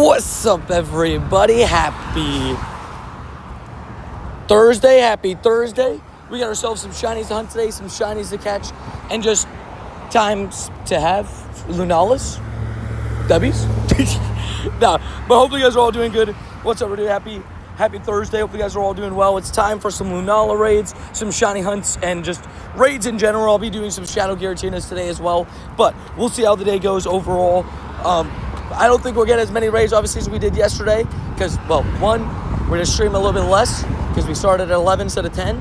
What's up, everybody? Happy Thursday. We got ourselves some shinies to hunt today, some shinies to catch, and just times to have LUNALAs, W's. Nah, but hopefully you guys are all doing good. What's up, everybody? Happy Thursday. Hopefully you guys are all doing well. It's time for some LUNALA raids, some shiny hunts, and just raids in general. I'll be doing some Shadow Giratinas today as well, but we'll see how the day goes overall. I don't think we'll get as many raids, obviously, as we did yesterday, because, well, one, we're going to stream a little bit less, because we started at 11 instead of 10,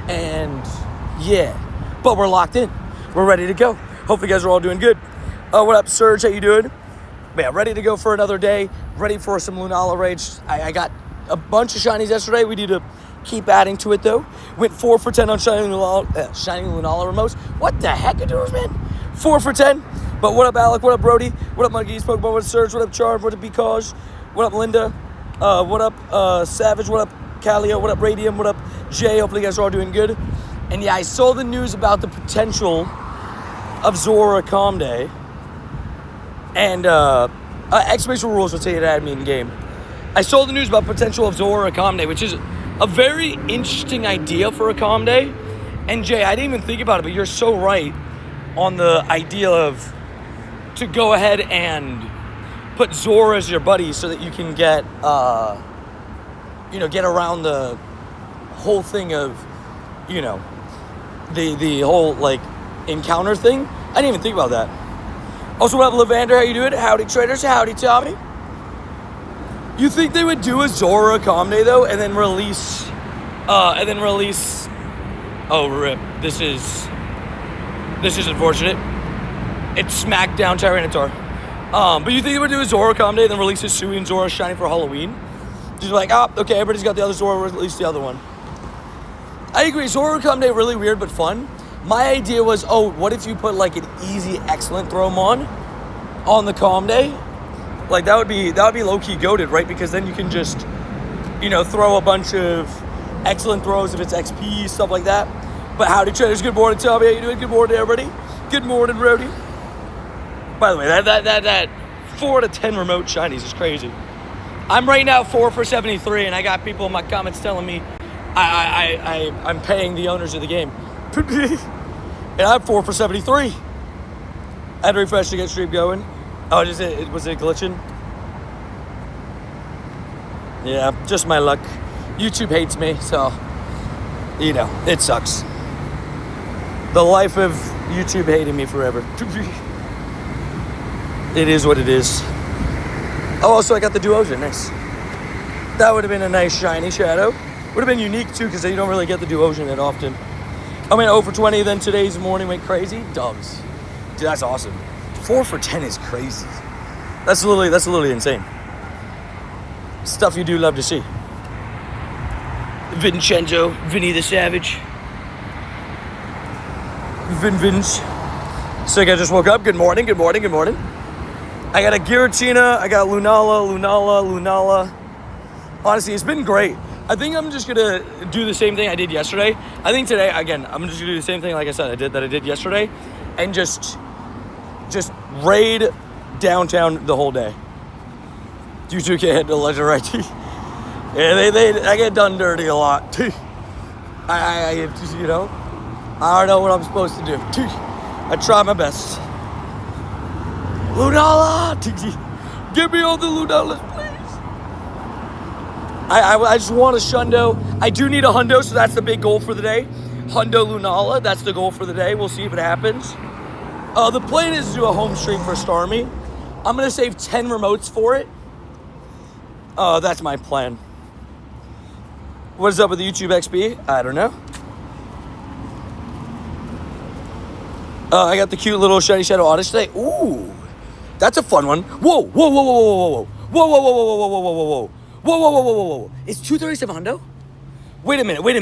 and, yeah, but we're locked in. We're ready to go. Hopefully you guys are all doing good. What up, Serge? How you doing? Yeah, ready to go for another day, ready for some LUNALA raids. I got a bunch of shinies yesterday. We need to keep adding to it, though. Went 4 for 10 on shiny LUNALA remotes. What the heck are doing, man? 4 for 10. But what up, Alec? What up, Brody? What up, Monkeys? Pokemon? What up, Serge? What up, Charm? What up, Because? What up, Linda? What up, Savage? What up, Calio? What up, Radium? What up, Jay? Hopefully you guys are all doing good. And yeah, I saw the news about the potential of Zora Comday. And exclamation rules will tell you to add me in game. I saw the news about potential of Zora Comday, which is a very interesting idea for a Comday. And Jay, I didn't even think about it, but you're so right on the idea of to go ahead and put Zora as your buddy so that you can get, get around the whole thing of, the whole, encounter thing. I didn't even think about that. Also, what up, Lavander? How you doing? Howdy, traders. Howdy, Tommy. You think they would do a Zora Comday, though, and then release, oh, rip. This is unfortunate. It's SmackDown Tyranitar. But you think they would do a Zora Comday and then release a Sui and Zora shiny for Halloween? Just like, okay, everybody's got the other Zora, we'll release the other one. I agree, Zora Comday really weird but fun. My idea was, what if you put an easy excellent Throwmon on the Comday? That would be low-key goated, right? Because then you can just, throw a bunch of excellent throws if it's XP, stuff like that. But howdy, traders. Good morning, Tommy. How you doing? Good morning, everybody. Good morning, Rody. By the way, that 4 to 10 remote shinies is crazy. I'm right now 4 for 73, and I got people in my comments telling me I'm paying the owners of the game. And I'm 4 for 73. I had to refresh to get stream going. Oh, was it glitching? Yeah, just my luck. YouTube hates me, so, it sucks. The life of YouTube hating me forever. It is what it is. Oh, also, I got the Duosion. Nice. That would have been a nice shiny Shadow. Would have been unique, too, because you don't really get the Duosion that often. I mean, 0 for 20, then today's morning went crazy. Dubs. Dude, that's awesome. 4 for 10 is crazy. That's literally insane. Stuff you do love to see. Vincenzo, Vinny the Savage. Vince. Sick, I just woke up. Good morning. I got a Giratina. I got LUNALA. Honestly, it's been great. I think I'm just going to do the same thing I did yesterday. I think today, again, I'm just going to do the same thing, like I said, I did yesterday. And just raid downtown the whole day. You two can't hit the legend, right? Yeah, I get done dirty a lot. I don't know what I'm supposed to do. I try my best. LUNALA! Give me all the LUNALAs, please. I just want a Shundo. I do need a Hundo, so that's the big goal for the day. Hundo LUNALA, that's the goal for the day. We'll see if it happens. The plan is to do a home stream for Starmie. I'm going to save 10 remotes for it. That's my plan. What is up with the YouTube XP? I don't know. I got the cute little shiny Shadow Oddish today. Ooh, that's a fun one. Whoa. Whoa. It's 237 Hundo? Wait a minute. Wait.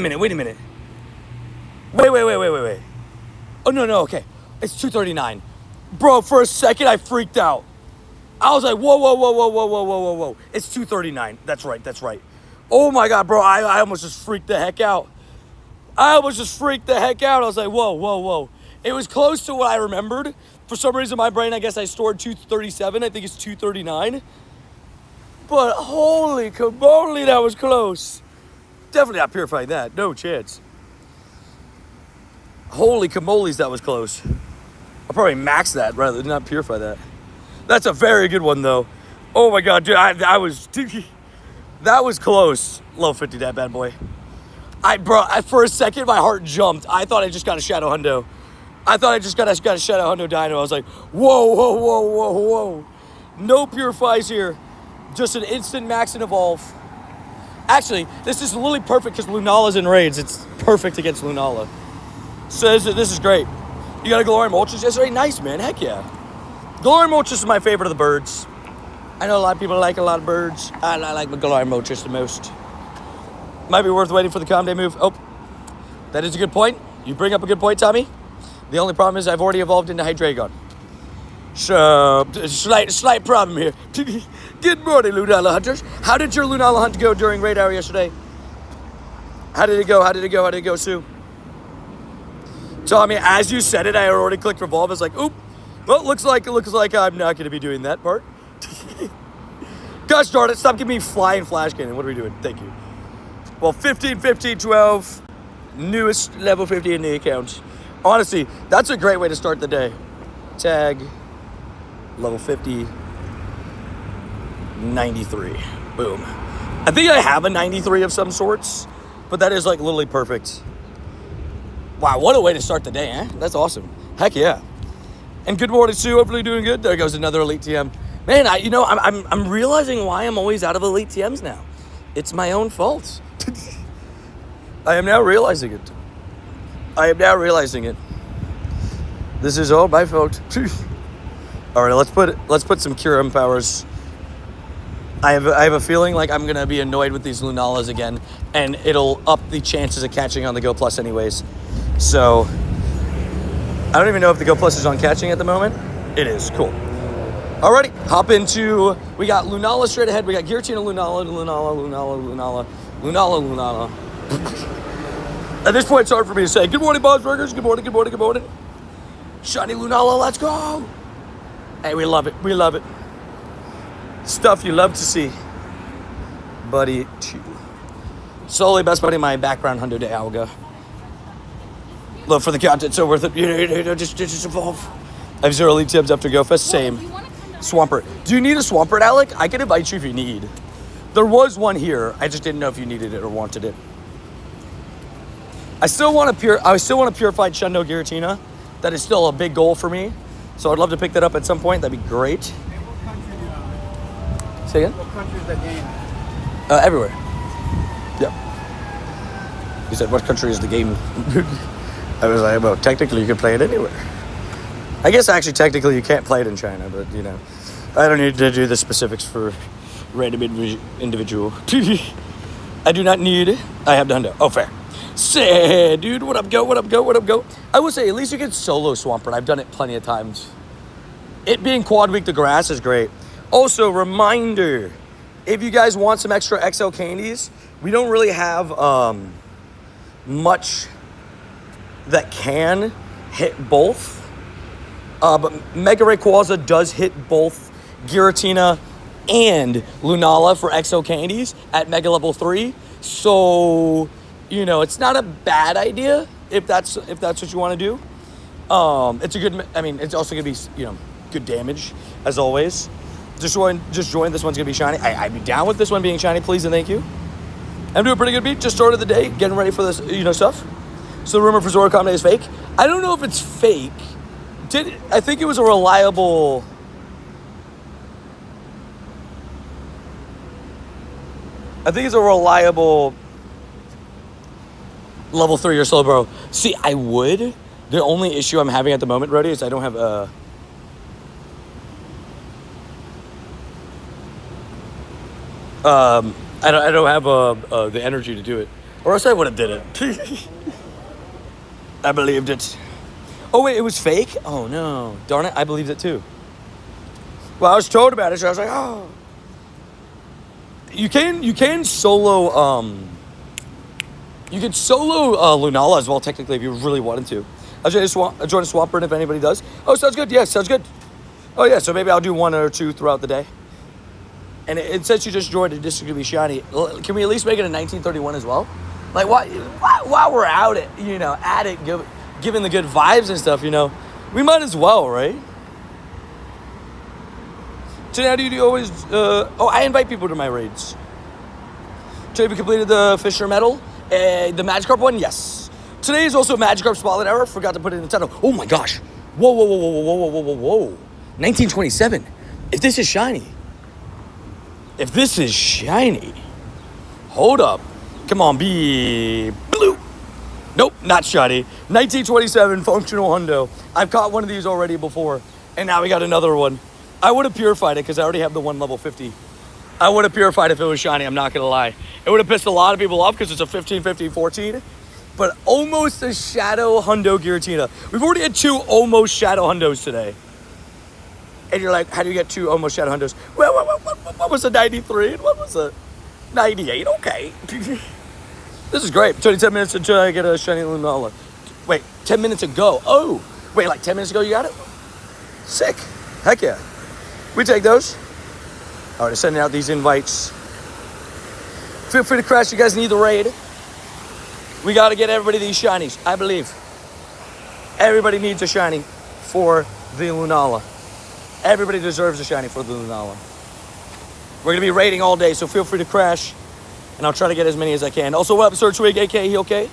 Oh, no, okay. It's 239. Bro, for a second, I freaked out. I was like, whoa. It's 239. That's right. Oh, my God, bro. I almost just freaked the heck out. I was like, whoa. It was close to what I remembered, For some reason, my brain, I guess I stored 237. I think it's 239. But holy camole, that was close. Definitely not purifying that. No chance. Holy camoles, that was close. I'll probably max that rather than not purify that. That's a very good one, though. Oh, my God, dude. That was close. Low 50, that bad boy. For a second, my heart jumped. I thought I just got a Shadow Hundo. I thought I just got a Shadow Hundo Dino. I was like, whoa, whoa, whoa, whoa, whoa. No purifies here. Just an instant max and evolve. Actually, this is literally perfect because Lunala's in raids. It's perfect against Lunala. So this is great. You got a Galarian Moltres yesterday? Nice, man. Heck yeah. Galarian Moltres is my favorite of the birds. I know a lot of people like a lot of birds. I like my Galarian Moltres the most. Might be worth waiting for the Comday move. Oh, that is a good point. You bring up a good point, Tommy. The only problem is I've already evolved into Hydreigon. So, slight problem here. Good morning, Lunala hunters. How did your Lunala hunt go during raid hour yesterday? How did it go, Sue? Tommy, as you said it, I already clicked revolve. I was like, oop. Well, it looks like I'm not going to be doing that part. Gosh darn it, stop giving me flying flash cannon. What are we doing? Thank you. Well, 15, 15, 12. Newest level 50 in the account. Honestly, that's a great way to start the day. Tag. Level 50. 93. Boom. I think I have a 93 of some sorts. But that is like literally perfect. Wow, what a way to start the day, eh? That's awesome. Heck yeah. And good morning, Sue. Hopefully doing good. There goes another Elite TM. Man, I'm realizing why I'm always out of Elite TMs now. It's my own fault. I am now realizing it. This is all my fault. All right, let's put some Cure powers. I have a feeling like I'm gonna be annoyed with these Lunalas again, and it'll up the chances of catching on the Go Plus anyways. So I don't even know if the Go Plus is on catching at the moment. It is cool. Alrighty, hop into. We got Lunala straight ahead. We got Giratina, Lunala. At this point, it's hard for me to say. Good morning, Boss Burgers. Good morning. Shiny Lunala, let's go. Hey, we love it. Stuff you love to see. Buddy, chew. Solely best buddy, my background Hundo de Alga. Love for the content, so worth it. Just evolve. I have 0 Elite Tips after GoFest. Same. Swampert. Do you need a Swampert, Alec? I can invite you if you need. There was one here. I just didn't know if you needed it or wanted it. I still want a purified Shundo Giratina. That is still a big goal for me. So I'd love to pick that up at some point. That'd be great. What country do you know? Say again? What country is that game? Everywhere. Yep. You said, what country is the game? I was like, well, technically you can play it anywhere. I guess actually technically you can't play it in China, but you know, I don't need to do the specifics for random individual. I do not need it. I have the Hundo. Oh, fair. Say, dude, what up, go? I will say, at least you can solo Swampert. I've done it plenty of times. It being quad week to grass is great. Also, reminder, if you guys want some extra XL candies, we don't really have much that can hit both. But Mega Rayquaza does hit both Giratina and Lunala for XO candies at Mega Level 3. So, you know, it's not a bad idea if that's what you want to do. It's a good, I mean, it's also going to be, you know, good damage, as always. Just join, this one's going to be shiny. I'd be down with this one being shiny, please and thank you. I'm doing a pretty good beat. Just started the day, getting ready for this, you know, stuff. So the rumor for Zora Comday is fake. I don't know if it's fake. I think it was a reliable... level 3 or slow, bro. See, I would. The only issue I'm having at the moment, Rody, is I don't have I don't have the energy to do it, or else I would have did it. I believed it. Oh wait, it was fake? Oh no, darn it! I believed it too. Well, I was told about it, so I was like, oh. You can solo You could solo Lunala as well, technically, if you really wanted to. I'll join a swamp burn if anybody does. Oh, sounds good. Yeah, sounds good. Oh, yeah, so maybe I'll do 1 or 2 throughout the day. And since you just joined, this is going to be shiny. Can we at least make it a 1931 as well? Like, while we're out at it, giving the good vibes and stuff, we might as well, right? Today, how do you always... I invite people to my raids. Today, we completed the Fisher Medal. The Magikarp one, yes. Today is also Magikarp Spotlight Hour. Forgot to put it in the title. Oh, my gosh. Whoa. 1927. If this is shiny. Hold up. Come on, be blue. Nope, not shiny. 1927 functional hundo. I've caught one of these already before, and now we got another one. I would have purified it because I already have the one level 50. I would have purified if it was shiny, I'm not going to lie. It would have pissed a lot of people off because it's a 15, 15, 14, but almost a shadow hundo Giratina. We've already had 2 almost shadow hundos today. And you're like, how do you get 2 almost shadow hundos? Well, what was a 93 and what was a 98? Okay. This is great. 10 minutes until I get a shiny Lunala. Wait, 10 minutes ago. Oh, wait, like 10 minutes ago you got it? Sick. Heck yeah. We take those. All right, sending out these invites. Feel free to crash. You guys need the raid. We got to get everybody these shinies, I believe. Everybody needs a shiny for the Lunala. Everybody deserves a shiny for the Lunala. We're going to be raiding all day, so feel free to crash. And I'll try to get as many as I can. Also, what up, Sir Twig, a.k.a. He okay?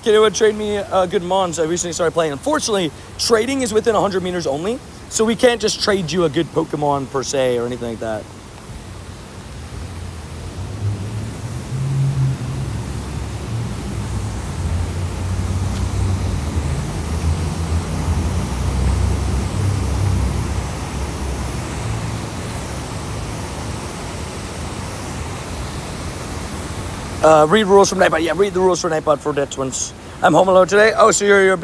Can anyone trade me good Mons? I recently started playing. Unfortunately, trading is within 100 meters only. So we can't just trade you a good Pokemon per se or anything like that. Read rules from Nightbot. Yeah, read the rules for Nightbot for Dead Twins. I'm home alone today. Oh, so you're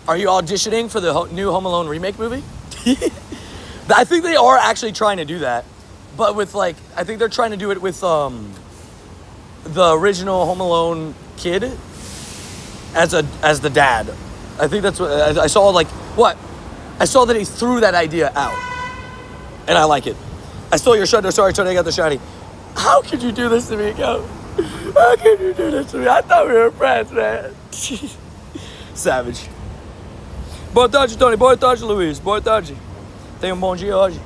are you auditioning for the new Home Alone remake movie? I think they are actually trying to do that, but with I think they're trying to do it with the original Home Alone kid as the dad. I think that's what I saw. I saw that he threw that idea out, and I like it. I stole your shutdown. Sorry, Tony, I got the shiny. How could you do this to me, Go? How could you do this to me? I thought we were friends, man. Savage. Boa tarde, Tony. Boa tarde, Luiz. Boa tarde. Tenha bom dia hoje.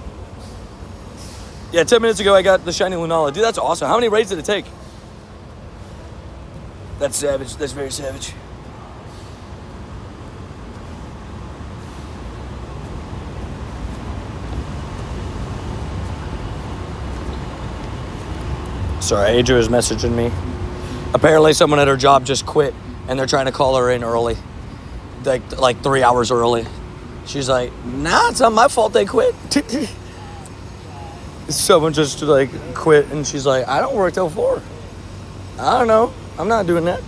Yeah, 10 minutes ago I got the shiny Lunala. Dude, that's awesome. How many raids did it take? That's savage. That's very savage. Sorry, Adria is messaging me. Apparently someone at her job just quit and they're trying to call her in early. Like 3 hours early. She's like, nah, it's not my fault they quit. Someone just quit and she's like, I don't work till 4. I don't know. I'm not doing that.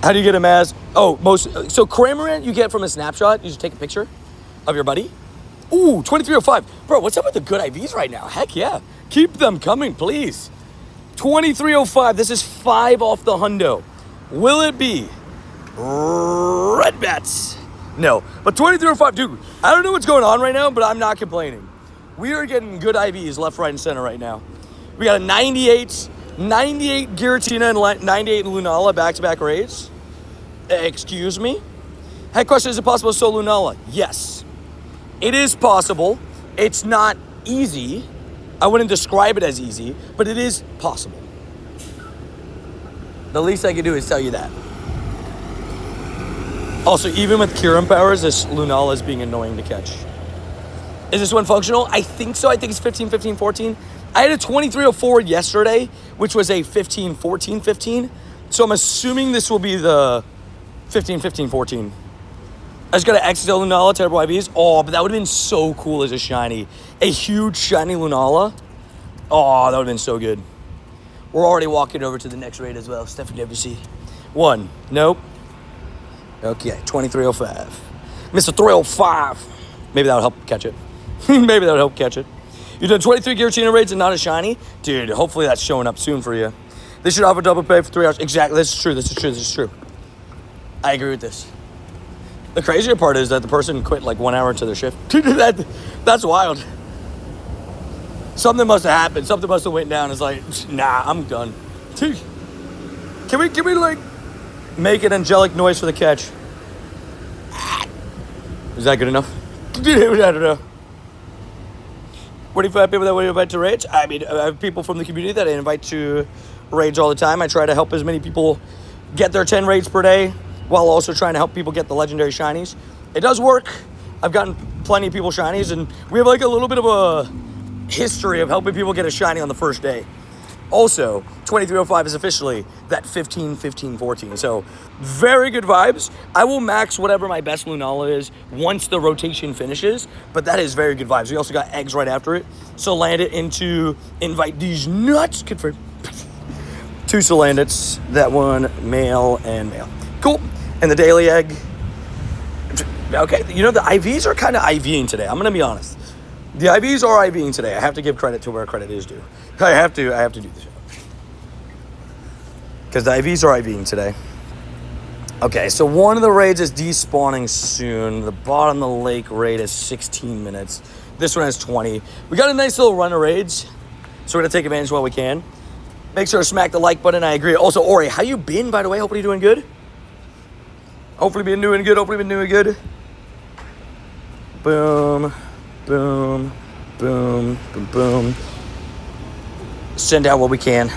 How do you get a mask? So Cramorant you get from a snapshot. You just take a picture of your buddy. Ooh, 2305. Bro, what's up with the good IVs right now? Heck yeah. Keep them coming, please. 2305. This is 5 off the hundo. Will it be red bats? No. But 2305, dude, I don't know what's going on right now, but I'm not complaining. We are getting good IVs left, right, and center right now. We got a 98 Giratina and 98 Lunala back-to-back raids. Excuse me? Head question, is it possible to solo Lunala? Yes. It is possible. It's not easy. I wouldn't describe it as easy, but it is possible. The least I can do is tell you that. Also, even with Kyurem powers, this Lunala is being annoying to catch. Is this one functional? I think so. I think it's 15, 15, 14. I had a 2304 yesterday, which was a 15, 14, 15. So I'm assuming this will be the 15, 15, 14. I just got an XL Lunala, terrible IVs. Oh, but that would have been so cool as a shiny. A huge shiny Lunala. Oh, that would have been so good. We're already walking over to the next raid as well. Stephanie WC. 1. Nope. Okay, 2305. Mr. 305. Maybe that would help catch it. Maybe that would help catch it. You done 23 Giratina raids and not a shiny? Dude, hopefully that's showing up soon for you. This should offer double pay for 3 hours. Exactly. This is true. I agree with this. The crazier part is that the person quit like 1 hour into their shift. That's wild. Something must have happened. Something must have went down. It's like, nah, I'm done. Can we like make an angelic noise for the catch? Is that good enough? I don't know. 45 people that we invite to raids. I mean, I have people from the community that I invite to raids all the time. I try to help as many people get their 10 raids per day while also trying to help people get the legendary shinies. It does work. I've gotten plenty of people shinies, and we have like a little bit of a history of helping people get a shiny on the first day. Also, 2305 is officially that 15-15-14. So, very good vibes. I will max whatever my best Lunala is once the rotation finishes, but that is very good vibes. We also got eggs right after it. So, land it into invite these nuts. Confirm. 2 Solandits. That one, male and male. Cool. And the daily egg. Okay, you know, the IVs are kind of IVing today. I'm going to be honest. The IVs are IVing today. I have to give credit to where credit is due. I have to do this. Because the IVs are IVing today. Okay, so one of the raids is despawning soon. The bottom of the lake raid is 16 minutes. This one has 20. We got a nice little run of raids. So we're going to take advantage while we can. Make sure to smack the like button. I agree. Also, Ori, how you been, by the way? Hopefully you're doing good. Hopefully been doing good. Boom. Boom, boom, boom, boom. Send out what we can.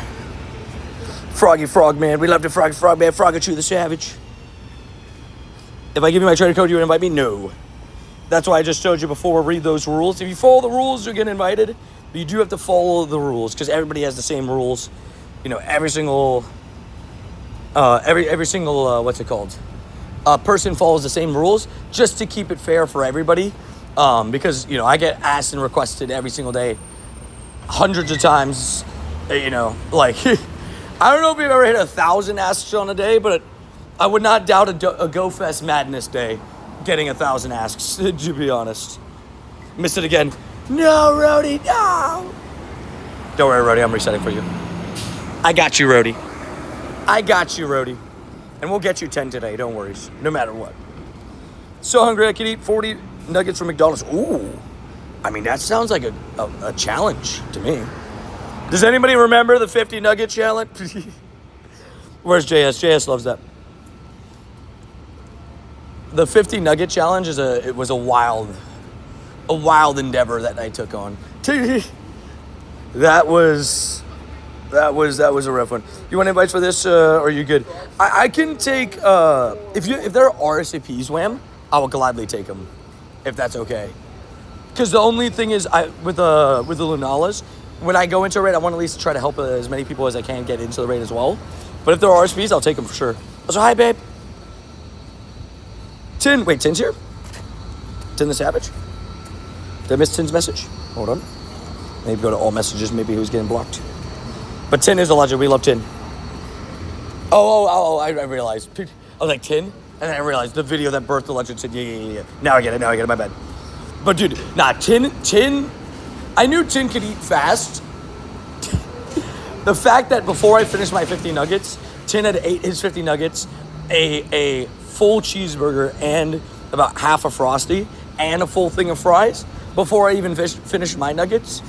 Froggy Frogman. We love the Froggy Frogman. Frogachu the Savage. If I give you my trader code, you would invite me? No. That's why I just told you before, read those rules. If you follow the rules, you'll get invited. But you do have to follow the rules because everybody has the same rules. You know, every single, what's it called? Person follows the same rules just to keep it fair for everybody. Because, you know, I get asked and requested every single day, hundreds of times, you know, like, I don't know if you've ever hit 1,000 asks on a day, but I would not doubt a GoFest Madness day getting 1,000 asks, to be honest. Missed it again. No, Rody, no. Don't worry, Rody, I'm resetting for you. I got you, Rody. And we'll get you 10 today, don't worry, no matter what. So hungry I could eat 40 nuggets from McDonald's. Ooh. I mean, that sounds like a challenge to me. Does anybody remember the 50 nugget challenge? Where's JS? JS loves that. The 50 nugget challenge was a wild endeavor that I took on. That was a rough one. You want invites for this, or are you good? I can take if there are RSVPs, Wham, I will gladly take them, if that's okay. Because the only thing is, with the Lunalas, when I go into a raid, I want to at least try to help as many people as I can get into the raid as well. But if there are RSVPs, I'll take them for sure. Also, hi, babe. Tin, wait, Tin's here? Tin the Savage? Did I miss Tin's message? Hold on. Maybe go to all messages, maybe he was getting blocked. But Tin is a legend, we love Tin. Oh, I realized. I was like, Tin? And then I realized the video that birthed the legend said, yeah. Now I get it, my bad. But dude, Tin, I knew Tin could eat fast. The fact that before I finished my 50 nuggets, Tin had ate his 50 nuggets, a full cheeseburger and about half a Frosty and a full thing of fries before I even finished my nuggets.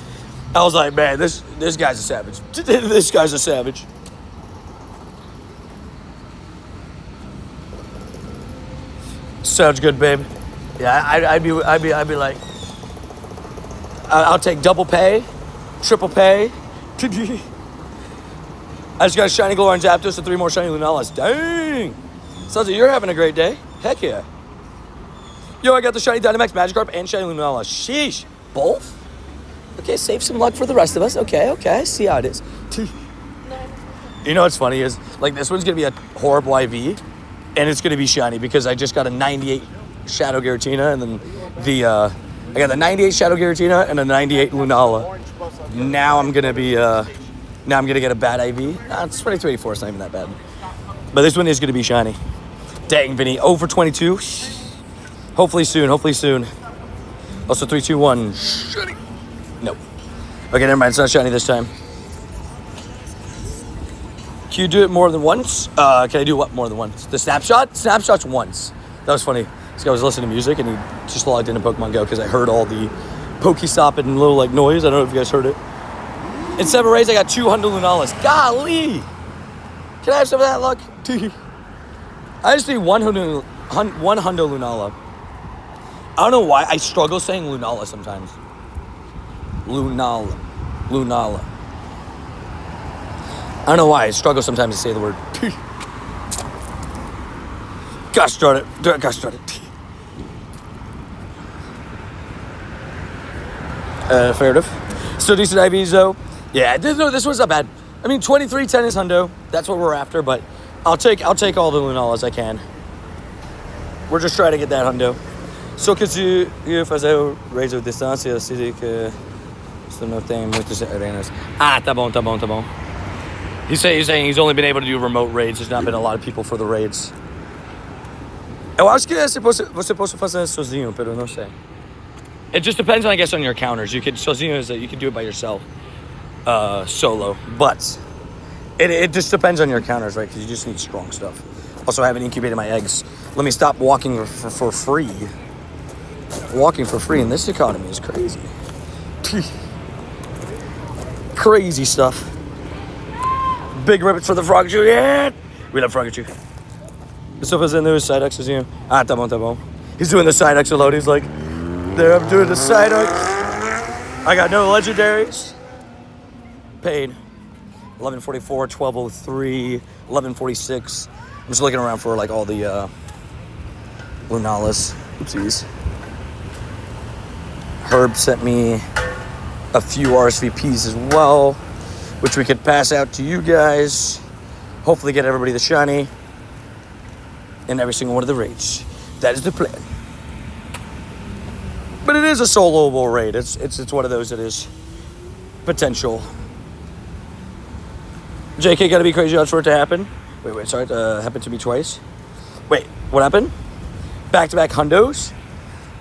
I was like, man, this guy's a savage. This guy's a savage. Sounds good, babe. Yeah, I'd be like, I'll take double pay, triple pay. I just got a shiny glow on Zapdos and 3 more shiny Lunalas. Dang! Sounds like you're having a great day. Heck yeah. Yo, I got the shiny Dynamax Magikarp and shiny Lunala. Sheesh. Both? Okay, save some luck for the rest of us. Okay, I see how it is. You know what's funny is, like, this one's going to be a horrible IV, and it's going to be shiny because I just got a 98 Shadow Giratina, and then I got the 98 Shadow Giratina and a 98 Lunala. Now I'm going to be, now I'm going to get a bad IV. It's 2284, it's not even that bad. But this one is going to be shiny. Dang, Vinny, 0 for 22. Hopefully soon. Also, 3, 2, 1. Shiny. Nope. Okay, never mind. It's not shiny this time. Can you do it more than once? Can I do what more than once? The snapshot? Snapshot's once. That was funny. This guy was listening to music and he just logged into Pokemon Go because I heard all the Pokestop and little like noise. I don't know if you guys heard it. In 7 raids, I got 200 Lunalas. Golly! Can I have some of that luck? I just need 100 Lunala. I don't know why I struggle saying Lunala sometimes. Lunala. I don't know why I struggle sometimes to say the word. Gosh darn it. Fair enough. Still decent IVs though. Yeah, this one's not bad. I mean, 2310 is hundo. That's what we're after, but I'll take all the Lunalas I can. We're just trying to get that hundo. Só que se eu fazer o raise of distância, eu sei que isso não tem muitas arenas. Ah, tá bom. He's saying he's only been able to do remote raids. There's not been a lot of people for the raids. Eu acho que você pode fazer sozinho, pero não sei. It just depends, I guess, on your counters. You could sozinho is that you can do it by yourself, solo. But it just depends on your counters, right? Because you just need strong stuff. Also, I haven't incubated my eggs. Let me stop walking for free. Walking for free in this economy is crazy. Crazy stuff. Big ribbons for the Frogachoo. Yeah! We love Frogachoo. So is in there, side X is you. Ah, tá bom. He's doing the side X load. He's like, there, I'm doing the side X. I got no legendaries. Paid. 1144, 1203, 1146. I'm just looking around for like all the Lunalas. Oopsies. Herb sent me a few RSVPs as well, which we could pass out to you guys. Hopefully get everybody the shiny in every single one of the raids. That is the plan. But it is a soloable raid. It's one of those that is potential. JK gotta be crazy odds for it to happen. Wait, sorry, it happened to me twice. Wait, what happened? Back-to-back hundos?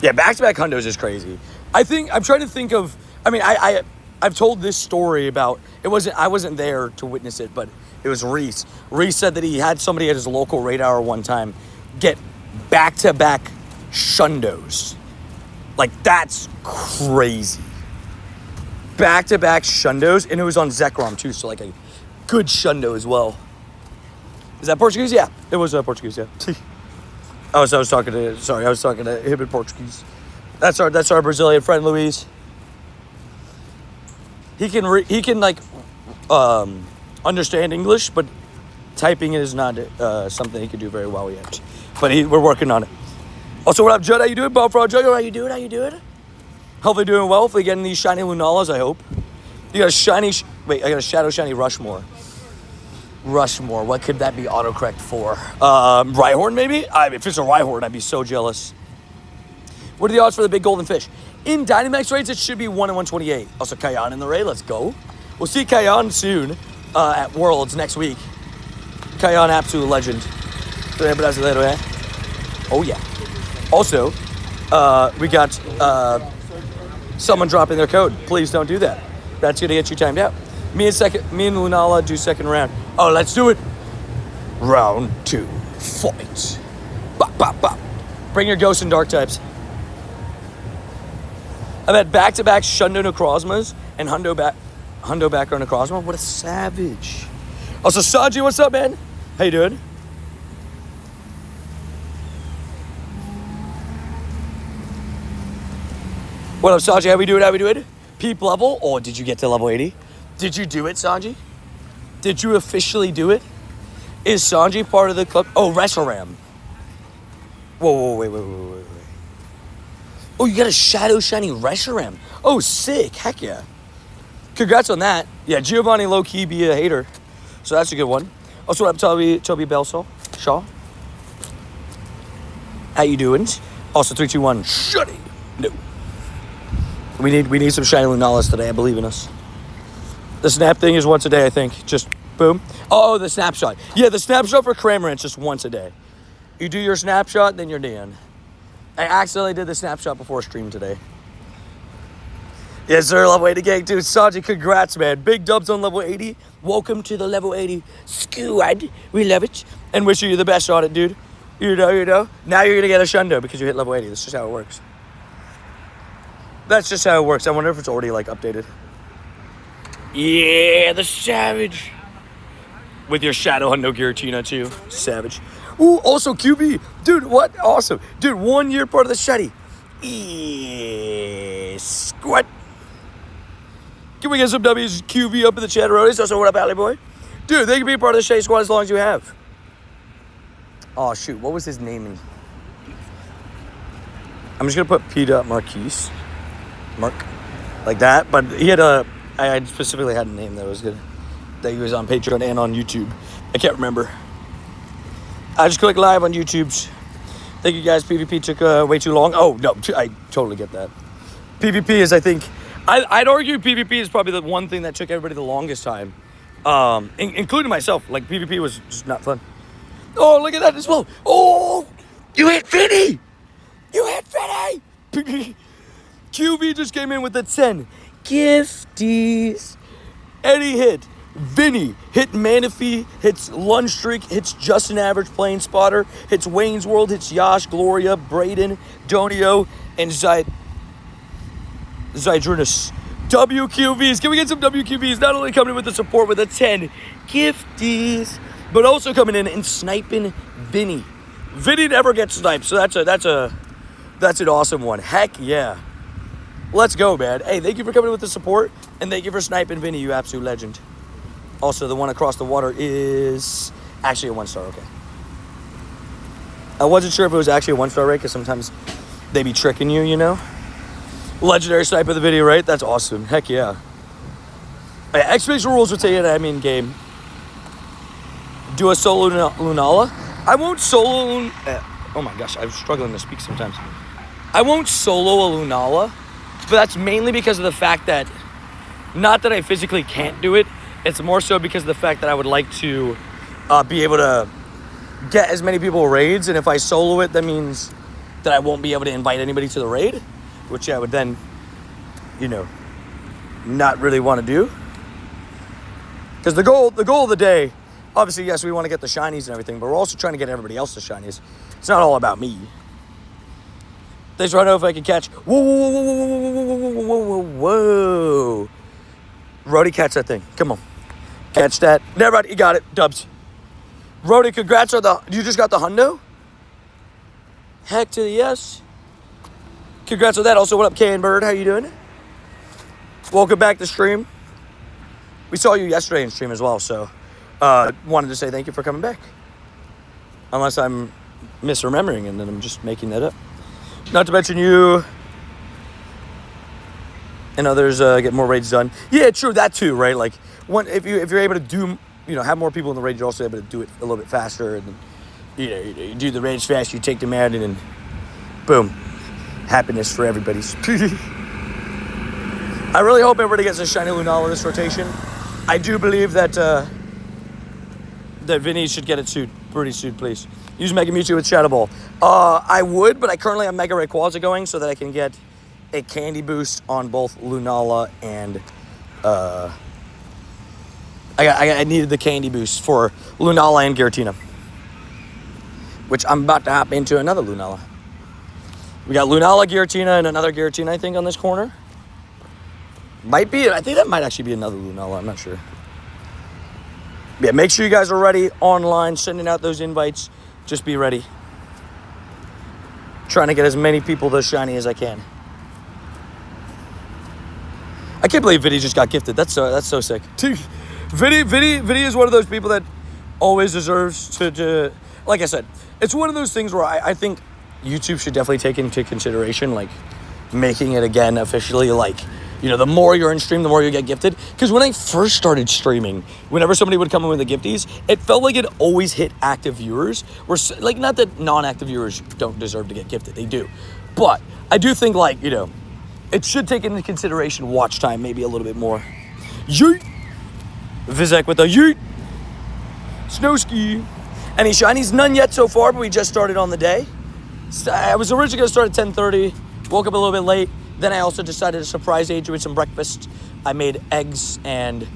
Yeah, back-to-back hundos is crazy. I'm trying to think of, I've told this story about, I wasn't there to witness it, but it was Reese. Reese said that he had somebody at his local raid hour one time get back-to-back shundos. Like, that's crazy. Back-to-back shundos, and it was on Zekrom too, so like a good shundo as well. Is that Portuguese? Yeah, it was Portuguese, yeah. I was talking to him in Portuguese. That's our Brazilian friend, Luis. He can understand English, but typing is not something he can do very well yet. But we're working on it. Also, what up, Judd? How you doing? Bob Frog Jugger, how you doing? Hopefully doing well. Hopefully getting these shiny Lunalas, I hope. You got a shiny... I got a Shadow Shiny Rushmore. What could that be autocorrect for? Rhyhorn, maybe? If it's a Rhyhorn, I'd be so jealous. What are the odds for the big golden fish? In Dynamax raids, it should be 1 in 128. Also, Kayan in the raid. Let's go. We'll see Kayan soon at Worlds next week. Kayan, absolute legend. Oh, yeah. Also, we got someone dropping their code. Please don't do that. That's going to get you timed out. Me and Lunala do second round. Oh, let's do it. Round 2. Fight. Bop, bop, bop. Bring your ghosts and dark types. I've had back-to-back Shundo Necrozmas and Hundo backer Necrozma. What a savage. Also, Saji, what's up, man? How you doing? What up, Saji? How we doing? Peep level. Oh, did you get to level 80? Did you do it, Sanji? Did you officially do it? Is Sanji part of the club? Oh, Reshiram. Whoa, wait. Oh, you got a Shadow Shiny Reshiram. Oh, sick. Heck yeah. Congrats on that. Yeah, Giovanni low-key be a hater. So that's a good one. Also, what up, Toby Belshaw? Shaw? How you doing? Also, 3, 2, 1. Shutty. No. We need some shiny Lunalas today. I believe in us. The snap thing is once a day, I think. Just boom. Oh, the snapshot. Yeah, the snapshot for Cramorant just once a day. You do your snapshot, then you're done. I accidentally did the snapshot before stream today. Yes, sir, level 80 gang, dude. Sanji, congrats, man. Big dubs on level 80. Welcome to the level 80 squad. We love it. And wishing you the best on it, dude. You know. Now you're going to get a shundo because you hit level 80. That's just how it works. That's just how it works. I wonder if it's already, like, updated. Yeah, the savage. With your Shadow Hundo Giratina, too. Savage. Ooh, also QB. Dude, what? Awesome. Dude, 1 year part of the Shetty. Yeah, squat. Can we get some W's QV up in the chat, Roadies? Also, what up, Alley Boy? Dude, they can be a part of the Shay Squad as long as you have. Oh, shoot. What was his name? I'm just going to put P. Marquise. Mark. Like that. But he had I specifically had a name that was good. That he was on Patreon and on YouTube. I can't remember. I just clicked live on YouTube's. Thank you, guys. PvP took way too long. Oh, no. I totally get that. PvP is, I think... I'd argue PvP is probably the one thing that took everybody the longest time, including myself. Like, PvP was just not fun. Oh, look at that as well. Oh, you hit Vinny. You hit Vinny. QV just came in with a 10. Gifties. Eddie hit. Vinny hit Manaphy, hits Lunge Streak, hits Justin Average Plane Spotter, hits Wayne's World, hits Yash, Gloria, Braden, Donio, and Zydrinus. WQVs. Can we get some WQVs? Not only coming in with the support with a 10 gifties, but also coming in and sniping Vinny. Vinny never gets sniped, so that's an awesome one. Heck yeah. Let's go, man. Hey, thank you for coming in with the support, and thank you for sniping Vinny, you absolute legend. Also, the one across the water is actually a 1-star, okay. I wasn't sure if it was actually a 1-star rate, because sometimes they be tricking you, you know? Legendary snipe of the video, right? That's awesome. Heck yeah. Expedition rules will tell you that I'm in game. Do a solo Lunala. I won't solo... oh my gosh, I'm struggling to speak sometimes. I won't solo a Lunala, but that's mainly because of the fact that... Not that I physically can't do it. It's more so because of the fact that I would like to be able to get as many people raids. And if I solo it, that means that I won't be able to invite anybody to the raid. Which I would then, you know, not really want to do. Because the goal of the day, obviously, yes, we want to get the shinies and everything, but we're also trying to get everybody else the shinies. It's not all about me. They just want to know if I can catch. Whoa, whoa, whoa, whoa, whoa, whoa, whoa, whoa, whoa. Rody, catch that thing. Come on. Catch that. Never mind, you got it. Dubs. Rody, congrats on you just got the hundo? Heck to the yes. Congrats on that. Also, what up, Can Bird? How you doing? Welcome back to stream. We saw you yesterday in stream as well, so wanted to say thank you for coming back. Unless I'm misremembering and then I'm just making that up. Not to mention you and others get more raids done. Yeah, true, that too, right? Like, if you're able to do, you know, have more people in the raid, you're also able to do it a little bit faster. And you know, you do the raids fast, you take them out, and then boom. Happiness for everybody. I really hope everybody gets a shiny Lunala this rotation. I do believe that that Vinny should get it soon, pretty soon, please. Use Mega Mewtwo with Shadow Ball. I would, but I currently have Mega Rayquaza going so that I can get a candy boost on both Lunala and I needed the candy boost for Lunala and Giratina, which I'm about to hop into another Lunala. We got Lunala, Giratina, and another Giratina, I think, on this corner. Might be. I think that might actually be another Lunala. I'm not sure. Yeah, make sure you guys are ready online, sending out those invites. Just be ready. Trying to get as many people to shiny as I can. I can't believe Vinny just got gifted. That's so sick. Vinny is one of those people that always deserves to like I said, it's one of those things where I think YouTube should definitely take into consideration, like, making it again officially, like, you know, the more you're in stream, the more you get gifted. Because when I first started streaming, whenever somebody would come in with the gifties, it felt like it always hit active viewers. Like, not that non-active viewers don't deserve to get gifted, they do. But I do think, like, you know, it should take into consideration watch time maybe a little bit more. Yeet! Vizek with a yeet! Snowski! Any shinies? None yet so far, but we just started on the day. I was originally going to start at 10:30. Woke up a little bit late. Then I also decided to surprise Adrian with some breakfast. I made eggs and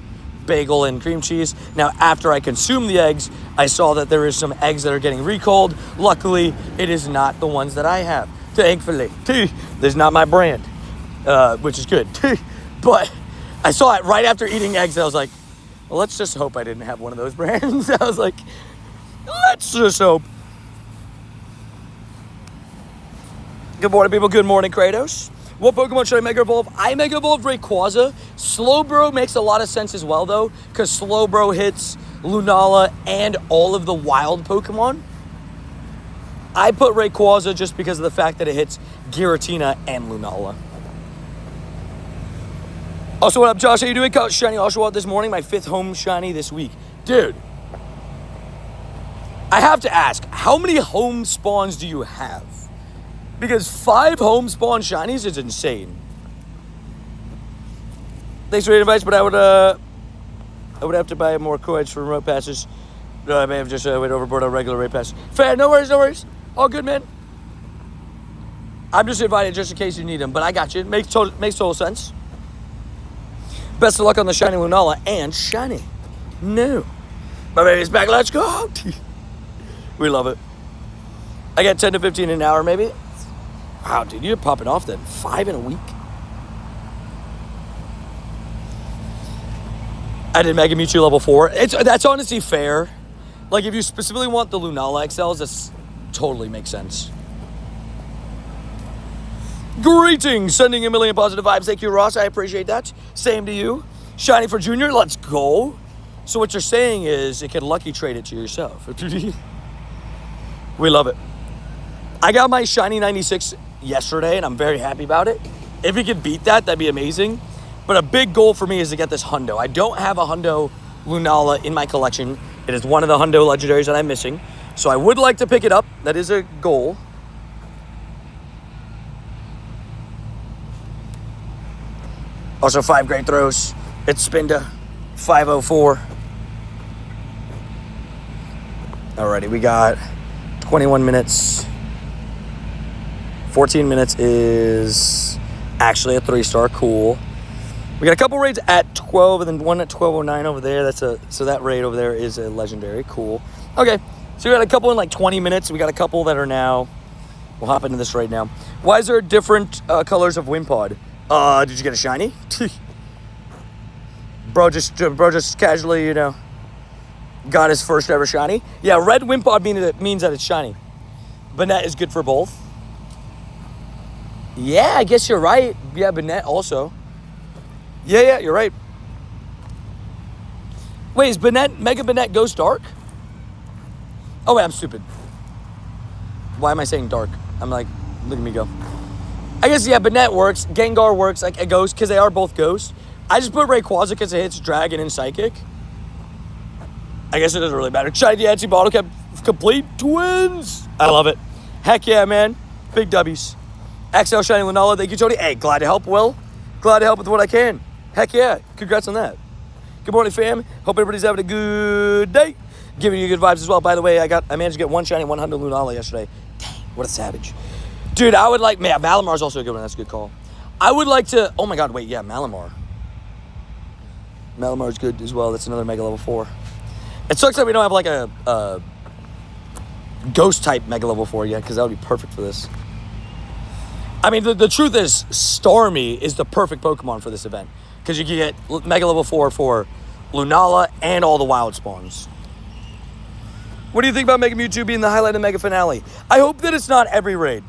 bagel and cream cheese. Now, after I consumed the eggs, I saw that there is some eggs that are getting recalled. Luckily, it is not the ones that I have. Thankfully. This is not my brand, which is good. But I saw it right after eating eggs. I was like, well, let's just hope I didn't have one of those brands. I was like, let's just hope. Good morning, people. Good morning, Kratos. What Pokemon should I Mega Evolve? I Mega Evolved Rayquaza. Slowbro makes a lot of sense as well, though, because Slowbro hits Lunala and all of the wild Pokemon. I put Rayquaza just because of the fact that it hits Giratina and Lunala. Also, what up, Josh? How you doing? Caught Shiny Oshawott this morning. My 5th home shiny this week. Dude, I have to ask, how many home spawns do you have? Because 5 home spawn shinies is insane. Thanks for the advice, but I would have to buy more coins for remote passes. I may have just went overboard on regular rate pass. Fair, no worries, no worries. All good, man. I'm just invited just in case you need them, but I got you. Makes total sense. Best of luck on the shiny Lunala and shiny. No. My baby's back. Let's go. We love it. I got 10 to 15 an hour, maybe. Wow, dude, you're popping off then. 5 in a week? I did Mega Mewtwo level 4. That's honestly fair. Like, if you specifically want the Lunala XLs, this totally makes sense. Greetings! Sending a million positive vibes. Thank you, Ross. I appreciate that. Same to you. Shiny for Junior. Let's go. So what you're saying is it can lucky trade it to yourself. We love it. I got my shiny 96 yesterday, and I'm very happy about it. If we could beat that, that'd be amazing. But a big goal for me is to get this Hundo. I don't have a Hundo Lunala in my collection. It is one of the Hundo legendaries that I'm missing. So I would like to pick it up. That is a goal. Also, 5 great throws. It's Spinda. 504. Alrighty, we got 21 minutes. 14 minutes is actually a 3-star. Cool. We got a couple raids at 12 and then one at 1209 over there. So that raid over there is a legendary. Cool. Okay. So we got a couple in like 20 minutes. We got a couple that are now. We'll hop into this right now. Why is there different colors of Wimpod? Did you get a shiny? Bro just casually, got his first ever shiny. Yeah, red Wimpod means that it's shiny. Banette is good for both. Yeah, I guess you're right. Yeah, Banette also. Yeah, you're right. Wait, is Mega Banette Ghost Dark? Oh, wait, I'm stupid. Why am I saying dark? I'm like, look at me go. I guess, yeah, Banette works. Gengar works like a ghost because they are both ghosts. I just put Rayquaza because it hits Dragon and Psychic. I guess it doesn't really matter. Shiny Etsy bottle cap complete twins. I love it. Heck yeah, man. Big W's. XL Shiny Lunala. Thank you, Tony. Hey, glad to help, Will. Glad to help with what I can. Heck yeah. Congrats on that. Good morning, fam. Hope everybody's having a good day. Giving you good vibes as well. By the way, I managed to get one shiny 100 Lunala yesterday. Dang, what a savage. Dude, I would like... Man, Malamar's also a good one. That's a good call. I would like to... Oh, my God. Wait, yeah, Malamar. Malamar's good as well. That's another Mega Level 4. It sucks that we don't have, like, a Ghost-type Mega Level 4 yet, because that would be perfect for this. I mean, the truth is, Starmie is the perfect Pokemon for this event, because you can get Mega Level 4 for Lunala and all the wild spawns. What do you think about Mega Mewtwo being the highlight of Mega Finale? I hope that it's not every raid.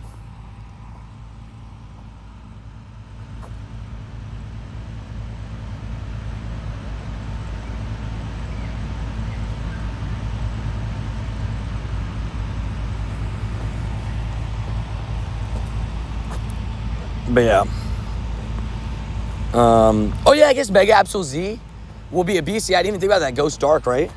But yeah. Oh yeah, I guess Mega Absol Z will be a beast. Yeah, I didn't even think about that. Ghost Dark, right?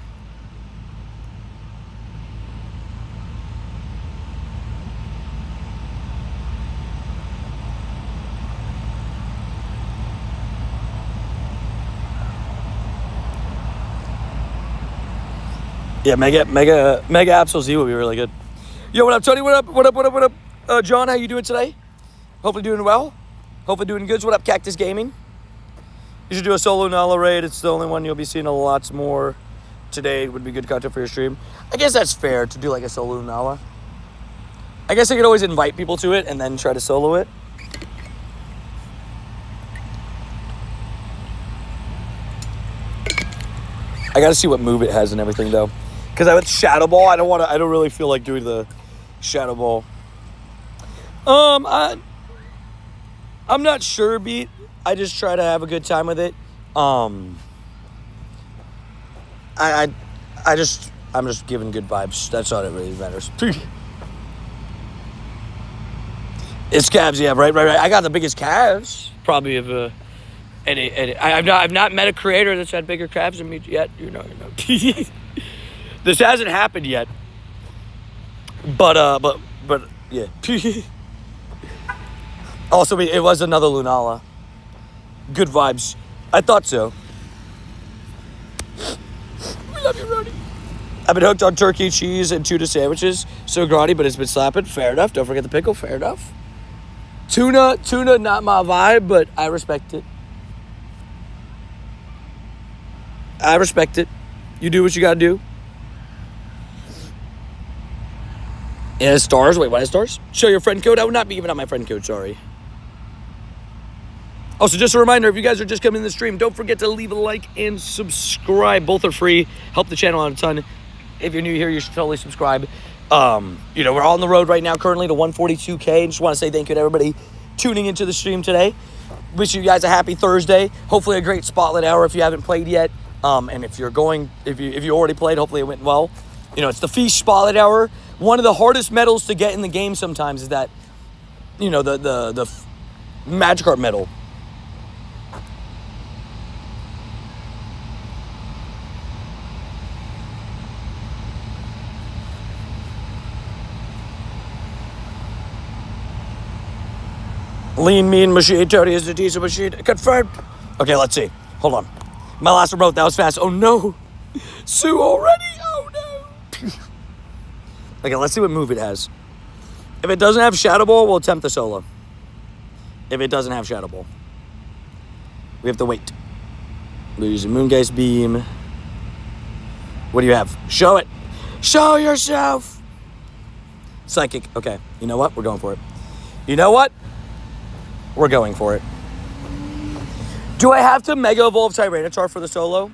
Yeah, Mega Absol Z will be really good. Yo, what up, Tony? What up? John, how you doing today? Hopefully doing well. Hopefully doing good. What up, Cactus Gaming? You should do a solo LUNALA raid. It's the only one you'll be seeing a lot more today. Would be good content for your stream. I guess that's fair to do like a solo LUNALA. I guess I could always invite people to it and then try to solo it. I gotta see what move it has and everything though. Because with Shadow Ball, I don't really feel like doing the Shadow Ball. I'm not sure, Beat. I just try to have a good time with it. I'm just giving good vibes. That's all that really matters. It's calves, yeah, right. I got the biggest calves, probably of any. I've not met a creator that's had bigger calves than me yet. You know. This hasn't happened yet. But yeah. Also, it was another LUNALA. Good vibes. I thought so. We love you, Rody. I've been hooked on turkey, cheese, and tuna sandwiches. So grotty, but it's been slapping. Fair enough. Don't forget the pickle. Fair enough. Tuna, not my vibe, but I respect it. I respect it. You do what you gotta do. Yeah, stars. Wait, why stars? Show your friend code. I would not be giving out my friend code, sorry. Also, just a reminder, if you guys are just coming in the stream, don't forget to leave a like and subscribe. Both are free. Help the channel out a ton. If you're new here, you should totally subscribe. We're on the road right now currently to 142K. Just want to say thank you to everybody tuning into the stream today. Wish you guys a happy Thursday. Hopefully a great Spotlight Hour if you haven't played yet. And if you already played, hopefully it went well. It's the Feast Spotlight Hour. One of the hardest medals to get in the game sometimes is that, the Magikarp medal. Lean, mean machine, Tony is a decent machine. Confirmed. Okay, let's see. Hold on. My last remote, that was fast. Oh no. Sue already? Oh no. Okay, let's see what move it has. If it doesn't have Shadow Ball, we'll attempt the solo. If it doesn't have Shadow Ball, we have to wait. We're using Moongeist Beam. What do you have? Show it. Show yourself. Psychic. Okay, you know what? We're going for it. You know what? We're going for it. Do I have to Mega Evolve Tyranitar for the solo?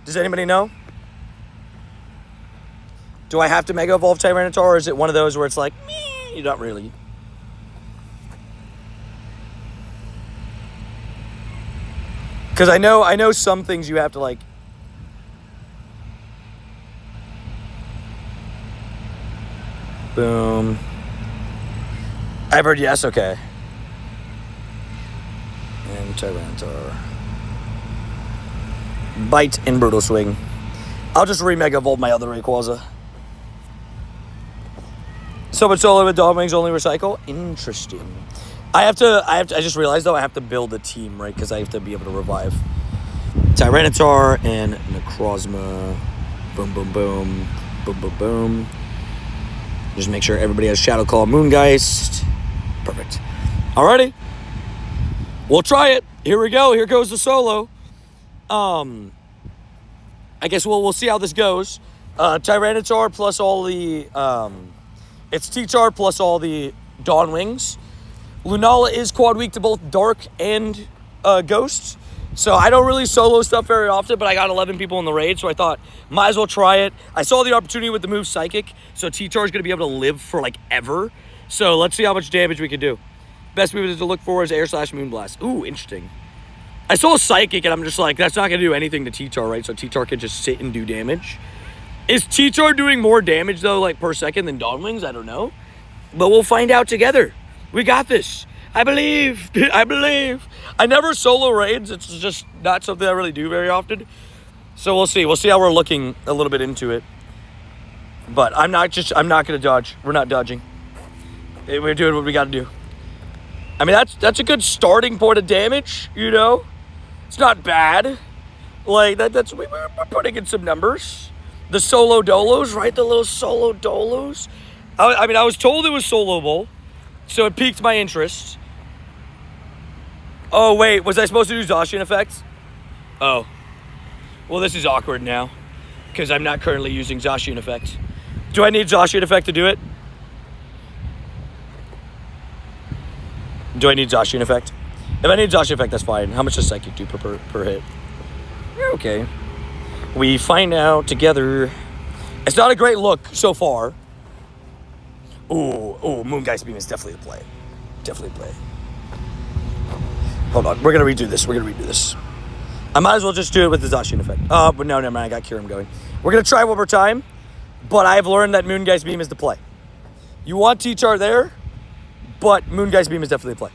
Does anybody know? Do I have to Mega Evolve Tyranitar, or is it one of those where it's like, meh, not really? Because I know some things you have to like. Boom. I've heard yes, okay. And Tyranitar. Bite and Brutal Swing. I'll just re-Mega Evolve my other Rayquaza. So much solo with Dog Wings only recycle? Interesting. I just realized though I have to build a team, right? Because I have to be able to revive Tyranitar and Necrozma. Boom, boom, boom. Boom, boom, boom. Just make sure everybody has Shadow Claw, Moongeist. Perfect. Alrighty. We'll try it. Here we go. Here goes the solo. I guess we'll see how this goes. Tyranitar plus all the it's T-Char plus all the Dawn Wings. LUNALA is quad weak to both Dark and Ghosts. So I don't really solo stuff very often, but I got 11 people in the raid, so I thought might as well try it. I saw the opportunity with the move Psychic, so T-Char is going to be able to live for like ever. So let's see how much damage we can do. Best move to look for is Air Slash Moonblast. Ooh, interesting. I saw Psychic, and I'm just like, that's not going to do anything to T-Char, right? So T-Char can just sit and do damage. Is T-Char doing more damage, though, like, per second than Dawn Wings? I don't know. But we'll find out together. We got this. I believe. I believe. I never solo raids. It's just not something I really do very often. So we'll see. We'll see how we're looking a little bit into it. But I'm not going to dodge. We're not dodging. We're doing what we got to do. I mean, that's a good starting point of damage, you know? It's not bad. Like, we're putting in some numbers. The solo dolos, right? The little solo dolos. I mean, I was told it was soloable, so it piqued my interest. Oh, wait. Was I supposed to do Zacian effects? Oh. Well, this is awkward now. Because I'm not currently using Zacian effect. Do I need Zacian effect to do it? Do I need Zacian effect? If I need Zacian effect, that's fine. How much does Psychic do per hit? Okay. We find out together. It's not a great look so far. Ooh, Moongeist Beam is definitely a play. Definitely a play. Hold on, we're gonna redo this. I might as well just do it with the Zacian effect. But no, never mind, I got Kirim going. We're gonna try one more time, but I've learned that Moongeist Beam is the play. You want T-Char there, but Moongeist Beam is definitely a play.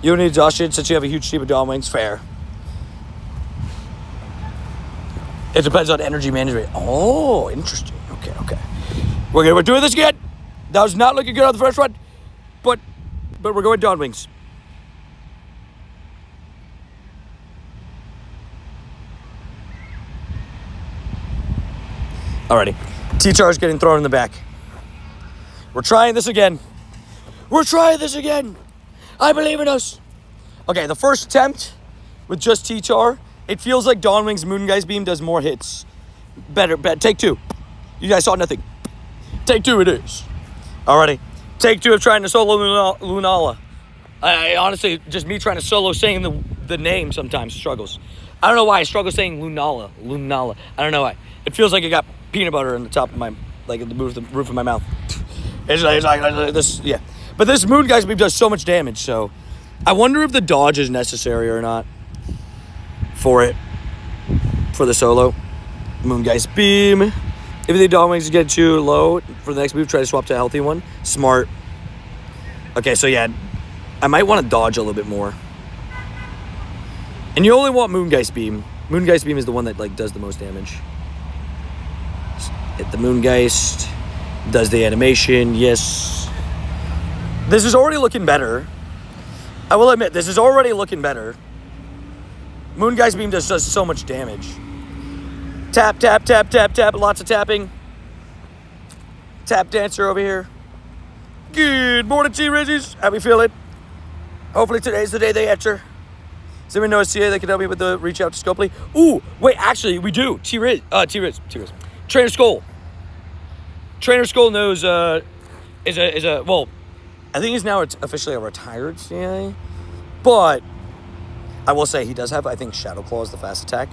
You don't need Zacian since you have a huge team of Dawn Wings. Fair. It depends on energy management. Oh, interesting. Okay. We're doing this again. That was not looking good on the first one, but we're going Dawn Wings. Alrighty. T-Char's getting thrown in the back. We're trying this again. I believe in us. Okay, the first attempt with just T-Char, it feels like Dawn Wings Moongeist Beam does more hits. Better. Take two. You guys saw nothing. Take two it is. Alrighty. Take two of trying to solo Lunala. I honestly, just me trying to solo saying the name sometimes struggles. I don't know why I struggle saying Lunala. I don't know why. It feels like it got peanut butter in the top of my, like the roof of my mouth. It's like this, yeah. But this Moongeist Beam does so much damage, so I wonder if the dodge is necessary or not for the solo. Moongeist Beam. If the Dawn Wings get too low for the next move, try to swap to a healthy one. Smart. Okay, so yeah, I might want to dodge a little bit more. And you only want Moongeist Beam. Moongeist Beam is the one that like does the most damage. Hit the Moongeist. Does the animation. Yes. This is already looking better. I will admit, this is already looking better. Moongeist Beam just does so much damage. Tap. Lots of tapping. Tap dancer over here. Good morning, T-Rizzies. How we feeling? Hopefully today's the day they enter. Does anyone know a CA that can help me with the reach out to Scopely? Ooh, wait, actually, we do. T-Riz. Trainer Skull. Trainer Skull knows, is a, well, I think he's now officially a retired CA, but I will say he does have, I think, Shadow Claw is the fast attack,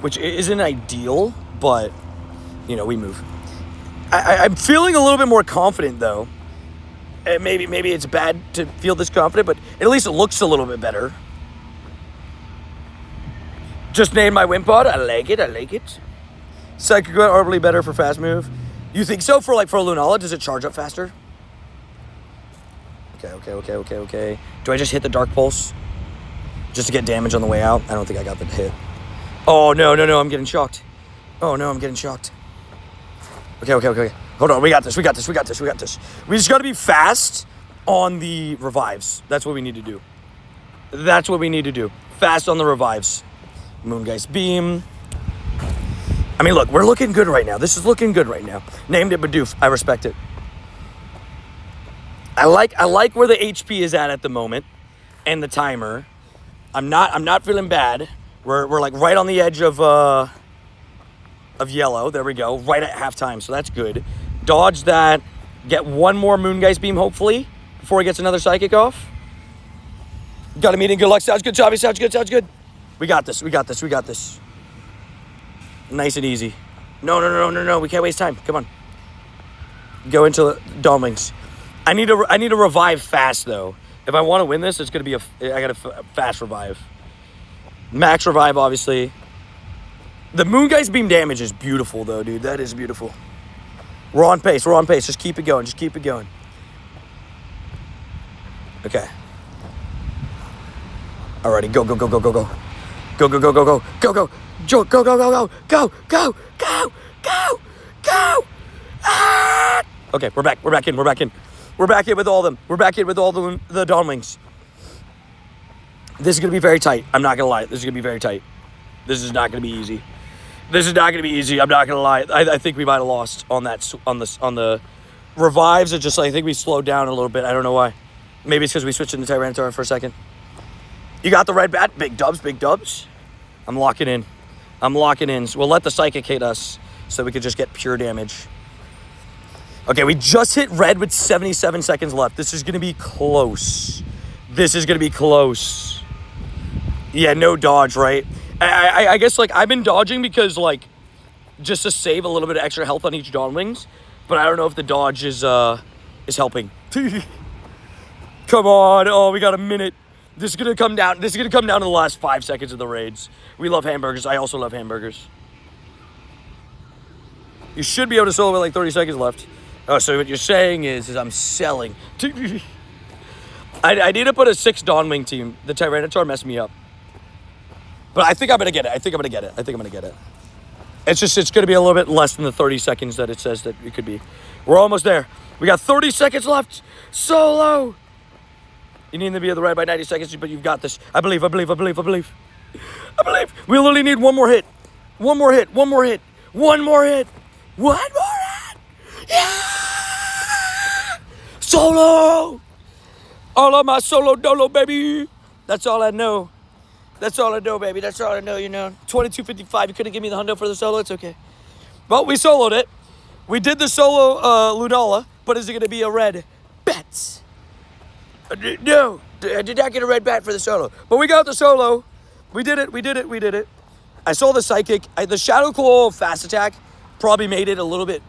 which isn't ideal, but, you know, we move. I'm feeling a little bit more confident, though. And maybe it's bad to feel this confident, but at least it looks a little bit better. Just named my Wimpod. I like it. Psychic arguably better for fast move. You think so? For Lunala, does it charge up faster? Okay. Do I just hit the Dark Pulse? Just to get damage on the way out? I don't think I got the hit. Oh, no, I'm getting shocked. Okay. Hold on, we got this. We just gotta be fast on the revives. That's what we need to do. Fast on the revives. Moongeist Beam. I mean, look, we're looking good right now. This is looking good right now. Named it Bidoof. I respect it. I like where the HP is at the moment, and the timer. I'm not feeling bad. We're like right on the edge of yellow. There we go. Right at halftime, so that's good. Dodge that. Get one more Moongeist Beam, hopefully, before he gets another Psychic off. Got a meeting. Good luck. Sounds good, Chavi. Sounds good. We got this. Nice and easy. No. We can't waste time. Come on. Go into Dawn Wings. I need to revive fast, though. If I want to win this, it's going to be I got a fast revive. Max revive, obviously. The Moongeist Beam damage is beautiful, though, dude. That is beautiful. We're on pace. Just keep it going. Okay. Alrighty, go. Go. Ah! Okay, we're back in. We're back in with all of them. We're back in with all the Dawn Wings. This is going to be very tight. I'm not going to lie. This is going to be very tight. This is not going to be easy. I'm not going to lie. I think we might have lost on the Revives are just like, I think we slowed down a little bit. I don't know why. Maybe it's because we switched into Tyranitar for a second. You got the red bat. Big dubs, big dubs. I'm locking in. So we'll let the Psychic hit us so we could just get pure damage. Okay, we just hit red with 77 seconds left. This is going to be close. Yeah, no dodge, right? I guess, like, I've been dodging because, like, just to save a little bit of extra health on each Dawn Wings. But I don't know if the dodge is helping. Come on. Oh, we got a minute. This is going to come down to the last 5 seconds of the raids. We love hamburgers. I also love hamburgers. You should be able to solo with like 30 seconds left. Oh, so what you're saying is I'm selling. I need to put a 6 Dawn Wing team. The Tyranitar messed me up. But I think I'm going to get it. It's going to be a little bit less than the 30 seconds that it says that it could be. We're almost there. We got 30 seconds left. Solo. You need to be at the right by 90 seconds, but you've got this. I believe. We literally need one more hit. Yeah! Solo. All of my solo dolo, baby. That's all I know. Baby. That's all I know, you know. 22.55. You couldn't give me the hundo for the solo. It's okay. But we soloed it. We did the solo LUNALA, but is it going to be a red bat? No. I did not get a red bat for the solo. But we got the solo. We did it. I saw the Psychic. The Shadow Claw fast attack probably made it a little bit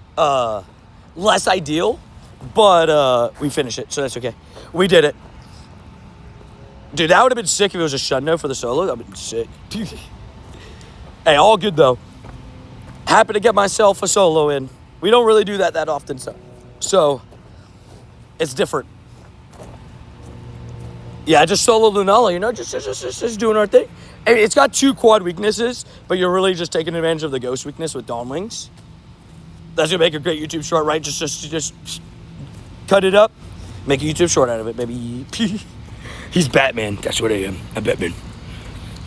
less ideal. But we finished it, so that's okay. We did it. Dude, that would have been sick if it was a shundo for the solo. That would have been sick. Hey, all good, though. Happy to get myself a solo in. We don't really do that often, so it's different. Yeah, just solo LUNALA, you know, just doing our thing. I mean, it's got 2 quad weaknesses, but you're really just taking advantage of the ghost weakness with Dawn Wings. That's going to make a great YouTube short, right? Just cut it up, make a YouTube short out of it, baby. He's Batman. That's what I am. I'm Batman.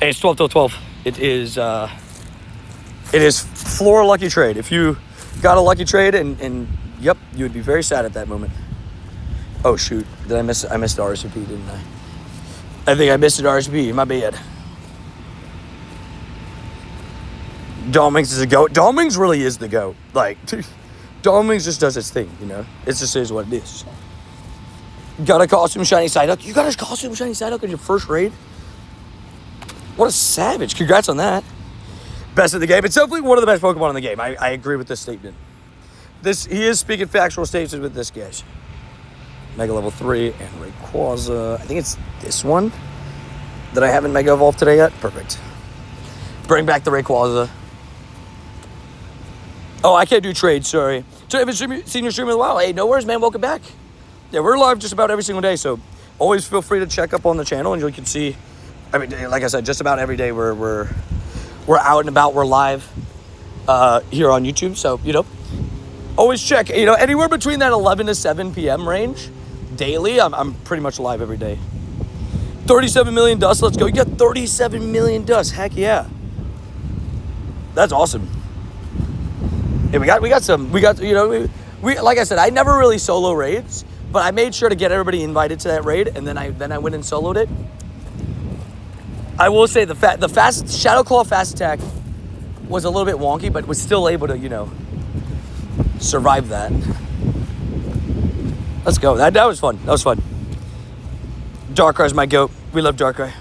Hey, it's 12 till 12. It is floor lucky trade. If you got a lucky trade and yep, you would be very sad at that moment. Oh shoot, did I miss the RSVP, didn't I? I think I missed an RSVP, my bad. Dawn Wings is a goat. Dawn Wings really is the goat. Like, Dawn Wings just does its thing, you know? It just is what it is. Got a costume shiny Psyduck. You got a costume shiny Psyduck in your first raid? What a savage. Congrats on that. Best of the game. It's definitely one of the best Pokemon in the game. I agree with this statement. He is speaking factual statements with this, guys. Mega level 3 and Rayquaza. I think it's this one that I haven't Mega Evolved today yet. Perfect. Bring back the Rayquaza. Oh, I can't do trades, sorry. So if it's seen your stream in a while, hey, no worries, man. Welcome back. Yeah, we're live just about every single day, so always feel free to check up on the channel, and you can see, I mean, like I said, just about every day we're out and about. We're live here on YouTube, so, you know, always check. You know, anywhere between that 11 to 7 p.m. range daily, I'm pretty much live every day. 37 million dust, let's go. You got 37 million dust, heck yeah. That's awesome. Yeah, we got, you know, we like I said, I never really solo raids, but I made sure to get everybody invited to that raid, and then I went and soloed it. I will say the fast Shadow Claw fast attack was a little bit wonky, but was still able to, you know, survive that. Let's go. That was fun. Darkrai's my goat. We love Darkrai.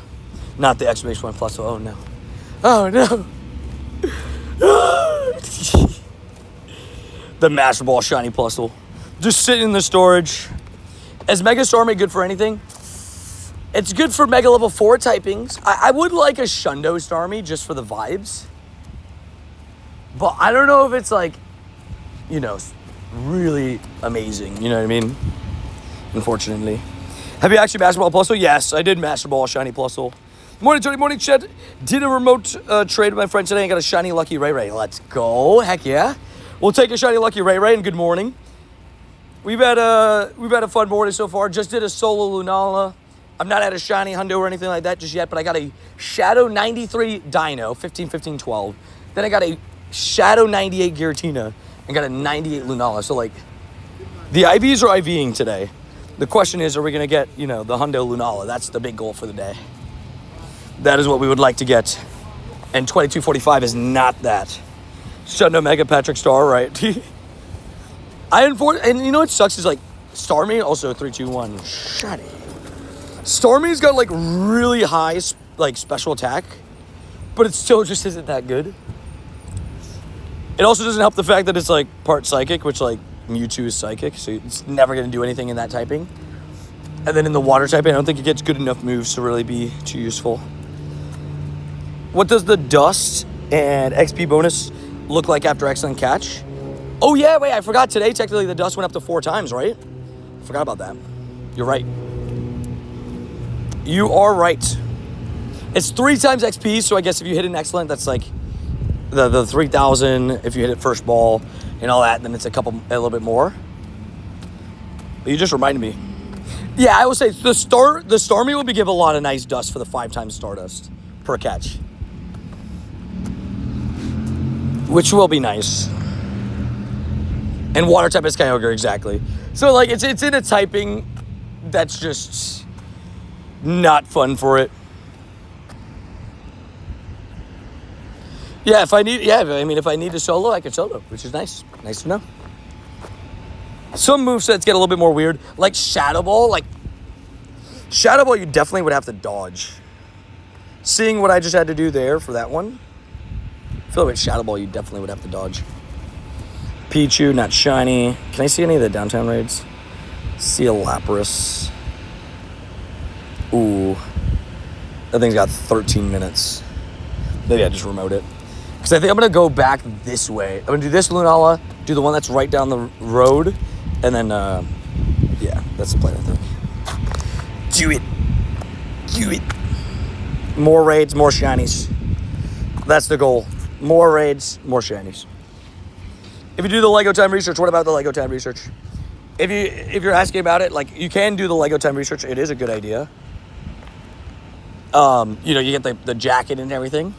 Not the exclamation point plus. Oh no. Oh no. The Master Ball Shiny Plusle. Just sitting in the storage. Is Mega Starmie good for anything? It's good for Mega Level 4 typings. I would like a Shundo Starmie just for the vibes. But I don't know if it's like, you know, really amazing. You know what I mean? Unfortunately. Have you actually Master Ball Plusle? Yes, I did Master Ball Shiny Plusle. Morning, Tony. Morning, Chet. Did a remote trade with my friend today and got a Shiny Lucky Ray Ray. Let's go. Heck yeah. We'll take a Shiny Lucky Ray Ray and good morning. We've had a fun morning so far. Just did a solo Lunala. I'm not at a shiny hundo or anything like that just yet, but I got a Shadow 93 Dino, 15, 15, 12. Then I got a Shadow 98 Giratina and got a 98 Lunala. So like, The IVs are IVing today. The question is, are we going to get, the Hundo Lunala? That's the big goal for the day. That is what we would like to get. And 2245 is not that. Shut no Mega Patrick Star, right? And you know what sucks is like, Starmie, also 321. Shutty. Starmie's got like really high like special attack, but it still just isn't that good. It also doesn't help the fact that it's like part psychic, which like Mewtwo is psychic, so it's never going to do anything in that typing. And then in the water typing, I don't think it gets good enough moves to really be too useful. What does the dust and XP bonus look like after excellent catch? Oh yeah, wait, I forgot today technically the dust went up to 4 times, right? Forgot about that. You're right. You are right. It's 3 times XP, so I guess if you hit an excellent, that's like the 3,000. If you hit it first ball and all that, then it's a little bit more. But you just reminded me. Yeah, I will say the Starmie will give a lot of nice dust for the 5 times Stardust per catch, which will be nice. And water type is Kyogre, exactly. So like it's in a typing that's just not fun for it. Yeah, if I need to solo, I can solo, which is nice. Nice to know. Some movesets get a little bit more weird, like Shadow Ball. Like Shadow Ball, you definitely would have to dodge. Seeing what I just had to do there for that one, I feel like with Shadow Ball, you definitely would have to dodge. Pichu, not shiny. Can I see any of the downtown raids? See a Lapras. Ooh. That thing's got 13 minutes. Maybe I just remote it. Because I think I'm going to go back this way. I'm going to do this Lunala, do the one that's right down the road, and then, yeah, that's the plan, I think. Do it. Do it. More raids, more shinies. That's the goal. More raids, more shinies. If you do the Lego Time research, what about the Lego Time research? If you're asking about it, like, you can do the Lego Time research. It is a good idea. You get the jacket and everything.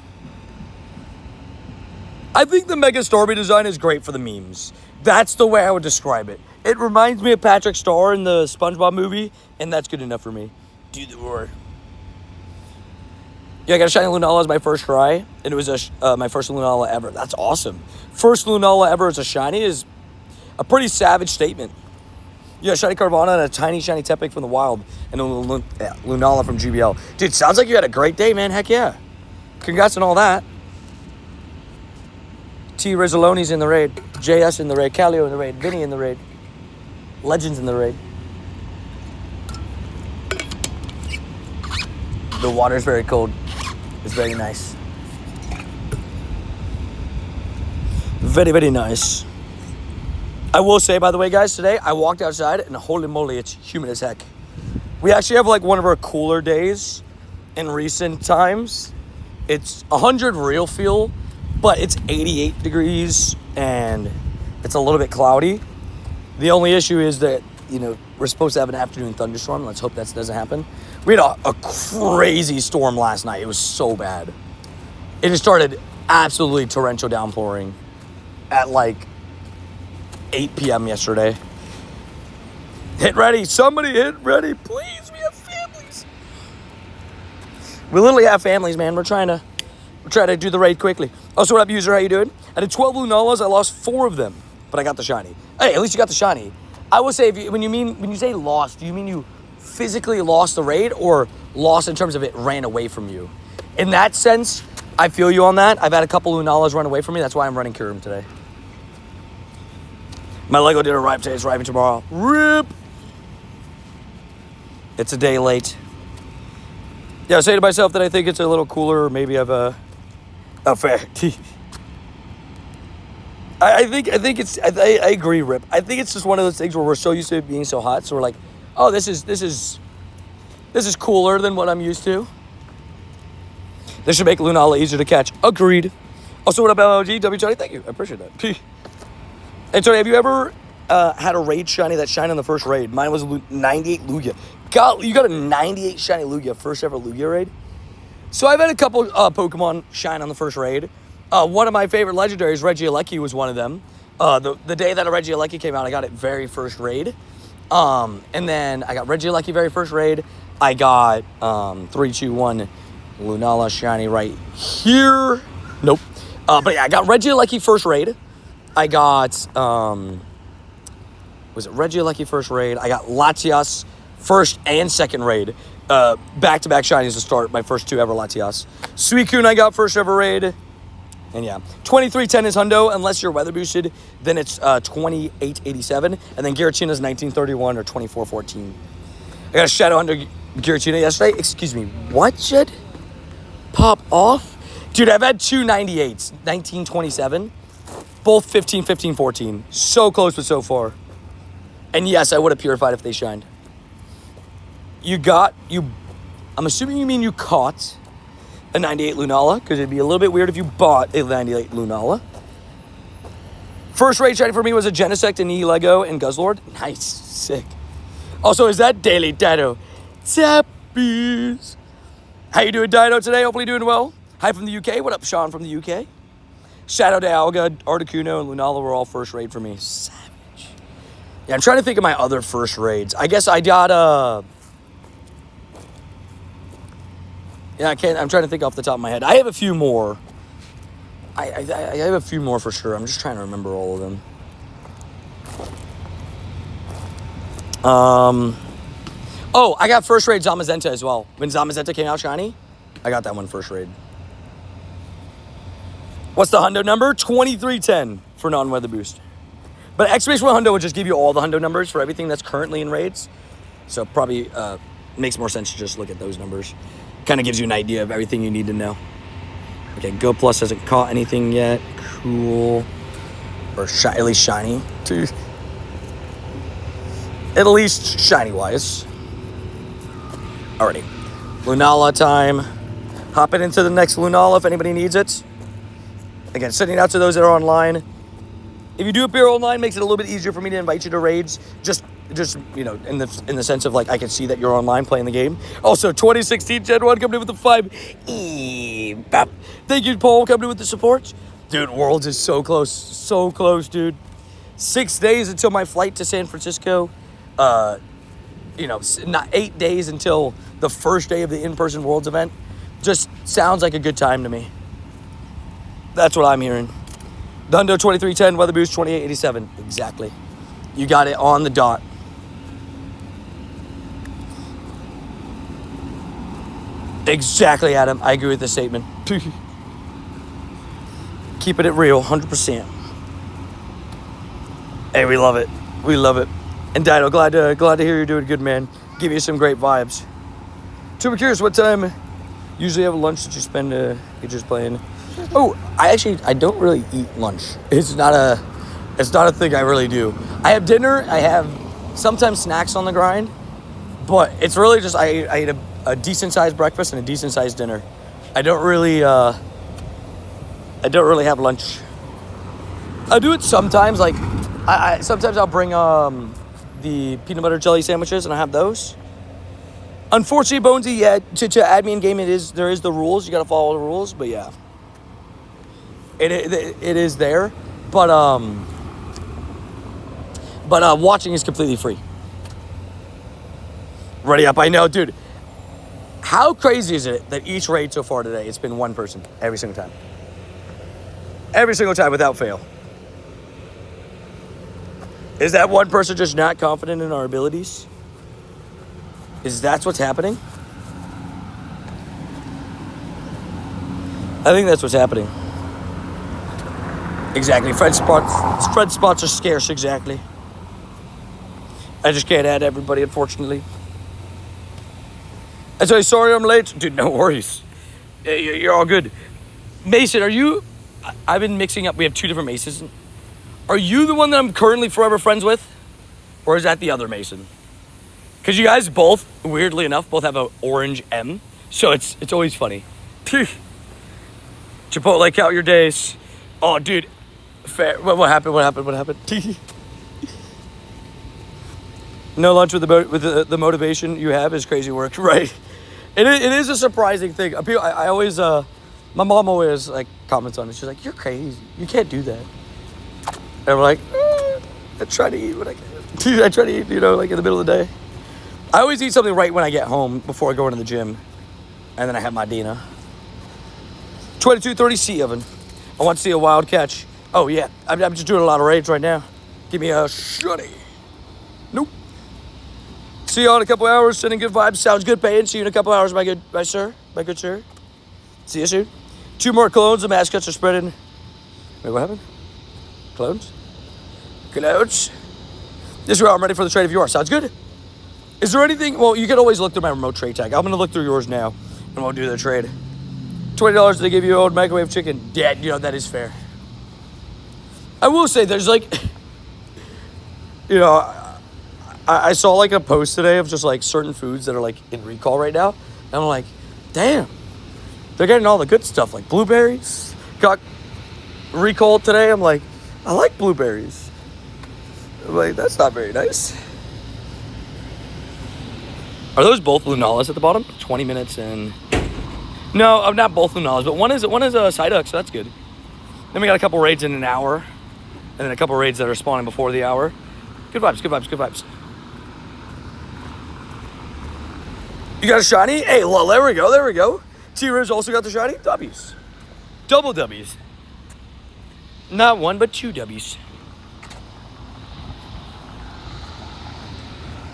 I think the Mega Starmie design is great for the memes. That's the way I would describe it. It reminds me of Patrick Star in the SpongeBob movie, and that's good enough for me. Do the roar. Yeah, I got a shiny Lunala as my first try, and it was my first Lunala ever. That's awesome. First Lunala ever as a shiny is a pretty savage statement. Yeah, shiny Carvana and a tiny shiny Tepig from the wild, and a Lunala from GBL. Dude, sounds like you had a great day, man. Heck yeah. Congrats on all that. T. Rizzoloni's in the raid. JS in the raid. Calio in the raid. Vinny in the raid. Legends in the raid. The water's very cold. It's very nice. Very, very nice. I will say, by the way, guys, today I walked outside and holy moly, it's humid as heck. We actually have like one of our cooler days in recent times. It's 100 real feel, but it's 88 degrees and it's a little bit cloudy. The only issue is that, we're supposed to have an afternoon thunderstorm. Let's hope that doesn't happen. We had a crazy storm last night. It was so bad. It just started absolutely torrential downpouring at like 8 p.m. yesterday. Hit ready. Somebody hit ready. Please, we have families. We literally have families, man. We're trying to do the raid quickly. Also, what up, user? How you doing? I did 12 Lunalas. I lost 4 of them, but I got the shiny. Hey, at least you got the shiny. I will say, when you say lost, do you mean you physically lost the raid or lost in terms of it ran away from you? In that sense, I feel you on that. I've had a couple Lunalas run away from me. That's why I'm running Kyurem today. My Lego didn't arrive today. It's arriving tomorrow. RIP! It's a day late. Yeah, I say to myself that I think it's a little cooler, or maybe I've a fair. I agree, Rip. I think it's just one of those things where we're so used to it being so hot, so we're like, oh, this is cooler than what I'm used to. This should make Lunala easier to catch. Agreed. Also, what up, LOG? W20, thank you. I appreciate that. And Tony, have you ever had a raid shiny that shined on the first raid? Mine was 98 Lugia. God, you got a 98 shiny Lugia, first ever Lugia raid? So I've had a couple Pokemon shine on the first raid. One of my favorite legendaries, Regieleki, was one of them. The day that a Regieleki came out, I got it very first raid. And then I got Regieleki very first raid. I got 3-2-1 Lunala shiny right here. Nope. But yeah, I got Regieleki first raid. I got was it Regieleki first raid? I got Latias first and second raid. Back-to-back shinies to start. My first 2 ever Latias. Suicune I got first ever raid. And yeah, 2310 is Hundo. Unless you're weather boosted, then it's 2887. And then Giratina is 1931 or 2414. I got a Shadow Hundo Giratina yesterday. Excuse me, what should pop off? Dude, I've had 2 98s, 1927. Both 15, 15, 14. So close, but so far. And yes, I would have purified if they shined. I'm assuming you mean you caught a 98 Lunala, because it'd be a little bit weird if you bought a 98 Lunala. First raid shiny for me was a Genesect, and E-Lego, and Guzzlord. Nice. Sick. Also, is that Daily Dido? Tappies. How you doing, Dido, today? Hopefully doing well. Hi from the UK. What up, Sean from the UK? Shadow Dialga, Articuno, and Lunala were all first raid for me. Savage. Yeah, I'm trying to think of my other first raids. I guess I got yeah, I'm trying to think off the top of my head. I have a few more. I have a few more for sure. I'm just trying to remember all of them. Oh, I got first raid Zamazenta as well. When Zamazenta came out shiny, I got that one first raid. What's the Hundo number? 2310 for non-weather boost. But exclamation point Hundo would just give you all the Hundo numbers for everything that's currently in raids. So probably makes more sense to just look at those numbers. Kind of gives you an idea of everything you need to know. Okay, Go Plus hasn't caught anything yet. Cool. Or at least shiny. At least shiny-wise. Alrighty. Lunala time. Hopping into the next Lunala if anybody needs it. Again, sending out to those that are online. If you do appear online, makes it a little bit easier for me to invite you to raids. Just you know, in the sense of like I can see that you're online playing the game. Also, 2016 Gen 1 coming in with the 5. Thank you, Paul, coming in with the support. Dude, Worlds is so close. So close, dude. 6 days until my flight to San Francisco. You know, not 8 days until the first day of the in-person Worlds event. Just sounds like a good time to me. That's what I'm hearing. The Hundo 2310, Weather Boost 2887. Exactly. You got it on the dot. Exactly, Adam. I agree with the statement. Keeping it real, 100%. Hey, we love it. We love it. And Dido, glad to hear you're doing good, man. Give you some great vibes. Super curious, what time usually have lunch that you spend you're just playing? Oh, I don't really eat lunch. It's not a thing I really do. I have dinner. I have sometimes snacks on the grind, but it's really just I eat a decent sized breakfast and a decent sized dinner. I don't really have lunch. I do it sometimes. Like sometimes I'll bring the peanut butter jelly sandwiches and I have those. Unfortunately, Bonesy, yeah, to add me in game, there is the rules. You got to follow the rules, but yeah. It is there, but watching is completely free. Ready up, I know, dude. How crazy is it that each raid so far today, it's been one person every single time? Every single time without fail. Is that one person just not confident in our abilities? Is that what's happening? I think that's what's happening. Exactly. Friend spots are scarce, exactly. I just can't add everybody, unfortunately. I'm sorry I'm late. Dude, no worries. You're all good. Mason, are you... I've been mixing up. We have two different Masons. Are you the one that I'm currently forever friends with? Or is that the other Mason? Because you guys both, weirdly enough, both have an orange M. So it's always funny. Chipotle, count your days. Oh, dude. Fair. What happened? No lunch with the motivation you have is crazy work, right? It is a surprising thing. I always, my mom always like comments on it. She's like, "You're crazy. You can't do that." And I'm like, I try to eat when I can. I try to eat, you know, like in the middle of the day. I always eat something right when I get home before I go into the gym. And then I have my dinner. 2230 C oven. I want to see a wild catch. Oh, yeah. I'm just doing a lot of raids right now. Give me a shutty. Nope. See you in a couple hours. Sending good vibes. Sounds good, paying. See you in a couple hours, my good sir. My good sir. See you soon. 2 more clones. The mascots are spreading. Wait, what happened? Clones? Clones? This is where I'm ready for the trade if you are. Sounds good. Is there anything? Well, you can always look through my remote trade tag. I'm going to look through yours now, and we'll do the trade. $20 they give you old microwave chicken. Yeah, you know, that is fair. I will say there's like, you know, I saw like a post today of just like certain foods that are like in recall right now. And I'm like, damn, they're getting all the good stuff. Like blueberries got recalled today. I'm like, I like blueberries. I'm like, that's not very nice. Are those both Lunalas at the bottom? 20 minutes and... No, not both Lunalas, but one is a Psyduck, so that's good. Then we got a couple raids in an hour. And then a couple raids that are spawning before the hour. Good vibes, good vibes, good vibes. You got a shiny? Hey, well, there we go, there we go. T-Riz also got the shiny. W's. Double W's. Not one, but 2 W's.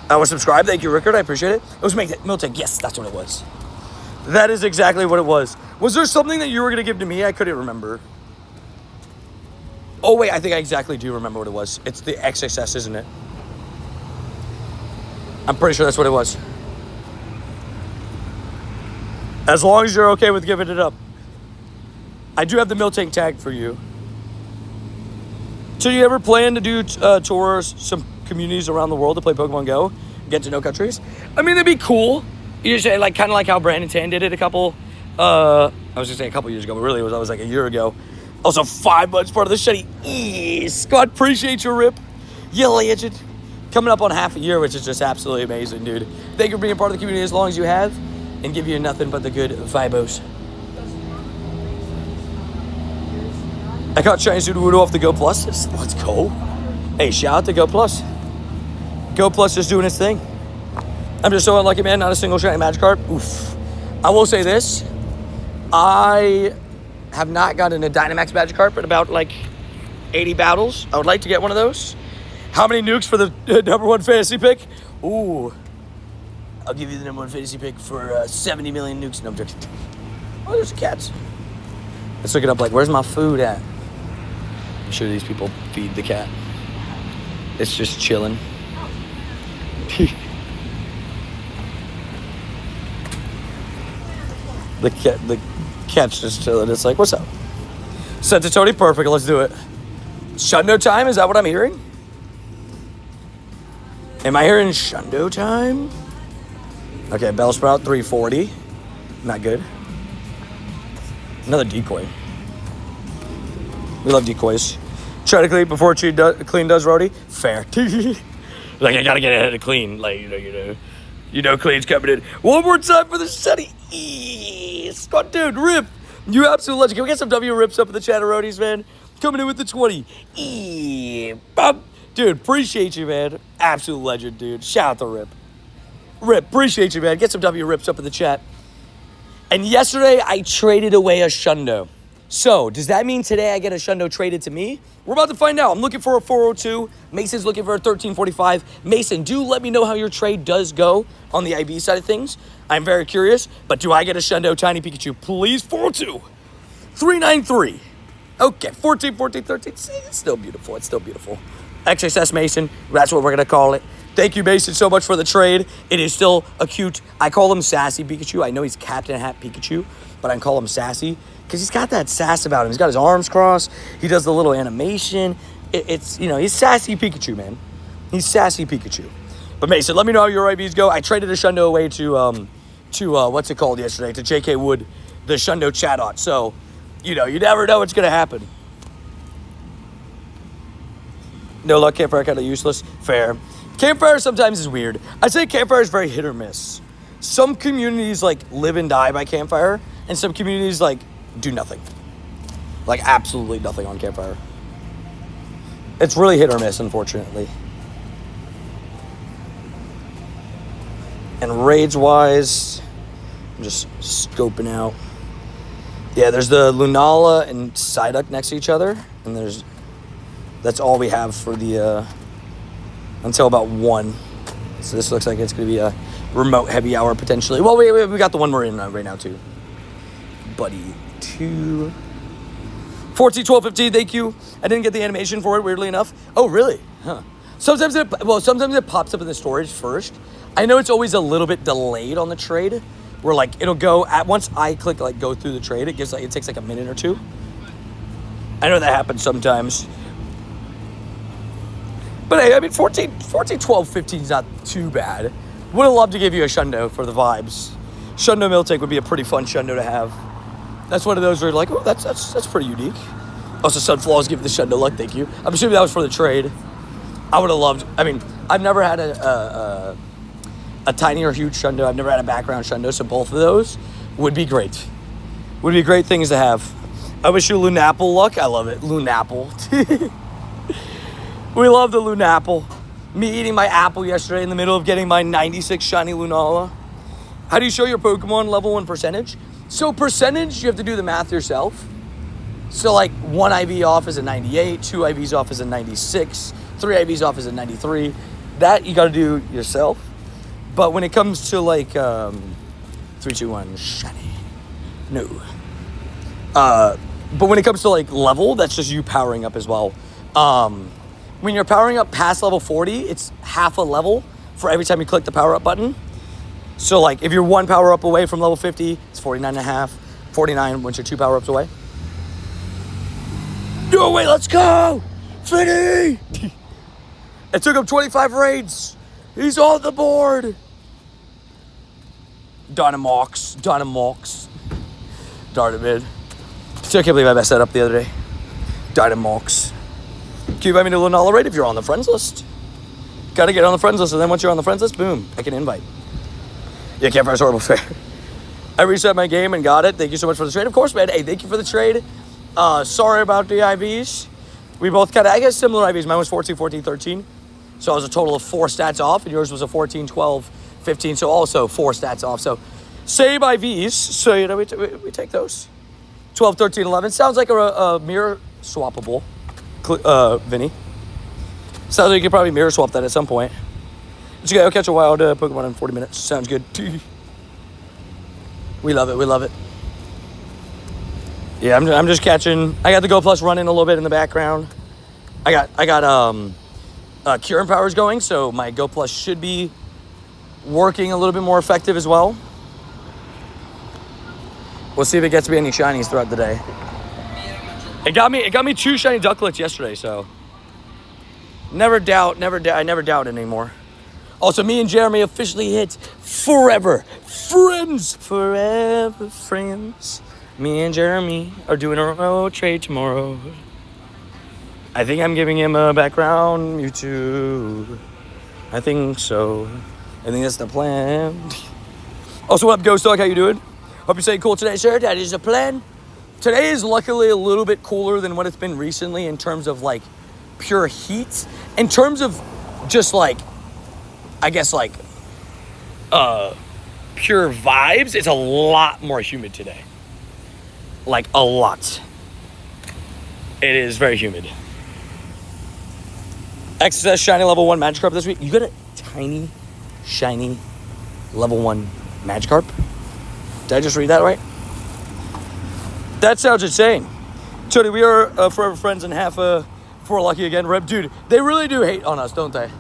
I was subscribed. Thank you, Rickard. I appreciate it. It was Miltank. Yes, that's what it was. That is exactly what it was. Was there something that you were going to give to me? I couldn't remember. Oh, wait. I think I exactly do remember what it was. It's the XXS, isn't it? I'm pretty sure that's what it was. As long as you're okay with giving it up. I do have the Miltank tag for you. So you ever plan to do tours, some communities around the world to play Pokemon Go? Get to know countries? I mean, that'd be cool. You just like kind of like how Brandon Tan did it a couple, I was gonna say a couple years ago, but really it was like a year ago. Also 5 months part of the shitty. Scott, appreciate your rip. You legend. Coming up on half a year, which is just absolutely amazing, dude. Thank you for being part of the community as long as you have, and give you nothing but the good vibos. I caught Chinese Sudowoodo off the Go Plus. Let's go. Hey, shout out to Go Plus. Go Plus is doing its thing. I'm just so unlucky, man. Not a single shiny Magikarp. Oof. I will say this. I have not gotten a Dynamax Magikarp in about like 80 battles. I would like to get one of those. How many nukes for the number 1 fantasy pick? Ooh. I'll give you the number 1 fantasy pick for 70 million nukes. No, I'm joking. Oh, there's cats. Let's look it up like, where's my food at? I'm sure these people feed the cat. It's just chilling. The cat's just chilling. It's like, what's up? Sent to Tony. Perfect. Let's do it. Shundo time? Is that what I'm hearing? Am I hearing Shundo time? Okay, Bellsprout 340. Not good. Another decoy. We love decoys. Try to clean before clean does Rody. Fair. Like, I gotta get ahead of clean. Like, you know clean's coming in. One more time for the Sunny. Scott, dude, rip. You absolute legend. Can we get some W rips up in the chat, Roadies, man? Coming in with the 20. Dude, appreciate you, man. Absolute legend, dude. Shout out to Rip. Rip, appreciate you, man. Get some W rips up in the chat. And yesterday, I traded away a Shundo. So, does that mean today I get a Shundo traded to me? We're about to find out. I'm looking for a 402. Mason's looking for a 1345. Mason, do let me know how your trade does go on the IB side of things. I'm very curious. But do I get a Shundo Tiny Pikachu? Please, 402. 393. Okay, 14, 14, 13. See, it's still beautiful. It's still beautiful. XSS Mason. That's what we're going to call it. Thank you, Mason, so much for the trade. It is still a cute, I call him Sassy Pikachu. I know he's Captain Hat Pikachu, but I call him Sassy because he's got that sass about him. He's got his arms crossed. He does the little animation. It's, you know, he's Sassy Pikachu, man. He's Sassy Pikachu. But Mason, let me know how your IBs go. I traded a Shundo away to what's it called yesterday, to JK Wood, the Shundo Chatot. So, you know, you never know what's going to happen. No luck, Campfire kind of useless. Fair. Campfire sometimes is weird. I say Campfire is very hit or miss. Some communities, like, live and die by Campfire, and some communities, like, do nothing. Like, absolutely nothing on Campfire. It's really hit or miss, unfortunately. And raids-wise, I'm just scoping out. Yeah, there's the Lunala and Psyduck next to each other. And that's all we have for the, until about 1. So this looks like it's going to be a remote heavy hour, potentially. Well, we got the one we're in right now, too. Buddy 2. 14, 12, 15, thank you. I didn't get the animation for it, weirdly enough. Oh, really? Huh. Sometimes it pops up in the storage first. I know it's always a little bit delayed on the trade, where like it'll go once I click like go through the trade, it takes like a minute or two. I know that happens sometimes. But hey, I mean 14, 12, 15 is not too bad. Would have loved to give you a Shundo for the vibes. Shundo Miltank would be a pretty fun Shundo to have. That's one of those where you're like, oh, that's pretty unique. Also, Sunflaws give the Shundo luck, thank you. I'm assuming that was for the trade. I would have loved, I mean, I've never had a tiny or huge Shundo. I've never had a background Shundo, so both of those would be great. Would be great things to have. I wish you Lunapple luck. I love it. Lunapple. We love the Lunapple. Me eating my apple yesterday in the middle of getting my 96 shiny Lunala. How do you show your Pokemon level 1 percentage? So percentage, you have to do the math yourself. So like 1 IV off is a 98, 2 IVs off is a 96, 3 IVs off is a 93. That you got to do yourself. But when it comes to like 3, 2, 1, shiny, no. But when it comes to like level, that's just you powering up as well. When you're powering up past level 40, it's half a level for every time you click the power up button. So like if you're 1 power up away from level 50, it's 49.5, 49 once you're 2 power ups away. No way, let's go! Finny! It took him 25 raids. He's on the board. Dynamox. Dartamid. Still can't believe I messed that up the other day. Dynamox. Can you invite me to Lunala raid if you're on the friends list? Gotta get on the friends list, and then once you're on the friends list, boom, I can invite. Yeah, Campfire's horrible fair. I reset my game and got it. Thank you so much for the trade. Of course, man. Hey, thank you for the trade. Sorry about the IVs. We both kind of, I guess, similar IVs. Mine was 14, 14, 13. So I was a total of 4 stats off, and yours was a 14, 12, 15. So also 4 stats off. So same IVs. So, you know, we take those. 12, 13, 11. Sounds like a mirror swappable, Vinny. Sounds like you could probably mirror swap that at some point. It's okay. I'll catch a wild Pokemon in 40 minutes. Sounds good. We love it. Yeah, I'm just catching. I got the Go Plus running a little bit in the background. I got Cure and Powers going, so my Go Plus should be working a little bit more effective as well. We'll see if it gets me any shinies throughout the day. It got me 2 shiny Ducklets yesterday, so I never doubt it anymore. Also, me and Jeremy officially hit forever friends. Me and Jeremy are doing a remote trade tomorrow. I think I'm giving him a background Mewtwo. I think so. I think that's the plan. Also, what up, Ghost Dog? How you doing? Hope you're staying cool today, sir. That is the plan. Today is luckily a little bit cooler than what it's been recently in terms of like pure heat. In terms of just like, I guess like pure vibes, it's a lot more humid today. Like a lot. It is very humid. XSS shiny level 1 Magikarp this week. You got a tiny, shiny level 1 Magikarp? Did I just read that right? That sounds insane. Tony, we are forever friends and half for lucky again. Rep, dude, they really do hate on us, don't they?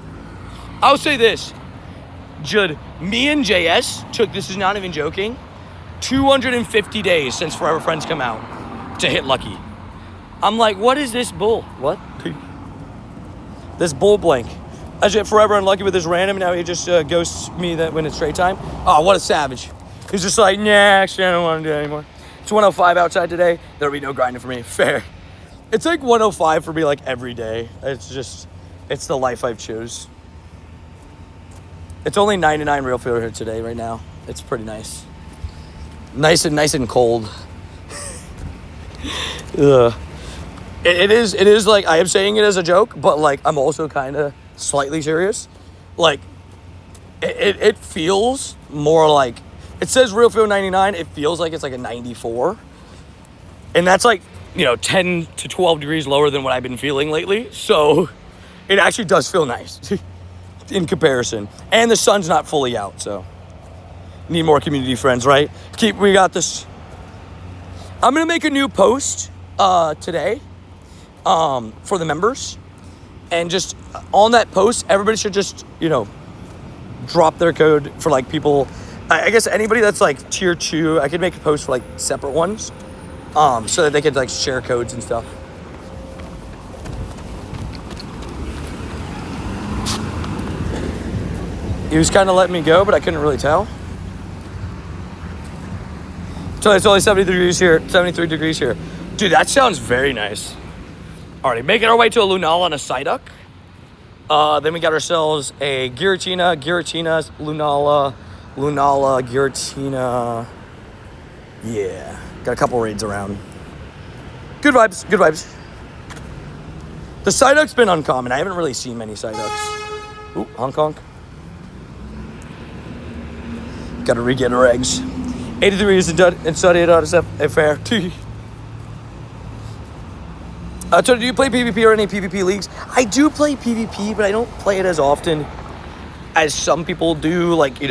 I'll say this. Judd, me and JS took, this is not even joking, 250 days since Forever Friends come out to hit lucky. I'm like, what is this bull? What? This bull blank. I get forever unlucky with this random, now he just ghosts me that when it's trade time. Oh, what a savage. He's just like, nah, actually, I don't want to do it anymore. It's 105 outside today. There'll be no grinding for me. Fair. It's like 105 for me like every day. It's the life I've chose. It's only 99 real feel here today right now. It's pretty nice. Nice and cold. Ugh. It is like, I am saying it as a joke, but like I'm also kind of slightly serious. Like it feels more like, it says real feel 99. It feels like it's like a 94, and that's like, 10 to 12 degrees lower than what I've been feeling lately. So it actually does feel nice in comparison, and the sun's not fully out. So need more community friends, right? We got this. I'm gonna make a new post today for the members, and just on that post, everybody should just drop their code for like people. I guess anybody that's like tier 2, I could make a post for like separate ones, so that they could like share codes and stuff. He was kind of letting me go, but I couldn't really tell. So it's only 73 degrees here. Dude, that sounds very nice. Alrighty, making our way to a Lunala and a Psyduck. Then we got ourselves a Giratina, Lunala, Giratina. Yeah, got a couple raids around. Good vibes. The Psyduck's been uncommon. I haven't really seen many Psyducks. Ooh, honk honk. Gotta re-get our eggs. 83 is and study it out of fair. Tony, do you play PvP or any PvP leagues? I do play PvP, but I don't play it as often as some people do. Like,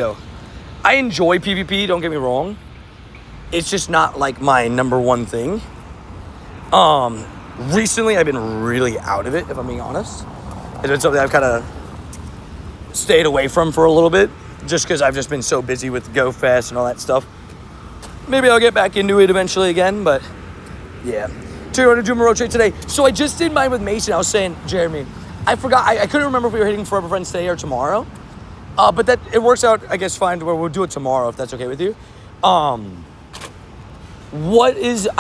I enjoy PvP, don't get me wrong. It's just not like my number one thing. Recently I've been really out of it, if I'm being honest. It's been something I've kind of stayed away from for a little bit, just because I've just been so busy with Go Fest and all that stuff. Maybe I'll get back into it eventually again, but yeah. So you want to do my road trade today? So I just did mine with Mason. I was saying, Jeremy, I forgot. I couldn't remember if we were hitting Forever Friends today or tomorrow. But that it works out, I guess, fine. Where we'll do it tomorrow if that's okay with you. I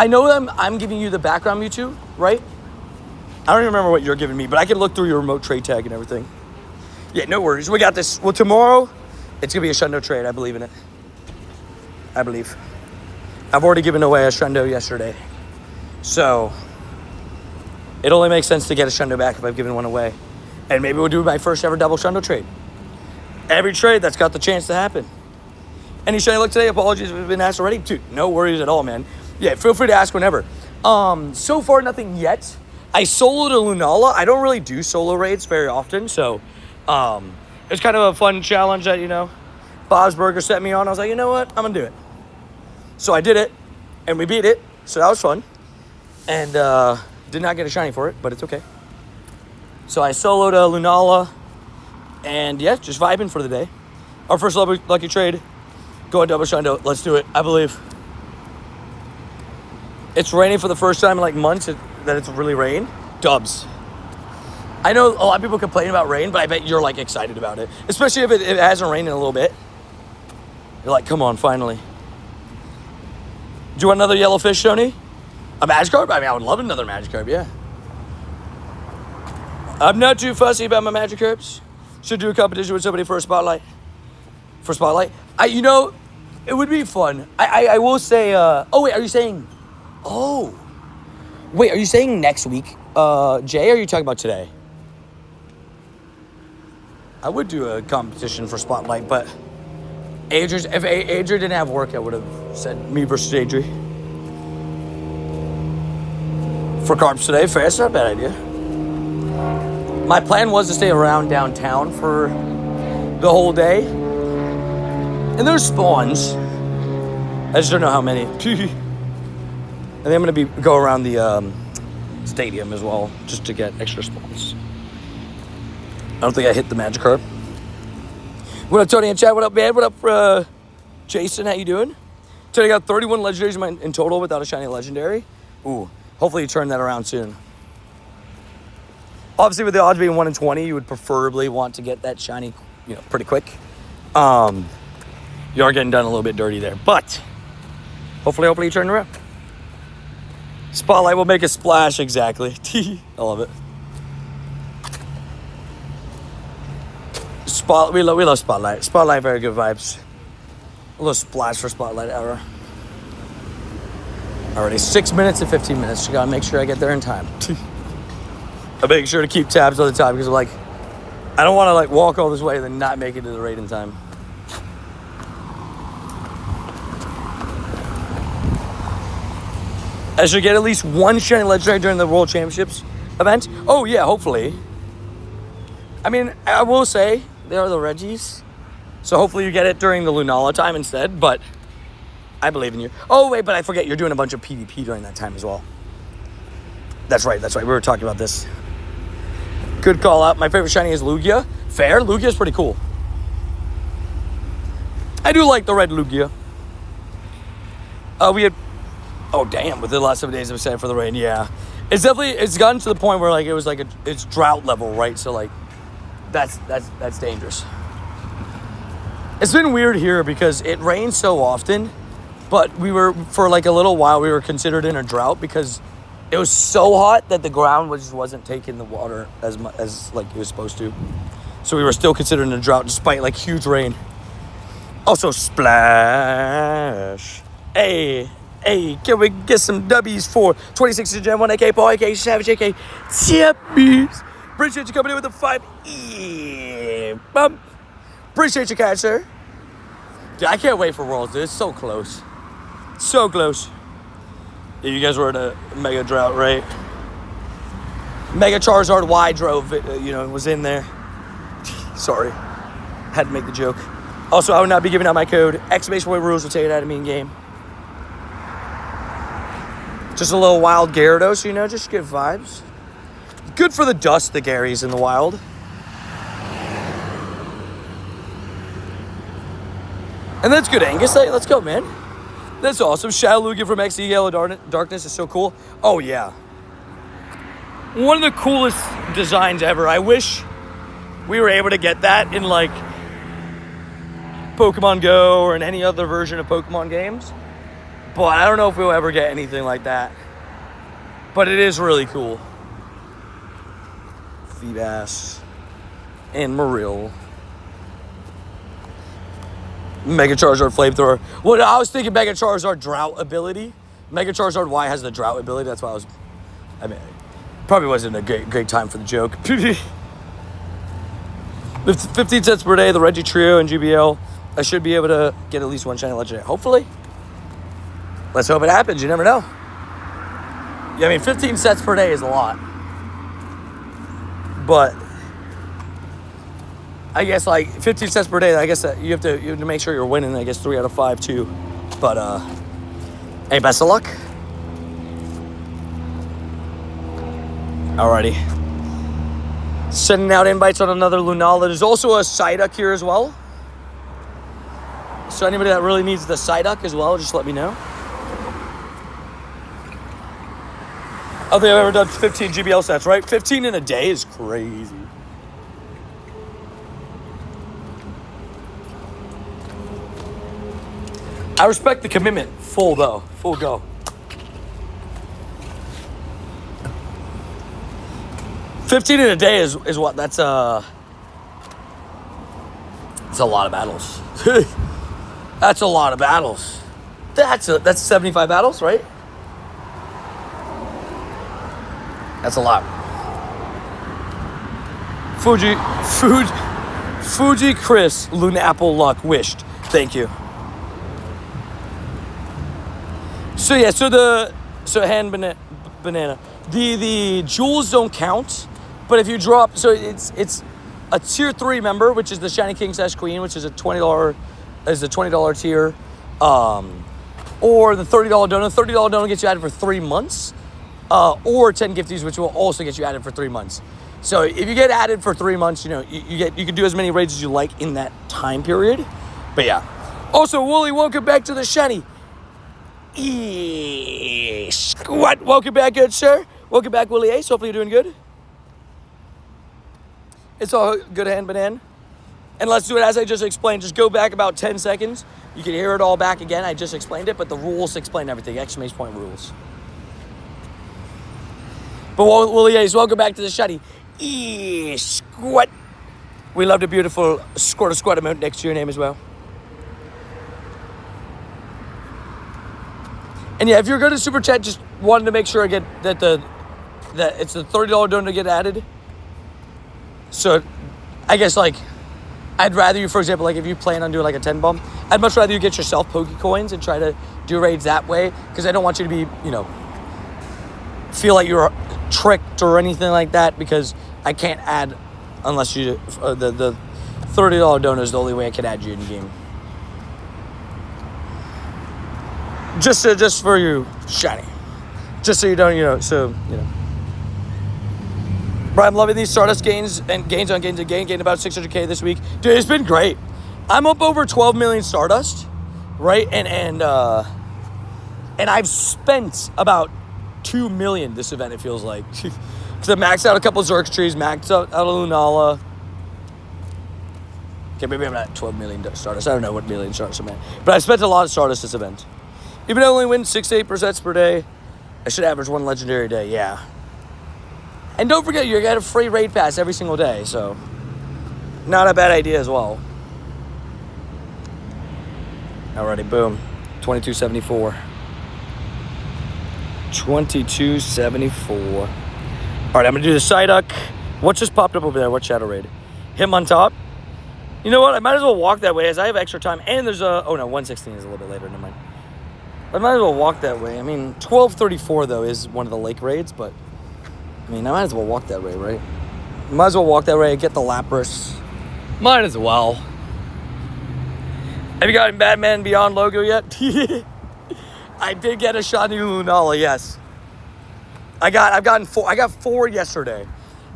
know I'm giving you the background Mewtwo, right? I don't even remember what you're giving me, but I can look through your remote trade tag and everything. Yeah, no worries. We got this. Well, tomorrow, it's going to be a Shundo trade. I believe in it. I believe. I've already given away a Shundo yesterday. So, it only makes sense to get a Shundo back if I've given one away. And maybe we'll do my first ever double Shundo trade. Every trade that's got the chance to happen. Any shiny luck today? Apologies if it's been asked already. Dude, no worries at all, man. Yeah, feel free to ask whenever. So far, nothing yet. I soloed a Lunala. I don't really do solo raids very often, so it's kind of a fun challenge that, Bob's Burger set me on. I was like, you know what? I'm going to do it. So I did it, and we beat it, so that was fun. And did not get a shiny for it, but it's okay. So I soloed a Lunala, and yeah, just vibing for the day. Our first lucky trade. Go on double Shundo. Let's do it. I believe. It's raining for the first time in like months that it's really rained. Dubs. I know a lot of people complain about rain, but I bet you're like excited about it. Especially if it hasn't rained in a little bit. You're like, come on, finally. Do you want another yellow fish, Tony? A Magikarp? I mean, I would love another Magikarp, yeah. I'm not too fussy about my Magikarps. Should do a competition with somebody for a spotlight. It would be fun. I will say, are you saying next week? Jay, or are you talking about today? I would do a competition for Spotlight, but if Adria didn't have work, I would have said me versus Adria. For Carps today, fair, it's not a bad idea. My plan was to stay around downtown for the whole day. And there's spawns. I just don't know how many. And then I'm going to go around the stadium as well, just to get extra spawns. I don't think I hit the Magikarp. What up, Tony and Chad? What up, man? What up, Jason? How you doing? Tony got 31 legendaries in total without a shiny legendary. Ooh, hopefully you turn that around soon. Obviously, with the odds being 1 in 20, you would preferably want to get that shiny, pretty quick. You are getting done a little bit dirty there, but hopefully you turn around. Spotlight will make a splash, exactly. I love it. We love Spotlight. Spotlight, very good vibes. A little splash for Spotlight era. Already 6 minutes and 15 minutes. So gotta make sure I get there in time. I make sure to keep tabs all the time because like I don't want to like walk all this way and then not make it to the raid in time. I should get at least one shiny legendary during the World Championships event. Oh yeah, hopefully. I mean, I will say they are the Reggies, so hopefully you get it during the Lunala time instead. But I believe in you. Oh wait, but I forget you're doing a bunch of PvP during that time as well. That's right. We were talking about this. Good call out. My favorite shiny is Lugia. Fair. Lugia's pretty cool. I do like the red Lugia. We had. Oh damn! Within the last 7 days, I'm excited for the rain. Yeah, it's gotten to the point where like it was like it's drought level, right? So like, that's dangerous. It's been weird here because it rains so often, but for like a little while we were considered in a drought because it was so hot that the ground wasn't taking the water as much as like it was supposed to. So we were still considered in a drought despite like huge rain. Also splash. Hey, can we get some W's for 26 Gen 1 AK, Paul AK, Savage AK, Tippies? Appreciate you coming in with a 5 bump. Appreciate you guys, sir. Dude, I can't wait for Worlds, dude. It's so close. So close. Yeah, you guys were in a mega drought, right? Mega Charizard Y drove, was in there. Sorry. Had to make the joke. Also, I will not be giving out my code. Exclamation point rules will take it out of me in game. Just a little wild Gyarados, just good vibes. Good for the dust, the Garys in the wild. And that's good, Angus. Let's go, man. That's awesome. Shadow Lugia from XE Yellow Darkness is so cool. Oh, yeah. One of the coolest designs ever. I wish we were able to get that in, like, Pokemon Go or in any other version of Pokemon games. But I don't know if we'll ever get anything like that. But it is really cool. Feebas. And Marill. Mega Charizard Flamethrower. Well, I was thinking Mega Charizard Drought ability. Mega Charizard Y has the Drought ability. That's why probably wasn't a great time for the joke. 15 cents per day, the Reggie Trio and GBL. I should be able to get at least one shiny legendary. Hopefully. Let's hope it happens. You never know. Yeah, I mean, 15 sets per day is a lot. But I guess like 15 sets per day, I guess that you have to make sure you're winning, I guess 3 out of 5 too. But hey, best of luck. Alrighty. Sending out invites on another Lunala. There's also a Psyduck here as well. So anybody that really needs the Psyduck as well, just let me know. I don't think I've ever done 15 GBL sets, right? 15 in a day is crazy. I respect the commitment. Full though. Full go. $15 in a day is what? That's it's a lot of battles. That's a lot of battles. That's 75 battles, right? That's a lot. Fuji Chris, Luna Apple Luck wished. Thank you. So yeah, so hand banana. The jewels don't count, but if you drop, so it's a tier 3 member, which is the Shiny King / Queen, which is a $20 tier, or the $30 donut. $30 donut gets you added for 3 months, or 10 gifties, which will also get you added for 3 months. So if you get added for 3 months, you can do as many raids as you like in that time period. But yeah. Also, Wooly, welcome back to the Shiny. Squat, welcome back, good sir. Welcome back, Willie Ace. Hopefully you're doing good. It's all good, hand banana. And let's do it as I just explained. Just go back about 10 seconds. You can hear it all back again. I just explained it, but the rules explain everything. Exclamation point rules. But Willie Ace, welcome back to the Shiny. Squat. We love the beautiful squat emote next to your name as well. And yeah, if you're going to super chat, just wanted to make sure I get that it's the $30 donor to get added. So I guess like I'd rather you, for example, like if you plan on doing like a 10 bump, I'd much rather you get yourself Poke Coins and try to do raids that way, because I don't want you to be, you know, feel like you're tricked or anything like that, because I can't add unless you the $30 donor is the only way I can add you in game. Just for you, shiny. Just so you don't, you know, so, you know. But I'm loving these Stardust gains and gains on gains again. Gained about 600K this week. Dude, it's been great. I'm up over 12 million Stardust, right? And I've spent about 2 million this event, it feels like. Because I maxed out a couple Zerk trees, maxed out a Lunala. Okay, maybe I'm not 12 million Stardust. I don't know what million Stardust I'm at. But I spent a lot of Stardust this event. Even though I only win 6 to 8% per day, I should average 1 legendary a day, yeah. And don't forget, you're getting a free raid pass every single day, so not a bad idea as well. Alrighty, boom. 2274. 2274. Alright, I'm gonna do the Psyduck. What just popped up over there? What shadow raid? Him on top. You know what? I might as well walk that way as I have extra time. And there's a... Oh, no, 116 is a little bit later. Never mind. I might as well walk that way. I mean, 1234, though, is one of the lake raids, but... I mean, I might as well walk that way, right? Might as well walk that way, get the Lapras. Might as well. Have you gotten Batman Beyond logo yet? I did get a shiny Lunala, yes. I got 4 yesterday.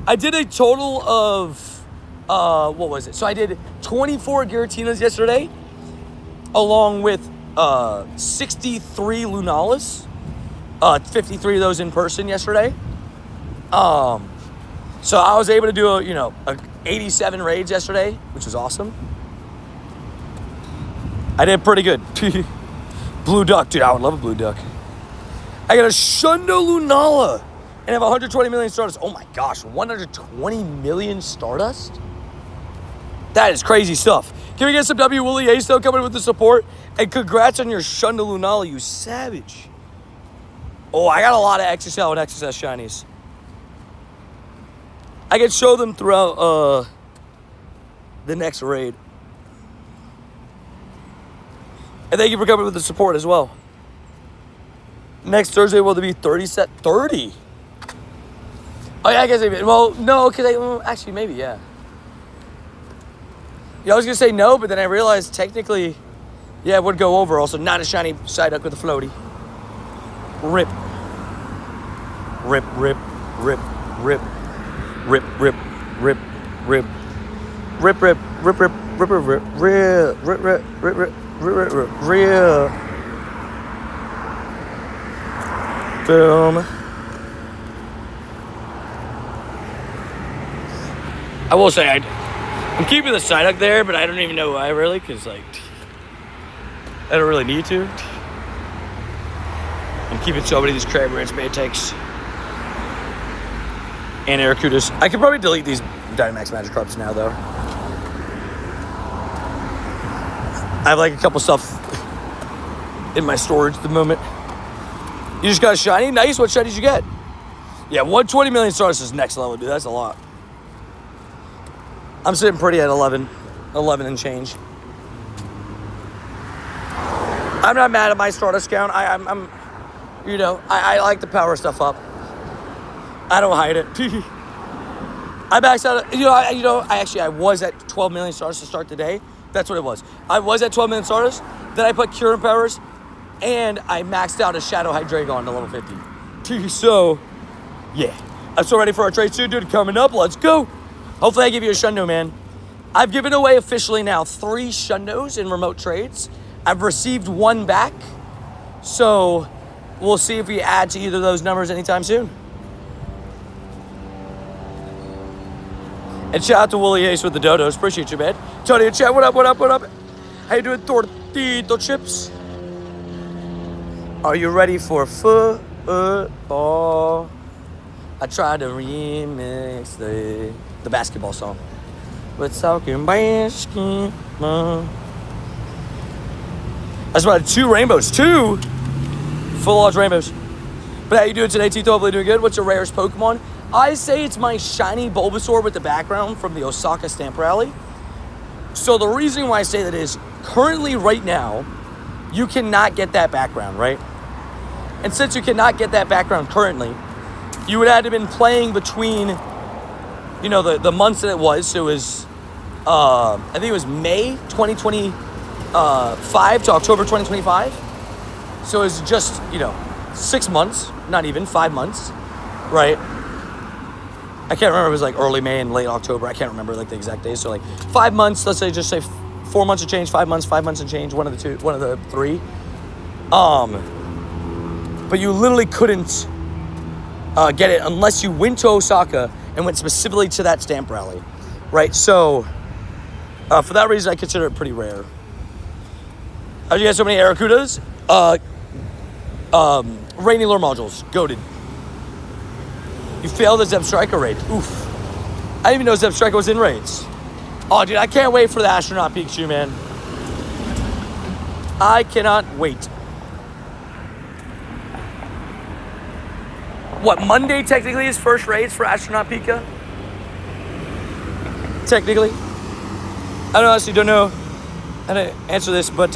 I did a total of, what was it? So I did 24 Giratinas yesterday, along with 63 Lunalas. 53 of those in person yesterday. So I was able to do a 87 raids yesterday, which was awesome. I did pretty good. Blue Duck, dude, I would love a Blue Duck. I got a Shundo Lunala and have 120 million Stardust. Oh my gosh, 120 million Stardust? That is crazy stuff. Can we get some W Wooly Ace though coming with the support? And congrats on your Shundo Lunala, you savage. Oh, I got a lot of XSL and XSS shinies. I can show them throughout the next raid. And thank you for coming with the support as well. Next Thursday, will there be 30 set? 30? Oh, yeah, I guess maybe. Well, no, because actually, maybe, yeah. Yeah, I was going to say no, but then I realized technically, yeah, it would go over. Also, not a shiny Psyduck with a floaty. Rip. Rip, rip, rip, rip. Rip, rip, rip, rip. Rip, rip, rip, rip, rip, rip, rip, rip, rip, rip, rip, rip. Real. Boom. I will say I'm keeping the Psyduck there, but I don't even know why really, because like I don't really need to. I'm keeping so many of these Cramorants, Maytakes, and Arrokudas. I could probably delete these Dynamax Magikarps now though. I have like a couple stuff in my storage at the moment. You just got a shiny? Nice. What shiny did you get? Yeah, 120 million stars is next level, dude. That's a lot. I'm sitting pretty at 11 and change. I'm not mad at my Stardust count. I'm I like to power stuff up. I don't hide it. I maxed out. I was at 12 million stars to start the day. That's what it was. I was at 12 million Stardust. Then I put Cure and Powers, and I maxed out a Shadow Hydreigon to level 50. So, yeah. I'm so ready for our trade soon, dude. Coming up. Let's go. Hopefully I give you a Shundo, man. I've given away officially now 3 Shundos in remote trades. I've received 1 back. So, we'll see if we add to either of those numbers anytime soon. And shout out to Wooly Ace with the dodos. Appreciate you, man. Tony in chat, what up, what up, what up? How you doing, Tortito Chips? Are you ready for football? I tried to remix the basketball song. We're talking basketball. I spotted 2 rainbows. 2? Full Lodge Rainbows. But how you doing today, Tito? Hopefully doing good. What's your rarest Pokemon? I say it's my shiny Bulbasaur with the background from the Osaka Stamp Rally. So the reason why I say that is, currently right now, you cannot get that background, right? And since you cannot get that background currently, you would have to been playing between, you know, the months that it was. So it was, I think it was May 2025 to October 2025. So it was just, you know, 6 months, not even 5 months, right? I can't remember, it was like early May and late October. I can't remember like the exact days. So like 5 months, let's say, just say 4 months and change, 5 months and change, one of the three. But you literally couldn't get it unless you went to Osaka and went specifically to that stamp rally, right? So for that reason, I consider it pretty rare. How'd you get so many Arrokudas? Rainy lure modules, goated. You failed the Zeb Striker raid. Oof. I didn't even know Zeb Striker was in raids. Oh, dude, I can't wait for the Astronaut Pikachu, man. I cannot wait. What, Monday technically is first raids for Astronaut Pika? Technically. I honestly don't know how to answer this, but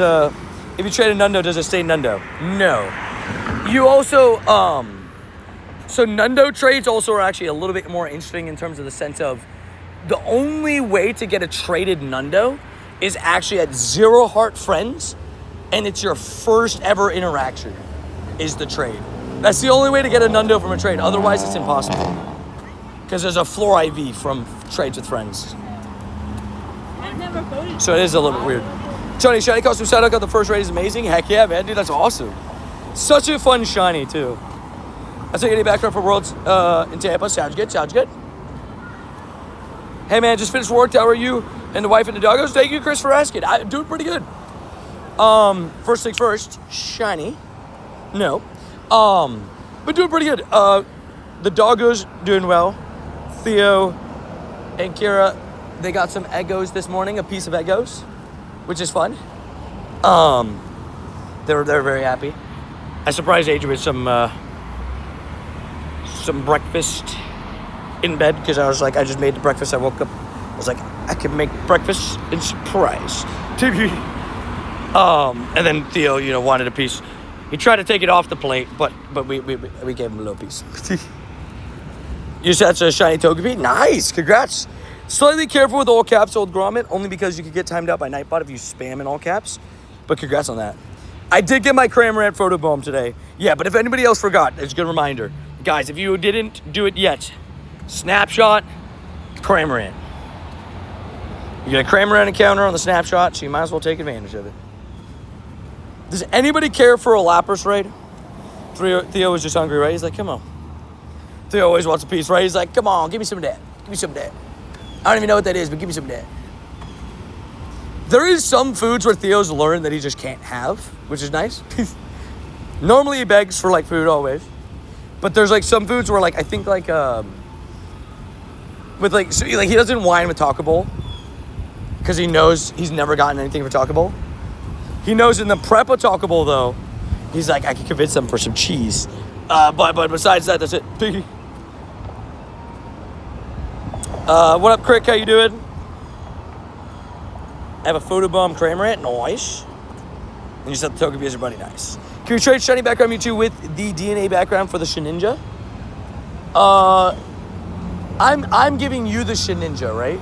if you trade a Nundo, does it stay Nundo? No. You also, so Nundo trades also are actually a little bit more interesting in terms of the sense of the only way to get a traded Nundo is actually at 0 heart friends, and it's your first ever interaction is the trade. That's the only way to get a Nundo from a trade. Otherwise, it's impossible. Because there's a floor IV from trades with friends. I've never voted. So it is a little bit weird. Tony, shiny costume shout out, got the first raid is amazing. Heck yeah, man. Dude, that's awesome. Such a fun shiny, too. I took any background for Worlds in Tampa. Sounds good, sounds good. Hey, man, just finished work. How are you and the wife and the doggos? Thank you, Chris, for asking. I'm doing pretty good. First things first, shiny. No. But doing pretty good. The doggos doing well. Theo and Kira, they got some Eggos this morning, a piece of Eggos, which is fun. They're very happy. I surprised Adrian with some breakfast in bed because I was like, I just made the breakfast. I woke up. I was like, I can make breakfast in surprise. And then Theo, you know, wanted a piece. He tried to take it off the plate, but we gave him a little piece. You said it's a shiny Togepi? Nice, congrats. Slightly careful with all caps, old Grommet, only because you could get timed out by Nightbot if you spam in all caps. But congrats on that. I did get my Cramorant photobomb today. Yeah, but if anybody else forgot, it's a good reminder. Guys, if you didn't do it yet, snapshot Cramorant. You get a Cramorant encounter on the snapshot, so you might as well take advantage of it. Does anybody care for a Lapras raid? Theo was just hungry, right? He's like, come on. Theo always wants a piece, right? He's like, come on, give me some of that. Give me some of that. I don't even know what that is, but give me some of that. There is some foods where Theo's learned that he just can't have, which is nice. Normally he begs for like food always. But there's like some foods where like, I think like, with like, so, like he doesn't whine with Taco Bowl because he knows he's never gotten anything for Taco Bowl. He knows in the prep of Taco Bowl though, he's like, I can convince them for some cheese. But besides that, that's it. What up, Crick? How you doing? I have a photobomb Cramorant, nice. And you said the Togepi is everybody, nice. Can we trade shiny background Mewtwo with the DNA background for the Shedinja? I'm giving you the Shedinja, right?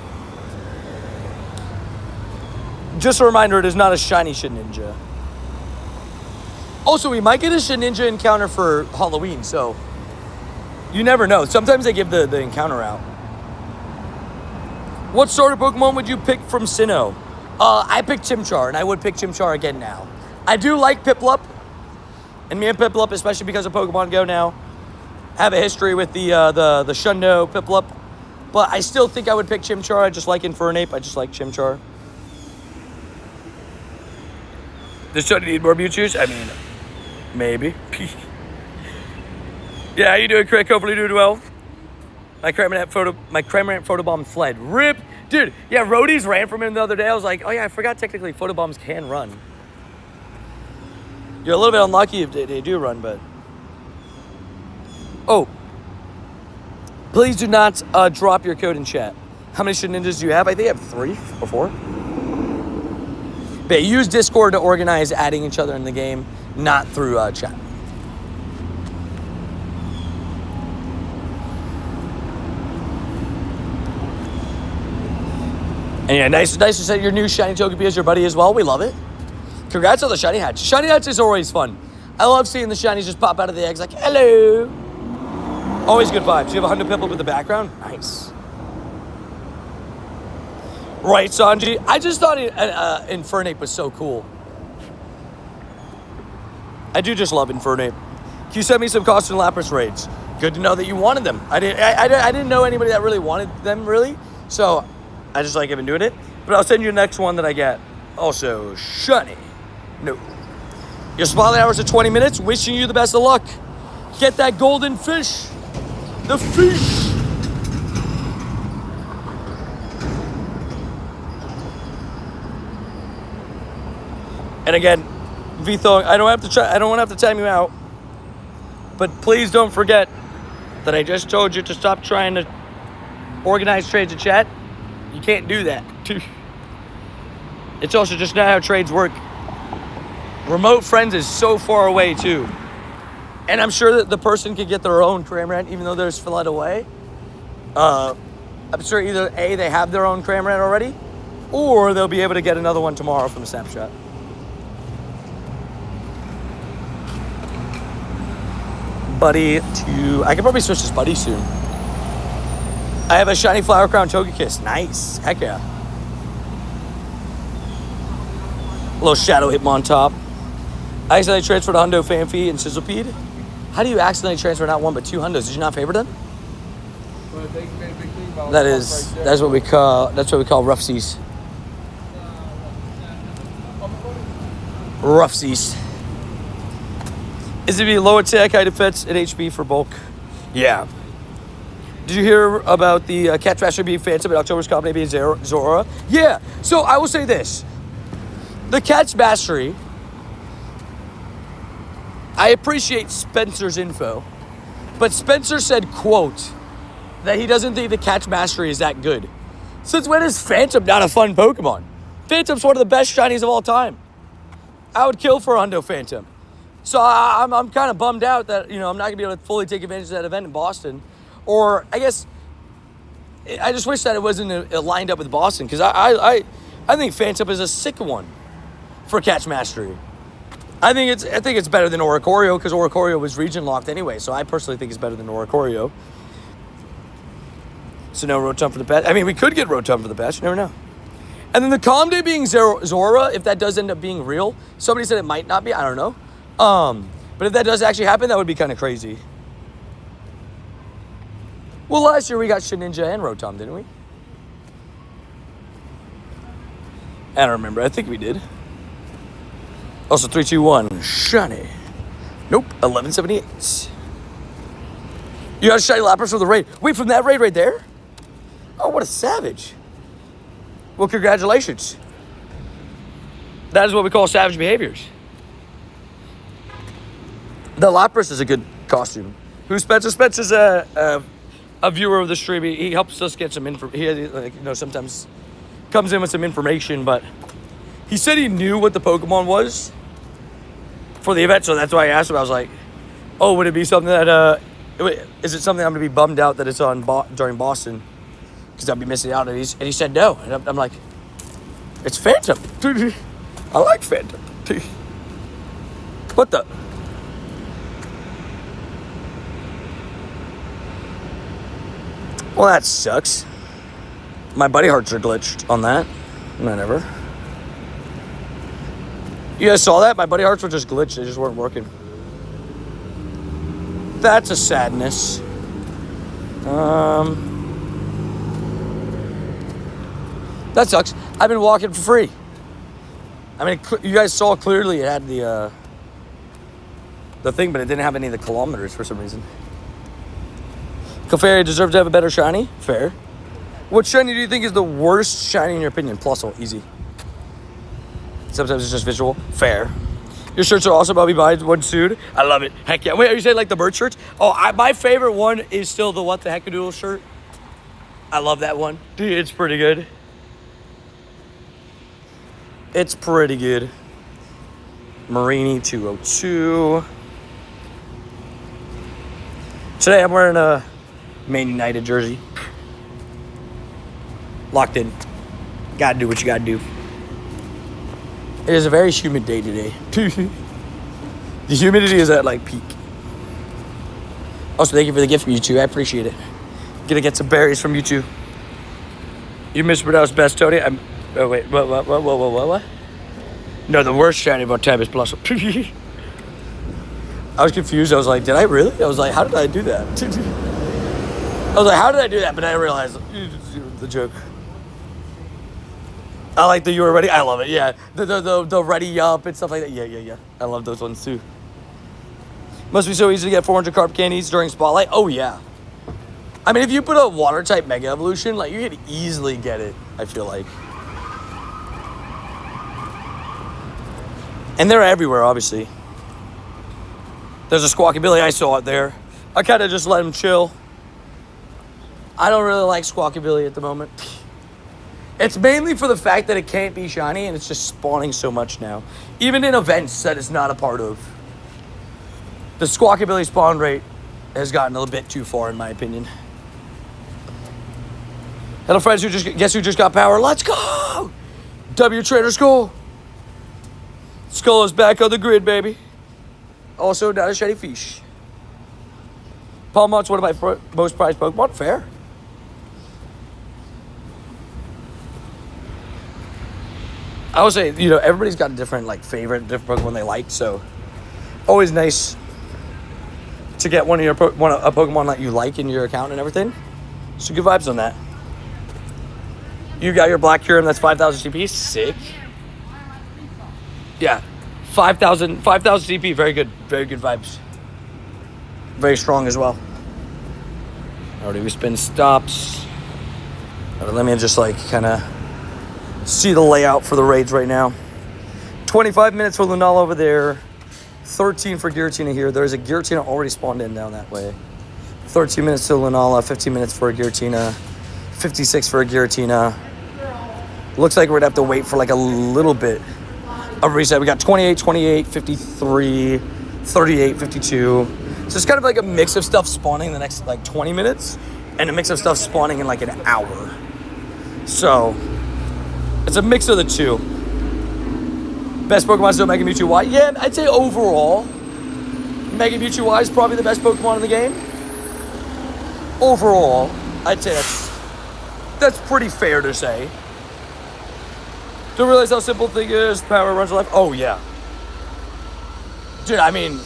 Just a reminder, it is not a shiny Shedinja. Also, we might get a Shedinja encounter for Halloween, so you never know. Sometimes they give the encounter out. What sort of Pokemon would you pick from Sinnoh? I picked Chimchar, and I would pick Chimchar again now. I do like Piplup, and me and Piplup, especially because of Pokemon Go now, have a history with the Shundo Piplup. But I still think I would pick Chimchar. I just like Infernape. I just like Chimchar. Does Shundo need more Mewtwo's? I mean, maybe. Yeah, how you doing, Crick? Hopefully you're doing well. My Cramorant photobomb fled. RIP. Dude, yeah, Roadies ran from him the other day. I was like, oh yeah, I forgot technically photobombs can run. You're a little bit unlucky if they do run, but... Oh. Please do not drop your code in chat. How many Ninjas do you have? I think I have 3 or 4. But use Discord to organize adding each other in the game, not through chat. And yeah, nice to set your new shiny Togepi as your buddy as well. We love it. Congrats on the shiny hatch. Shiny hatch is always fun. I love seeing the shinies just pop out of the eggs like, hello. Always good vibes. You have a Hundo Pimple with the background? Nice. Right, Sanji. I just thought Infernape was so cool. I do just love Infernape. Can you send me some Costin Lapras raids? Good to know that you wanted them. I didn't know anybody that really wanted them, really. So I just like even doing it. But I'll send you the next one that I get. Also, shiny. No. Your spotlight hours are 20 minutes. Wishing you the best of luck. Get that golden fish. The fish. And again, Vthong, I don't want to have to time you out. But please don't forget that I just told you to stop trying to organize trades in chat. You can't do that. It's also just not how trades work. Remote friends is so far away too. And I'm sure that the person could get their own Cramorant even though there's fled away. I'm sure either A, they have their own Cramorant already, or they'll be able to get another one tomorrow from a snapshot. Buddy to... I could probably switch this Buddy soon. I have a shiny Flower Crown Togekiss. Nice. Heck yeah. A little Shadow Hitmontop. I accidentally transferred a Hundo, Fanfy, and Sizzlepede. How do you accidentally transfer not 1 but 2 Hundos? Did you not favor them? That's what we call roughsies. Roughsies. Is it be low attack, high defense, and HP for bulk? Yeah. Did you hear about the Catch Master being Phantom and October's Combine being Zora? Yeah. So I will say this. The Catch Mastery, I appreciate Spencer's info, but Spencer said, quote, that he doesn't think the Catch Mastery is that good. Since when is Phantom not a fun Pokemon? Phantom's one of the best shinies of all time. I would kill for a Hundo Phantom. So I'm kind of bummed out that, I'm not going to be able to fully take advantage of that event in Boston. Or, I guess, I just wish that it wasn't lined up with Boston, because I think Phantom is a sick one for Catch Mastery. I think it's better than Oricorio, because Oricorio was region locked anyway, so I personally think it's better than Oricorio. So no Rotom for the patch. I mean, we could get Rotom for the patch, you never know. And then the Calm Day being Zora, if that does end up being real, somebody said it might not be, I don't know. But if that does actually happen, that would be kind of crazy. Well, last year we got Shedinja and Rotom, didn't we? I don't remember. I think we did. Also, 3, 2, 1. Shiny. Nope. 1178. You got a shiny Lapras from the raid. Wait, from that raid right there? Oh, what a savage. Well, congratulations. That is what we call savage behaviors. The Lapras is a good costume. Who's Spencer? Spencer's a viewer of the stream. He helps us get some info. He sometimes comes in with some information, but he said he knew what the Pokemon was for the event, so that's why I asked him. I was like, "Oh, would it be something that? Is it something I'm gonna be bummed out that it's on during Boston? Because I'll be missing out." And he said no, and I'm like, "It's Phantom. I like Phantom. What the?" Well, that sucks. My buddy hearts are glitched on that. Whatever. You guys saw that? My buddy hearts were just glitched. They just weren't working. That's a sadness. That sucks. I've been walking for free. I mean, you guys saw clearly it had the thing, but it didn't have any of the kilometers for some reason. Clefairy deserves to have a better shiny. Fair. What shiny do you think is the worst shiny in your opinion? Plusle, easy. Sometimes it's just visual. Fair. Your shirts are awesome. I'll be buying one soon. I love it. Heck yeah. Wait, are you saying like the bird shirts? Oh, my favorite one is still the What the Heckadoodle shirt. I love that one. Dude, it's pretty good. It's pretty good. Marini 202. Today I'm wearing a Man United jersey. Locked in. Gotta do what you gotta do. It is a very humid day today. The humidity is at like peak. Also, thank you for the gift from you two. I appreciate it. Gonna get some berries from you two. You mispronounced best, Tony. Oh wait, what? No, the worst shiny about tab is Blossom. I was confused. I was like, did I really? I was like, how did I do that? I was like, how did I do that? But I realized the joke. I like the you were ready. I love it. Yeah, the ready up and stuff like that. Yeah. I love those ones too. Must be so easy to get 400 carp candies during Spotlight. Oh yeah. I mean, if you put a water type Mega Evolution, like you could easily get it. I feel like. And they're everywhere, obviously. There's a Squawky Billy I saw it there. I kind of just let him chill. I don't really like Squawky Billy at the moment. It's mainly for the fact that it can't be shiny and it's just spawning so much now. Even in events that it's not a part of. The Squawky Billy spawn rate has gotten a little bit too far in my opinion. Hello friends, guess who just got power? Let's go! W Trader Skull. Skull is back on the grid, baby. Also, not a shiny fish. Palmont's one of my most prized Pokemon. Fair. I would say, everybody's got a different favorite, different Pokemon they like. So, always nice to get a Pokemon that you like in your account and everything. So good vibes on that. You got your Black Kyurem. That's 5,000 CP. Sick. Yeah, 5,000 CP. Very good vibes. Very strong as well. Already we spin stops. Let me just kind of see the layout for the raids right now. 25 minutes for Lunala over there. 13 for Giratina here. There's a Giratina already spawned in down that way. 13 minutes to Lunala. 15 minutes for a Giratina. 56 for a Giratina. Looks like we're gonna have to wait for a little bit of reset. We got 28, 28, 53, 38, 52. So it's kind of like a mix of stuff spawning in the next 20 minutes and a mix of stuff spawning in an hour. So it's a mix of the two. Best Pokemon still Mega Mewtwo Y. Yeah, I'd say overall, Mega Mewtwo Y is probably the best Pokemon in the game. Overall, I'd say that's pretty fair to say. Don't realize how simple the thing is. Power runs your life. Oh, yeah. Dude, I mean,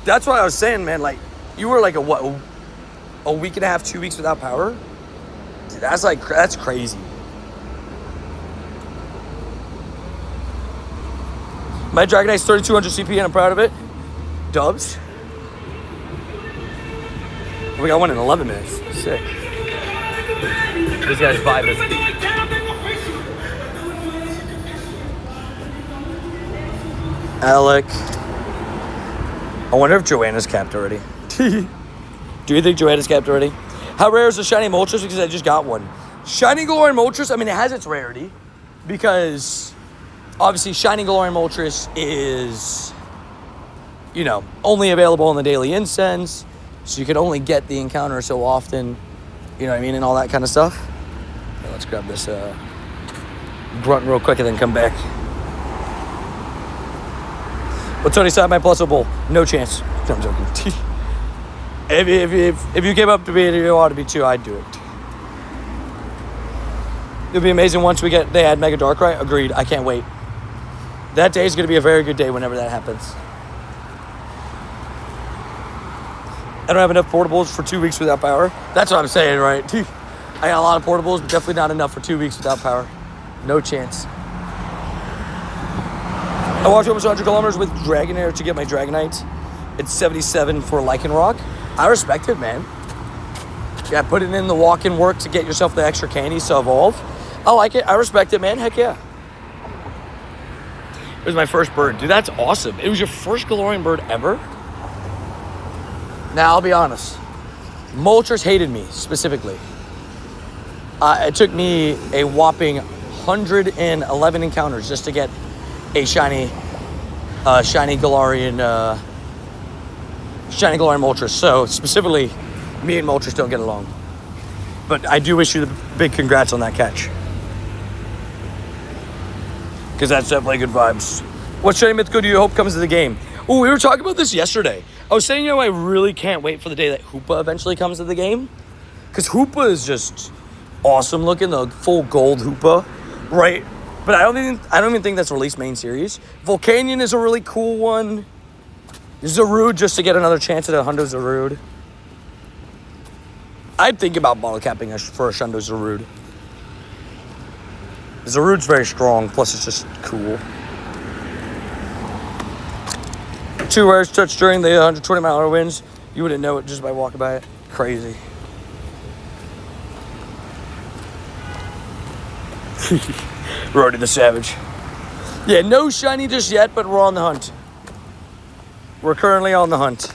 that's what I was saying, man. You were a week and a half, 2 weeks without power? Dude, that's crazy. My Dragonite's 3,200 CP and I'm proud of it. Dubs. We got one in 11 minutes. Sick. These guys vibing. Alec. I wonder if Joanna's capped already. Do you think Joanna's capped already? How rare is the Shiny Moltres? Because I just got one. Shiny Galarian Moltres, I mean, it has its rarity. Because, obviously, Shiny Galarian Moltres is, only available in the Daily Incense. So you can only get the encounter so often. You know what I mean? And all that kind of stuff. Okay, let's grab this grunt real quick and then come back. Well, Tony signed my Plus Bowl. No chance. I'm joking. If you came up to me and you wanted me to, I'd do it. It'd be amazing once they add Mega Darkrai. Agreed. I can't wait. That day is going to be a very good day whenever that happens. I don't have enough portables for 2 weeks without power. That's what I'm saying, right? I got a lot of portables, but definitely not enough for 2 weeks without power. No chance. I walked almost 100 kilometers with Dragonair to get my Dragonite. It's 77 for Lycanroc. I respect it, man. Yeah, putting in the walk-in work to get yourself the extra candies to evolve. I like it. I respect it, man. Heck yeah. It was my first bird. Dude, that's awesome. It was your first Galarian bird ever? Now, I'll be honest. Moltres hated me, specifically. It took me a whopping 111 encounters just to get a shiny Galarian Moltres. So, specifically, me and Moltres don't get along. But I do wish you the big congrats on that catch. Because that's definitely good vibes. What shiny mythical do you hope comes to the game? Oh, we were talking about this yesterday. I was saying, I really can't wait for the day that Hoopa eventually comes to the game. Because Hoopa is just awesome looking, the full gold Hoopa, right? But I don't even think that's released main series. Volcanion is a really cool one. Zarude, just to get another chance at a Hundo Zarude. I'd think about bottle capping for a Shundo Zarude. Zarude's very strong, plus it's just cool. 2 rares touched during the 120-mile-an-hour winds. You wouldn't know it just by walking by it. Crazy. Rody the Savage. Yeah, no shiny just yet, but we're on the hunt. We're currently on the hunt.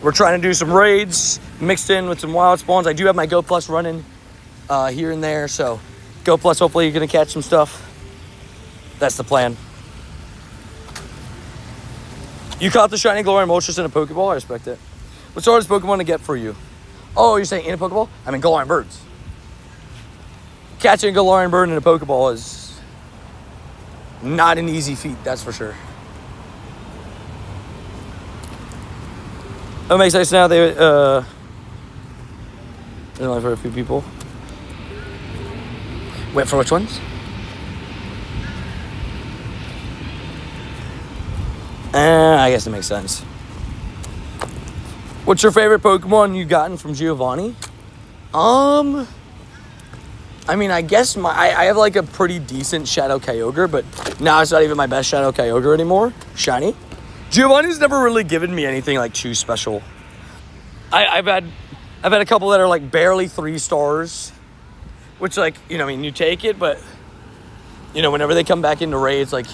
We're trying to do some raids mixed in with some wild spawns. I do have my Go Plus running here and there, so Go Plus, hopefully you're going to catch some stuff. That's the plan. You caught the shiny Galarian Moltres in a Pokeball? I respect it. What's the hardest Pokemon to get for you? Oh, you're saying in a Pokeball? I mean Galarian birds. Catching a Galarian bird in a Pokeball is not an easy feat, that's for sure. It makes sense now. They only for a few people. Wait, for which ones? I guess it makes sense. What's your favorite Pokemon you've gotten from Giovanni? I mean, I guess I have like a pretty decent Shadow Kyogre, but now it's not even my best Shadow Kyogre anymore. Shiny. Giovanni's never really given me anything like too special. I've had a couple that are like barely 3 stars, which like, I mean, you take it, but whenever they come back into raids, like,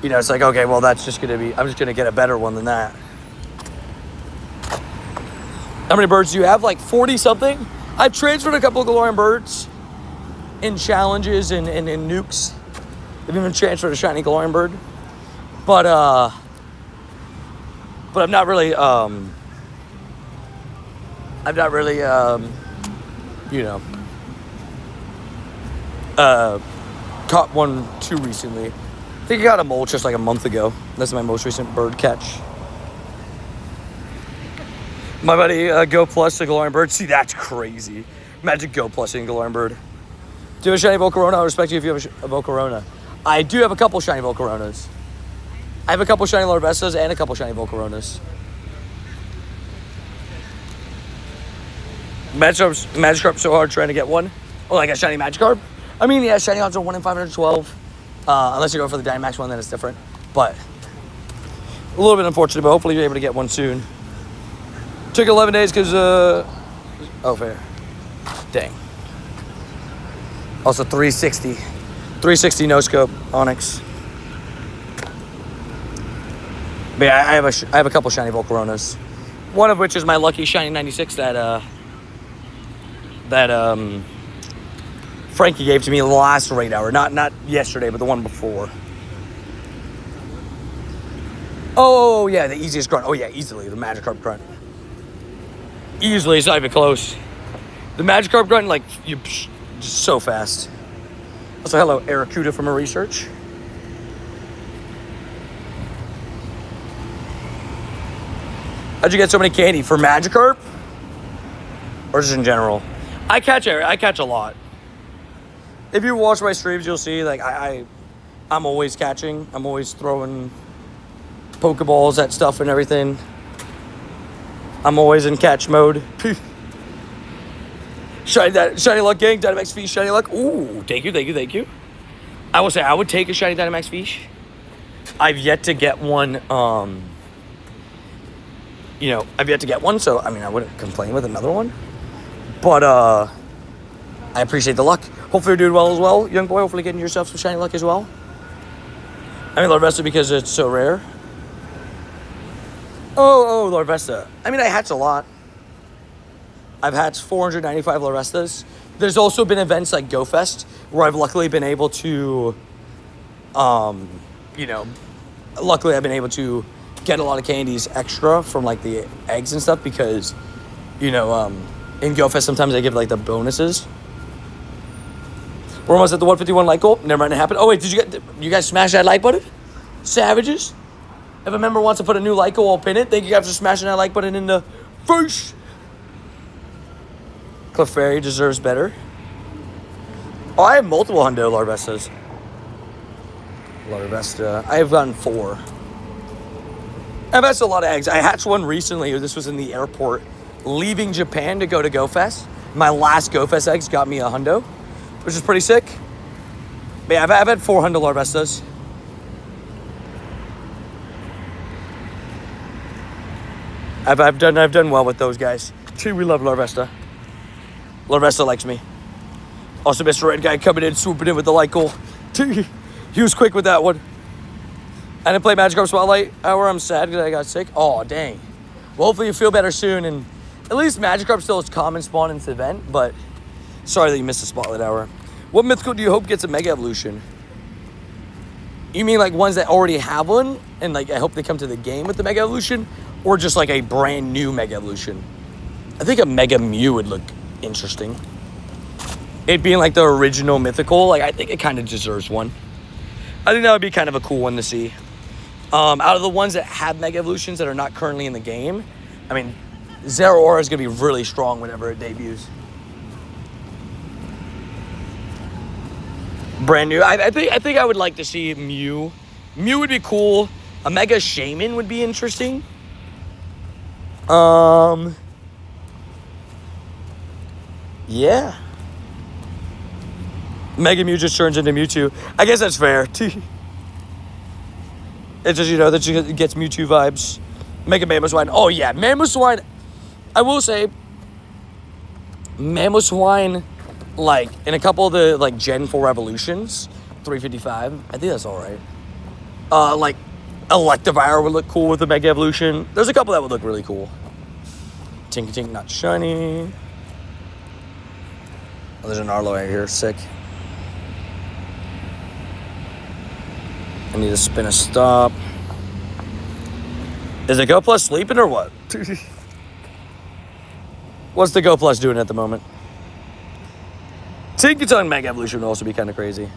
it's like, okay, well, that's just I'm just gonna get a better one than that. How many birds do you have? Like 40 something. I've transferred a couple of Galarian birds in challenges and in nukes. I've even transferred a shiny Galarian bird, but I'm not really caught one too recently. I think I got a Moltres like a month ago. That's my most recent bird catch. My buddy Go Plus a Galarian bird. See, that's crazy. Imagine Go Plusing a Galarian bird. Do you have a shiny Volcarona? I'll respect you if you have a Volcarona. I do have a couple shiny Volcaronas. I have a couple shiny Larvestas and a couple shiny Volcaronas. Magikarp so hard trying to get one. Oh, like a shiny Magikarp? I mean, yeah, shiny odds are 1 in 512. Unless you're going for the Dynamax one, then it's different. But a little bit unfortunate, but hopefully you're able to get one soon. Took 11 days because, oh, fair. Dang. Also 360. 360 no scope Onyx. But yeah, I have a couple shiny Volcaronas. One of which is my lucky shiny 96 that Frankie gave to me last raid hour. Not yesterday, but the one before. Oh, yeah, the easiest grunt. Oh, yeah, easily. The Magikarp grunt. Easily, it's not even close. The Magikarp grunt, like, just so fast. Also, hello, Arrokuda from a research. How'd you get so many candy? For Magikarp? Or just in general? I catch a lot. If you watch my streams, you'll see, like, I'm always catching. I'm always throwing Pokeballs at stuff and everything. I'm always in catch mode. Shiny Luck Gang, Dynamax Fish, Shiny Luck. Ooh, thank you. I will say I would take a Shiny Dynamax Fish. I've yet to get one, I've yet to get one, so, I mean, I wouldn't complain with another one. But, I appreciate the luck. Hopefully you're doing well as well, young boy. Hopefully getting yourself some Shiny Luck as well. I mean, Larvesta because it's so rare. Oh, Larvesta. I mean, I hatch a lot. I've hatched 495 Larvestas. There's also been events like GoFest where I've luckily been able to, luckily I've been able to get a lot of candies extra from like the eggs and stuff because, in GoFest sometimes they give like the bonuses. We're almost at the 151 like goal. Never mind, it happened. Oh wait, did you guys smash that like button? Savages. If a member wants to put a new like goal, I'll pin it. Thank you guys for smashing that like button in the face. Clefairy deserves better. Oh, I have multiple Hundo Larvestas. Larvesta. I have gotten 4. I've hatched a lot of eggs. I hatched one recently. This was in the airport, leaving Japan to go to GoFest. My last GoFest eggs got me a Hundo, which is pretty sick. But yeah, I've had 4 Hundo Larvestas. I've done well with those guys. We love Larvesta. Larvesta likes me. Also, Mr. Red Guy coming in, swooping in with the light goal. He was quick with that one. I didn't play Magikarp Spotlight Hour. I'm sad because I got sick. Oh, dang. Well, hopefully you feel better soon. And at least Magikarp still is common spawn in this event. But sorry that you missed the Spotlight Hour. What mythical do you hope gets a Mega Evolution? You mean like ones that already have one? And like I hope they come to the game with the Mega Evolution? Or just like a brand new Mega Evolution? I think a Mega Mew would look interesting. It being like the original mythical, like I think it kind of deserves one. I think that would be kind of a cool one to see. Out of the ones that have Mega Evolutions that are not currently in the game, I mean, Zeraora is going to be really strong whenever it debuts. Brand new. I think I would like to see Mew. Mew would be cool. A Mega Shaman would be interesting. Yeah. Mega Mew just turns into Mewtwo. I guess that's fair. It's just, that she gets Mewtwo vibes. Mega Mamoswine. Oh, yeah. Mamoswine. I will say, Mamoswine, like, in a couple of the, like, Gen 4 evolutions, 355, I think that's all right. Like, Electivire would look cool with the Mega Evolution. There's a couple that would look really cool. Tink, not shiny. Oh, there's an Arlo right here. Sick. I need to spin a stop. Is the Go Plus sleeping or what? What's the Go Plus doing at the moment? Tinkaton Mega Evolution would also be kind of crazy.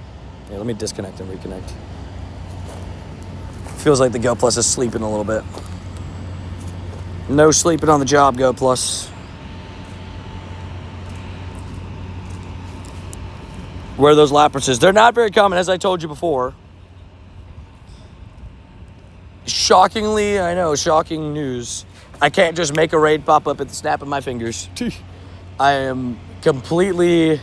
Yeah, let me disconnect and reconnect. Feels like the Go Plus is sleeping a little bit. No sleeping on the job, Go Plus. Where are those Laprases? They're not very common, as I told you before. Shockingly, I know, shocking news. I can't just make a raid pop up at the snap of my fingers. I am completely,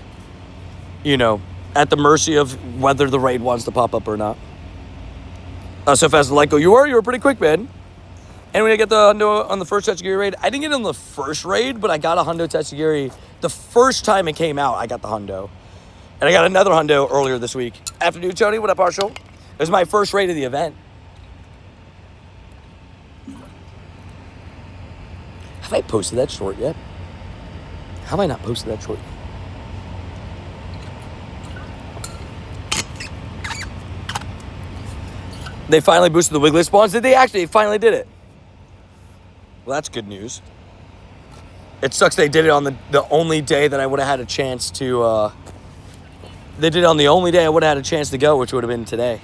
at the mercy of whether the raid wants to pop up or not. So fast as like, you were pretty quick, man. And when I get the Hundo on the first Tetsugiri raid, I didn't get it on the first raid, but I got a Hundo Tetsugiri the first time it came out. I got the Hundo. And I got another Hundo earlier this week. Afternoon, Tony. What up, Marshall? It was my first raid of the event. Have I posted that short yet? How have I not posted that short yet? They finally boosted the Wiggly spawns. Did they actually? They finally did it. Well, that's good news. It sucks they did it on the only day that I would have had a chance to... They did it on the only day I would have had a chance to go, which would have been today,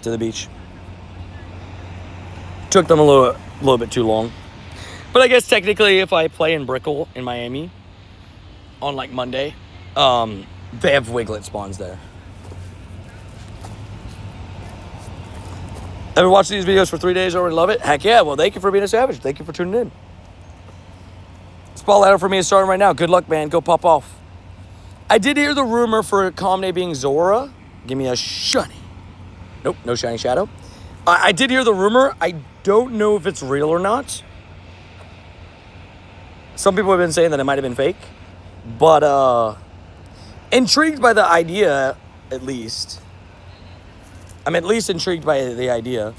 to the beach. Took them a little bit too long. But I guess technically if I play in Brickell in Miami on like Monday, they have Wiglet spawns there. I've been watching these videos for 3 days, already love it. Heck yeah, well thank you for being a savage. Thank you for tuning in. Spotlight for me is starting right now. Good luck, man. Go pop off. I did hear the rumor for Comne being Zora. Give me a shiny. Nope, no shiny shadow. I did hear the rumor. I don't know if it's real or not. Some people have been saying that it might have been fake. But intrigued by the idea, at least. I'm at least intrigued by the idea.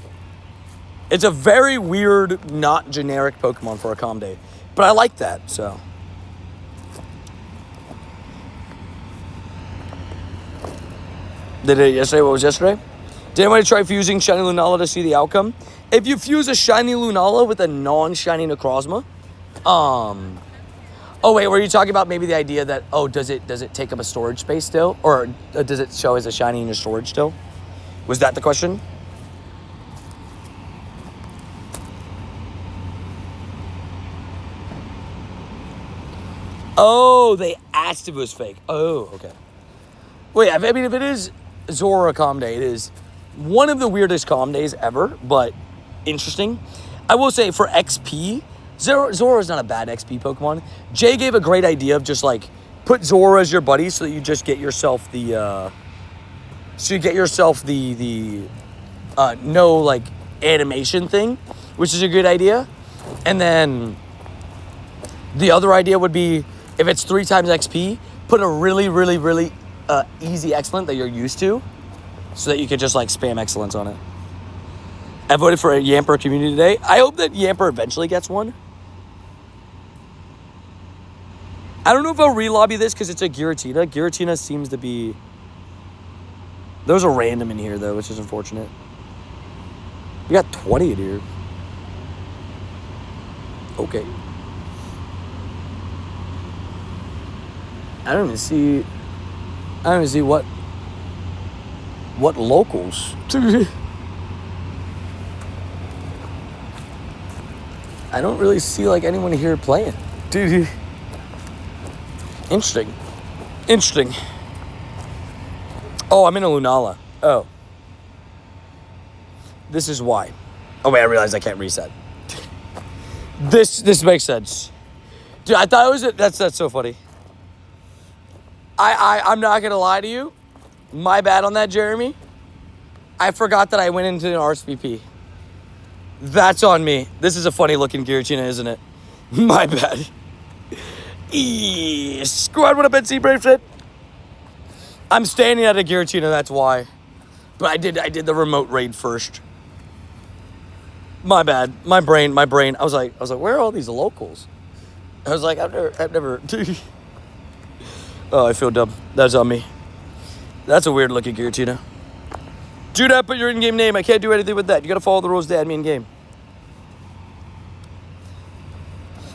It's a very weird, not generic Pokemon for a calm day. But I like that, so. Did it yesterday? What was yesterday? Did anybody try fusing Shiny Lunala to see the outcome? If you fuse a Shiny Lunala with a non-Shiny Necrozma, oh wait, were you talking about maybe the idea that, oh, does it take up a storage space still? Or does it show as a Shiny in your storage still? Was that the question? Oh, they asked if it was fake. Oh, okay. Wait, I mean, if it is Zora calm day, it is one of the weirdest calm days ever, but interesting. I will say for XP, Zora is not a bad XP Pokemon. Jay gave a great idea of just like put Zora as your buddy so that you just get yourself the no like animation thing, which is a good idea. And then the other idea would be if it's 3 times XP, put a really easy excellent that you're used to so that you could just like spam excellence on it. I voted for a Yamper community today. I hope that Yamper eventually gets one. I don't know if I'll re-lobby this because it's a Giratina. Giratina seems to be... There's a random in here though, which is unfortunate. We got 20 in here. Okay. I don't even see what locals. I don't really see like anyone here playing. Dude. Interesting. Oh, I'm in a Lunala. Oh. This is why. Oh wait, I realized I can't reset. This makes sense. Dude, I thought it was that's so funny. I'm not gonna lie to you. My bad on that, Jeremy. I forgot that I went into an RSVP. That's on me. This is a funny looking Giratina, isn't it? My bad. Squad, what up, NC Brave Shit? I'm standing at a Giratina, that's why. But I did the remote raid first. My bad. My brain. I was like, where are all these locals? I was like, I've never. Oh, I feel dumb. That's on me. That's a weird looking Giratina. Do that, put your in-game name. I can't do anything with that. You gotta follow the rules to add me in-game.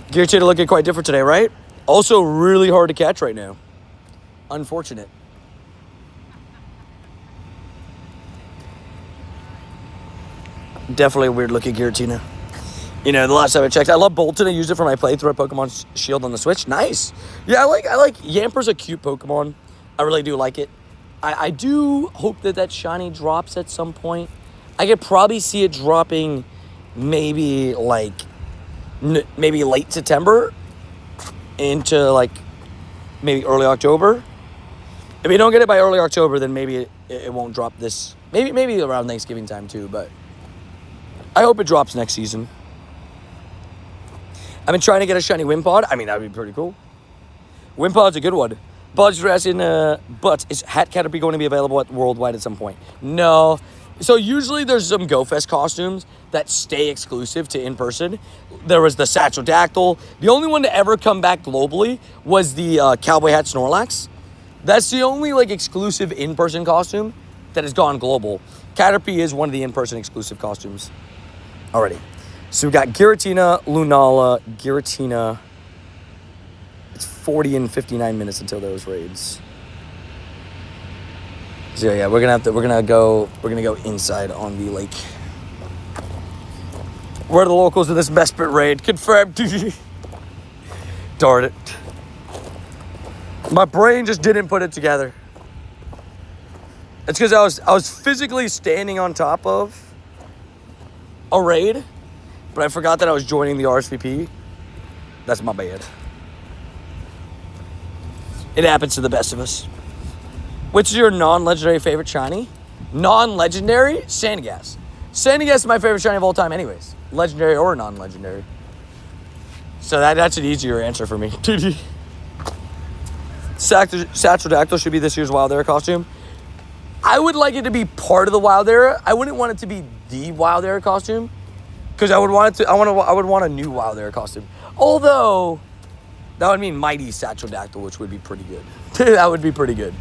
Giratina looking quite different today, right? Also really hard to catch right now. Unfortunate. Definitely a weird looking Giratina. You know, the last time I checked, I love Bolton. I used it for my playthrough at Pokemon Shield on the Switch. Nice. Yeah, I like Yamper's a cute Pokemon. I really do like it. I do hope that shiny drops at some point. I could probably see it dropping maybe like maybe late September into like maybe early October. If we don't get it by early October, then maybe it won't drop this. Maybe around Thanksgiving time too, but I hope it drops next season. I've been trying to get a shiny Wimpod. I mean, that would be pretty cool. Wimpod's a good one. Bud's asking, but is Hat Caterpie going to be available at Worldwide at some point? No. So usually there's some GoFest costumes that stay exclusive to in-person. There was the Satchel Dactyl. The only one to ever come back globally was the Cowboy Hat Snorlax. That's the only like exclusive in-person costume that has gone global. Caterpie is one of the in-person exclusive costumes already. So we got Giratina, Lunala, Giratina. It's 40 and 59 minutes until those raids. So yeah, we're gonna go inside on the lake. Where are the locals in this Mesprit raid? Confirmed. Darn it. My brain just didn't put it together. It's because I was physically standing on top of a raid, but I forgot that I was joining the RSVP. That's my bad. It happens to the best of us. Which is your non-legendary favorite shiny? Non-legendary? Sandygast. Sandygast is my favorite shiny of all time anyways. Legendary or non-legendary. So that's an easier answer for me. Satchel Dactyl should be this year's Wild Air costume. I would like it to be part of the wild era. I wouldn't want it to be the wild era costume, because I would want it to. I would want a new wild era costume. Although that would mean Mighty Satchel-Dactyl, which would be pretty good. That would be pretty good.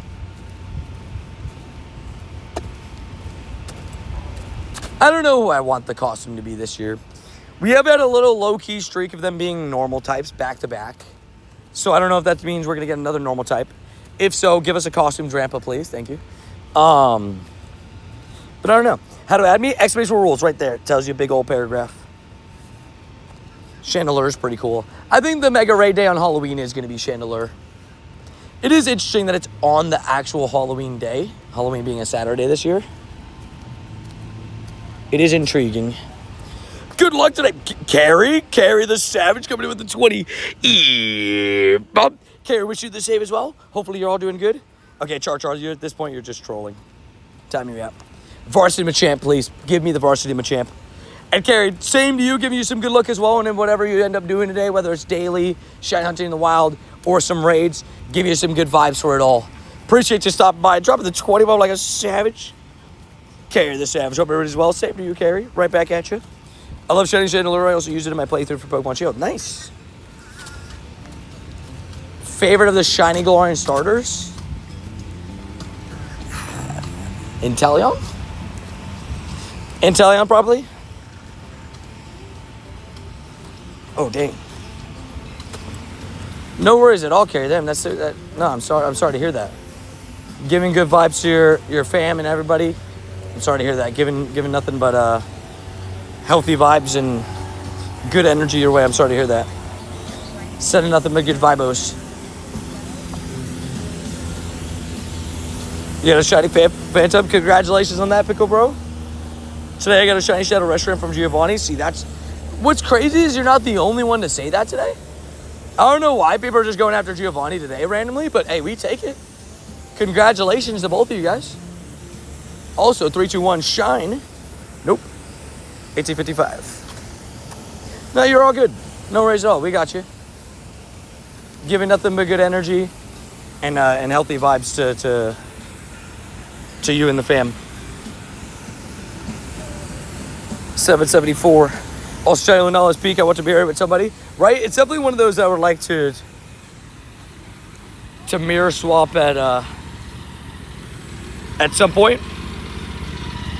I don't know who I want the costume to be this year. We have had a little low-key streak of them being normal types back to back. So I don't know if that means we're going to get another normal type. If so, give us a costume, Drampa, please. Thank you. But I don't know. How to add me? Exclamation rules right there. It tells you a big old paragraph. Chandelier is pretty cool. I think the Mega Raid Day on Halloween is going to be Chandelier. It is interesting that it's on the actual Halloween day. Halloween being a Saturday this year. It is intriguing. Good luck today. Carrie the Savage coming in with the 20. Bob. Carrie, wish you the same as well. Hopefully you're all doing good. Okay, Charles, you at this point, you're just trolling. Time me out. Varsity Machamp, please. Give me the Varsity Machamp. And Carrie, same to you. Giving you some good luck as well. And in whatever you end up doing today, whether it's daily, shiny hunting in the wild, or some raids, give you some good vibes for it all. Appreciate you stopping by. Dropping the 20 Bob like a savage. Carrie the Savage. Hope everybody's well. Same to you, Carrie. Right back at you. I love Shiny Chandelier. I also use it in my playthrough for Pokemon Shield. Nice. Favorite of the Shiny Galarian starters? Inteleon? Inteleon, probably. Oh, dang. No worries at all, Carrie. Damn, no, I'm sorry to hear that. Giving good vibes to your fam and everybody. I'm sorry to hear that. Giving nothing but healthy vibes and good energy your way. I'm sorry to hear that. Sending nothing but good vibos. You got a shiny Phantom. Congratulations on that, Pickle Bro. Today I got a shiny Shadow Restaurant from Giovanni. See, that's what's crazy is you're not the only one to say that today. I don't know why people are just going after Giovanni today randomly, but hey, we take it. Congratulations to both of you guys. Also, 3-2-1 shine. Nope. 1855. No, you're all good. No worries at all. We got you. Giving nothing but good energy and healthy vibes to you and the fam. 774. Also, shiny LUNALA's peak. I want to be here with somebody. Right? It's definitely one of those that I would like to mirror swap at some point.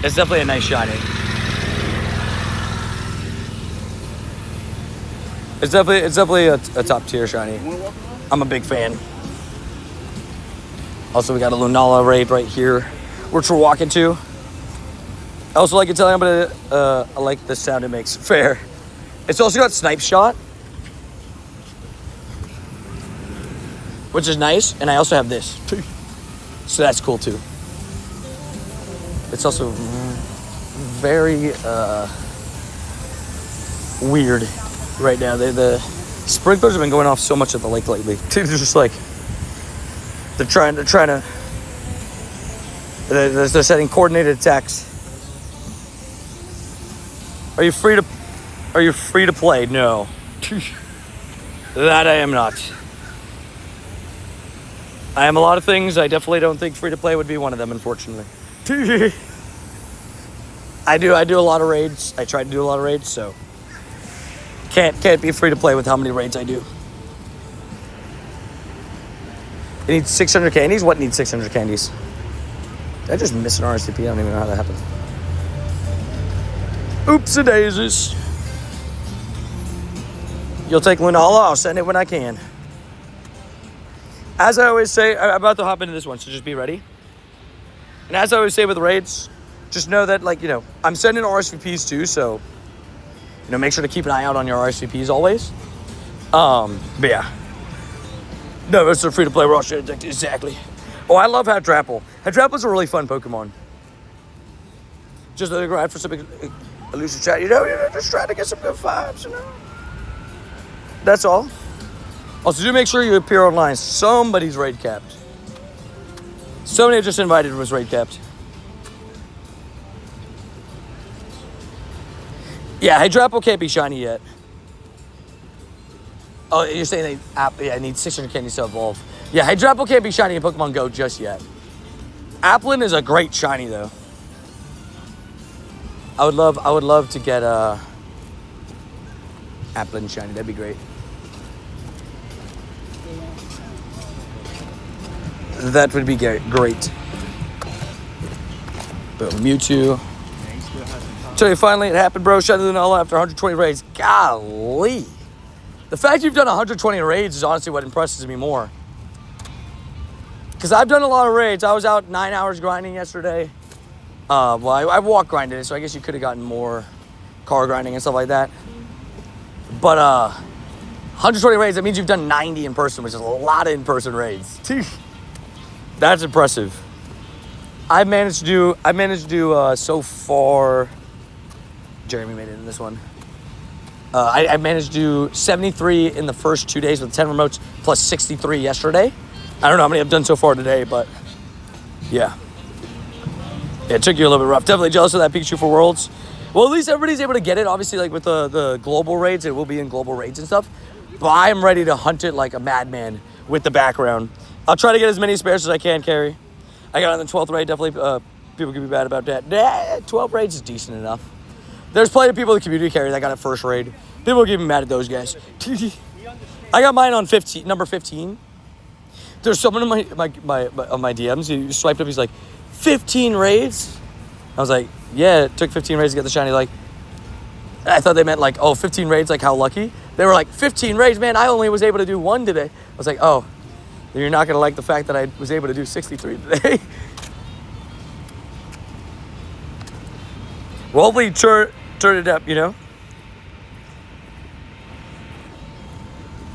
It's definitely a nice shiny. It's definitely a top tier shiny. I'm a big fan. Also, we got a LUNALA raid right here, which we're walking to. I also like Inteleon, but I like the sound it makes. Fair. It's also got Snipe Shot, which is nice, and I also have this. So that's cool too. It's also very weird right now. The sprinklers have been going off so much at the lake lately. They're just like they're trying to they're setting coordinated attacks. Are you free to play? No. That I am not. I am a lot of things. I definitely don't think free to play would be one of them, unfortunately. I do a lot of raids. I try to do a lot of raids, so can't be free to play with how many raids I do. It needs 600 candies? What needs 600 candies? Did I just miss an RSVP? I don't even know how that happened. Oopsie daisies. You'll take LUNALA? I'll send it when I can. As I always say, I'm about to hop into this one, so just be ready. And as I always say with raids, just know that, like, you know, I'm sending RSVPs too, so, you know, make sure to keep an eye out on your RSVPs always. But yeah. No, it's a free-to-play raw shit. Exactly. Oh, I love Hadrapple. Hadrapple's a really fun Pokemon. Just let it go out for some elusive chat, you know, just trying to get some good vibes, you know. That's all. Also, do make sure you appear online. Somebody's raid capped. Somebody I just invited was raid capped. Yeah, Hadrapple can't be shiny yet. Oh, you're saying I need 600 candies to evolve. Yeah, Hadrapple can't be shiny in Pokemon Go just yet. Applin is a great shiny though. I would love to get a Applin shiny. That'd be great. That would be great. Boom, Mewtwo. So finally it happened, bro. Shut it all after 120 raids. Golly. The fact you've done 120 raids is honestly what impresses me more. Because I've done a lot of raids. I was out 9 hours grinding yesterday. Well, I walk grinded it, so I guess you could have gotten more car grinding and stuff like that. But 120 raids, that means you've done 90 in person, which is a lot of in-person raids. That's impressive. I managed to do so far. Jeremy made it in this one. I managed to do 73 in the first 2 days with 10 remotes, plus 63 yesterday. I don't know how many I've done so far today, but yeah. It took you a little bit rough. Definitely jealous of that Pikachu for Worlds. Well, at least everybody's able to get it. Obviously, like with the global raids, it will be in global raids and stuff. But I am ready to hunt it like a madman with the background. I'll try to get as many spares as I can, Carrie. I got on the 12th raid. Definitely, people can be bad about that. 12 raids is decent enough. There's plenty of people in the community, Carrie, that got it first raid. People get me mad at those guys. I got mine on number 15. There's someone in my DMs. He swiped up. He's like, 15 raids? I was like, yeah, it took 15 raids to get the shiny. Like, I thought they meant like, oh, 15 raids, like how lucky? They were like, 15 raids, man, I only was able to do one today. I was like, oh, then you're not going to like the fact that I was able to do 63 today. Well, hopefully turn it up, you know?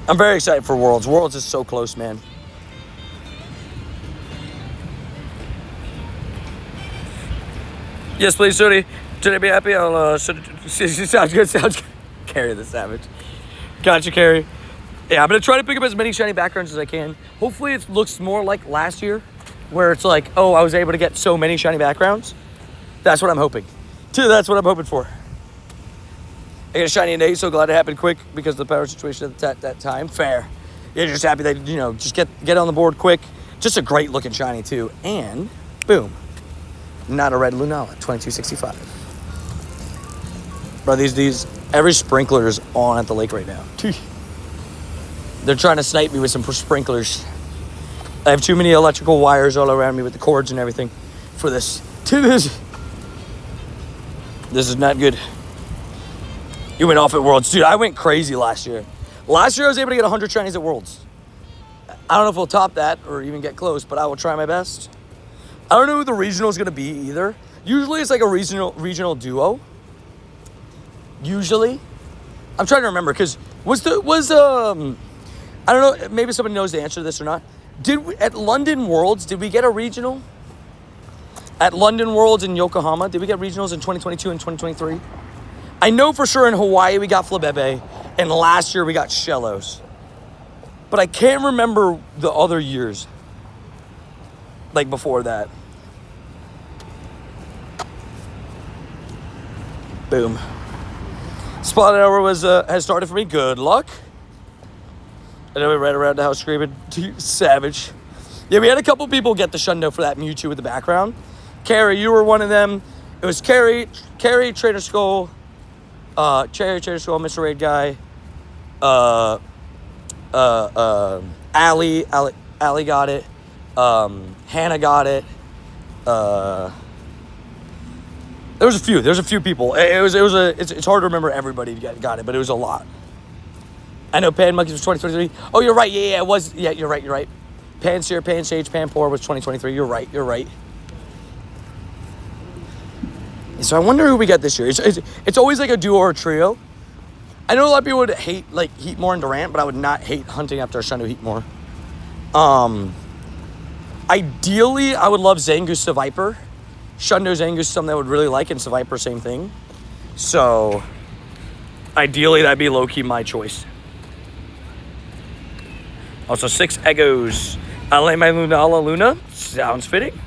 I'm very excited for Worlds. Worlds is so close, man. Yes, please, Sudi. Today be happy. I'll sounds good. Carrie the Savage. Gotcha, Carrie. Yeah, I'm gonna try to pick up as many shiny backgrounds as I can. Hopefully it looks more like last year, where it's like, oh, I was able to get so many shiny backgrounds. That's what I'm hoping. That's what I'm hoping for. I got a shiny Nate, so glad it happened quick because of the power situation at that time. Fair. Yeah, just happy that, you know, just get on the board quick. Just a great looking shiny too. And boom. Not a red Lunala, 2265. Bro, these every sprinkler is on at the lake right now. They're trying to snipe me with some sprinklers. I have too many electrical wires all around me with the cords and everything for this. This is not good. You went off at Worlds. Dude, I went crazy last year. Last year I was able to get 100 shinies at Worlds. I don't know if we'll top that or even get close, but I will try my best. I don't know who the regional is going to be either. Usually it's like a regional duo. Usually. I'm trying to remember because I don't know, maybe somebody knows the answer to this or not. At London Worlds, did we get a regional? At London Worlds in Yokohama, did we get regionals in 2022 and 2023? I know for sure in Hawaii we got Flabebe, and last year we got Shellos. But I can't remember the other years. Like before that. Boom. Spotted hour has started for me. Good luck. I know we ran around the house screaming, savage. Yeah, we had a couple people get the shundo for that Mewtwo with the background. Carrie, you were one of them. It was Carrie, Trader Skull, Trader Skull, Mr. Raid Guy, Allie got it. Hannah got it. There's a few people. It's hard to remember everybody got it, but it was a lot. I know Pan Monkeys was 2023. Oh, you're right. Yeah, it was. Yeah, you're right. Pansear, Pansage, Panpour was 2023. You're right. So I wonder who we got this year. It's always like a duo or a trio. I know a lot of people would hate like Heatmore and Durant, but I would not hate hunting after a Shundo Heatmore. Ideally, I would love Zangoose to Viper. Shundo Zangoose is something I would really like, and Viper, same thing. So, ideally, that'd be low-key my choice. Also, 6 Egos. I'll lay my Lunala Luna. Sounds fitting.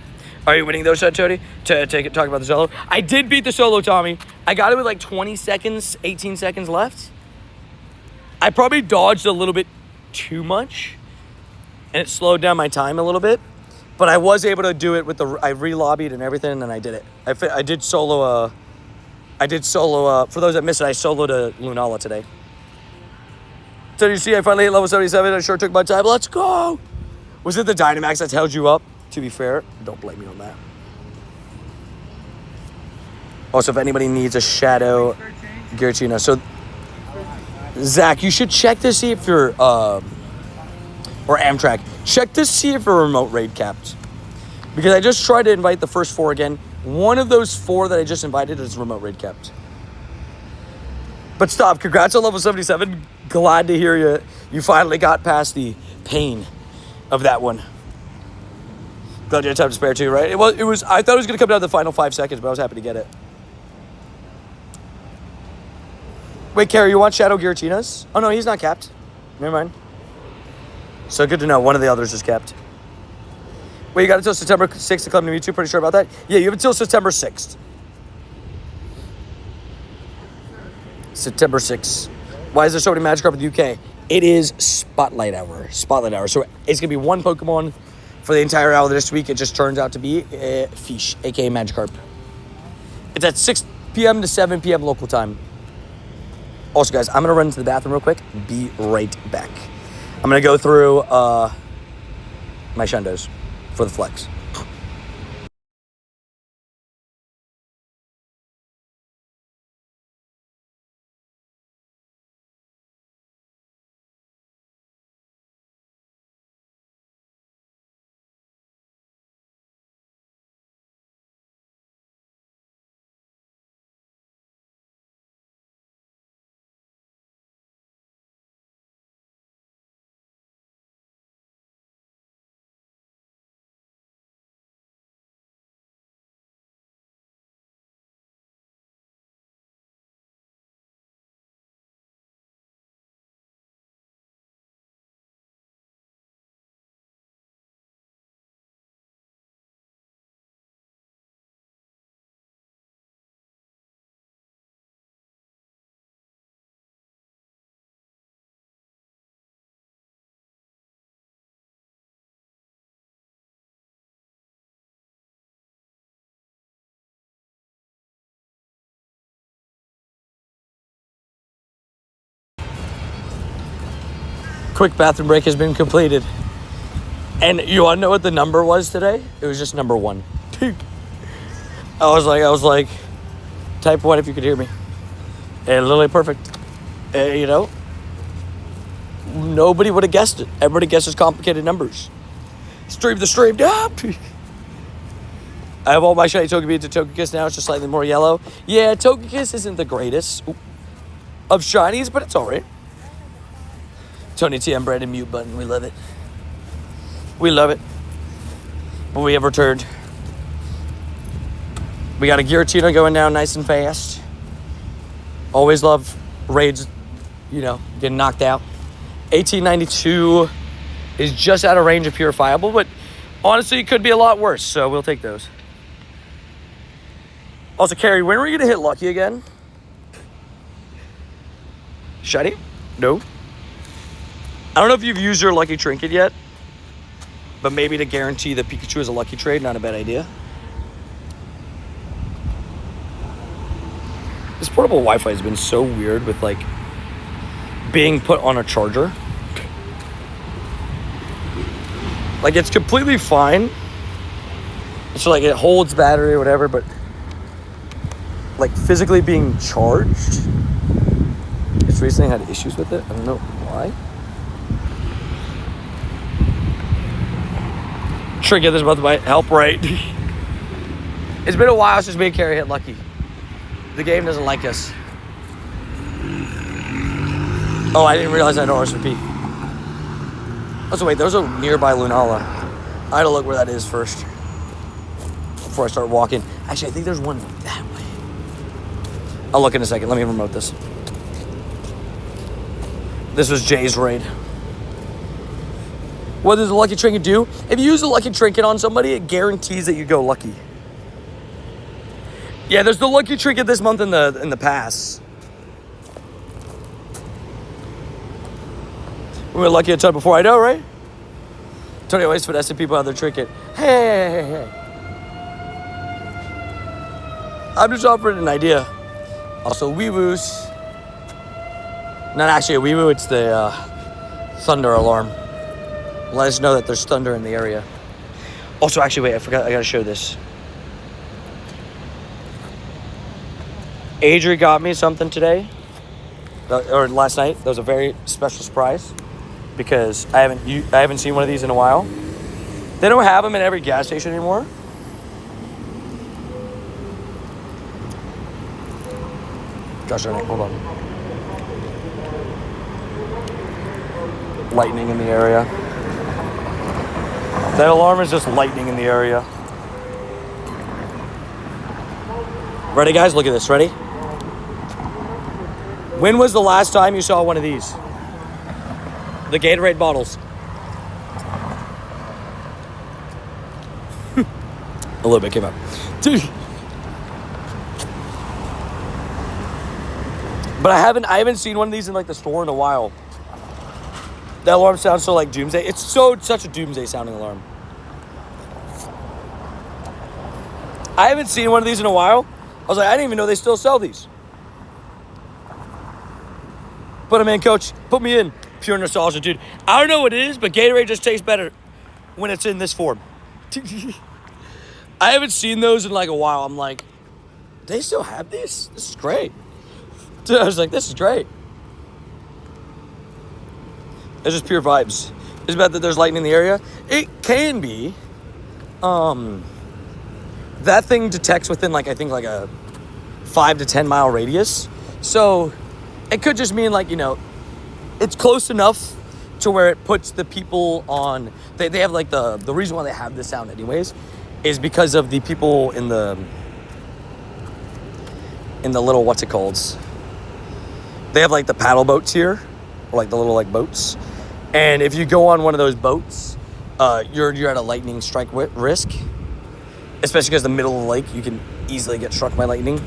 Are you winning those, Tony? To talk about the solo? I did beat the solo, Tommy. I got it with like 20 seconds, 18 seconds left. I probably dodged a little bit too much, and it slowed down my time a little bit. But I was able to do it with I re-lobbied and everything, and I did it. I did solo, for those that missed it, I soloed a LUNALA today. So you see, I finally hit level 77. I sure took my time. Let's go. Was it the Dynamax that held you up? To be fair, don't blame me on that. Also, if anybody needs a Shadow Giratina. So, Zach, you should check to see if you're, or Amtrak, check to see if you're remote raid capped. Because I just tried to invite the first 4 again. One of those 4 that I just invited is remote raid capped. But stop, congrats on level 77. Glad to hear you finally got past the pain of that one. Glad you had time to spare too, right? It was. I thought it was gonna come down to the final 5 seconds, but I was happy to get it. Wait, Carrie, you want Shadow Giratinas? Oh no, he's not capped. Never mind. So good to know. One of the others is capped. Wait, you got until September 6th to come to Mewtwo? Pretty sure about that? Yeah, you have until September 6th. September 6th. Why is there so many Magikarp in the UK? It is Spotlight Hour. Spotlight Hour. So it's going to be one Pokemon for the entire hour this week. It just turns out to be Fish, a.k.a. Magikarp. It's at 6 p.m. to 7 p.m. local time. Also, guys, I'm going to run to the bathroom real quick. Be right back. I'm going to go through my Shundos for the flex. Quick bathroom break has been completed. And you want to know what the number was today? It was just number 1. I was like, type 1 if you could hear me. And literally perfect. You know, nobody would have guessed it. Everybody guesses complicated numbers. Stream the stream. I have all my shiny Togepi to Togekiss now. It's just slightly more yellow. Yeah, Togekiss isn't the greatest of shinies, but it's all right. Tony TM Brandon mute button. We love it. We love it. But we have returned. We got a Giratina going down nice and fast. Always love raids, you know, getting knocked out. 1892 is just out of range of purifiable, but honestly, it could be a lot worse, so we'll take those. Also, Carrie, when are we going to hit lucky again? Shiny? No. I don't know if you've used your lucky trinket yet, but maybe to guarantee that Pikachu is a lucky trade, not a bad idea. This portable Wi-Fi has been so weird with like being put on a charger. Like it's completely fine. So like it holds battery or whatever, but like physically being charged. It's recently had issues with it. I don't know why. Trinket this month might help, right? It's been a while since me and Carrie hit lucky. The game doesn't like us. Oh, I didn't realize I had RSVP. Oh, so wait, there's a nearby LUNALA. I had to look where that is first before I start walking. Actually, I think there's one that way. I'll look in a second. Let me remote this. This was Jay's raid. What does the lucky trinket do? If you use a lucky trinket on somebody, it guarantees that you go lucky. Yeah, there's the lucky trinket this month in the pass. We were lucky a ton before, I know, right? Tony always finessing people out of their trinket. Hey. I'm just offering an idea. Also, wee-woos. Not actually a wee-woo, it's the thunder alarm. Let us know that there's thunder in the area. Also, actually, wait, I forgot, I gotta show this. Adri got me something today, or last night. That was a very special surprise because I haven't seen one of these in a while. They don't have them in every gas station anymore. Gosh darn it, hold on. Lightning in the area. That alarm is just lightning in the area. Ready, guys? Look at this. Ready? When was the last time you saw one of these? The Gatorade bottles. A little bit came out. Dude. But I haven't seen one of these in like the store in a while. That alarm sounds so like doomsday. It's such a doomsday sounding alarm. I haven't seen one of these in a while. I was like, I didn't even know they still sell these. Put them in, coach. Put me in. Pure nostalgia, dude. I don't know what it is, but Gatorade just tastes better when it's in this form. I haven't seen those in like a while. I'm like, they still have these? This is great. Dude, I was like, this is great. It's just pure vibes. It's bad that there's lightning in the area. It can be. That thing detects within like, I think like a 5 to 10 mile radius. So it could just mean like, you know, it's close enough to where it puts the people on, they have like the reason why they have this sound anyways is because of the people in the little, what's it called? They have like the paddle boats here, or like the little like boats. And if you go on one of those boats, you're at a lightning strike risk. Especially because the middle of the lake, you can easily get struck by lightning.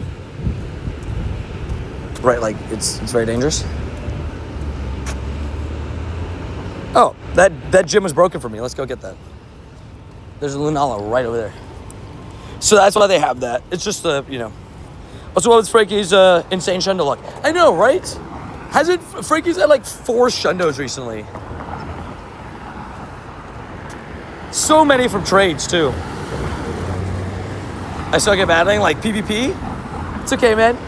Right, like it's very dangerous. Oh, that gym was broken for me. Let's go get that. There's a LUNALA right over there. So that's why they have that. It's just the, you know. Also, what was Frankie's insane shundo luck? I know, right? Hasn't Frankie's had like 4 shundos recently? So many from trades too. I suck at battling, like PvP. It's okay, man.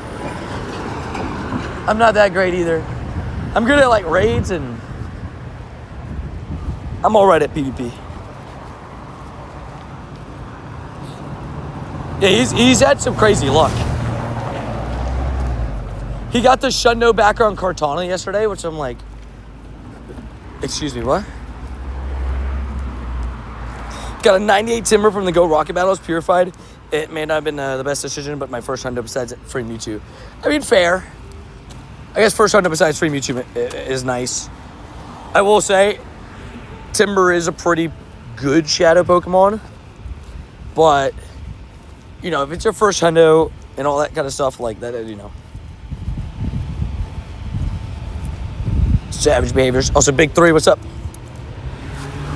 I'm not that great either. I'm good at like raids and I'm all right at PvP. Yeah, he's had some crazy luck. He got the shundo backer on Cortana yesterday, which I'm like, excuse me, what? Got a 98 timber from the Go Rocket Battles, purified. It may not have been the best decision, but my first hundo besides free Mewtwo. I mean, fair. I guess first hundo besides free Mewtwo is nice. I will say, Timber is a pretty good shadow Pokemon. But, you know, if it's your first hundo and all that kind of stuff like that, you know. Savage behaviors. Also, Big 3, what's up?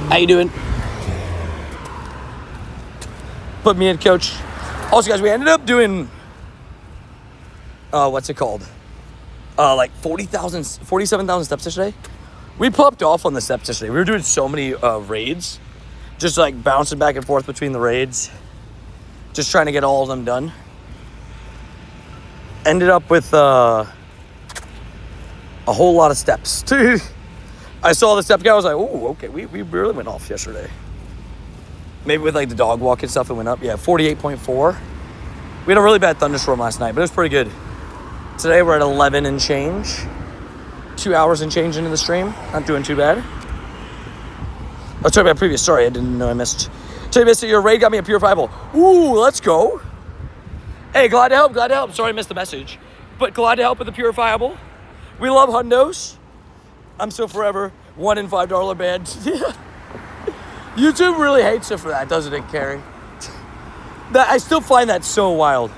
How you doing? Put me in, coach. Also, guys, we ended up doing, what's it called? Like 47,000 steps yesterday. We popped off on the steps yesterday. We were doing so many raids. Just like bouncing back and forth between the raids. Just trying to get all of them done. Ended up with a whole lot of steps. I saw the step guy, I was like, oh, okay, we really went off yesterday. Maybe with like the dog walk and stuff, it went up. Yeah, 48.4. We had a really bad thunderstorm last night, but it was pretty good. Today we're at 11 and change. 2 hours and change into the stream. Not doing too bad. Oh, talking about previous. Sorry, I didn't know I missed. Tell you, Mister, your raid got me a purifiable. Ooh, let's go. Hey, glad to help. Sorry I missed the message. But glad to help with the purifiable. We love hundos. I'm still forever $1 and $5 bands. YouTube really hates it for that, doesn't it, Carrie? I still find that so wild.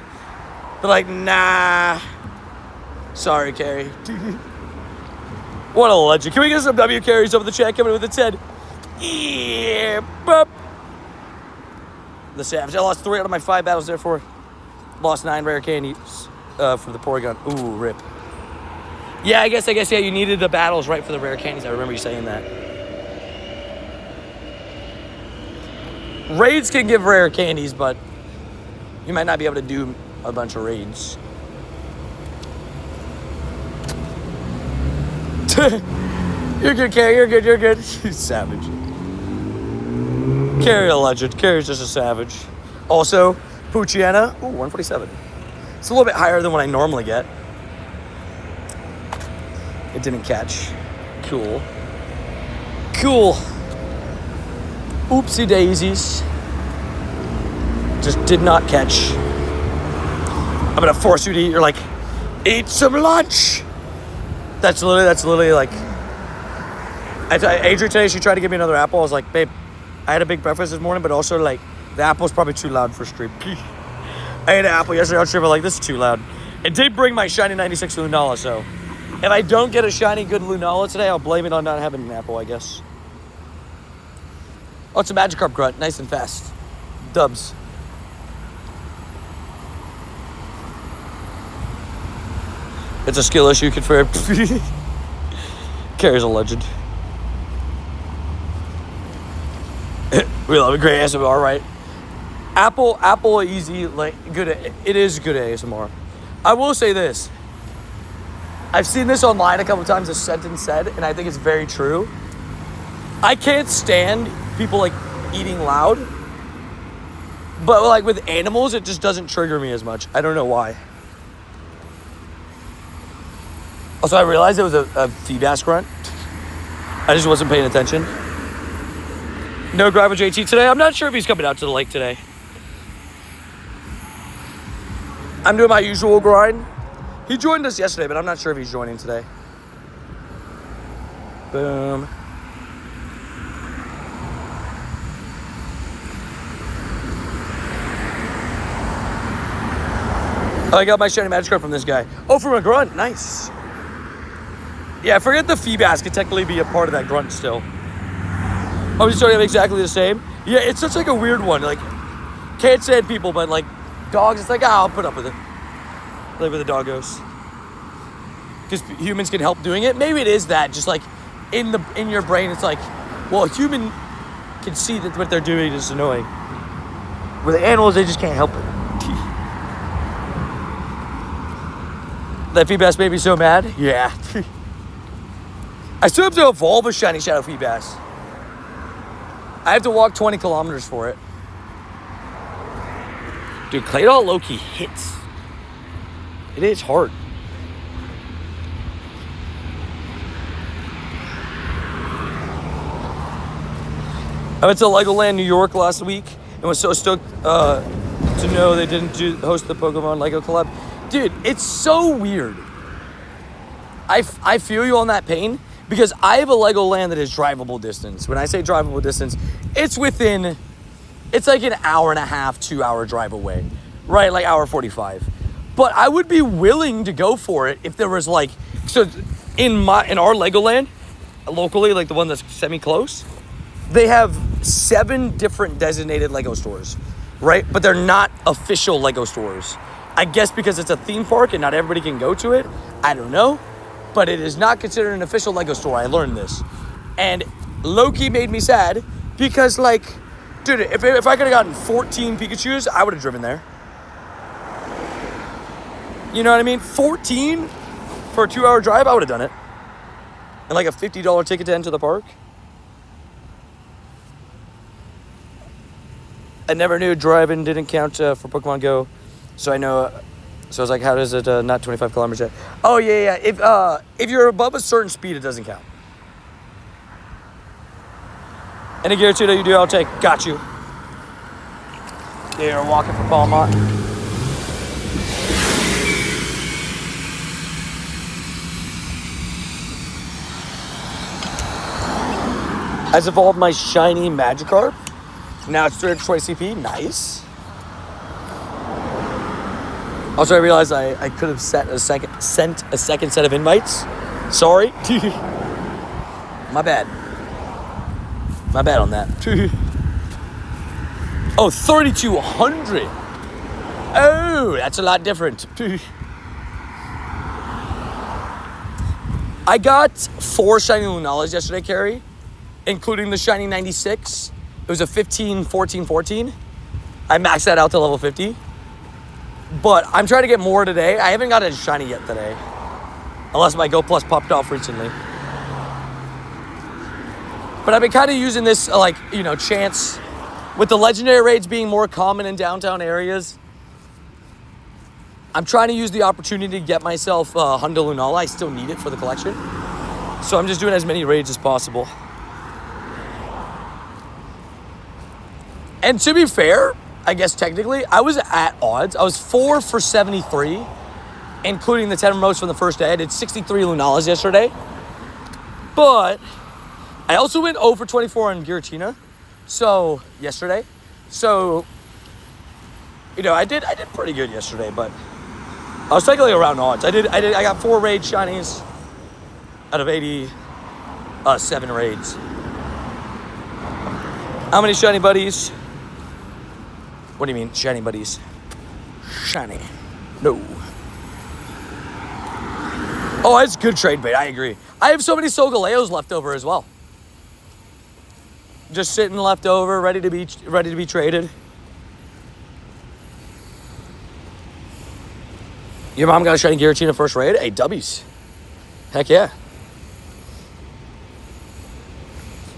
They're like, nah. Sorry, Carrie. What a legend. Can we get some W carries over the chat coming with the 10? Yeah. Bup. the Savage. I lost 3 out of my 5 battles, therefore lost 9 rare candies for the Porygon. Ooh, rip. Yeah, I guess, yeah, you needed the battles right for the rare candies. I remember you saying that. Raids can give rare candies, but you might not be able to do a bunch of raids. You're good, Carrie. You're good. You're good. Savage. Carrie a legend. Carrie's just a savage. Also, Poochyena. Ooh, 147. It's a little bit higher than what I normally get. It didn't catch. Cool. Cool. Oopsie daisies. Just did not catch. I'm gonna force you to eat. You're like, eat some lunch. That's literally like. Adrian today, she tried to give me another apple. I was like, babe, I had a big breakfast this morning, but also like the apple's probably too loud for stream. I ate an apple yesterday on stream. I'm like, this is too loud. It did bring my shiny 96 Lunala, so if I don't get a shiny good Lunala today, I'll blame it on not having an apple, I guess. Oh, it's a Magikarp grunt, nice and fast. Dubs. It's a skill issue confirmed. Carrie's a legend. We love a great ASMR, right? Apple easy, like good. It is good ASMR. I will say this. I've seen this online a couple times, this sentence said, and I think it's very true. I can't stand people like eating loud, but like with animals, it just doesn't trigger me as much. I don't know why. Also, I realized it was a Feebas grunt. I just wasn't paying attention. No Grind with JT today. I'm not sure if he's coming out to the lake today. I'm doing my usual grind. He joined us yesterday, but I'm not sure if he's joining today. Boom. Oh, I got my shiny Magikarp from this guy. Oh, from a grunt. Nice. Yeah, forget the Feebas could technically be a part of that grunt still. Oh, he's showing exactly the same. Yeah, it's such like a weird one. Like, can't stand people, but like dogs, it's like, I'll put up with it. Like with the doggos. Because humans can help doing it. Maybe it is that, just like in your brain, it's like, well, a human can see that what they're doing is annoying. With the animals, they just can't help it. That Feebas made me so mad. Yeah. I still have to evolve a shiny Shadow Feebas. I have to walk 20 kilometers for it. Dude, Claydol low-key hits. It is hard. I went to Legoland, New York last week and was so stoked to know they didn't host the Pokemon Lego collab. Dude, it's so weird. I feel you on that pain because I have a Legoland that is drivable distance. When I say drivable distance, it's like an hour and a half, 2 hour drive away, right? Like hour 45. But I would be willing to go for it if there was like, so in our Legoland, locally, like the one that's semi-close, they have 7 different designated Lego stores, right? But they're not official Lego stores. I guess because it's a theme park and not everybody can go to it. I don't know. But it is not considered an official Lego store. I learned this. And low-key made me sad because, like, dude, if I could have gotten 14 Pikachus, I would have driven there. You know what I mean? 14 for a 2 hour drive, I would have done it. And like a $50 ticket to enter the park. I never knew driving didn't count for Pokemon Go. So I know, so I was like, how does it not 25 kilometers yet? Oh, yeah. If you're above a certain speed, it doesn't count. Any gear too that you do, I'll take. Got you. You're walking for Palmont. I've evolved my shiny Magikarp. Now it's 320 CP. Nice. Also, I realized I could have sent a second set of invites. Sorry. My bad. My bad on that. Oh, 3,200. Oh, that's a lot different. I got 4 shiny Lunalas yesterday, Carrie, including the shiny 96. It was a 15, 14, 14. I maxed that out to level 50. But I'm trying to get more today. I haven't got a shiny yet today. Unless my Go Plus popped off recently. But I've been kind of using this, chance. With the legendary raids being more common in downtown areas, I'm trying to use the opportunity to get myself Honda Lunala. I still need it for the collection. So I'm just doing as many raids as possible. And to be fair, I guess technically, I was at odds. I was 4 for 73, including the 10 remotes from the first day. I did 63 Lunalas yesterday. But I also went 0 for 24 on Giratina. So, yesterday. So, I did pretty good yesterday, but I was technically around odds. I got 4 raid shinies out of 87 raids. How many shiny buddies? What do you mean, shiny buddies? Shiny. No. Oh, it's good trade bait. I agree. I have so many Solgaleos left over as well. Just sitting left over, ready to be traded. Your mom got a shiny Giratina first raid? Hey, W's. Heck yeah.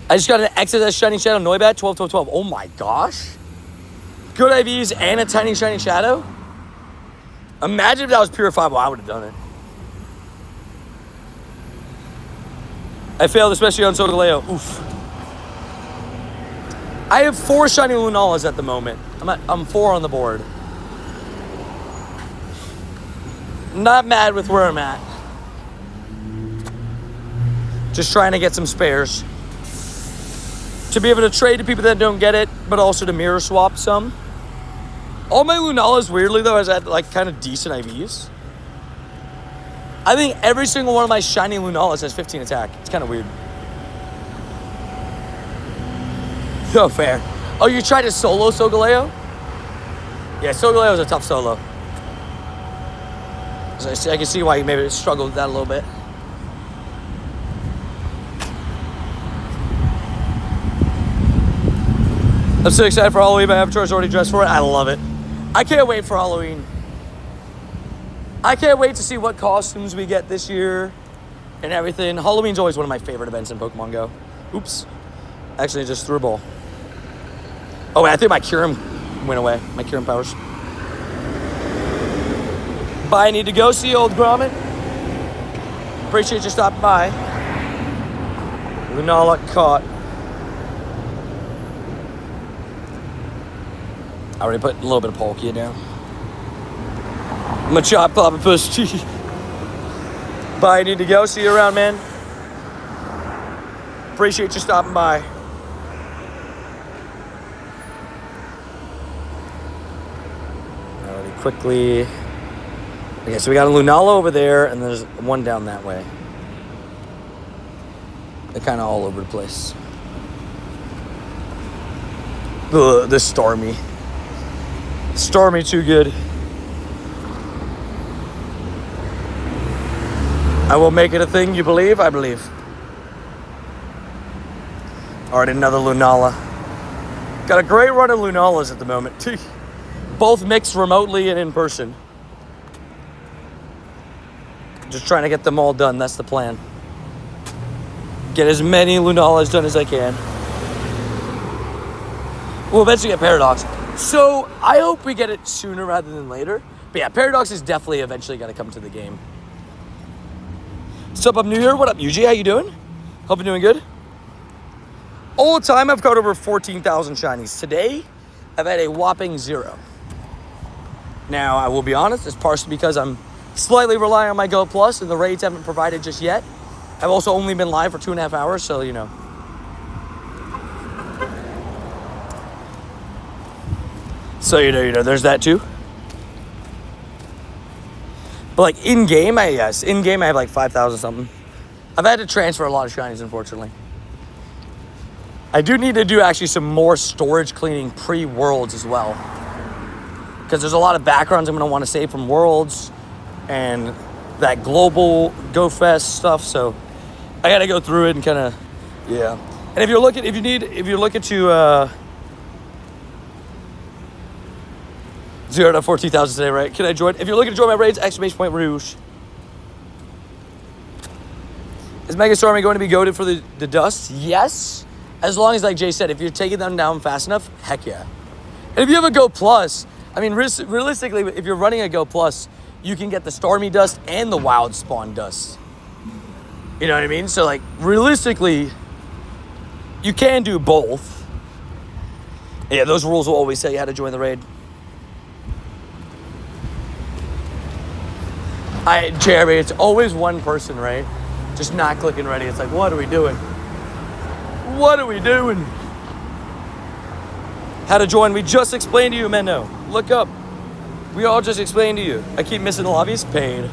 I just got an XSS shiny shadow Noibat 12, 12, 12. Oh my gosh. Good IVs and a tiny shiny shadow. Imagine if that was purifiable, I would have done it. I failed, especially on Solgaleo. Oof. I have 4 shiny Lunalas at the moment. I'm 4 on the board. Not mad with where I'm at. Just trying to get some spares. To be able to trade to people that don't get it, but also to mirror swap some. All my Lunalas, weirdly though, has had kind of decent IVs. I think every single one of my shiny Lunalas has 15 attack. It's kind of weird. Oh, fair. Oh, you tried to solo Solgaleo? Yeah, Solgaleo is a tough solo. So I can see why you maybe struggled with that a little bit. I'm so excited for Halloween. My avatar is already dressed for it. I love it. I can't wait for Halloween. I can't wait to see what costumes we get this year and everything. Halloween's always one of my favorite events in Pokemon Go. Oops. Actually, I just threw a ball. Oh, wait, I think my Kyurem went away. My Kyurem powers. Bye, I need to go. See you, old Grommet. Appreciate you stopping by. Lunala caught. I already put a little bit of Palkia down. Machop, Platypus. Bye, I need to go. See you around, man. Appreciate you stopping by. Alrighty, quickly. Okay, so we got a Lunala over there, and there's one down that way. They're kind of all over the place. Ugh, this Stormy. Stormy too good. I will make it a thing, you believe? I believe. Alright, another Lunala. Got a great run of Lunalas at the moment. Both mixed remotely and in person. Just trying to get them all done. That's the plan. Get as many Lunalas done as I can. We'll eventually get Paradox. So, I hope we get it sooner rather than later. But yeah, Paradox is definitely eventually going to come to the game. What's up, I'm new here. What up, UG? How you doing? Hope you're doing good. All the time, I've caught over 14,000 shinies. Today, I've had a whopping 0. Now, I will be honest, it's partially because I'm slightly relying on my Go Plus, and the raids haven't provided just yet. I've also only been live for 2.5 hours, so, you know. So, you know, there's that too. But, like, in-game, in-game I have, like, 5,000 something. I've had to transfer a lot of shinies, unfortunately. I do need to do actually some more storage cleaning pre-Worlds as well. Because there's a lot of backgrounds I'm going to want to save from Worlds and that global Go Fest stuff. So I got to go through it and kind of, yeah. And if you're looking to, $0 to 14,000 today, right? Can I join? If you're looking to join my raids, ! Rouge. Is Mega Storming going to be goated for the dust? Yes. As long as, like Jay said, if you're taking them down fast enough, heck yeah. And if you have a Go Plus, I mean, realistically, if you're running a Go Plus, you can get the Stormy Dust and the Wild Spawn Dust. You know what I mean? So, like, realistically, you can do both. Yeah, those rules will always tell you how to join the raid. Jeremy, it's always one person, right? Just not clicking ready. It's like, what are we doing? What are we doing? How to join? We just explained to you, Mendo. Look up. We all just explained to you. I keep missing the lobbies. Pain.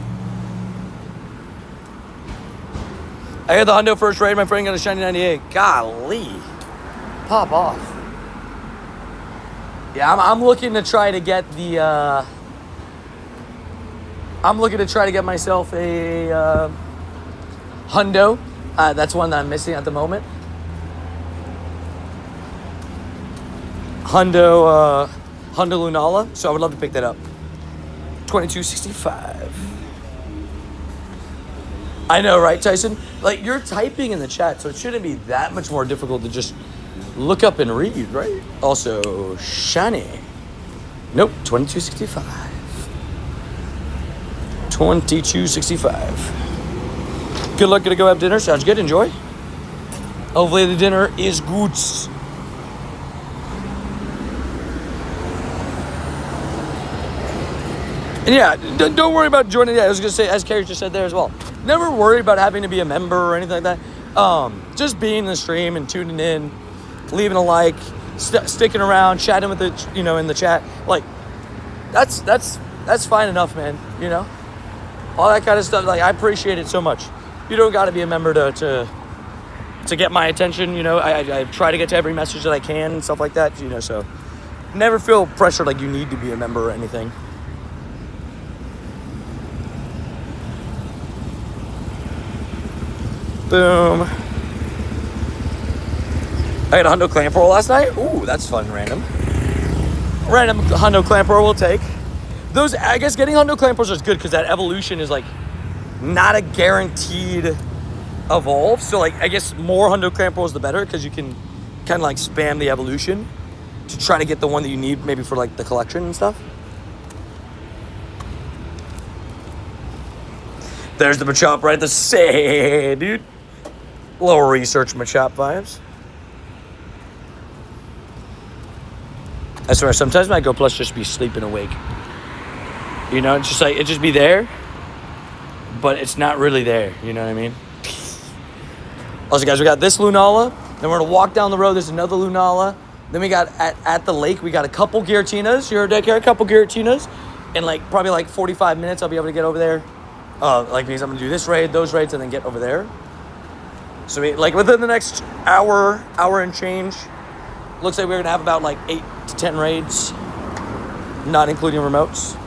I had the Hundo first raid. My friend got a shiny 98. Golly. Pop off. Yeah, I'm looking to try to get the... I'm looking to try to get myself a Hundo. That's one that I'm missing at the moment. Hundo Lunala. So I would love to pick that up. 2265. I know, right, Tyson? Like, you're typing in the chat, so it shouldn't be that much more difficult to just look up and read, right? Also, shiny. Nope, 2265. 2265. Good luck, gonna go have dinner. Sounds good, enjoy. Hopefully the dinner is good. And yeah, don't worry about joining. Yeah, I was gonna say, as Carrie just said there as well, never worry about having to be a member or anything like that. Just being in the stream and tuning in, leaving a like, sticking around, chatting with the, in the chat, like that's fine enough, man. All that kind of stuff. Like, I appreciate it so much. You don't got to be a member to get my attention. I try to get to every message that I can and stuff like that. So never feel pressured like you need to be a member or anything. Boom. I got a Hundo Clamp Roll last night. Ooh, that's fun. Random Hundo Clamp Roll we'll take. Those, I guess getting Hundo Clamp Rolls is good because that evolution is like not a guaranteed evolve. So like, I guess more Hundo Clamp Rolls the better because you can kind of like spam the evolution to try to get the one that you need maybe for like the collection and stuff. There's the Machop right to say, dude. Little research Machop vibes. I swear, sometimes my Go Plus just be sleeping awake. It's just like, it just be there, but it's not really there. You know what I mean? Also, guys, we got this Lunala. Then we're going to walk down the road. There's another Lunala. Then we got, at the lake, we got a couple Giratinas. You heard that, Gary? A couple Giratinas. In probably 45 minutes, I'll be able to get over there. Because I'm going to do this raid, those raids, and then get over there. So, within the next hour and change, looks like we're going to have about, 8 to 10 raids, not including remotes.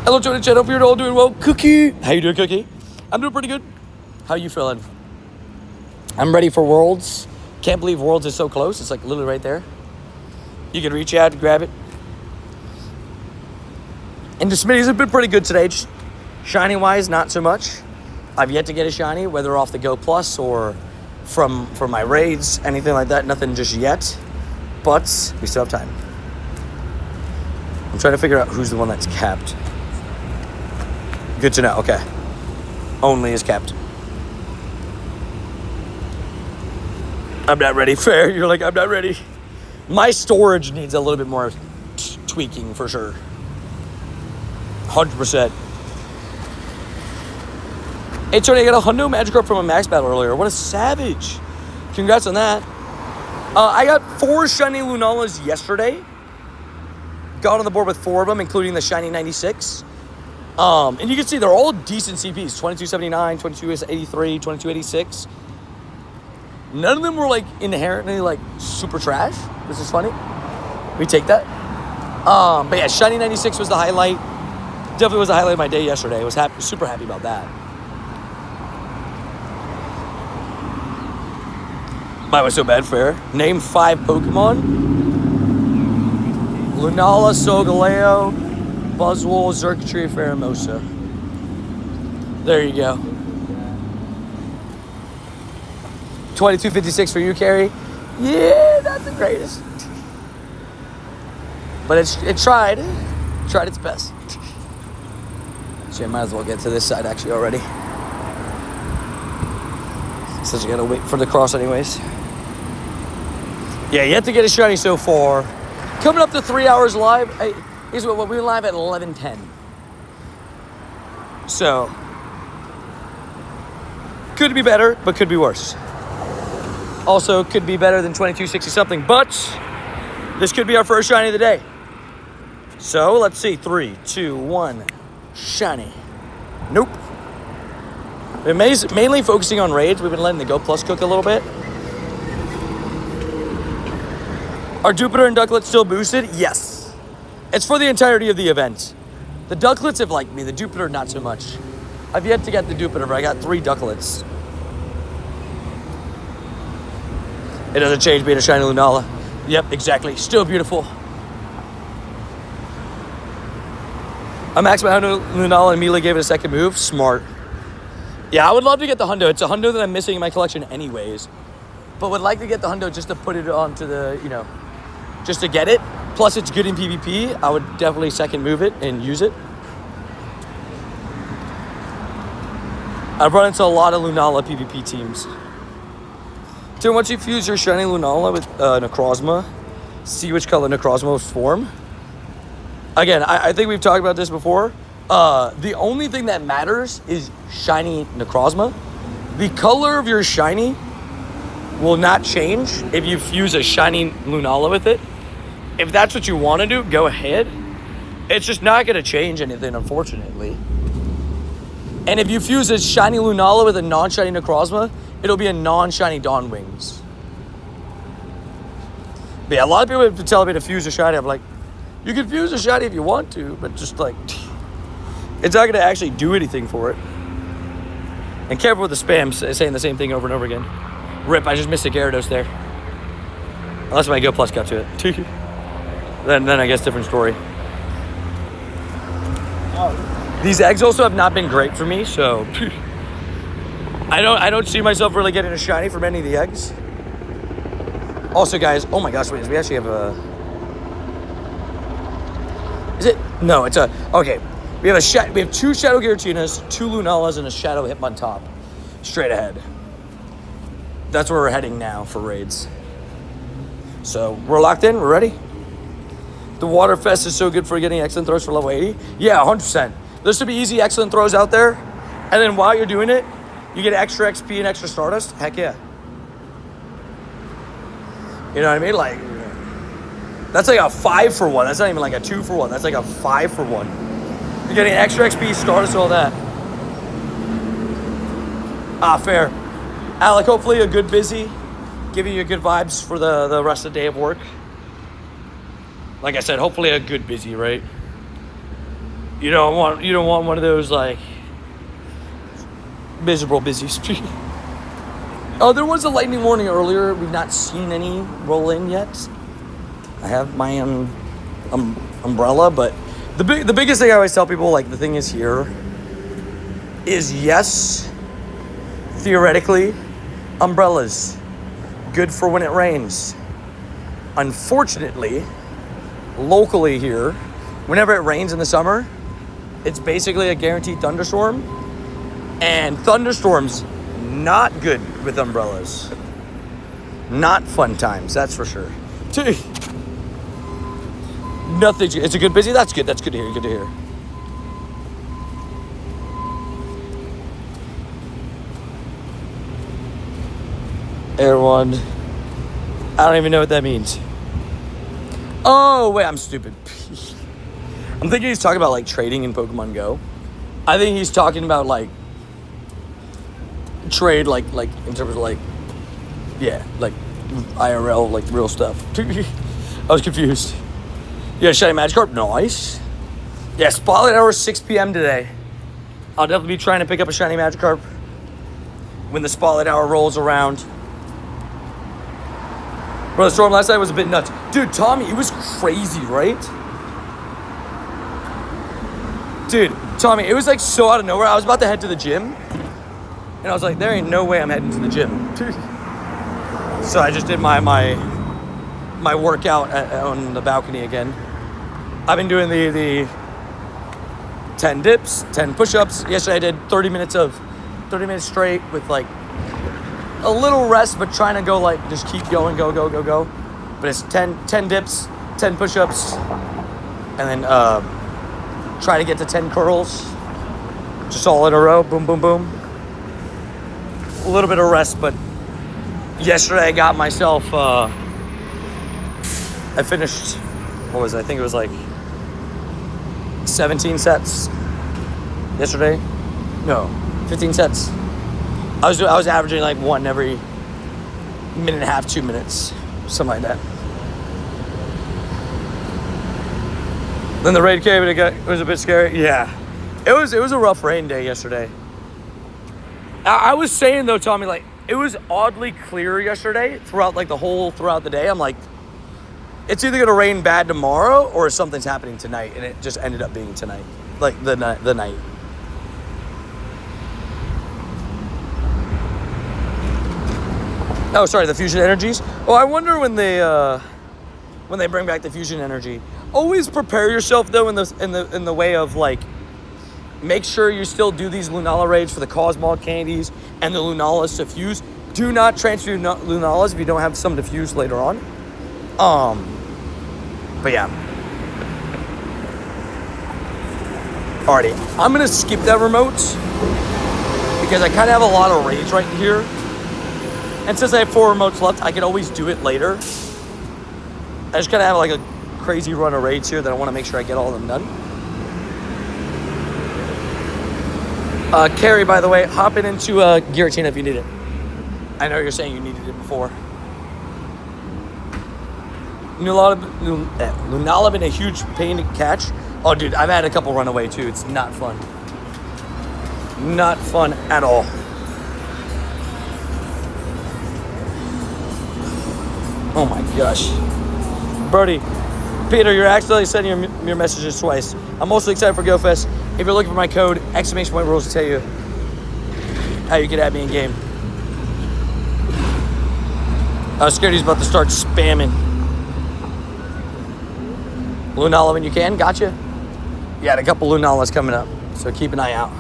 Hello, Tony Chat. Hope you're all doing well. Cookie. How you doing, Cookie? I'm doing pretty good. How you feeling? I'm ready for Worlds. Can't believe Worlds is so close. It's, literally right there. You can reach out and grab it. And the Smitties have been pretty good today. Just shiny-wise, not so much. I've yet to get a shiny, whether off the Go Plus or from my raids, anything like that. Nothing just yet. But we still have time. I'm trying to figure out who's the one that's capped. Good to know. Okay. Only is capped. I'm not ready. Fair. You're like, I'm not ready. My storage needs a little bit more tweaking for sure. 100%. Hey, Tony, I got a Hundo Magikarp from a max battle earlier. What a savage. Congrats on that. I got 4 shiny Lunalas yesterday. Got on the board with 4 of them, including the shiny 96. And you can see they're all decent CPs. 2279, 2283, 2286. None of them were like inherently like super trash, which is funny. We take that. But yeah, Shiny 96 was the highlight. Definitely was the highlight of my day yesterday. I was super happy about that. Mine was so bad, fair. Name 5 Pokemon. Lunala, Solgaleo, Buzzwole, Xurkitree, Pheromosa. There you go. 2256 for you, Carrie. Yeah, not the greatest. But it tried its best. So I might as well get to this side actually already. Since you gotta wait for the cross anyways. Yeah, you have to get a shiny so far. Coming up to 3 hours live. Here's what we were live at 11:10. So could be better, but could be worse. Also could be better than 2260 something, but this could be our first shiny of the day. So let's see. 3, 2, 1. Shiny. Nope. We're mainly focusing on raids. We've been letting the Go Plus cook a little bit. Are Jupiter and Ducklets still boosted? Yes. It's for the entirety of the event. The Ducklets have liked me. The Jupiter, not so much. I've yet to get the Jupiter, but I got 3 Ducklets. It doesn't change being a shiny Lunala. Yep, exactly. Still beautiful. I maxed my Hundo Lunala and immediately gave it a second move. Smart. Yeah, I would love to get the Hundo. It's a Hundo that I'm missing in my collection anyways. But would like to get the Hundo just to put it onto the, just to get it. Plus it's good in PvP. I would definitely second move it and use it. I've run into a lot of Lunala PvP teams. So once you fuse your shiny Lunala with Necrozma, see which color Necrozma will form. Again, I think we've talked about this before. The only thing that matters is shiny Necrozma. The color of your shiny will not change if you fuse a shiny Lunala with it. If that's what you want to do, go ahead. It's just not going to change anything, unfortunately. And if you fuse a shiny Lunala with a non-shiny Necrozma, it'll be a non-shiny Dawn Wings. But yeah, a lot of people have been telling me to fuse a shiny. I'm like, you can fuse a shiny if you want to, but just like, it's not going to actually do anything for it. And careful with the spam, saying the same thing over and over again. Rip, I just missed a Gyarados there. Unless my Go Plus got to it. then I guess different story. Oh. These eggs also have not been great for me, so I don't see myself really getting a shiny from any of the eggs. Also, guys, oh my gosh, wait, we actually have a... Is it? No, it's a... Okay, we have 2 Shadow Giratinas, 2 Lunalas, and a Shadow Hitmontop. Straight ahead. That's where we're heading now for raids. So, we're locked in, we're ready. The Water Fest is so good for getting excellent throws for level 80. Yeah, 100%. There should be easy excellent throws out there. And then while you're doing it, you get extra XP and extra Stardust. Heck yeah. You know what I mean? Like, that's like a 5 for 1. That's not even like a 2 for 1. That's like a 5 for 1. You're getting extra XP, Stardust, all that. Fair. Alec, hopefully a good busy. Giving you good vibes for the rest of the day of work. Like I said, hopefully a good busy, right? You don't want one of those like miserable busies. Oh, there was a lightning warning earlier. We've not seen any roll in yet. I have my umbrella, but the biggest thing I always tell people, like the thing is here, is yes, theoretically, umbrellas good for when it rains. Unfortunately, locally here, whenever it rains in the summer, it's basically a guaranteed thunderstorm, and thunderstorms not good with umbrellas. Not fun times, that's for sure. Nothing. It's a good busy. That's good. That's good to hear. Good to hear. Air one. I don't even know what that means. Oh wait, I'm stupid. I'm thinking he's talking about like trading in Pokemon Go. I think he's talking about like trade, like in terms of like, yeah, like IRL, like real stuff. I was confused. Yeah, shiny Magikarp, nice. Yeah, Spotlight Hour 6 p.m. today. I'll definitely be trying to pick up a shiny Magikarp when the Spotlight Hour rolls around. Bro, the storm last night was a bit nuts. Dude, Tommy, it was crazy, right? Dude, Tommy, it was like so out of nowhere. I was about to head to the gym. And I was like, there ain't no way I'm heading to the gym. So I just did my workout on the balcony again. I've been doing the 10 dips, 10 push-ups. Yesterday I did 30 minutes straight with like a little rest, but trying to go like, just keep going, go. But it's 10 dips, 10 push-ups, and then try to get to 10 curls. Just all in a row, boom, boom, boom. A little bit of rest, but yesterday I got myself, I finished, what was it? I think it was like 17 sets yesterday. No, 15 sets. I was averaging like one every minute and a half, 2 minutes, something like that. Then the raid came and it was a bit scary. Yeah, it was a rough rain day yesterday. I was saying though, Tommy, like it was oddly clear yesterday throughout the day. I'm like, it's either gonna rain bad tomorrow or something's happening tonight, and it just ended up being tonight, like the night. Oh, sorry, the fusion energies. Oh, I wonder when they bring back the fusion energy. Always prepare yourself though in the way of like, make sure you still do these Lunala raids for the Cosmog candies and the Lunalas to fuse. Do not transfer your Lunalas if you don't have some to fuse later on. But yeah. Alrighty, I'm gonna skip that remote because I kind of have a lot of rage right here. And since I have 4 remotes left, I can always do it later. I just kind of have like a crazy run of raids here that I want to make sure I get all of them done. Carrie, by the way, hopping into Giratina if you need it. I know you're saying you needed it before. Lunala been a huge pain to catch. Oh, dude, I've had a couple run away too. It's not fun. Not fun at all. Oh my gosh. Birdie, Peter, you're accidentally sending your messages twice. I'm mostly excited for GoFest. If you're looking for my code, !rules to tell you how you get at me in game. I was scared he's about to start spamming. Lunala when you can, gotcha. Yeah, a couple Lunalas coming up, so keep an eye out.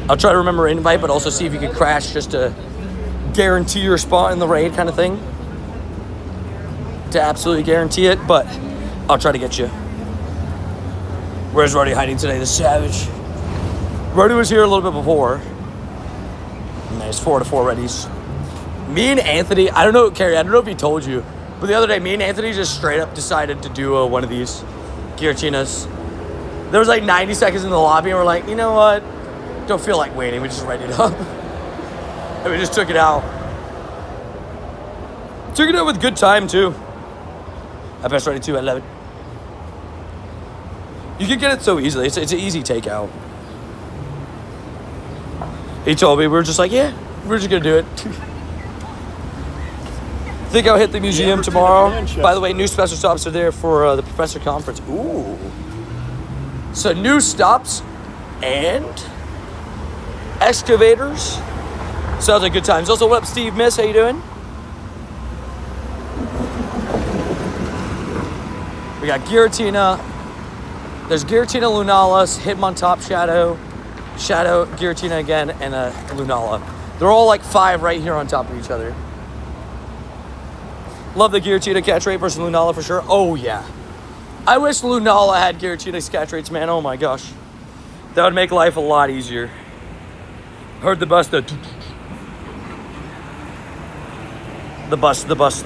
I'll try to remember invite, but also see if you can crash just to guarantee your spot in the raid kind of thing. To absolutely guarantee it, but I'll try to get you. Where's Roddy hiding today? The savage. Roddy was here a little bit before. Nice 4-4 readies. Me and Anthony, I don't know, Carrie, I don't know if he told you, but the other day, me and Anthony just straight up decided to do one of these Giratinas. There was like 90 seconds in the lobby, and we're like, you know what? Don't feel like waiting. We just readied it up. And we just took it out. Took it out with good time, too. I best ready too, I love it. You can get it so easily. It's an easy takeout. He told me, we were just like, yeah, we're just gonna do it. Think I'll hit the museum tomorrow. By the way, new special stops are there for the Professor Conference. Ooh. So new stops and excavators. Sounds like good times. Also, what up, Steve Miss? How you doing? We got Giratina. There's Giratina, Lunalas, Hitmontop, Shadow, Giratina again, and a Lunala. They're all like 5 right here on top of each other. Love the Giratina catch rate versus Lunala for sure. Oh, yeah. I wish Lunala had Giratina's catch rates, man. Oh, my gosh. That would make life a lot easier. Heard the bus, the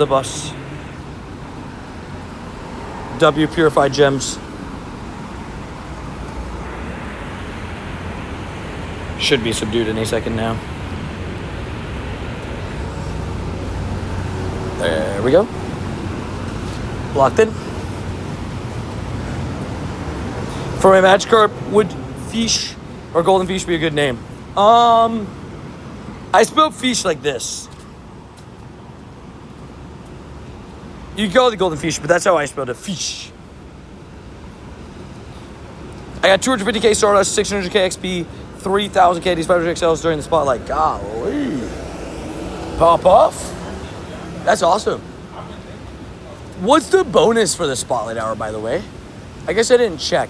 bus. W purified gems. Should be subdued any second now. There we go. Locked in. For my match carp, would fish or golden fish be a good name? I spelled fish like this. You can call it the golden fish, but that's how I spelled it. Fish. I got 250k Stardust, 600k XP, 3000k these 500 XLs during the spotlight. Golly. Pop off. That's awesome. What's the bonus for the spotlight hour, by the way? I guess I didn't check.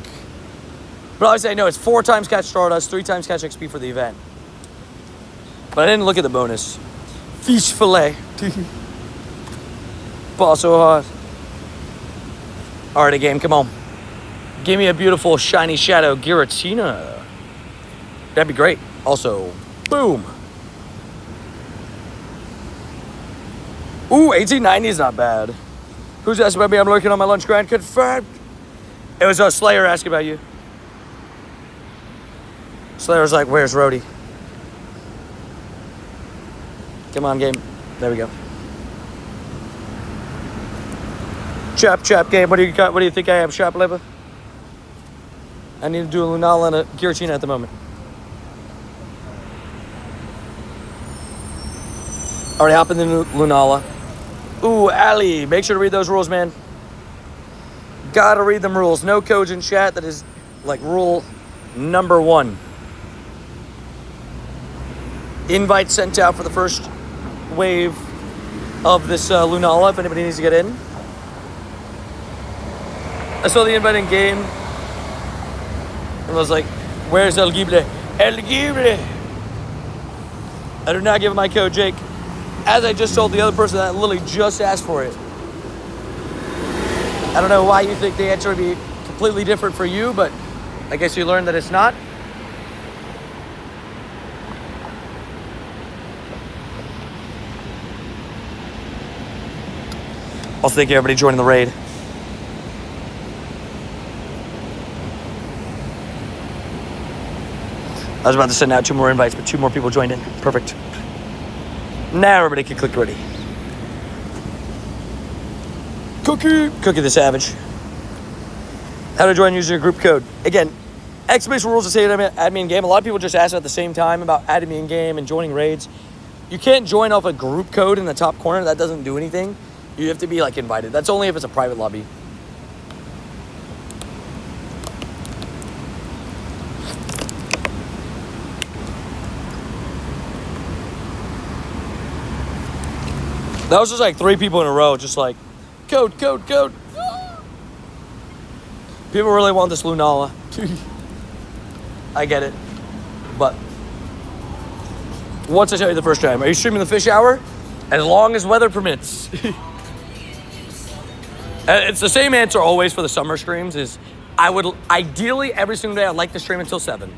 But obviously I know it's 4 times catch Stardust, 3 times catch XP for the event. But I didn't look at the bonus. Fish fillet. Ball so hard. Alrighty, game, come on. Give me a beautiful shiny shadow Giratina. That'd be great. Also, boom. Ooh, 1890 is not bad. Who's asking about me? I'm lurking on my lunch grind. Confirmed. It was a Slayer asking about you. Slayer's like, where's Rhodey? Come on, game. There we go. Chop, game. What do you got? What do you think I am, shop liver? I need to do a Lunala and a Giratina at the moment. Already hop in the Lunala. Ooh, Ali, make sure to read those rules, man. Gotta read them rules. No codes in chat. That is like rule number 1. Invite sent out for the first wave of this Lunala if anybody needs to get in. I saw the invite in game and I was like, where's El Gible? El Gible! I do not give him my code, Jake. As I just told the other person that literally just asked for it. I don't know why you think the answer would be completely different for you, but I guess you learned that it's not. Also, thank you everybody joining the raid. I was about to send out 2 more invites, but 2 more people joined in. Perfect. Now everybody can click ready. Cookie the Savage. How to join using your group code. Again, exclamation rules to say add me in game. A lot of people just ask at the same time about adding me in game and joining raids. You can't join off a group code in the top corner. That doesn't do anything. You have to be like invited. That's only if it's a private lobby. That was just like 3 people in a row, just like, code. People really want this Lunala. I get it. But once I tell you the first time, are you streaming the fish hour? As long as weather permits. It's the same answer always for the summer streams is I would ideally every single day I'd like to stream until 7.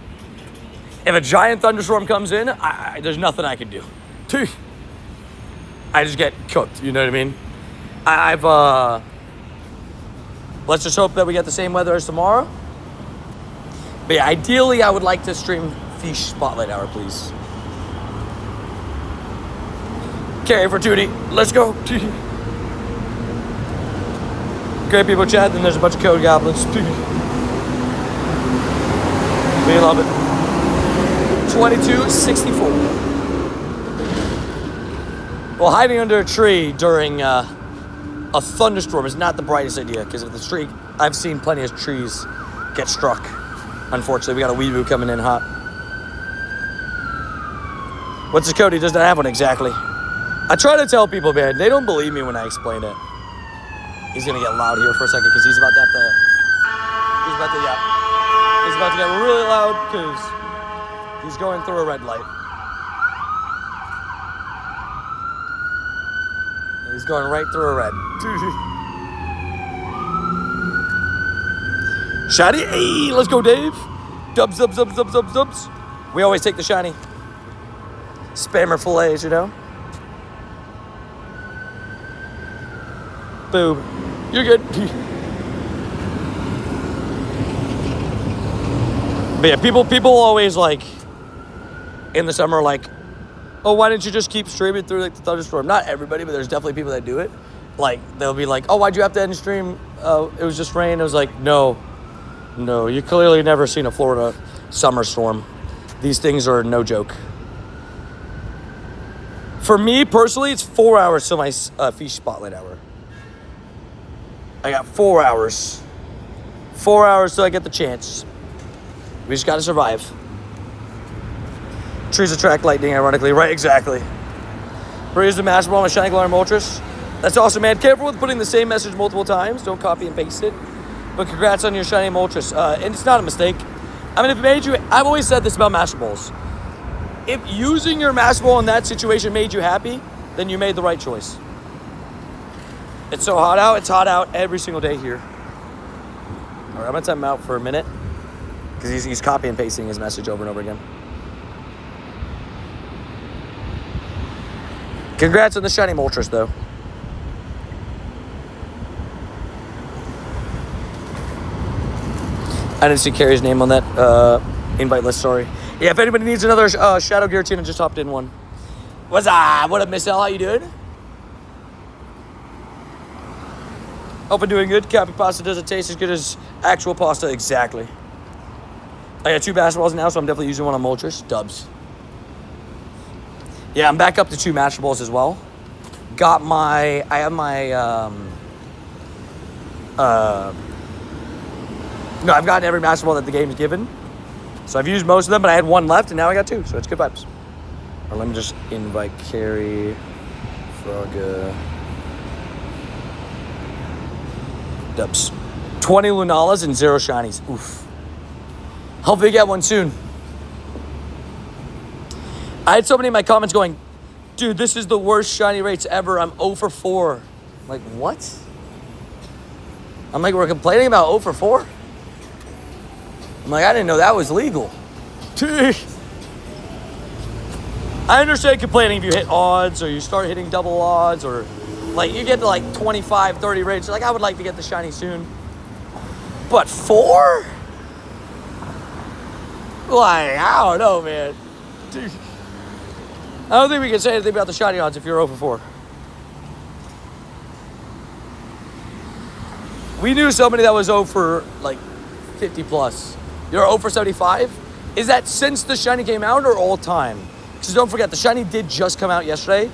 If a giant thunderstorm comes in, there's nothing I can do. I just get cooked, you know what I mean? Let's just hope that we get the same weather as tomorrow. But yeah, ideally I would like to stream Fish Spotlight Hour, please. Carry for Tootie, let's go. Great people chat, then there's a bunch of code goblins. We love it. 2264. Well, hiding under a tree during a thunderstorm is not the brightest idea, because if the tree, I've seen plenty of trees get struck. Unfortunately, we got a weeboo coming in hot. What's the code? He doesn't have one exactly. I try to tell people, man, they don't believe me when I explain it. He's gonna get loud here for a second, because he's about to have to, he's about to get really loud, because he's going through a red light. He's going right through a red. Shiny. Hey, let's go, Dave. Dubs. We always take the shiny. Spammer fillets, you know? Boom. You're good. But yeah, people always like in the summer are like, oh, why didn't you just keep streaming through like the thunderstorm? Not everybody, but there's definitely people that do it. Like, they'll be like, oh, why'd you have to end stream? It was just rain. It was like, no, you clearly never seen a Florida summer storm. These things are no joke. For me, personally, it's 4 hours till my Feast Spotlight hour. I got 4 hours. 4 hours till I get the chance. We just gotta survive. Trees attract lightning, ironically. Right, exactly. Praise the Master Ball, my Shiny Glowing Moltres. That's awesome, man. Careful with putting the same message multiple times. Don't copy and paste it. But congrats on your Shiny Moltres. And it's not a mistake. I mean, if it made you... I've always said this about Master Balls. If using your Master Ball in that situation made you happy, then you made the right choice. It's so hot out. It's hot out every single day here. All right, I'm going to time him out for a minute. Because he's copy and pasting his message over and over again. Congrats on the Shiny Moltres, though. I didn't see Carrie's name on that invite list, sorry. Yeah, if anybody needs another Shadow Giratina, just hopped in one. What's up? What up, Miss L? How you doing? Hope I'm doing good. Cappy pasta doesn't taste as good as actual pasta. Exactly. I got 2 basketballs now, so I'm definitely using one on Moltres. Dubs. Yeah, I'm back up to 2 Master Balls as well. I have my, no, I've gotten every Master Ball that the game's given. So I've used most of them, but I had 1 left, and now I got 2, so it's good vibes. Or let me just invite Carrie, Frogga, Dubs. 20 Lunalas and 0 Shinies. Oof. Hopefully get one soon. I had somebody in my comments going, dude, this is the worst shiny rates ever. I'm 0 for 4. I'm like, what? I'm like, we're complaining about 0 for 4? I'm like, I didn't know that was legal. I understand complaining if you hit odds or you start hitting double odds or like you get to like 25, 30 rates. You're like, I would like to get the shiny soon. But 4? Like, I don't know, man. Dude. I don't think we can say anything about the shiny odds if you're 0 for 4. We knew somebody that was 0 for like 50 plus. You're 0 for 75? Is that since the shiny came out or all time? Because don't forget, the shiny did just come out yesterday.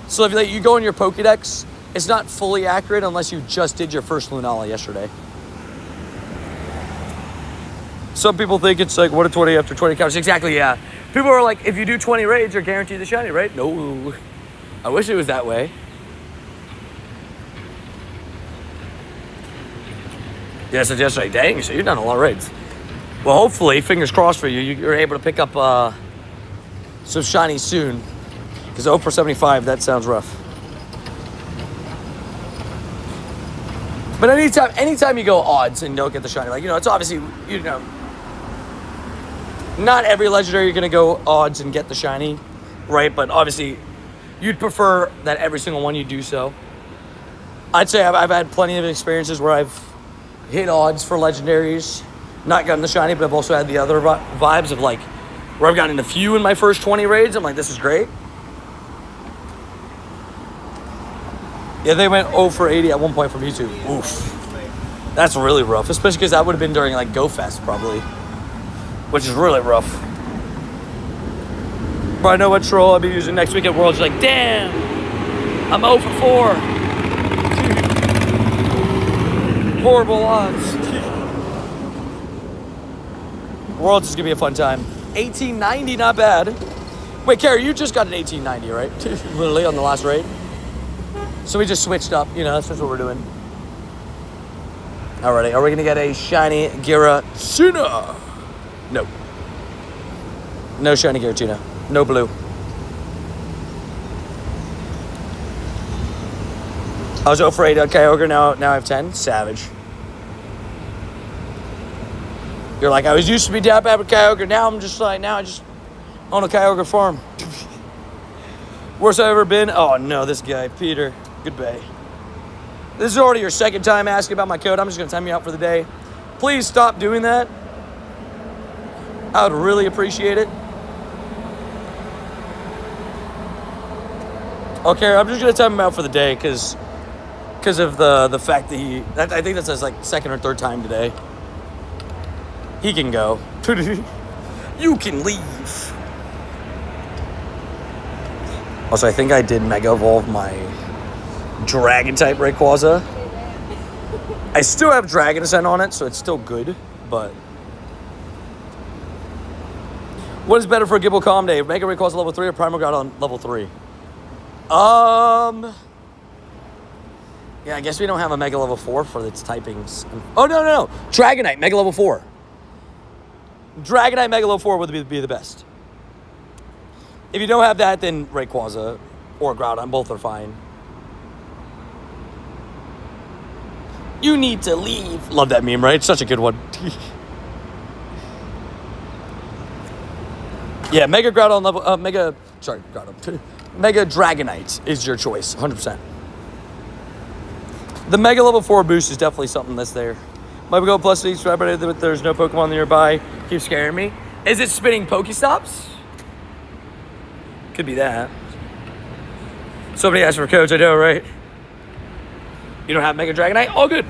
So if you go in your Pokédex, it's not fully accurate unless you just did your first Lunala yesterday. Some people think it's like 1 to 20 after 20 counters. Exactly, yeah. People are like, if you do 20 raids, you're guaranteed the shiny, right? No. I wish it was that way. Yes, it's yesterday. Dang, so you've done a lot of raids. Well, hopefully, fingers crossed for you, you're able to pick up some shinies soon. Because 0 for 75, that sounds rough. But anytime you go odds and don't get the shiny, like, you know, it's obviously, you know, not every legendary you're going to go odds and get the shiny, right? But obviously, you'd prefer that every single one you do so. I'd say I've had plenty of experiences where I've hit odds for legendaries, not gotten the shiny, but I've also had the other vibes of like, where I've gotten a few in my first 20 raids. I'm like, this is great. Yeah, they went 0 for 80 at one point from YouTube. Oof. That's really rough, especially because that would have been during like GoFest probably, which is really rough. But I know what troll I'll be using next week at Worlds. Like, damn, I'm 0 for 4. Horrible odds. Worlds is gonna be a fun time. 1890, not bad. Wait, Carrie, you just got an 1890, right? Literally on the last raid. So we just switched up, you know, that's just what we're doing. Alrighty, are we gonna get a shiny Giratina? No. No shiny Giratina. No blue. I was 0 for 8 on Kyogre, now I have 10. Savage. You're like, I was used to be down bad with Kyogre, now I'm just like, now I just own a Kyogre farm. Worst I've ever been? Oh no, this guy, Peter. Goodbye. This is already your second time asking about my code. I'm just gonna time you out for the day. Please stop doing that. I would really appreciate it. Okay, I'm just gonna time him out for the day because of the fact that I think that's his like second or third time today. He can go. You can leave. Also, I think I did Mega Evolve my Dragon type Rayquaza. I still have Dragon Ascent on it, so it's still good, but... What is better for a Gible Calm Day? Mega Rayquaza level 3 or Primal Groudon level 3? Yeah, I guess we don't have a Mega level 4 for its typings. Oh, no. Dragonite, Mega level 4. Dragonite Mega level 4 would be the best. If you don't have that, then Rayquaza or Groudon, both are fine. You need to leave. Love that meme, right? It's such a good one. Yeah, Mega Groudon level, Mega Dragonite is your choice, 100%. The Mega level 4 boost is definitely something that's there. Might go plus each but there's no Pokemon nearby. Keeps scaring me. Is it spinning Pokestops? Could be that. Somebody asked for a coach, I know, right? You don't have Mega Dragonite? All good.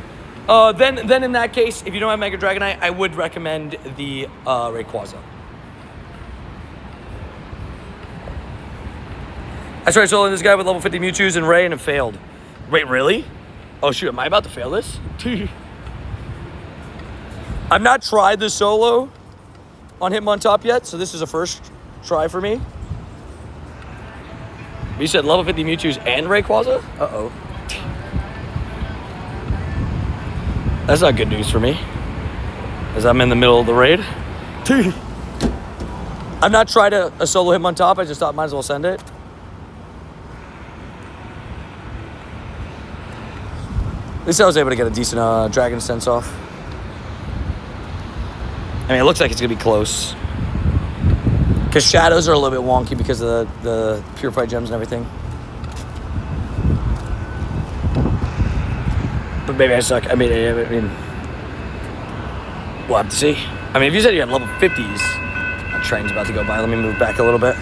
Then in that case, if you don't have Mega Dragonite, I would recommend the Rayquaza. I tried soloing this guy with level 50 Mewtwo's and Ray and it failed. Wait, really? Oh shoot, am I about to fail this? I've not tried the solo on Hitmontop yet, so this is a first try for me. You said level 50 Mewtwo's and Rayquaza? Uh-oh. That's not good news for me, as I'm in the middle of the raid. I've not tried a solo Hitmontop, I just thought might as well send it. At least I was able to get a decent Dragon Sense off. I mean, it looks like it's going to be close. Because shadows are a little bit wonky because of the purified gems and everything. But maybe I suck. I mean, we'll have to see. I mean, if you said you had level 50s, that train's about to go by. Let me move back a little bit.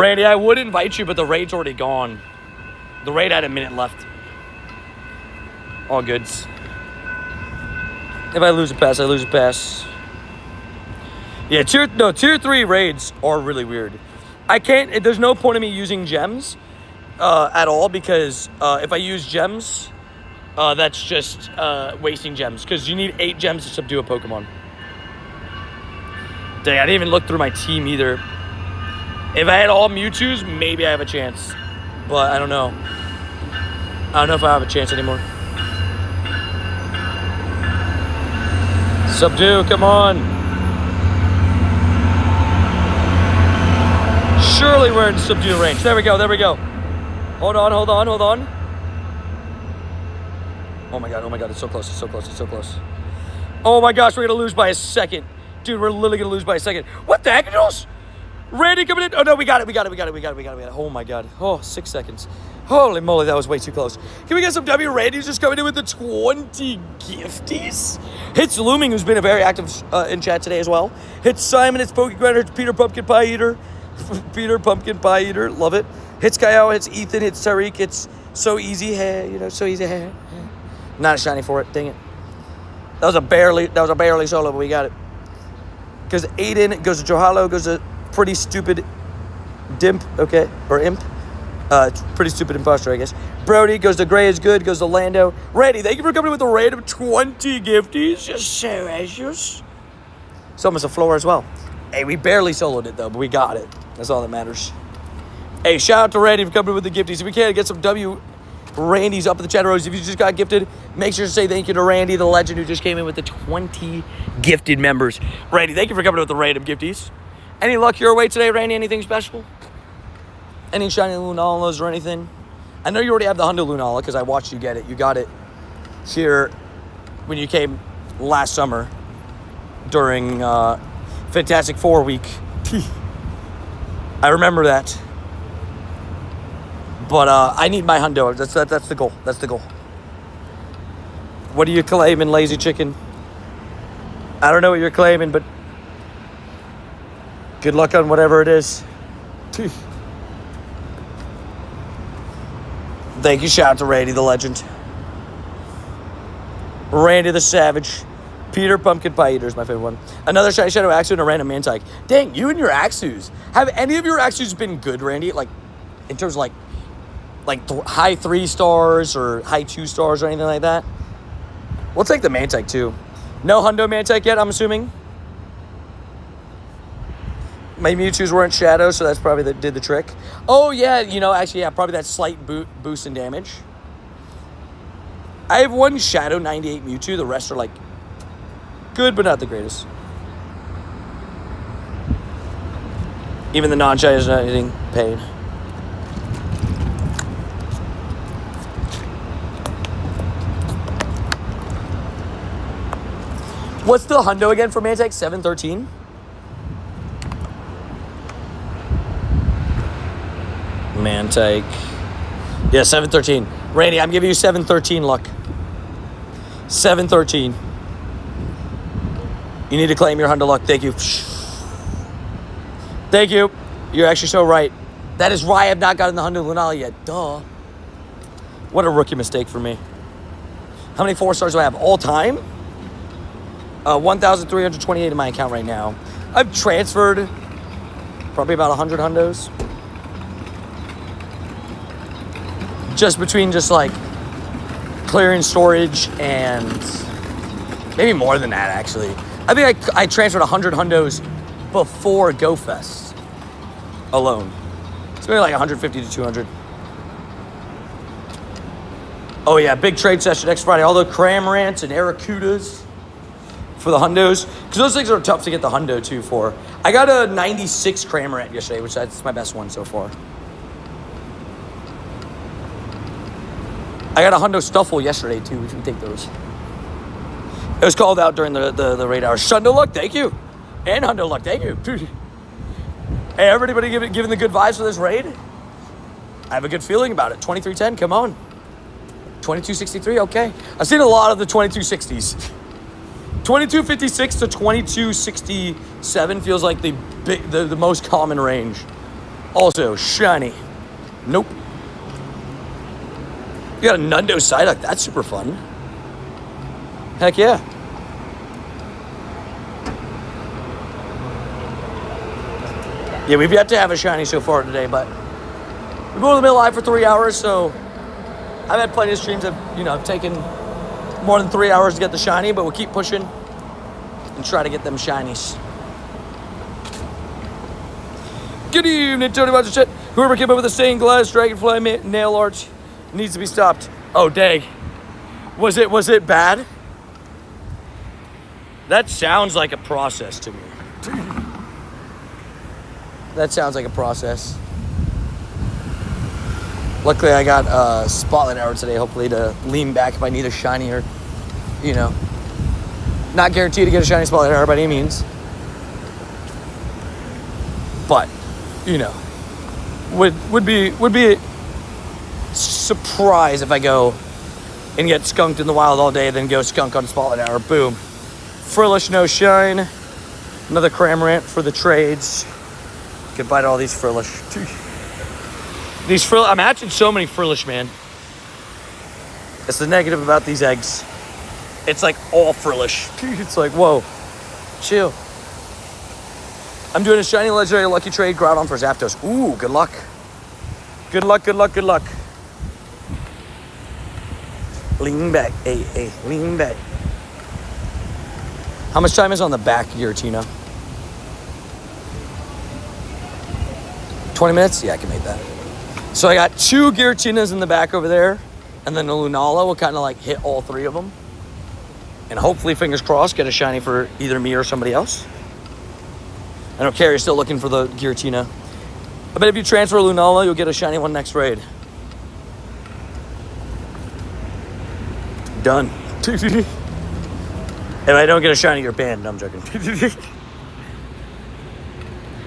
Randy, I would invite you, but the raid's already gone. The raid had a minute left. All goods. If I lose a pass, I lose a pass. Yeah, tier 3 raids are really weird. There's no point in me using gems at all because if I use gems, that's just wasting gems because you need 8 gems to subdue a Pokemon. Dang, I didn't even look through my team either. If I had all Mewtwo's, maybe I have a chance. But I don't know. I don't know if I have a chance anymore. Subdue, come on. Surely we're in subdue range. There we go. Hold on. Oh my god, it's so close. Oh my gosh, we're gonna lose by a second. Dude, we're literally gonna lose by a second. What the heck, Jules? Randy coming in. Oh no, we got it. Oh my god. Oh, 6 seconds. Holy moly, that was way too close. Can we get some W? Randy's just coming in with the 20 gifties. Hits Looming, who's been very active in chat today as well. Hits Simon, it's Pokegrinder, it's Peter Pumpkin Pie Eater. Love it. Hits Kyle, hits Ethan, hits Tariq, it's So Easy Hair, So Easy Hair. Not a shiny for it, dang it. That was a barely solo, but we got it. Because Aiden goes to Johalo, goes to Pretty Stupid Dimp, okay, or Imp. Pretty Stupid Imposter, I guess. Brody goes to Gray is Good, goes to Lando. Randy, thank you for coming with a raid of 20 gifties. Just so anxious. It's almost a floor as well. Hey, we barely soloed it though, but we got it. That's all that matters. Hey, shout out to Randy for coming with the gifties. If we can, get some W Randy's up in the chat rows. If you just got gifted, make sure to say thank you to Randy, the legend who just came in with the 20 gifted members. Randy, thank you for coming with the random gifties. Any luck your way today, Randy? Anything special? Any shiny Lunalas or anything? I know you already have the Hundo Lunala because I watched you get it. You got it here when you came last summer during Fantastic Four week. I remember that. But I need my Hundo. That's the goal. That's the goal. What are you claiming, lazy chicken? I don't know what you're claiming, but good luck on whatever it is. Thank you. Shout out to Randy the legend. Randy the Savage. Peter Pumpkin Pie Eater is my favorite one. Another Shiny Shadow Axu and a random Mantike. Dang, you and your Axus. Have any of your Axus been good, Randy? Like, in terms of high 3 stars or high 2 stars or anything like that? We'll take the Mantike too. No Hundo Mantike yet, I'm assuming. My Mewtwo's weren't Shadow, so that's probably that did the trick. Oh yeah, actually, yeah, probably that slight boost in damage. I have one Shadow 98 Mewtwo. The rest are like good, but not the greatest. Even the non-Shadow is not anything pain. What's the Hundo again for Mantike? 713? Mantike. Yeah, 713. Randy, I'm giving you 713 luck. 713. You need to claim your Hundo luck. Thank you. Thank you. You're actually so right. That is why I have not gotten the Hundo LUNALA yet. Duh. What a rookie mistake for me. How many 4 stars do I have all time? 1,328 in my account right now. I've transferred probably about 100 Hundos. Just between like clearing storage and maybe more than that, actually. I think I transferred 100 Hundos before GoFest alone. It's maybe like 150 to 200. Oh yeah, big trade session next Friday. All the Cramorants and Arrokudas for the Hundos. Because those things are tough to get the Hundo too for. I got a 96 Cramorant yesterday, which that's my best one so far. I got a Hundo Stuffle yesterday too, which we take those. It was called out during the raid hours. Shundo luck, thank you. And Hundo luck, thank you. Hey, everybody giving the good vibes for this raid? I have a good feeling about it. 2310, come on. 2263, okay. I've seen a lot of the 2260s. 2256 to 2267 feels like the most common range. Also, shiny. Nope. You got a Nundo Psyduck. That's super fun. Heck yeah. Yeah, we've yet to have a shiny so far today, but we've only been live for 3 hours, so I've had plenty of streams that, have taken more than 3 hours to get the shiny, but we'll keep pushing and try to get them shinies. Good evening, Tony Bunch of Shit. Whoever came up with the stained glass dragonfly nail art needs to be stopped. Oh, dang. Was it bad? That sounds like a process to me. That sounds like a process. Luckily, I got a spotlight hour today, hopefully to lean back if I need a shiny or, not guaranteed to get a shiny spotlight hour by any means. But, would be surprised if I go and get skunked in the wild all day, then go skunk on spotlight hour. Boom. Frillish, no shine. Another Cramorant for the trades. Goodbye to all these Frillish. I'm hatching so many Frillish, man. That's the negative about these eggs. It's like all Frillish. It's like, whoa. Chill. I'm doing a shiny legendary lucky trade. Groudon for Zapdos. Ooh, good luck. Good luck, good luck, good luck. Lean back. Hey, lean back. How much time is on the back, Giratina? 20 minutes? Yeah, I can make that. So I got 2 Giratinas in the back over there, and then the Lunala will kind of like hit all 3 of them. And hopefully, fingers crossed, get a shiny for either me or somebody else. I know Carrie's still looking for the Giratina. I bet if you transfer Lunala, you'll get a shiny one next raid. Done. If I don't get a shiny, you're banned. No, I'm joking.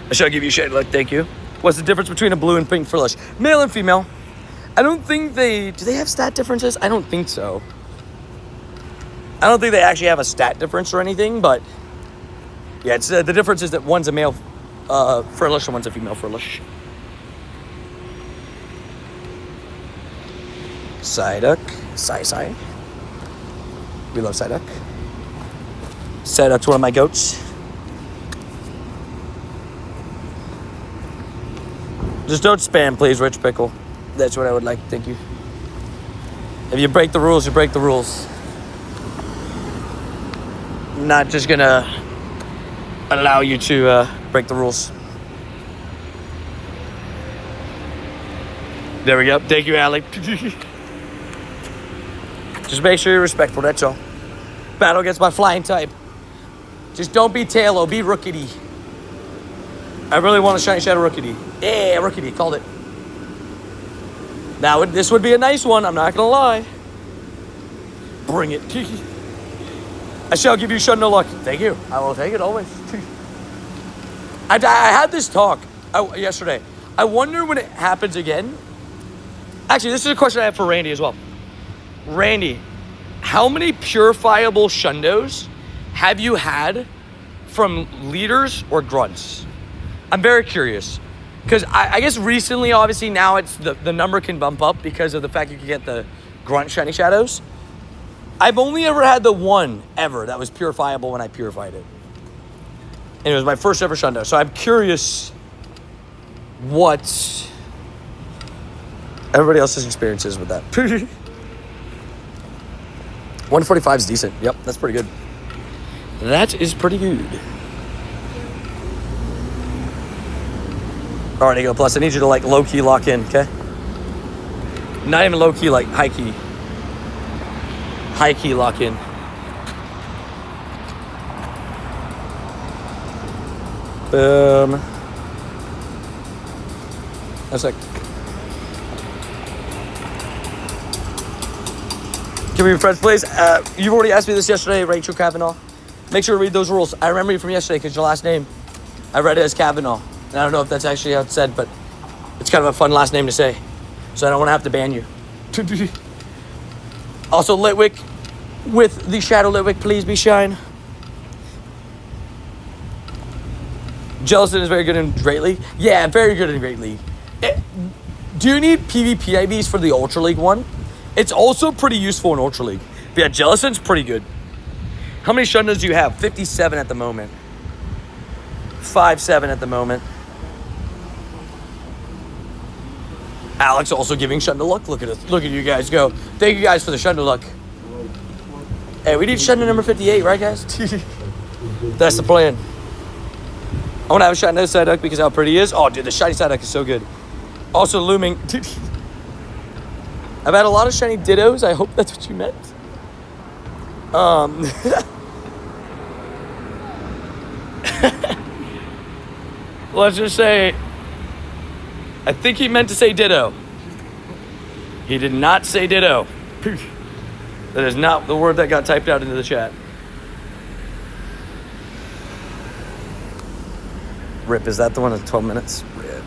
I shall give you shiny luck, thank you. What's the difference between a blue and pink Frillish? Male and female. I don't think do they have stat differences? I don't think so. I don't think they actually have a stat difference or anything, but yeah, it's the difference is that one's a male Frillish and one's a female Frillish. Psyduck. Psy. We love Psyduck. Psyduck's one of my goats. Just don't spam, please, Rich Pickle. That's what I would like. Thank you. If you break the rules, you break the rules. I'm not just gonna allow you to break the rules. There we go. Thank you, Alec. Just make sure you're respectful, that's all. Battle against my flying type. Just don't be Tailo, be Rookity. I really want a Shiny Shadow Rookity. Yeah, Rookity, called it. Now, this would be a nice one, I'm not gonna lie. Bring it. I shall give you shun no luck. Thank you. I will take it always. I had this talk yesterday. I wonder when it happens again. Actually, this is a question I have for Randy as well. Randy, how many purifiable Shundos have you had from leaders or grunts? I'm very curious. Because I guess recently, obviously, now it's the number can bump up because of the fact you can get the grunt shiny shadows. I've only ever had the one ever that was purifiable when I purified it. And it was my first ever Shundo. So I'm curious what everybody else's experiences with that. 145 is decent. Yep, that's pretty good. That is pretty good. All right, Ego Plus, I need you to like low-key lock in, okay? Not even low-key, like high-key. High-key lock in. Boom. A sec. Can we be friends, please? You already asked me this yesterday, Rachel Kavanaugh. Make sure to read those rules. I remember you from yesterday because your last name, I read it as Kavanaugh. And I don't know if that's actually how it's said, but it's kind of a fun last name to say. So I don't want to have to ban you. Also, Litwick, with the Shadow Litwick, please be shine. Jellicent is very good in Great League. Yeah, very good in Great League. Do you need PvP IVs for the Ultra League one? It's also pretty useful in Ultra League. But yeah, Jellicent's pretty good. How many Shundos do you have? 57 at the moment. 5-7 at the moment. Alex also giving Shundo luck. Look at us. Look at you guys go. Thank you guys for the Shundo luck. Hey, we need Shundo number 58, right, guys? That's the plan. I want to have a Shundo Psyduck because how pretty he is. Oh, dude, the shiny Psyduck is so good. Also looming. I've had a lot of shiny Dittos. I hope that's what you meant. Let's just say, I think he meant to say Ditto. He did not say Ditto. That is not the word that got typed out into the chat. Rip, is that the one that's 12 minutes? Rip.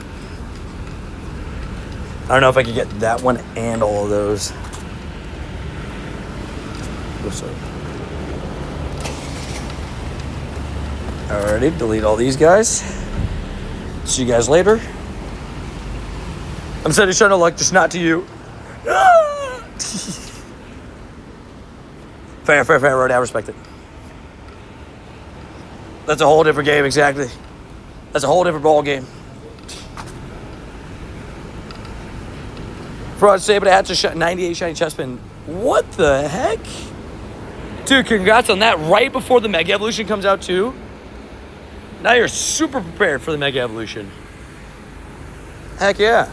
I don't know if I could get that one and all of those. Oh, sorry. Alrighty, delete all these guys. See you guys later. I'm sending Shundo luck, just not to you. Fair, Rody, I respect it. That's a whole different game, exactly. That's a whole different ball game. Fraud say, but I had to 98 shiny chestpin. What the heck? Dude, congrats on that. Right before the Mega Evolution comes out, too. Now you're super prepared for the Mega Evolution. Heck yeah.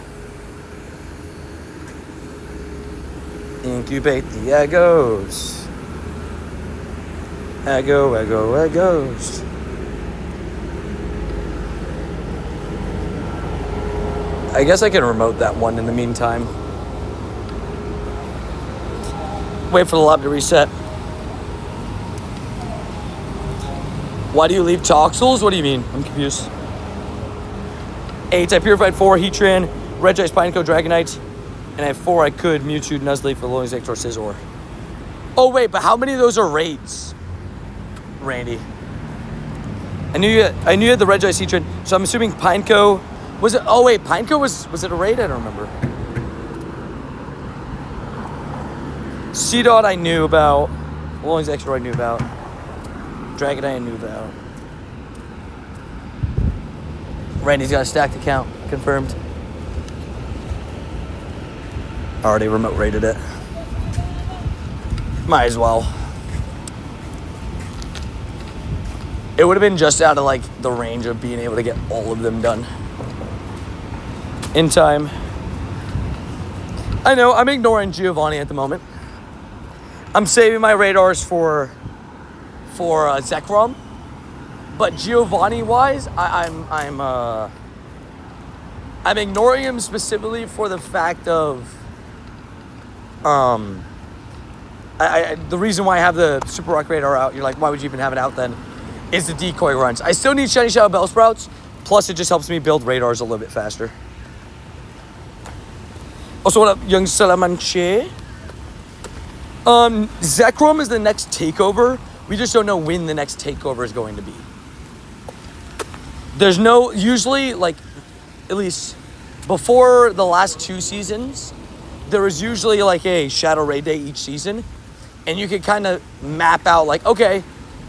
Incubate the Eggos. Eggos. I guess I can remote that one in the meantime. Wait for the lab to reset. Why do you leave Toxels? What do you mean? I'm confused. 8, I purified 4, Heatran, Regice, Pineco, Dragonite, and I have 4 I could, Mewtwo, Nuzleaf, Alolan Exeggutor, Scizor. Oh wait, but how many of those are raids? Randy. I knew you had the Regice, Heatran, so I'm assuming Pineco, was it, oh wait, Pineco was it a raid? I don't remember. C-Dot I knew about. Walling's Extra I knew about. Dragonite I knew about. Randy's got a stacked account. Confirmed. Already remote rated it. Might as well. It would have been just out of like the range of being able to get all of them done in time. I know, I'm ignoring Giovanni at the moment. I'm saving my radars for Zekrom. But Giovanni-wise, I'm ignoring him specifically for the fact of the reason why I have the Super Rock radar out. You're like, why would you even have it out then? Is the decoy runs. I still need Shiny Shadow Bellsprouts. Plus, it just helps me build radars a little bit faster. Also, what up, young Salamanche? Zekrom is the next takeover. We just don't know when the next takeover is going to be. There's no, usually, like, at least before the last 2 seasons, there was usually like a Shadow Raid Day each season. And you could kind of map out like, okay,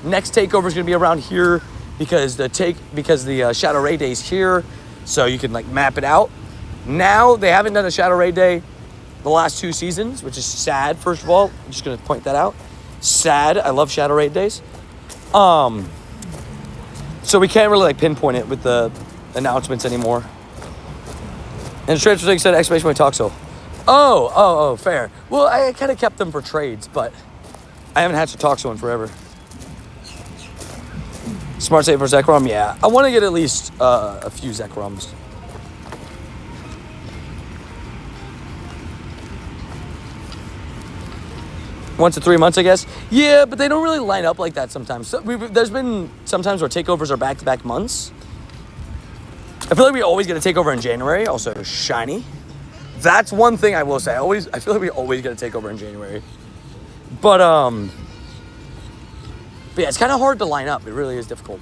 next takeover is going to be around here because the Shadow Raid Day is here. So you can like map it out. Now they haven't done a Shadow Raid Day the last 2 seasons, which is sad, first of all. I'm just going to point that out. Sad. I love Shadow Raid Days. So we can't really like pinpoint it with the announcements anymore. And the transfer thing said exclamation point Toxel. Oh, fair. Well, I kind of kept them for trades, but I haven't hatched a Toxel in forever. Smart save for Zekrom, yeah. I want to get at least a few Zekroms. Once in 3 months, I guess. Yeah, but they don't really line up like that sometimes. So there's been sometimes where takeovers are back-to-back months. I feel like we always get a takeover in January. Also, shiny. That's one thing I will say. I feel like we always get a takeover in January. But yeah, it's kind of hard to line up. It really is difficult.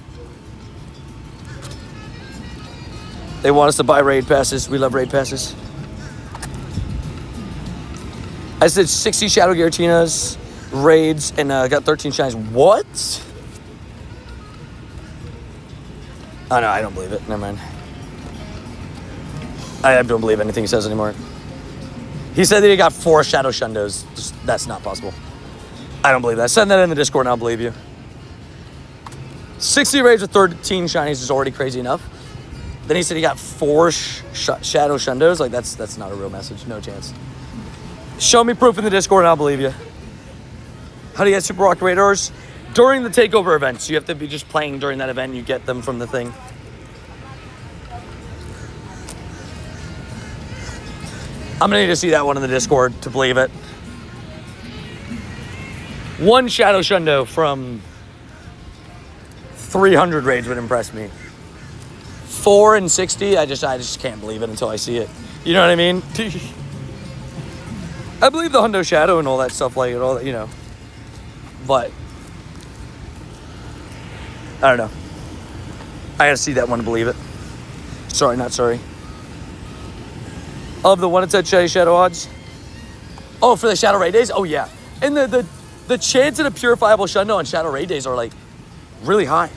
They want us to buy raid passes. We love raid passes. I said 60 Shadow Giratinas, raids, and got 13 shinies. What? Oh, no, I don't believe it. Never mind. I don't believe anything he says anymore. He said that he got 4 Shadow Shundos. That's not possible. I don't believe that. Send that in the Discord and I'll believe you. 60 raids with 13 shinies is already crazy enough. Then he said he got 4 Shadow Shundos. Like, that's not a real message. No chance. Show me proof in the Discord and I'll believe you. How do you get Super Rock radars? During the takeover events. You have to be just playing during that event. You get them from the thing. I'm going to need to see that one in the Discord to believe it. 1 Shadow Shundo from 300 raids would impress me. 4 and 60, I just can't believe it until I see it. You know what I mean? I believe the Hundo Shadow and all that stuff, like all that, you know. But I don't know. I gotta see that one to believe it. Sorry, not sorry. Of the one that said Shiny Shadow odds. Oh, for the Shadow Raid Days? Oh yeah. And the chance at a purifiable Shundo on Shadow Raid Days are like really high.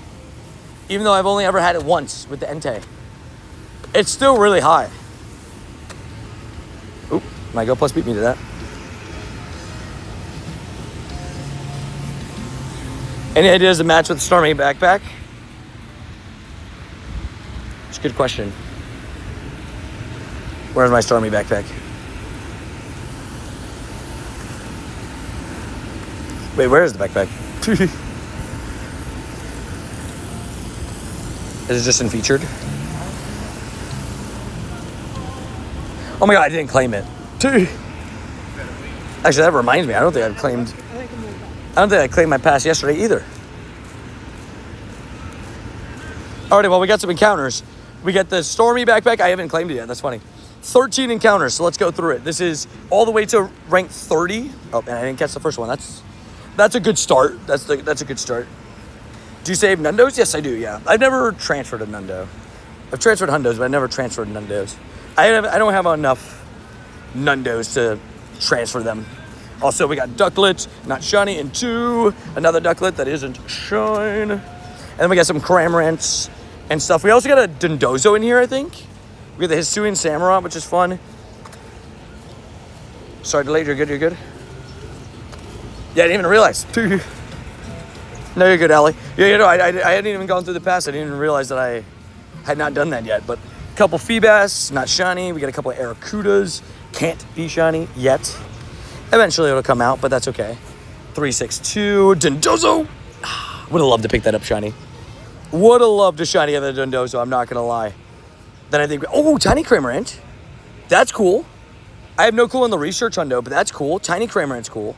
Even though I've only ever had it once with the Entei. It's still really high. Oop, my Go Plus beat me to that. Any ideas to match with Stormy Backpack? It's a good question. Where's my Stormy Backpack? Wait, where is the backpack? Is it just in featured? Oh my god, I didn't claim it. Actually, that reminds me. I don't think I claimed my pass yesterday either. Alrighty, well, we got some encounters. We got the Stormy Backpack. I haven't claimed it yet. That's funny. 13 encounters, so let's go through it. This is all the way to rank 30. Oh, and I didn't catch the first one. That's a good start. That's a good start. Do you save Nundos? Yes, I do, yeah. I've never transferred a Nundo. I've transferred Hundos, but I've never transferred Nundos. I don't have enough Nundos to transfer them Also, we got Ducklet, not shiny, and 2. Another Ducklet that isn't shine. And then we got some Cramorants and stuff. We also got a Dondozo in here, I think. We got the Hisuian Samurott, which is fun. Sorry, delayed. You're good. You're good. Yeah, I didn't even realize. No, you're good, Allie. Yeah, you know, I hadn't even gone through the past. I didn't even realize that I had not done that yet. But a couple Feebas, not shiny. We got a couple of Arrokudas. Can't be shiny yet. Eventually it'll come out, but that's okay. 362 Dondozo. Would have loved to pick that up shiny. Would have loved to shiny other Dondozo, I'm not going to lie. Then I think, oh, Tiny Cramorant. That's cool. I have no clue on the research hundo, but that's cool. Tiny Cramorant's cool.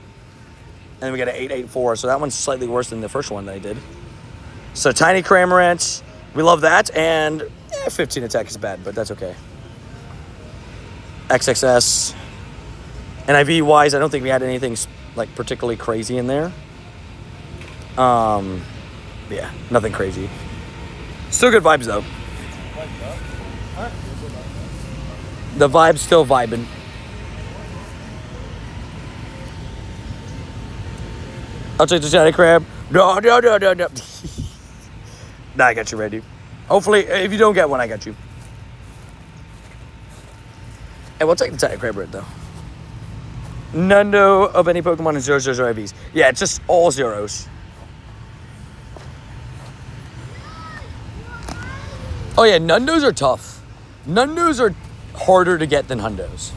And then we got an 884, so that one's slightly worse than the first one that I did. So Tiny Cramorant, we love that. And 15 attack is bad, but that's okay. XXS. NIV-wise, I don't think we had anything like particularly crazy in there. Yeah, nothing crazy. Still good vibes though. The vibe's still vibing. I'll take the shiny crab. No. Nah, I got you ready. Hopefully, if you don't get one, I got you. And we'll take the tiny crab right though. Nundo of any Pokemon in 0, 0, 0 IVs. Yeah, it's just all zeros. Oh yeah, Nundos are tough. Nundos are harder to get than Hundos.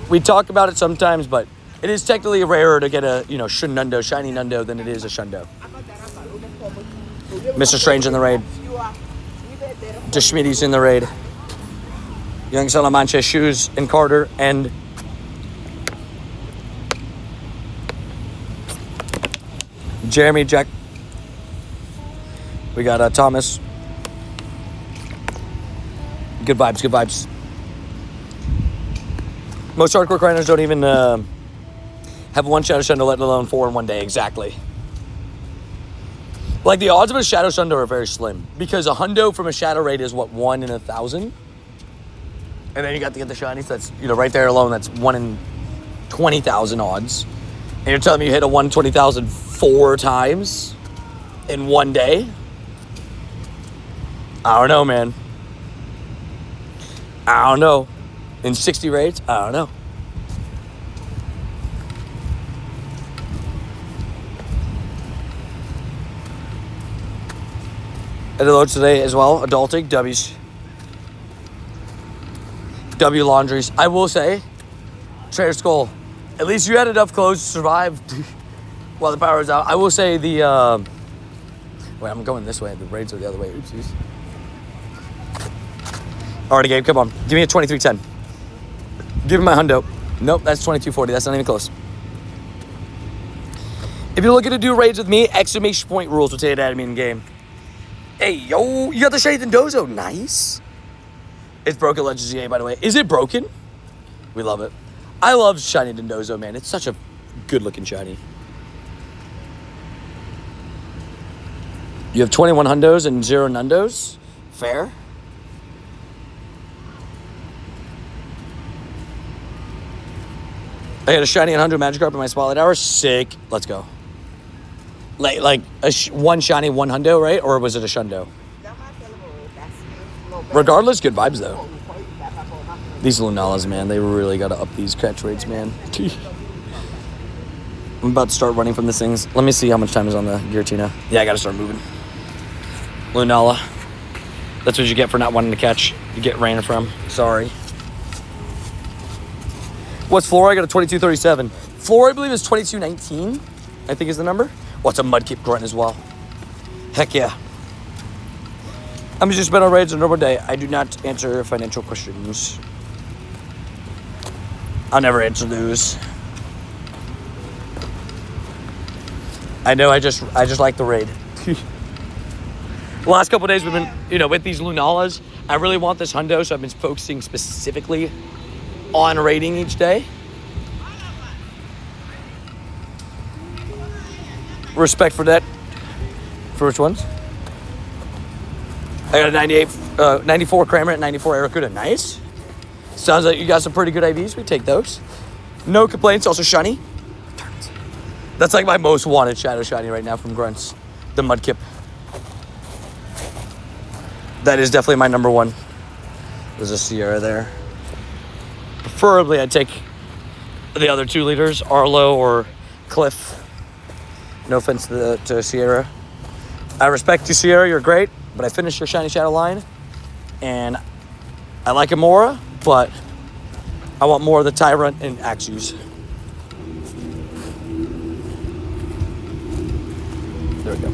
We talk about it sometimes, but it is technically rarer to get a, Shunundo, shiny Nundo than it is a Shundo. Mr. Strange in the raid. Deshmitty's in the raid. Young Salamancha, Shoes, and Carter, and Jeremy, Jack. We got Thomas. Good vibes, good vibes. Most hardcore grinders don't even have one Shadow Shundo, let alone 4 in one day, exactly. Like, the odds of a Shadow Shundo are very slim, because a Hundo from a Shadow Raid is, 1 in 1,000? And then you got to get the shinies, that's, right there alone, that's 1 in 20,000 odds. And you're telling me you hit a 1 in 20,000 4 times in one day? I don't know, man. I don't know. In 60 raids? I don't know. I did loads today as well. Adulting, W's. W laundries. I will say, Trader Skull, at least you had enough clothes to survive while the power was out. I will say the, wait, I'm going this way. The raids are the other way. Oopsies. Alrighty, Gabe, come on. Give me a 2310. Give me my hundo. Nope, that's 2240. That's not even close. If you're looking to do raids with me, exclamation point rules will tell you that in game. Hey, yo, you got the shiny Dondozo. Nice. It's broken Legends EA, by the way. Is it broken? We love it. I love shiny Dondozo, man. It's such a good-looking shiny. You have 21 hundos and 0 nundos. Fair. I had a shiny and 100 Magikarp in my Spotlight Hour. Sick. Let's go. Like one shiny, 1 hundo, right? Or was it a shundo? Regardless, good vibes, though. These Lunalas, man, they really got to up these catch rates, man. I'm about to start running from these things. Let me see how much time is on the Giratina. Yeah, I got to start moving. Lunala. That's what you get for not wanting to catch. You get ran from. Sorry. What's Flora? I got a 2237. Flora, I believe, is 2219. I think is the number. What's a Mudkip grunt as well? Heck yeah. I'm just spent on raids on a normal day. I do not answer financial questions. I'll never answer those. I know. I just like the raid. The last couple of days we've been, with these Lunalas. I really want this hundo, so I've been focusing specifically on raiding each day. Respect for that. For which ones? I got a 94 Cramorant, 94 Arrokuda. Nice. Sounds like you got some pretty good IVs. We take those. No complaints. Also shiny. That's like my most wanted shadow shiny right now from Grunts. The Mudkip. That is definitely my number one. There's a Sierra there. Preferably, I'd take the other 2 leaders, Arlo or Cliff. No offense to Sierra. I respect you, Sierra. You're great. But I finished your Shiny Shadow line. And I like Amora, but I want more of the Tyrant and Axews. There we go.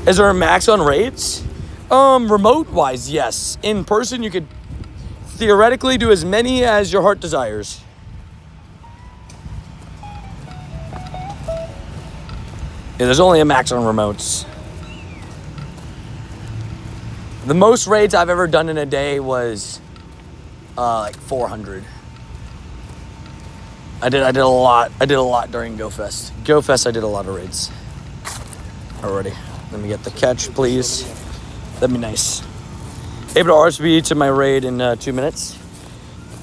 Is there a max on raids? Remote-wise, yes. In person, you could theoretically do as many as your heart desires. Yeah, there's only a max on remotes. The most raids I've ever done in a day was like 400. I did a lot. I did a lot during GoFest. GoFest, I did a lot of raids already. Let me get the catch, please. That'd be nice. Able to RSV to my raid in 2 minutes.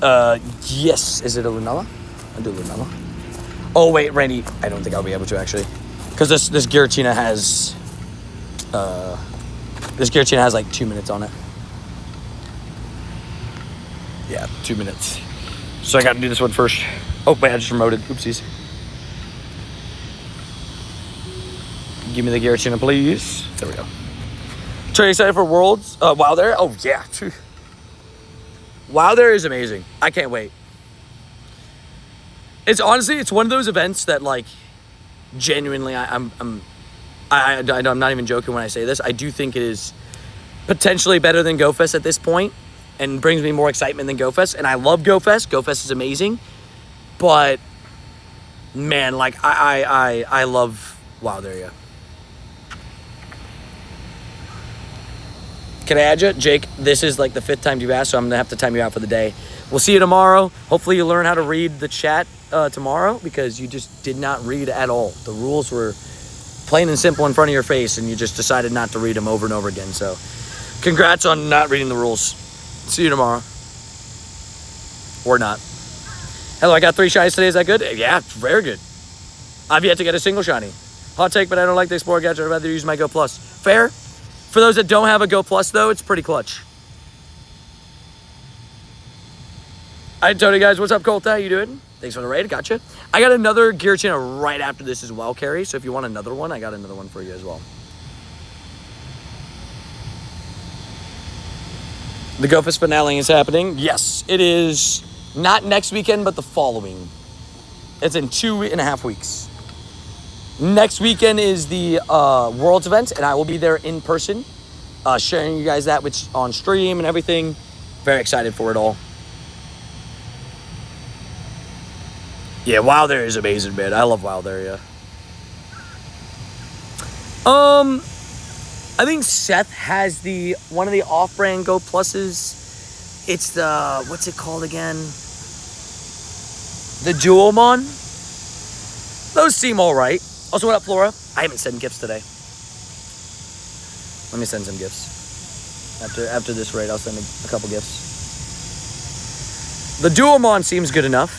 Yes. Is it a Lunala? I'll do Lunala. Oh wait, Randy. I don't think I'll be able to actually, because this Giratina has like 2 minutes on it. Yeah, 2 minutes. So I got to do this one first. Oh wait, I just remoted. Oopsies. Give me the Giratina, please. There we go. Pretty excited for Worlds. WoW there? Oh, yeah. WoW there is amazing. I can't wait. It's honestly, it's one of those events that, like, genuinely, I'm not even joking when I say this. I do think it is potentially better than GoFest at this point and brings me more excitement than GoFest. And I love GoFest. GoFest is amazing. But, man, like, I love WoW there, yeah. Can I add you? Jake, this is like the 5th time you've asked, so I'm going to have to time you out for the day. We'll see you tomorrow. Hopefully you learn how to read the chat tomorrow, because you just did not read at all. The rules were plain and simple in front of your face, and you just decided not to read them over and over again. So congrats on not reading the rules. See you tomorrow. Or not. Hello, I got 3 shinies today. Is that good? Yeah, very good. I've yet to get a single shiny. Hot take, but I don't like the Explorer gadget. I'd rather use my Go Plus. Fair. For those that don't have a Go Plus, though, it's pretty clutch. Hi, Tony, guys. What's up, Colt? How you doing? Thanks for the raid. Gotcha. I got another Giratina right after this as well, Carrie. So if you want another one, I got another one for you as well. The GoFest finale is happening. Yes, it is not next weekend, but the following. It's in 2.5 weeks. Next weekend is the Worlds event, and I will be there in person, sharing you guys that on stream and everything. Very excited for it all. Yeah, WoW there is amazing, man. I love WoW there, yeah. I think Seth has one of the off-brand Go Pluses. It's the, what's it called again? The Duomon. Those seem all right. Also, what up, Flora? I haven't sent gifts today. Let me send some gifts. After this raid, I'll send a couple gifts. The Duomon seems good enough.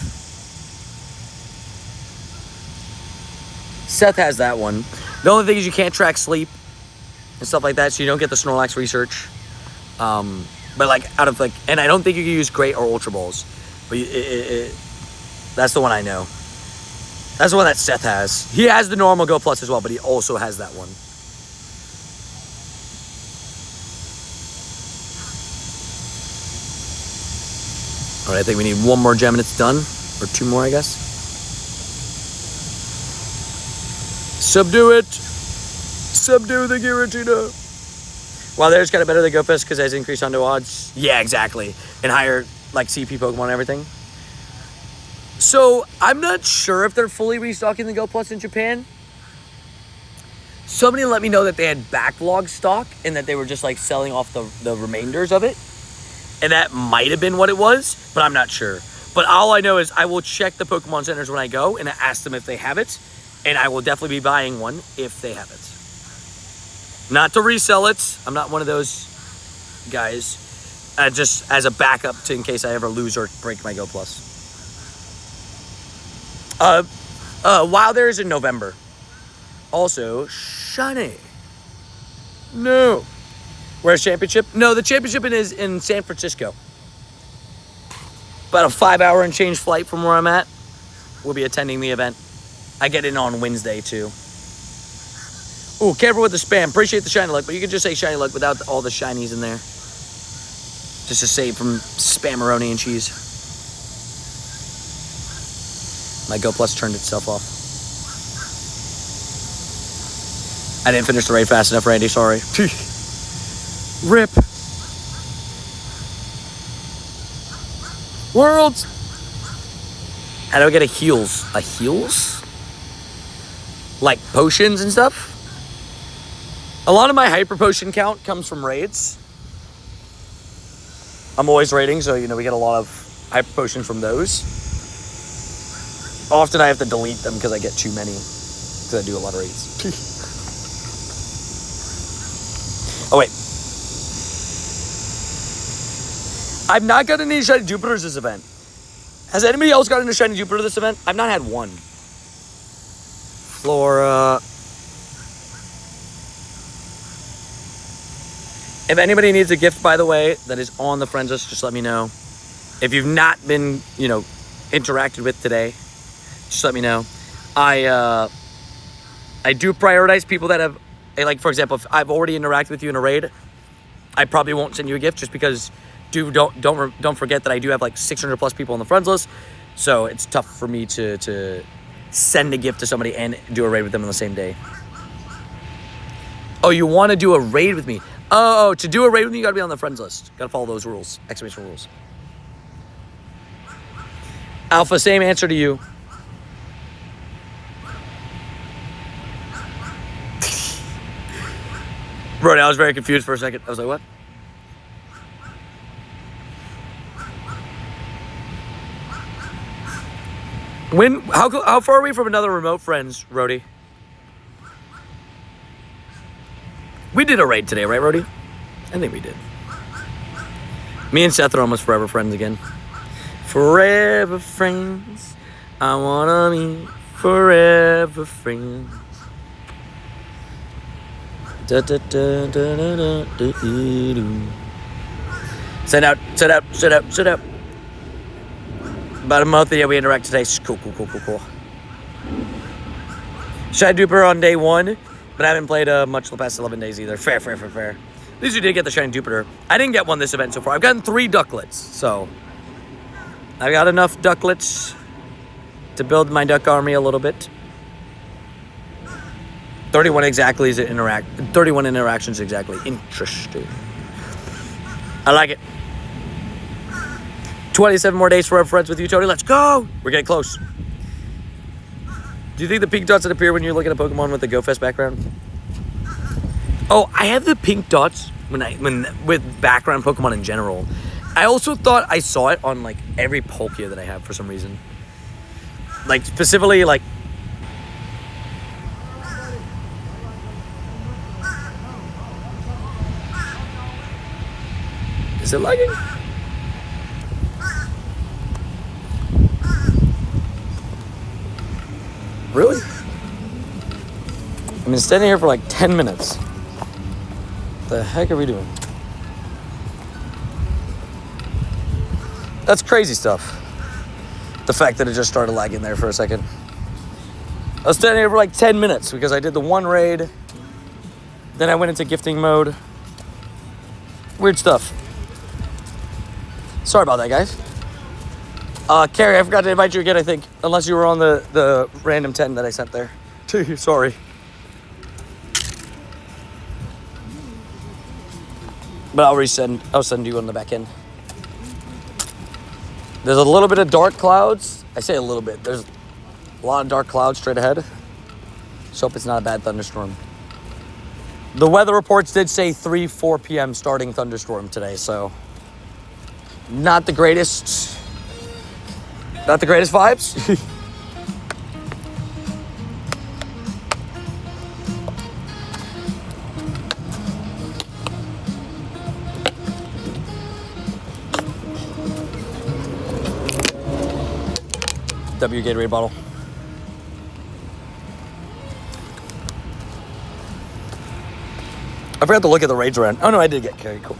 Seth has that one. The only thing is you can't track sleep and stuff like that, so you don't get the Snorlax research. But like and I don't think you can use Great or Ultra Balls. But that's the one I know. That's the one that Seth has. He has the normal Go Plus as well, but he also has that one. All right, I think we need one more gem and it's done. Or 2 more, I guess. Subdue it. Subdue the Giratina. Wow, there's kind of better than GoFest because it has increased Hundo odds. Yeah, exactly. And higher, like, CP Pokemon and everything. So, I'm not sure if they're fully restocking the Go Plus in Japan. Somebody let me know that they had backlog stock and that they were just, like, selling off the remainders of it. And that might have been what it was, but I'm not sure. But all I know is I will check the Pokemon centers when I go and ask them if they have it. And I will definitely be buying one if they have it. Not to resell it. I'm not one of those guys. Just as a backup in case I ever lose or break my Go Plus. There is in November. Also, shiny. No. Where's championship? No, the championship is in San Francisco. About a 5-hour and change flight from where I'm at. We'll be attending the event. I get in on Wednesday, too. Ooh, careful with the spam. Appreciate the shiny luck, but you can just say shiny luck without all the shinies in there. Just to save from spammeroni and cheese. My Go Plus turned itself off. I didn't finish the raid fast enough, Randy. Sorry. Rip. Worlds. How do I get a heals? A heals? Like potions and stuff? A lot of my hyper potion count comes from raids. I'm always raiding, so, we get a lot of hyper potions from those. Often I have to delete them because I get too many. Because I do a lot of raids. Oh, wait. I've not gotten any shiny Jupiters this event. Has anybody else gotten a shiny Jupiter this event? I've not had one. Flora. If anybody needs a gift, by the way, that is on the friends list, just let me know. If you've not been, interacted with today, just let me know. I do prioritize people that have, like, for example, if I've already interacted with you in a raid, I probably won't send you a gift just because don't forget that I do have like 600 plus people on the friends list, so it's tough for me to send a gift to somebody and do a raid with them on the same day. Oh, you want to do a raid with me? Oh, to do a raid with me, you got to be on the friends list. Got to follow those rules, exclamation rules. Alpha, same answer to you. Bro, I was very confused for a second. I was like, what? How far are we from another remote friends, Rody? We did a raid today, right, Rody? I think we did. Me and Seth are almost forever friends again. Forever friends. I wanna be forever friends. Da, da, da, da, da, da, da, da. Sit out. About a month, yeah, we interact today. Cool. Shiny Duper on day 1, but I haven't played much the past 11 days either. Fair. At least you did get the Shiny Jupiter. I didn't get one this event so far. I've gotten 3 ducklets, so I got enough ducklets to build my duck army a little bit. 31 exactly is 31 interactions exactly. Interesting. I like it. 27 more days for our friends with you, Tony. Let's go. We're getting close. Do you think the pink dots that appear when you're looking at Pokemon with the GoFest background? Oh, I have the pink dots when with background Pokemon in general. I also thought I saw it on like every Pokia that I have for some reason. Like specifically like. Is it lagging? Really? I've been standing here for like 10 minutes. What the heck are we doing? That's crazy stuff. The fact that it just started lagging there for a second. I was standing here for like 10 minutes because I did the one raid. Then I went into gifting mode. Weird stuff. Sorry about that, guys. Carrie, I forgot to invite you again, I think. Unless you were on the random 10 that I sent there. Sorry. But I'll send you on the back end. There's a little bit of dark clouds. I say a little bit. There's a lot of dark clouds straight ahead. So hope it's not a bad thunderstorm. The weather reports did say 4 p.m. starting thunderstorm today, so not the greatest vibes. W Gatorade bottle. I forgot to look at the raids around. Oh, no, I did get carried. Cool.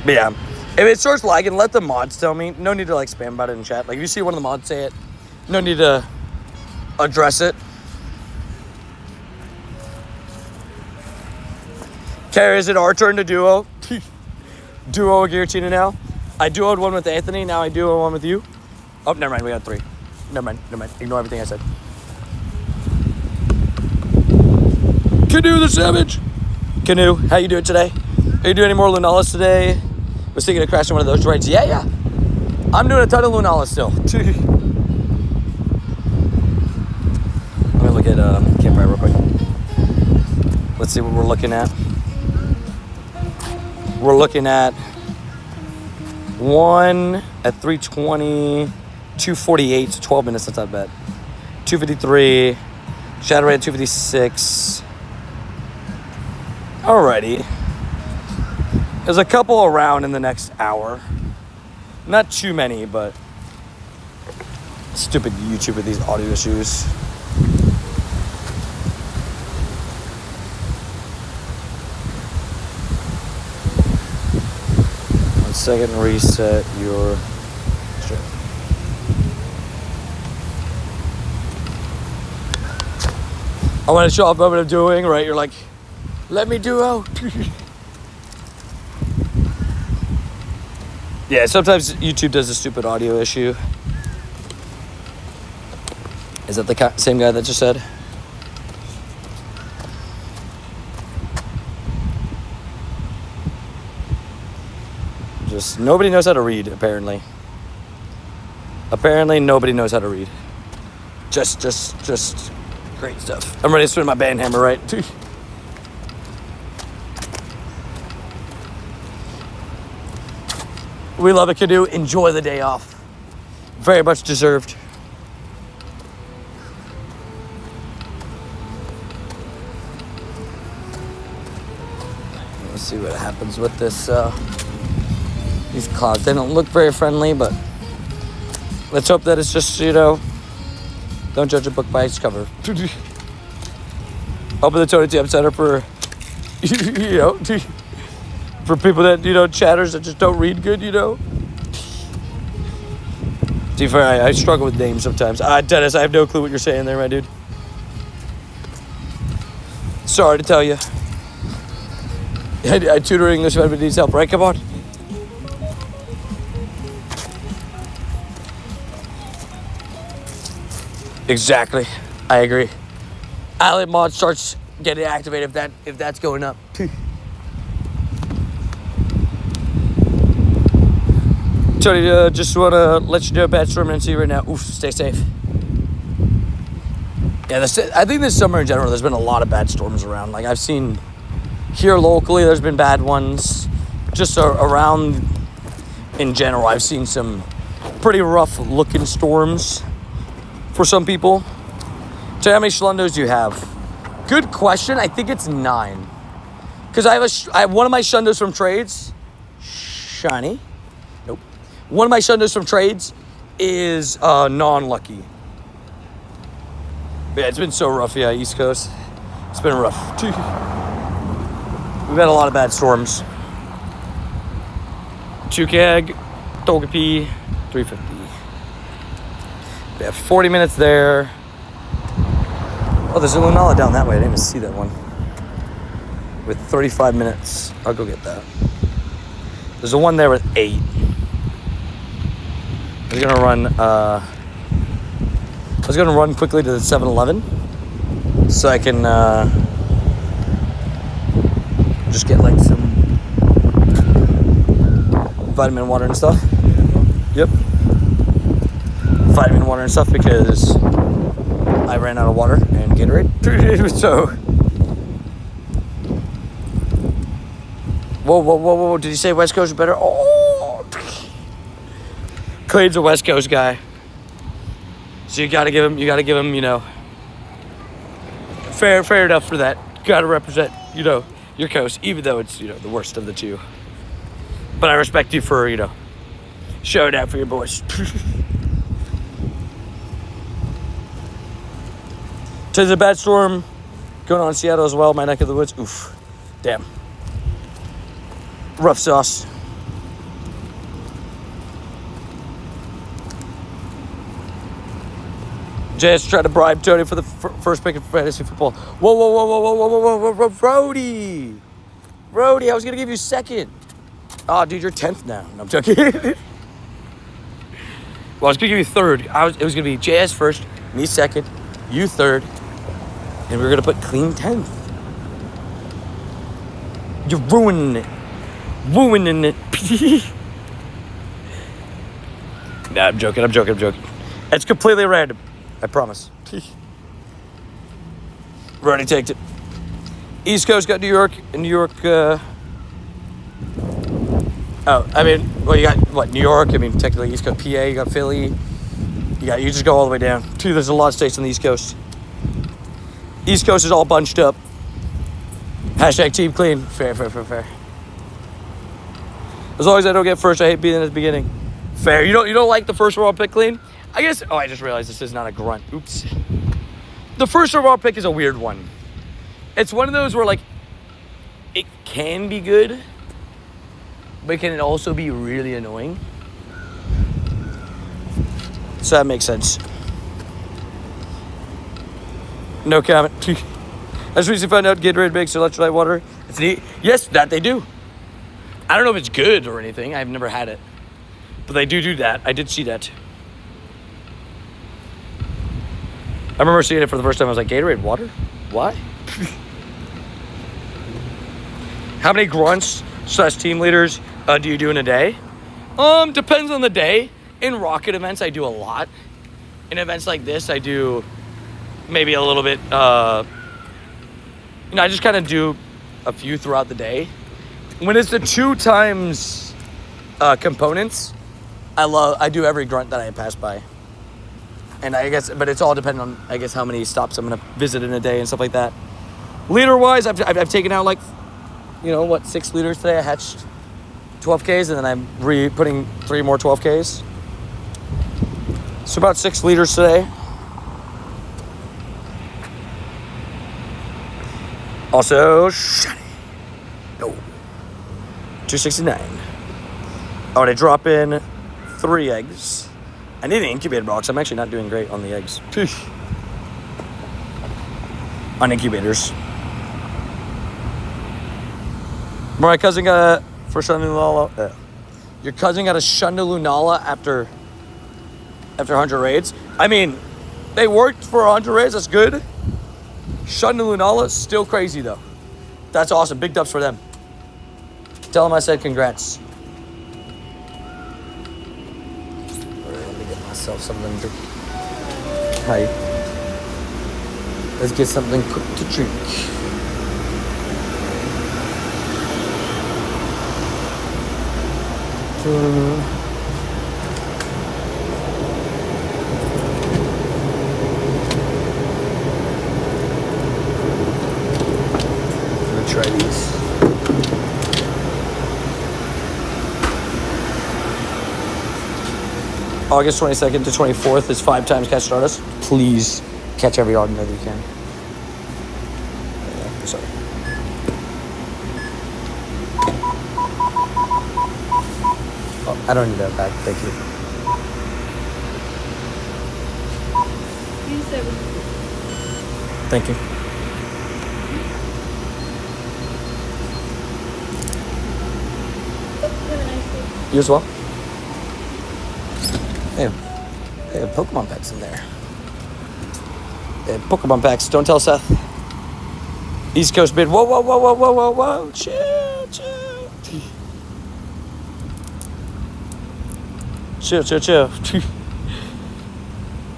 But yeah, if it starts lagging, let the mods tell me. No need to like spam about it in chat. Like if you see one of the mods say it, no need to address it. Okay, is it our turn to duo? Duo Guillotina now. I duoed one with Anthony, now I duo one with you. Oh, never mind, we got 3. Never mind. Ignore everything I said. Canoe the Savage. Canoe, how you doing today? Are you doing any more Lunalas today? Was thinking of crashing one of those raids. Yeah. I'm doing a ton of Lunala still. Let me look at Campfire real quick. Let's see what we're looking at. We're looking at 1 at 320, 248, so 12 minutes, that's not bad. 253, Shadow Ray at 256. Alrighty. There's a couple around in the next hour. Not too many, but stupid YouTube with these audio issues. One second, reset your stream. I want to show off what I'm doing, right? You're like, let me duo. Yeah, sometimes YouTube does a stupid audio issue. Is that the same guy that just said? Just nobody knows how to read, apparently. Apparently nobody knows how to read. Just great stuff. I'm ready to swing my band hammer, right? We love a canoe. Enjoy the day off. Very much deserved. Let's see what happens with this. These clouds. They don't look very friendly, but let's hope that it's just, don't judge a book by its cover. Open the Tony T Center for, for people that, chatters that just don't read good, To be fair, I struggle with names sometimes. Dennis, I have no clue what you're saying there, my dude. Sorry to tell you. I tutor English if anybody needs help, right? Come on. Exactly. I agree. Allied mod starts getting activated if that's going up. Tony, just want to let you know bad storm and see right now. Oof, stay safe. Yeah, I think this summer in general, there's been a lot of bad storms around. Like I've seen here locally, there's been bad ones. Just around in general, I've seen some pretty rough looking storms for some people. So how many Schlundos do you have? Good question. I think it's 9. Because I have one of my Schlundos from trades. Shiny. Nope. One of my Schlundos from trades is non-lucky. But yeah, it's been so rough, East Coast. It's been rough. We've had a lot of bad storms. Chukag, Togepi, 350. We have 40 minutes there. Oh, there's a Lunala down that way. I didn't even see that one. With 35 minutes. I'll go get that. There's a one there with 8. I was gonna run quickly to the 7-Eleven so I can just get like some vitamin water and stuff. Yep. Vitamin water and stuff because I ran out of water and Gatorade. So, whoa! Did you say West Coast is better? Oh, Clade's a West Coast guy, so you gotta give him, fair enough for that. Gotta represent, your coast, even though it's, the worst of the two. But I respect you for, showing out for your boys. So it's a bad storm. Going on in Seattle as well, my neck of the woods. Oof. Damn. Rough sauce. Jazz tried to bribe Tony for the first pick of fantasy football. Whoa, Brody. Brody, I was going to give you second. Oh, dude, you're 10th now. No, I'm joking. Well, I was going to give you third. It was going to be Jazz first, me second, you third, and we were going to put clean 10th. You're ruining it. Ruining it. Nah, I'm joking. It's completely random. I promise. Already taked it. East Coast got New York. And New York, you got, what, New York? I mean, technically East Coast, PA, you got Philly. You just go all the way down. There's a lot of states on the East Coast. East Coast is all bunched up. Hashtag team clean. Fair. As long as I don't get first, I hate being at the beginning. Fair. You don't like the first overall pick clean? I guess, I just realized this is not a grunt. Oops. The first overall pick is a weird one. It's one of those where, like, it can be good, but it can also be really annoying. So that makes sense. No comment. I just recently found out Gatorade makes electrolyte water. It's neat. Yes, that they do. I don't know if it's good or anything. I've never had it. But they do that. I did see that. I remember seeing it for the first time. I was like, Gatorade water? Why? How many grunts / team leaders do you do in a day? Depends on the day. In rocket events, I do a lot. In events like this, I do maybe a little bit. I just kind of do a few throughout the day. When it's the 2 times components, I do every grunt that I pass by. And I guess, but it's all dependent on, I guess, how many stops I'm going to visit in a day and stuff like that. Leader-wise, I've taken out, 6 liters today. I hatched 12Ks, and then I'm putting 3 more 12Ks. So about 6 liters today. Also, shiny. No. 269. Oh, and I drop in 3 eggs. I need an incubator box. I'm actually not doing great on the eggs. On incubators. My cousin got a for LUNALA. Your cousin got a LUNALA after 100 raids. I mean, they worked for 100 raids. That's good. LUNALA is still crazy though. That's awesome. Big dubs for them. Tell them I said congrats. Something to hi. Let's get something quick to drink. I'm gonna try these. August 22nd to 24th is 5 times catch Stardust. Please catch every odd that you can. Sorry. Oh, I don't need that back. Thank you. Thank you. You as well? They have Pokemon packs in there. They have Pokemon packs. Don't tell Seth. East Coast bid. Whoa. Chill. Chill.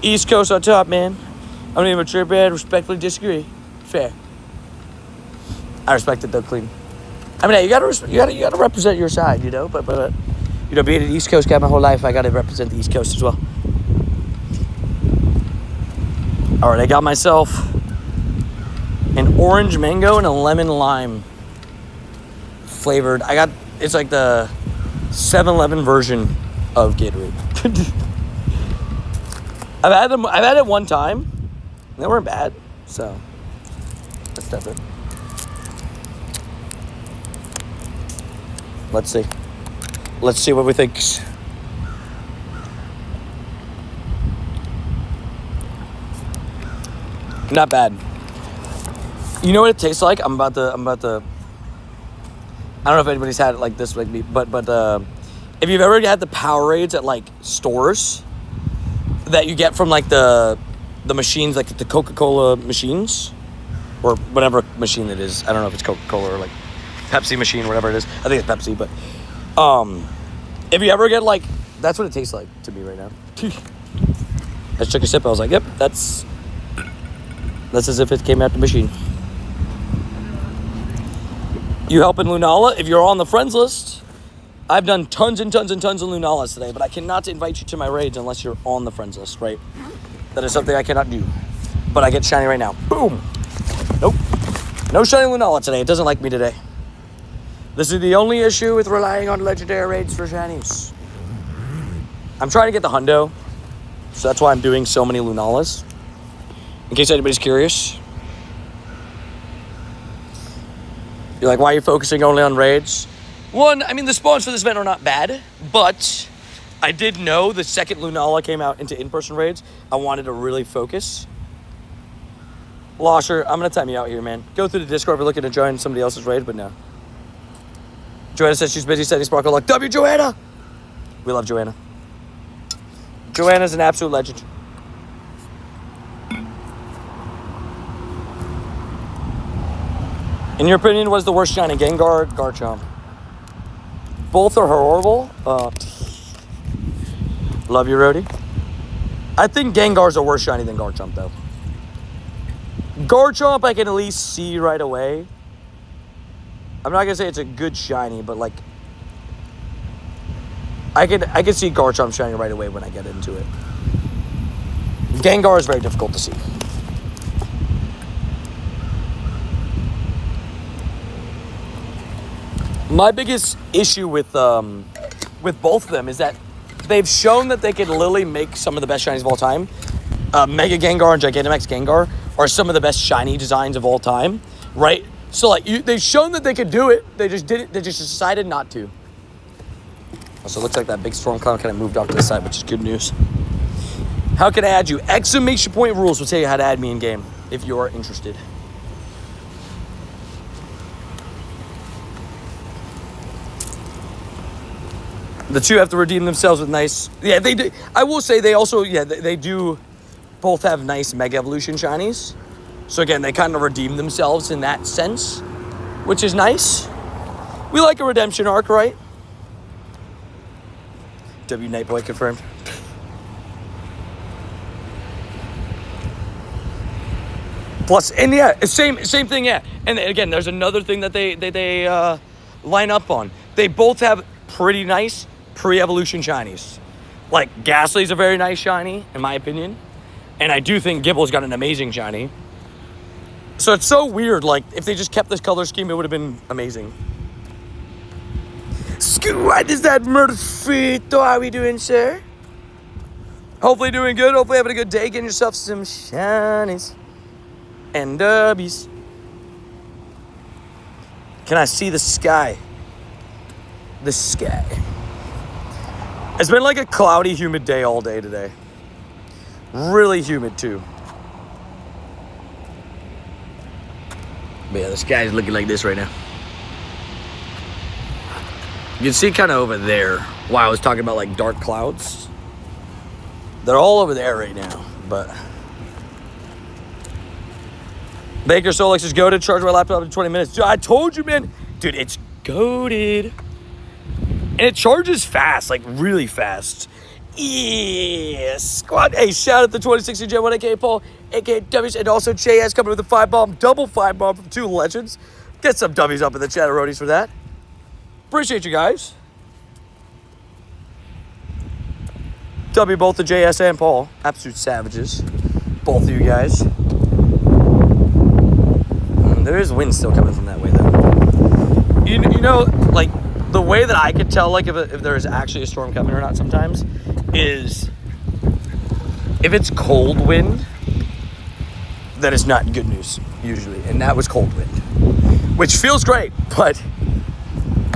East Coast on top, man. I'm not even a trip bad. Respectfully disagree. Fair. I respect it though, clean. I mean, you gotta represent your side, but being an East Coast guy my whole life, I gotta represent the East Coast as well. All right, I got myself an orange mango and a lemon lime flavored. It's like the 7-Eleven version of Gatorade. I've had it one time, and they weren't bad. So best effort. Let's see. Let's see what we think. Not bad. You know what it tastes like? I'm about to. I don't know if anybody's had it like this like me, but if you've ever had the Powerades at like stores that you get from like the machines, like the Coca-Cola machines or whatever machine it is. I don't know if it's Coca-Cola or like Pepsi machine, whatever it is. I think it's Pepsi, but if you ever get like, that's what it tastes like to me right now. I just took a sip. I was like, yep, that's as if it came out the machine. You helping Lunala? If you're on the friends list, I've done tons and tons and tons of Lunalas today, but I cannot invite you to my raids unless you're on the friends list, right? That is something I cannot do. But I get shiny right now. Boom. Nope. No shiny Lunala today. It doesn't like me today. This is the only issue with relying on legendary raids for shinies. I'm trying to get the hundo, so that's why I'm doing so many Lunalas. In case anybody's curious. You're like, why are you focusing only on raids? One, I mean, the spawns for this event are not bad, but I did know the second Lunala came out into in-person raids, I wanted to really focus. Losher, I'm going to time you out here, man. Go through the Discord if you're looking to join somebody else's raid, but no. Joanna says she's busy setting Sparkle Luck. W, Joanna! We love Joanna. Joanna's an absolute legend. In your opinion, what is the worst shiny? Gengar, Garchomp? Both are horrible. Love you, Rody. I think Gengar's a worse shiny than Garchomp, though. Garchomp, I can at least see right away. I'm not gonna say it's a good shiny, but like, I can see Garchomp shiny right away when I get into it. Gengar is very difficult to see. My biggest issue with both of them is that they've shown that they can literally make some of the best shinies of all time. Mega Gengar and Gigantamax Gengar are some of the best shiny designs of all time, right? So like they've shown that they could do it. They just did it. They just decided not to. Also, it looks like that big storm cloud kind of moved off to the side, which is good news. How can I add you? Exclamation point rules will tell you how to add me in game if you are interested. The two have to redeem themselves with nice... Yeah, they do. I will say they also... Yeah, they do both have nice Mega Evolution shinies. So again, they kind of redeem themselves in that sense, which is nice. We like a redemption arc, right? W Nightboy confirmed. Plus, and yeah, same thing, yeah. And again, there's another thing that they line up on. They both have pretty nice pre-evolution shinies. Like, Ghastly's a very nice shiny, in my opinion. And I do think Gibble's got an amazing shiny. So it's so weird, like, if they just kept this color scheme, it would have been amazing. What is that, Murderfito? How are we doing, sir? Hopefully doing good. Hopefully having a good day. Getting yourself some shinies and dubbies. Can I see the sky? The sky. It's been like a cloudy, humid day all day today. Really humid, too. But yeah, the sky's looking like this right now. You can see kind of over there. Wow, I was talking about like dark clouds. They're all over there right now, but... Baker Solex is goated. Charge my laptop in 20 minutes. Dude, I told you, man. Dude, it's goated. And it charges fast, like really fast. Yeah, squad. Hey, shout out to 2060 Gen 1 aka Paul, aka W's, and also JS coming with a 5-bomb, double 5-bomb from 2 legends. Get some W's up in the chat, roadies, for that. Appreciate you guys. W both to JS and Paul. Absolute savages. Both of you guys. There is wind still coming from that way, though. You know, like, the way that I could tell, like, if there is actually a storm coming or not sometimes is if it's cold wind, that is not good news. usually, and that was cold wind, which feels great, but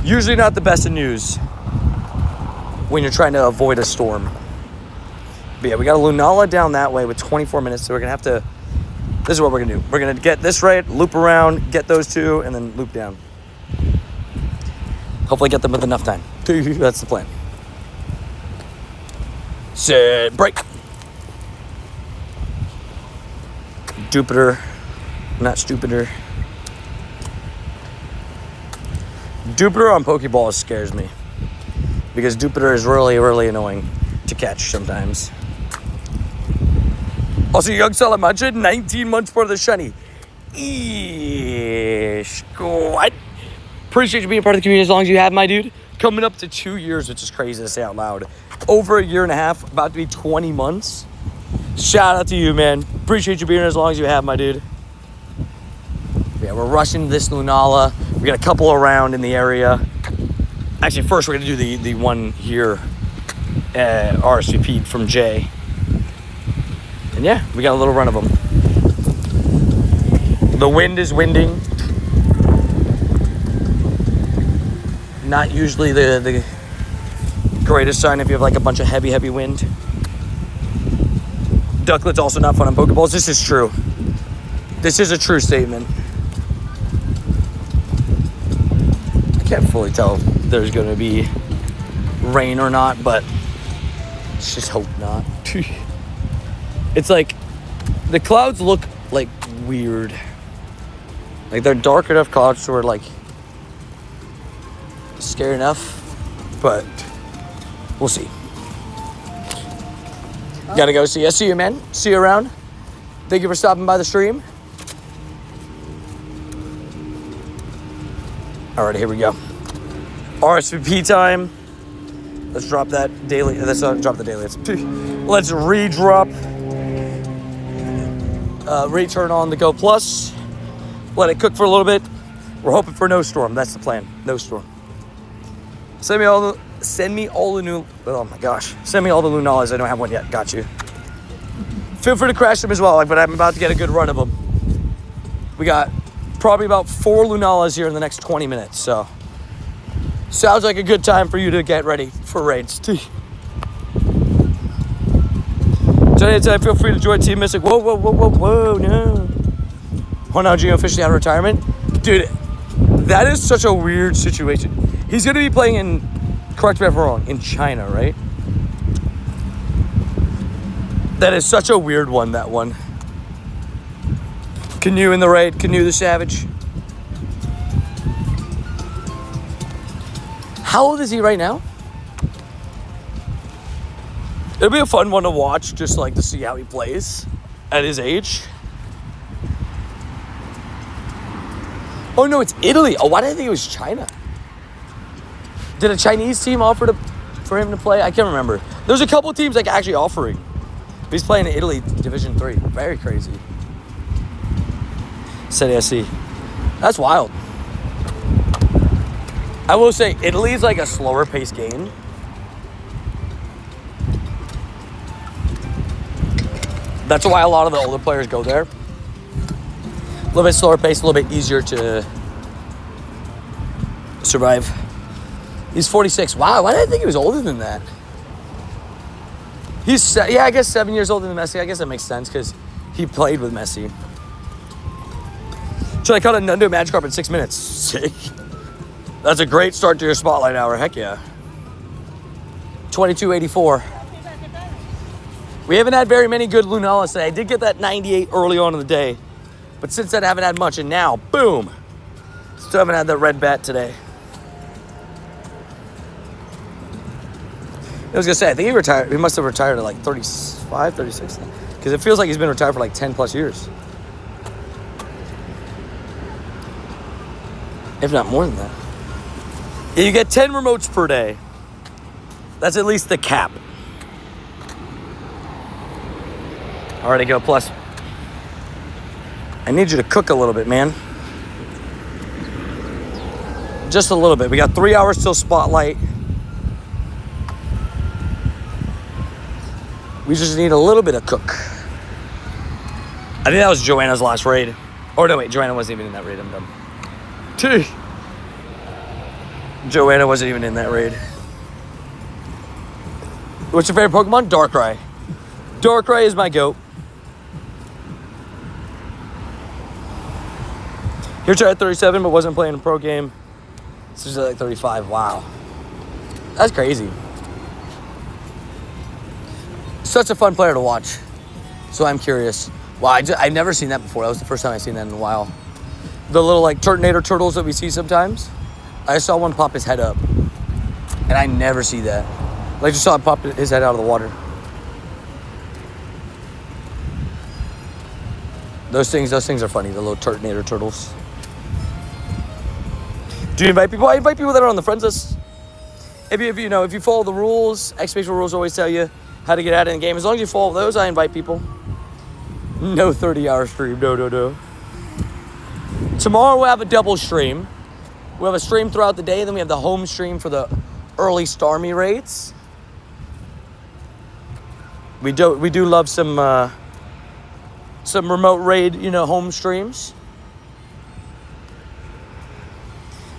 usually not the best of news when you're trying to avoid a storm. But yeah, we got a Lunala down that way with 24 minutes, so we're gonna have to, this is what we're gonna do. We're gonna get this right, loop around, get those two, and then loop down. Hopefully get them with enough time. That's the plan. Set, break. Jupiter, not stupider. Jupiter on Pokeballs scares me because Jupiter is really, really annoying to catch sometimes. Also, young Salamanca, 19 months for the shiny. Eesh, what? Appreciate you being part of the community as long as you have, my dude. Coming up to 2 years, which is crazy to say out loud. Over a year and a half, about to be 20 months. Shout out to you, man. Appreciate you being here as long as you have, my dude. Yeah, we're rushing this Lunala. We got a couple around in the area. Actually, first we're gonna do the one here, RSVP from Jay. And yeah, we got a little run of them. The wind is winding. Not usually the greatest sign if you have like a bunch of heavy wind. Ducklet's also not fun on Pokeballs. This is true. This is a true statement. I can't fully tell if there's going to be rain or not, but let's just hope not. It's like the clouds look like weird. Like they're dark enough clouds so we're like scary enough, but we'll see. Gotta go. See you, man. See you around. Thank you for stopping by the stream. Alright, here we go. RSVP time. Let's drop that daily. Let's drop the daily. Let's re-drop. Return on the Go Plus. Let it cook for a little bit. We're hoping for no storm. That's the plan. No storm. Send me all the new. Oh my gosh. Send me all the Lunalas. I don't have one yet. Got you. Feel free to crash them as well, but I'm about to get a good run of them. We got probably about 4 Lunalas here in the next 20 minutes, so sounds like a good time for you to get ready for raids. Anytime, feel free to join Team Mystic. Whoa, no. Ronaldinho officially out of retirement. Dude, that is such a weird situation. He's going to be playing in, correct me if I'm wrong, in China, right? That is such a weird one, that one. Canoe in the raid, Canoe the Savage. How old is he right now? It'll be a fun one to watch, just like to see how he plays at his age. Oh no, it's Italy. Oh, why did I think it was China? Did a Chinese team offer for him to play? I can't remember. There's a couple teams like actually offering. But he's playing in Italy Division 3. Very crazy. Serie C. That's wild. I will say Italy's like a slower paced game. That's why a lot of the older players go there. A little bit slower paced, a little bit easier to survive. He's 46. Wow, why did I think he was older than that? He's, yeah, I guess 7 years older than Messi. I guess that makes sense because he played with Messi. So I caught a Nundo Magikarp in 6 minutes. Sick. That's a great start to your spotlight hour. Heck yeah. 2284. We haven't had very many good Lunalas today. I did get that 98 early on in the day. But since then, I haven't had much. And now, boom. Still haven't had that red bat today. I was going to say, I think he retired. He must have retired at like 35, 36. Because it feels like he's been retired for like 10 plus years. If not more than that. Yeah, you get 10 remotes per day. That's at least the cap. Alrighty, Go Plus. I need you to cook a little bit, man. Just a little bit. We got 3 hours till Spotlight. We just need a little bit of cook. I think that was Joanna's last raid. Or no, wait, Joanna wasn't even in that raid. I'm dumb. Joanna wasn't even in that raid. What's your favorite Pokemon? Darkrai. Darkrai is my goat. Here at 37, but wasn't playing a pro game. This is like 35. Wow. That's crazy. Such a fun player to watch. So I'm curious. Wow, I've never seen that before. That was the first time I've seen that in a while. The little like Turtonator turtles that we see sometimes. I saw one pop his head up. And I never see that. Like just saw him pop his head out of the water. Those things are funny, the little Turtonator turtles. Do you invite people? I invite people that are on the friends list. If you follow the rules, exclamation rules always tell you how to get out of the game. As long as you follow those, I invite people. No 30-hour stream. No. Tomorrow we'll have a double stream. We'll have a stream throughout the day, and then we have the home stream for the early Starmie raids. We do love some remote raid, home streams.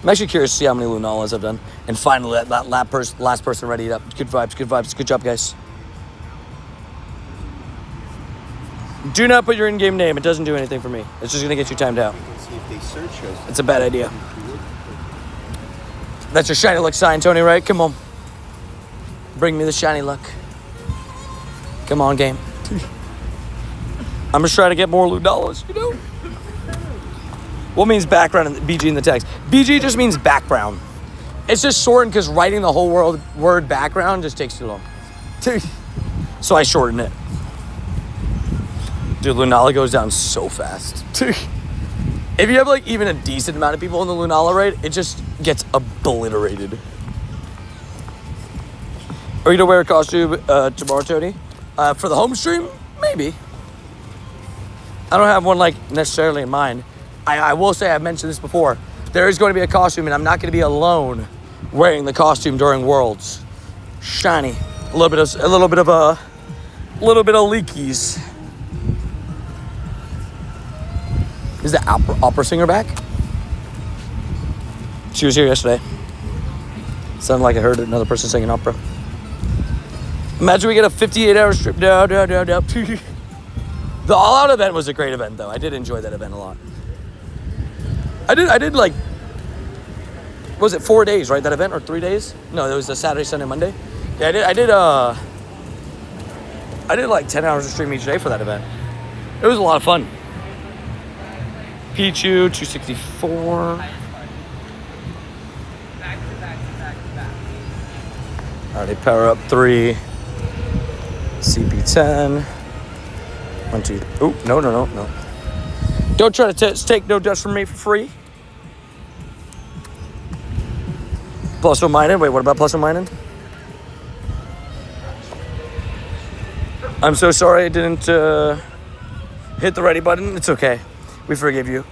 I'm actually curious to see how many Lunalas I've done. And finally, that last person ready up. Good vibes. Good job, guys. Do not put your in-game name. It doesn't do anything for me. It's just going to get you timed out. See if they search us. It's a bad idea. That's your shiny luck sign, Tony, right? Come on. Bring me the shiny luck. Come on, game. I'm just trying to get more Lunalas, What means background in BG in the text? BG just means background. It's just shortened because writing the whole word background just takes too long. So I shorten it. Dude, Lunala goes down so fast. If you have like even a decent amount of people in the Lunala raid, it just gets obliterated. Are you gonna wear a costume tomorrow, Tony? For the home stream? Maybe. I don't have one like necessarily in mind. I will say, I've mentioned this before. There is going to be a costume, and I'm not going to be alone wearing the costume during Worlds. Shiny, a little bit of leakies. Is the opera singer back? She was here yesterday. Sounded like I heard another person singing opera. Imagine we get a 58-hour strip. No. The All Out event was a great event, though. I did enjoy that event a lot. I did like, was it 4 days, right, that event, or 3 days? No, it was a Saturday, Sunday, Monday. Yeah, I did like 10 hours of stream each day for that event. It was a lot of fun. Pichu, 264. Alrighty, power up 3. CP10. 1, 2. Oh, no. Don't try to take no dust from me for free. Plus or minus. Wait, what about plus or minus? I'm so sorry I didn't hit the ready button. It's okay. We forgive you.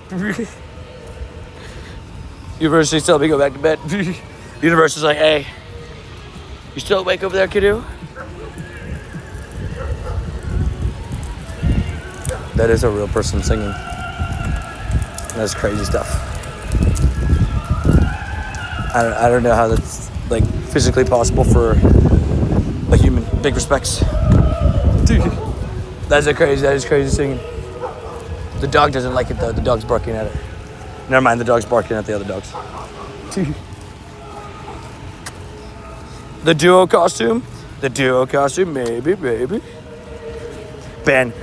University's telling me to go back to bed. University's like, hey, you still awake over there, kiddo? That is a real person singing. That's crazy stuff. I don't know how that's like physically possible for a human. Big respects. Dude, that is crazy singing. The dog doesn't like it though. The dog's barking at it. Never mind, the dog's barking at the other dogs. The duo costume, maybe. Ben.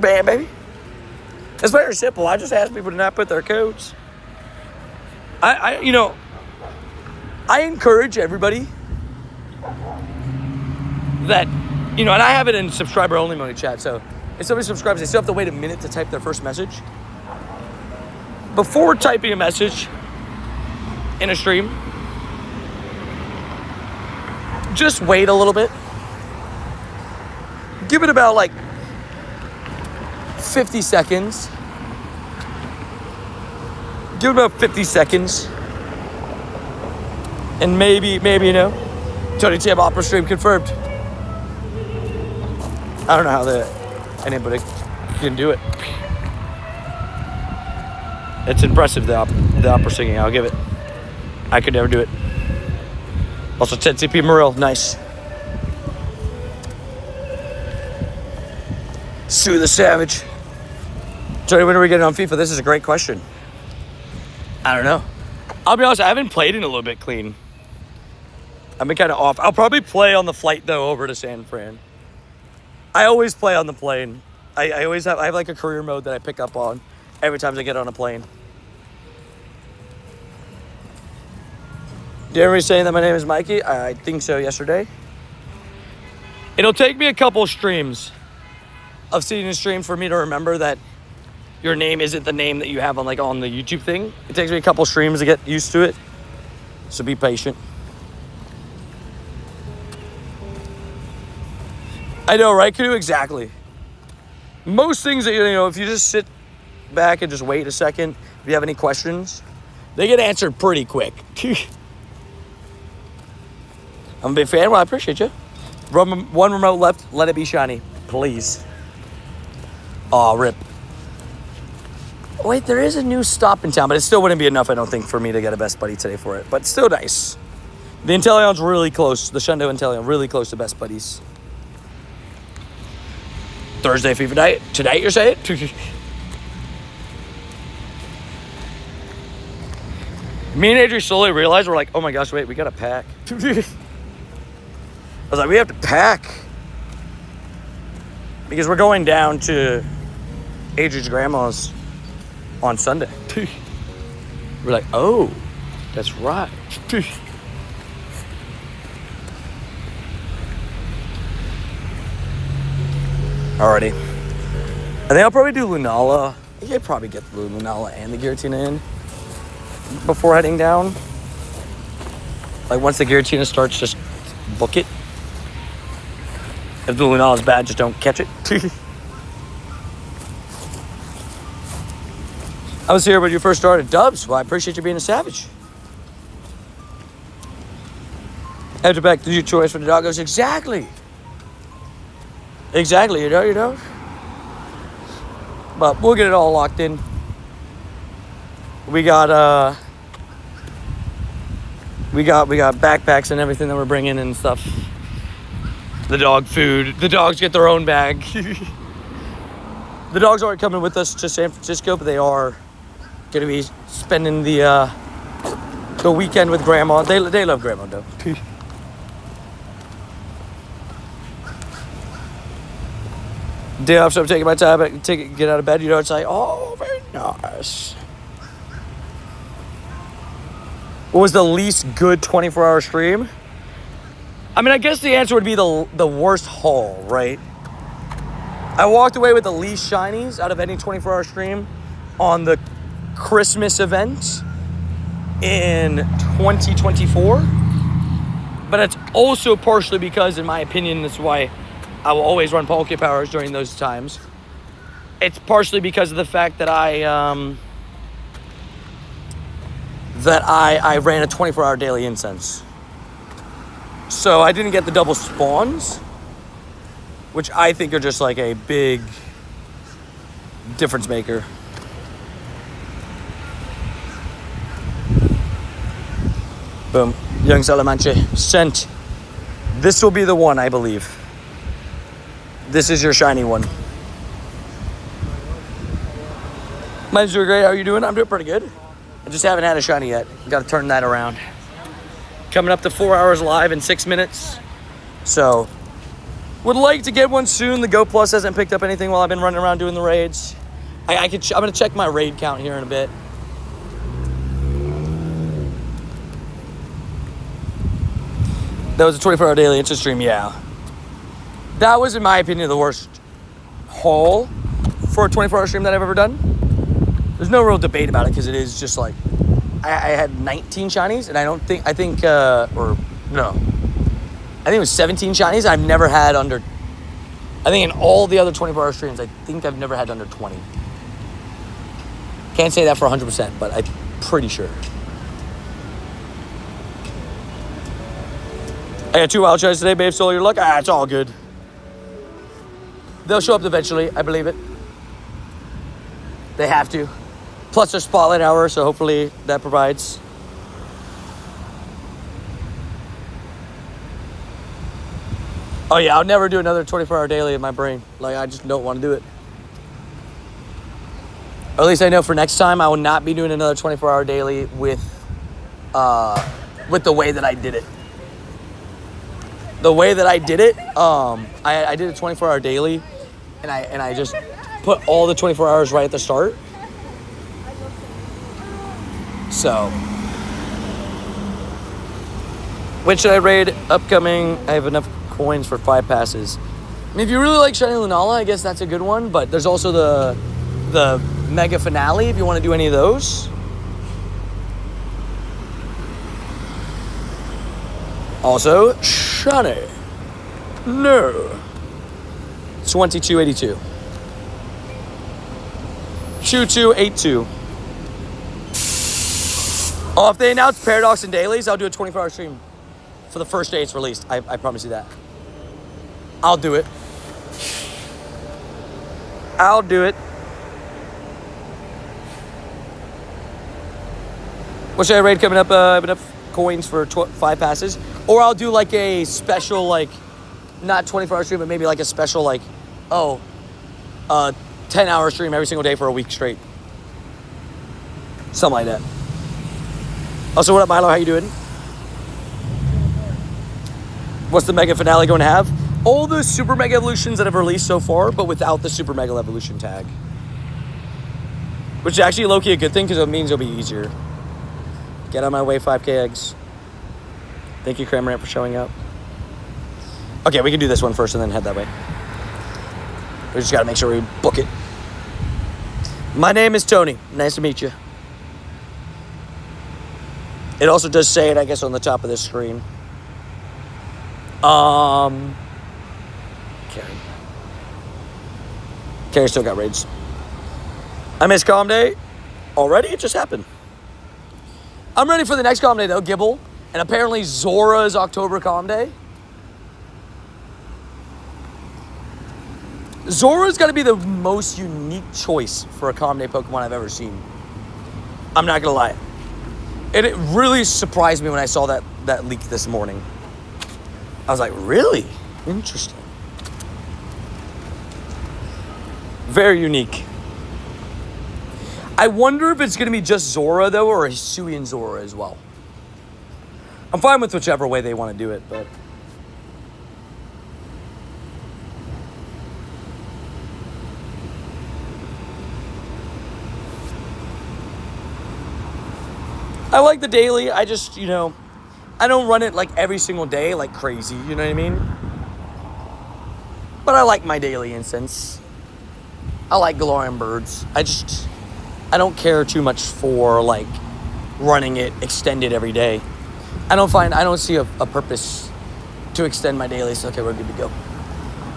Bam, baby. It's very simple. I just ask people to not put their codes. I encourage everybody that, and I have it in subscriber only mode chat. So if somebody subscribes, they still have to wait a minute to type their first message. Before typing a message in a stream, just wait a little bit. Give it about like 50 seconds. Give it about 50 seconds. And maybe, Tony Tam Opera stream confirmed. I don't know how anybody can do it. It's impressive, the opera singing. I'll give it. I could never do it. Also, Ted CP Morrill, nice. Sue the Savage. Johnny, when are we getting on FIFA? This is a great question. I don't know. I'll be honest, I haven't played in a little bit clean. I've been kind of off. I'll probably play on the flight, though, over to San Fran. I always play on the plane. I have like a career mode that I pick up on every time I get on a plane. Did everybody saying that my name is Mikey? I think so yesterday. It'll take me a couple streams of seeing a stream for me to remember that your name isn't the name that you have on the YouTube thing. It takes me a couple streams to get used to it. So be patient. I know, right, Canoe? Exactly. Most things that, if you just sit back and just wait a second, if you have any questions, they get answered pretty quick. I'm a big fan. Well, I appreciate you. One remote left. Let it be shiny. Please. Aw, rip. Wait, there is a new stop in town, but it still wouldn't be enough, I don't think, for me to get a Best Buddy today for it. But still nice. The Intellion's really close. The Shundo Intellion, really close to Best Buddies. Thursday FIFA night. Tonight, you're saying? Me and Adrian slowly realized, we're like, oh my gosh, wait, we got to pack. I was like, we have to pack. Because we're going down to Adrian's grandma's on Sunday. We're like, oh, that's right. Alrighty. I think I'll probably do Lunala. I think I'd probably get the Lunala and the Giratina in before heading down. Like once the Giratina starts, just book it. If the Lunala's bad, just don't catch it. I was here when you first started. Dubs, well, I appreciate you being a savage. After back, did you choice for the doggos? Exactly. Exactly, you know. But we'll get it all locked in. We got backpacks and everything that we're bringing and stuff. The dog food. The dogs get their own bag. The dogs aren't coming with us to San Francisco, but they are going to be spending the weekend with Grandma. They love Grandma, though. Day off, so I'm taking my time, get out of bed. It's like, oh, very nice. What was the least good 24-hour stream? I mean, I guess the answer would be the worst haul, right? I walked away with the least shinies out of any 24-hour stream on the Christmas event in 2024. But it's also partially because, in my opinion, that's why I will always run Poke Powers during those times. It's partially because of the fact that I ran a 24-hour daily incense. So I didn't get the double spawns, which I think are just like a big difference maker. Boom. Young Salamanche sent. This will be the one, I believe. This is your shiny one. Mine's doing great. How are you doing? I'm doing pretty good. I just haven't had a shiny yet. Got to turn that around. Coming up to 4 hours live in 6 minutes. So, would like to get one soon. The Go Plus hasn't picked up anything while I've been running around doing the raids. I'm going to check my raid count here in a bit. That was a 24-hour daily Insta stream, yeah. That was, in my opinion, the worst haul for a 24-hour stream that I've ever done. There's no real debate about it because it is just like, I had 19 shinies, and I think it was 17 shinies. I've never had under, I think in all the other 24-hour streams, I think I've never had under 20. Can't say that for 100%, but I'm pretty sure. I got 2 wild shinies today, babe. Stole your luck. It's all good. They'll show up eventually. I believe it. They have to. Plus there's spotlight hour, so hopefully that provides. Oh yeah, I'll never do another 24-hour daily in my brain. Like, I just don't want to do it. Or at least I know for next time I will not be doing another 24-hour daily with the way that I did it. The way that I did it, I did a 24-hour daily, and I just put all the 24 hours right at the start. So, when should I raid? Upcoming. I have enough coins for 5 passes. I mean, if you really like Shiny Lunala, I guess that's a good one. But there's also the mega finale if you want to do any of those. Also, Shiny. No. 2282. 2282. Oh, if they announce Paradox and dailies, I'll do a 24-hour stream for the first day it's released. I promise you that. I'll do it. I'll do it. What should I raid coming up? I have enough coins for 5 passes. Or I'll do like a special, like, not 24-hour stream, but maybe like a special, like, 10-hour stream every single day for a week straight. Something like that. Also, what up, Milo? How you doing? What's the mega finale going to have? All the super mega evolutions that have released so far, but without the super mega evolution tag. Which is actually low-key a good thing because it means it'll be easier. Get on my way, 5K eggs. Thank you, Cramorant, for showing up. Okay, we can do this one first and then head that way. We just got to make sure we book it. My name is Tony. Nice to meet you. It also does say it, I guess, on the top of this screen. Carrie still got raids. I missed Calm Day. Already? It just happened. I'm ready for the next Calm Day, though, Gibble. And apparently Zora is October Calm Day. Zora's got to be the most unique choice for a Calm Day Pokemon I've ever seen. I'm not going to lie. And it really surprised me when I saw that leak this morning. I was like, really? Interesting. Very unique. I wonder if it's going to be just Zora, though, or a Hisuian Zora as well. I'm fine with whichever way they want to do it, but... I like the daily. I just, I don't run it like every single day like crazy, you know what I mean? But I like my daily instance. I like Galarian Birds. I don't care too much for like running it extended every day. I don't see a purpose to extend my dailies. Okay, we're good to go.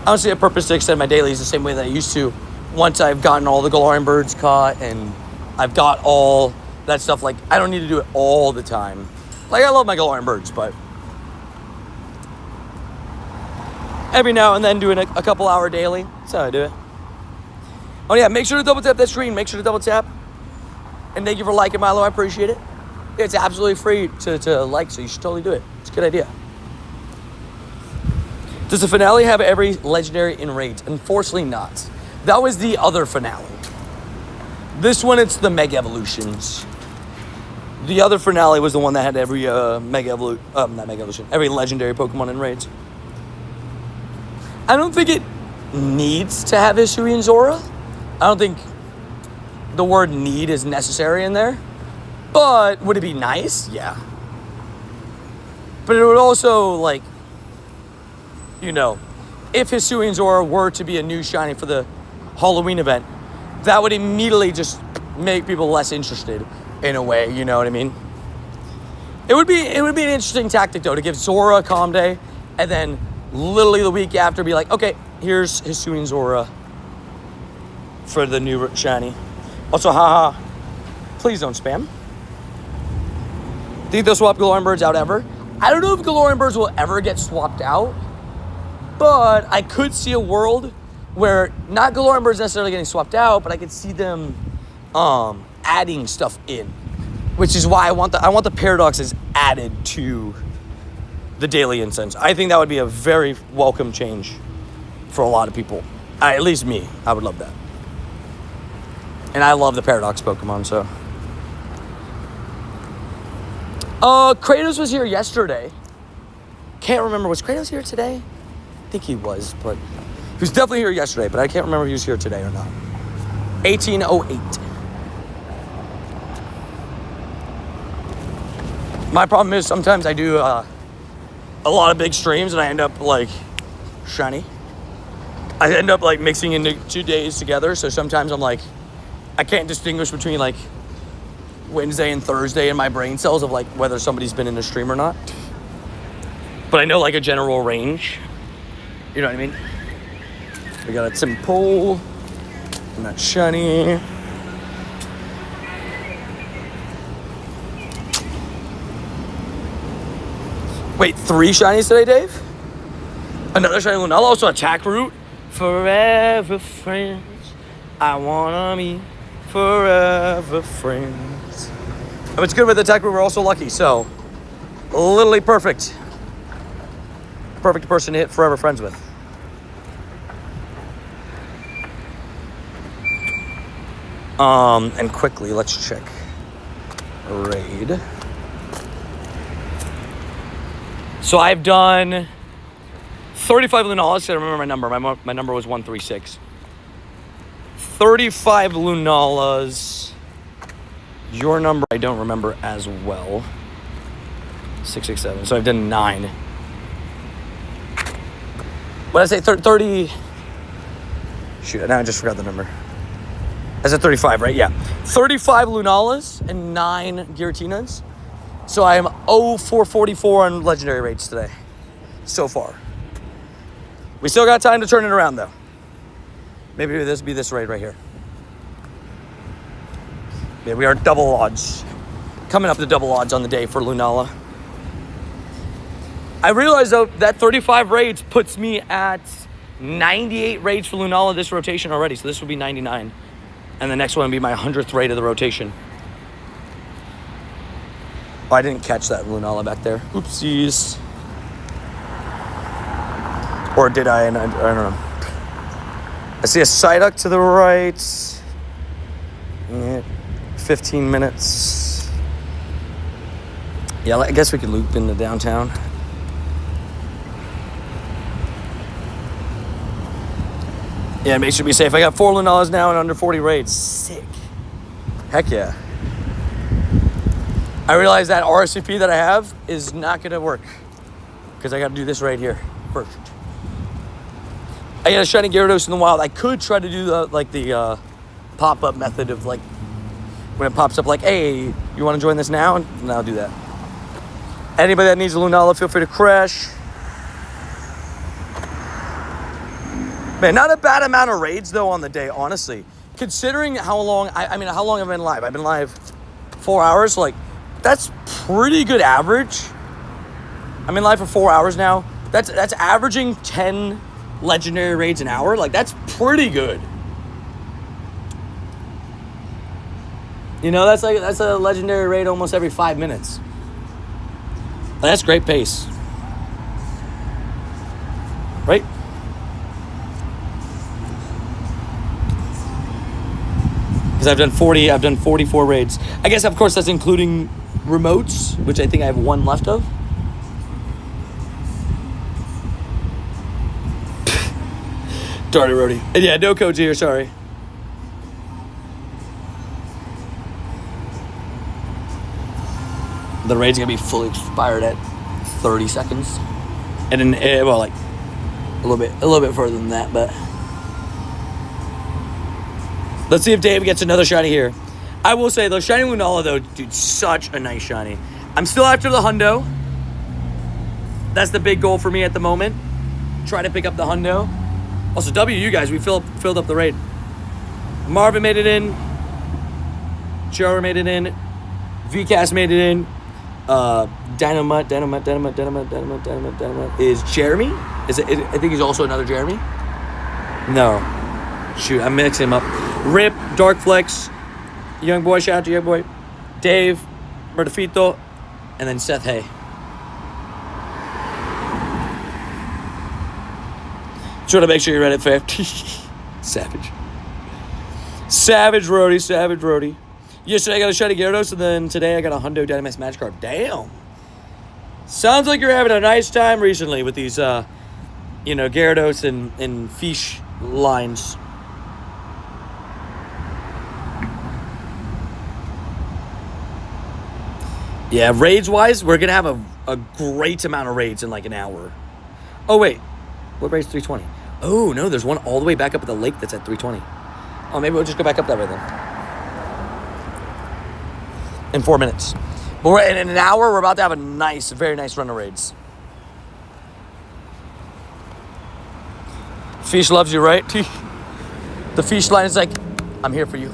I don't see a purpose to extend my dailies the same way that I used to once I've gotten all the Galarian Birds caught and I've got all that stuff. Like, I don't need to do it all the time. Like, I love my Galarian Birds, but every now and then doing a couple hour daily, that's how I do it. Oh yeah, make sure to double tap that screen. Make sure to double tap. And thank you for liking, Milo. I appreciate it. It's absolutely free to like, so you should totally do it. It's a good idea. Does the finale have every legendary in raids? Unfortunately not. That was the other finale. This one, it's the Mega Evolutions. The other finale was the one that had every not Mega Evolution, every legendary Pokemon in raids. I don't think it needs to have Hisuian Zora. I don't think the word need is necessary in there. But would it be nice? Yeah. But it would also, like, if Hisuian Zora were to be a new shiny for the Halloween event, that would immediately just make people less interested in a way, you know what I mean? It would be an interesting tactic, though, to give Zora a Calm Day and then literally the week after be like, okay, here's Hisuian Zora for the new shiny. Also, haha, please don't spam. Think they'll swap Galarian Birds out ever? I don't know if Galarian Birds will ever get swapped out, but I could see a world where not Galarian Birds necessarily getting swapped out, but I could see them adding stuff in, which is why I want the paradoxes added to the daily incense. I think that would be a very welcome change for a lot of people. At least me. I would love that. And I love the paradox Pokemon, so. Kratos was here yesterday. Can't remember. Was Kratos here today? I think he was, but he was definitely here yesterday, but I can't remember if he was here today or not. 1808. My problem is sometimes I do a lot of big streams and I end up like shiny. I end up like mixing into 2 days together. So sometimes I'm like, I can't distinguish between like Wednesday and Thursday in my brain cells of like whether somebody's been in a stream or not. But I know like a general range. You know what I mean? We got a simple, not shiny. Wait, 3 shinies today, Dave? Another shiny Lunala, also attack root. Forever friends, I wanna be forever friends. If it's good with attack root, we're also lucky, so literally perfect. Perfect person to hit forever friends with. And quickly, let's check raid. So I've done 35 Lunalas. I remember my number. My number was 136. 35 Lunalas. Your number I don't remember as well. 667. So I've done 9. What did I say? 30. Shoot, now I just forgot the number. I said 35, right? Yeah. 35 Lunalas and 9 Giratinas. So I am 0-4-44 on legendary raids today. So far. We still got time to turn it around, though. Maybe this be this raid right here. Yeah, we are double odds. Coming up to double odds on the day for Lunala. I realize, though, that 35 raids puts me at 98 raids for Lunala this rotation already. So this will be 99. And the next one will be my 100th raid of the rotation. Oh, I didn't catch that Lunala back there. Oopsies. Or did I? And I don't know. I see a Psyduck to the right. Yeah, 15 minutes. Yeah, I guess we could loop into downtown. Yeah, make sure to be safe. I got 4 Lunalas now and under 40 raids. Sick. Heck yeah. I realize that RSVP that I have is not going to work. Because I got to do this right here first. I got a shiny Gyarados in the wild. I could try to do the pop-up method of like, when it pops up like, hey, you want to join this now? And I'll do that. Anybody that needs a Lunala, feel free to crash. Man, not a bad amount of raids, though, on the day, honestly. Considering how long, how long I've been live. I've been live 4 hours. Like, that's pretty good average. I'm in live for 4 hours now. That's averaging 10 legendary raids an hour. Like, that's pretty good. You know, that's a legendary raid almost every 5 minutes. That's great pace. Right? Because I've done 44 raids. I guess, of course, that's including remotes, which I think I have 1 left of. Darty Roadie. Yeah, no codes here, sorry. The raid's gonna be fully expired at 30 seconds. And then, well, like, a little bit further than that, but... Let's see if Dave gets another shiny here. I will say, though, shiny Lunala, though, dude, such a nice shiny. I'm still after the hundo. That's the big goal for me at the moment. Try to pick up the hundo. Also, W, you guys, we filled up the raid. Marvin made it in. Chara made it in. VCast made it in. Dynamite is Jeremy. I think he's also another Jeremy. No. Shoot, I'm mixing him up. Rip, Darkflex, Young boy, shout out to Young boy. Dave, Murderfito, and then Seth Hay. Just want to make sure you read it, fam. Savage. Savage Roadie. Yesterday I got a shiny Gyarados, and then today I got a Hundo Dynamax Magic Card. Damn. Sounds like you're having a nice time recently with these, Gyarados and Fish lines. Yeah, raids-wise, we're going to have a great amount of raids in like an hour. Oh, wait. What raid's 320? Oh, no, there's one all the way back up at the lake that's at 320. Oh, maybe we'll just go back up that way then. In 4 minutes. But in an hour, we're about to have a very nice run of raids. Fish loves you, right? The Fish line is like, I'm here for you.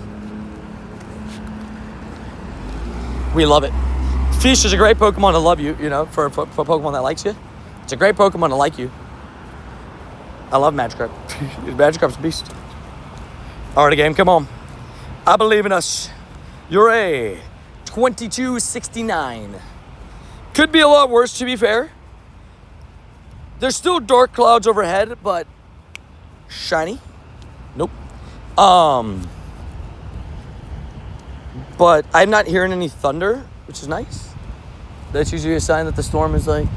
We love it. Fish is a great Pokemon to love you, for a Pokemon that likes you. It's a great Pokemon to like you. I love Magikarp. Magikarp's a beast. All right, game, come on. I believe in us. You're a 2269. Could be a lot worse, to be fair. There's still dark clouds overhead, but shiny. Nope. But I'm not hearing any thunder, which is nice. That's usually a sign that the storm is like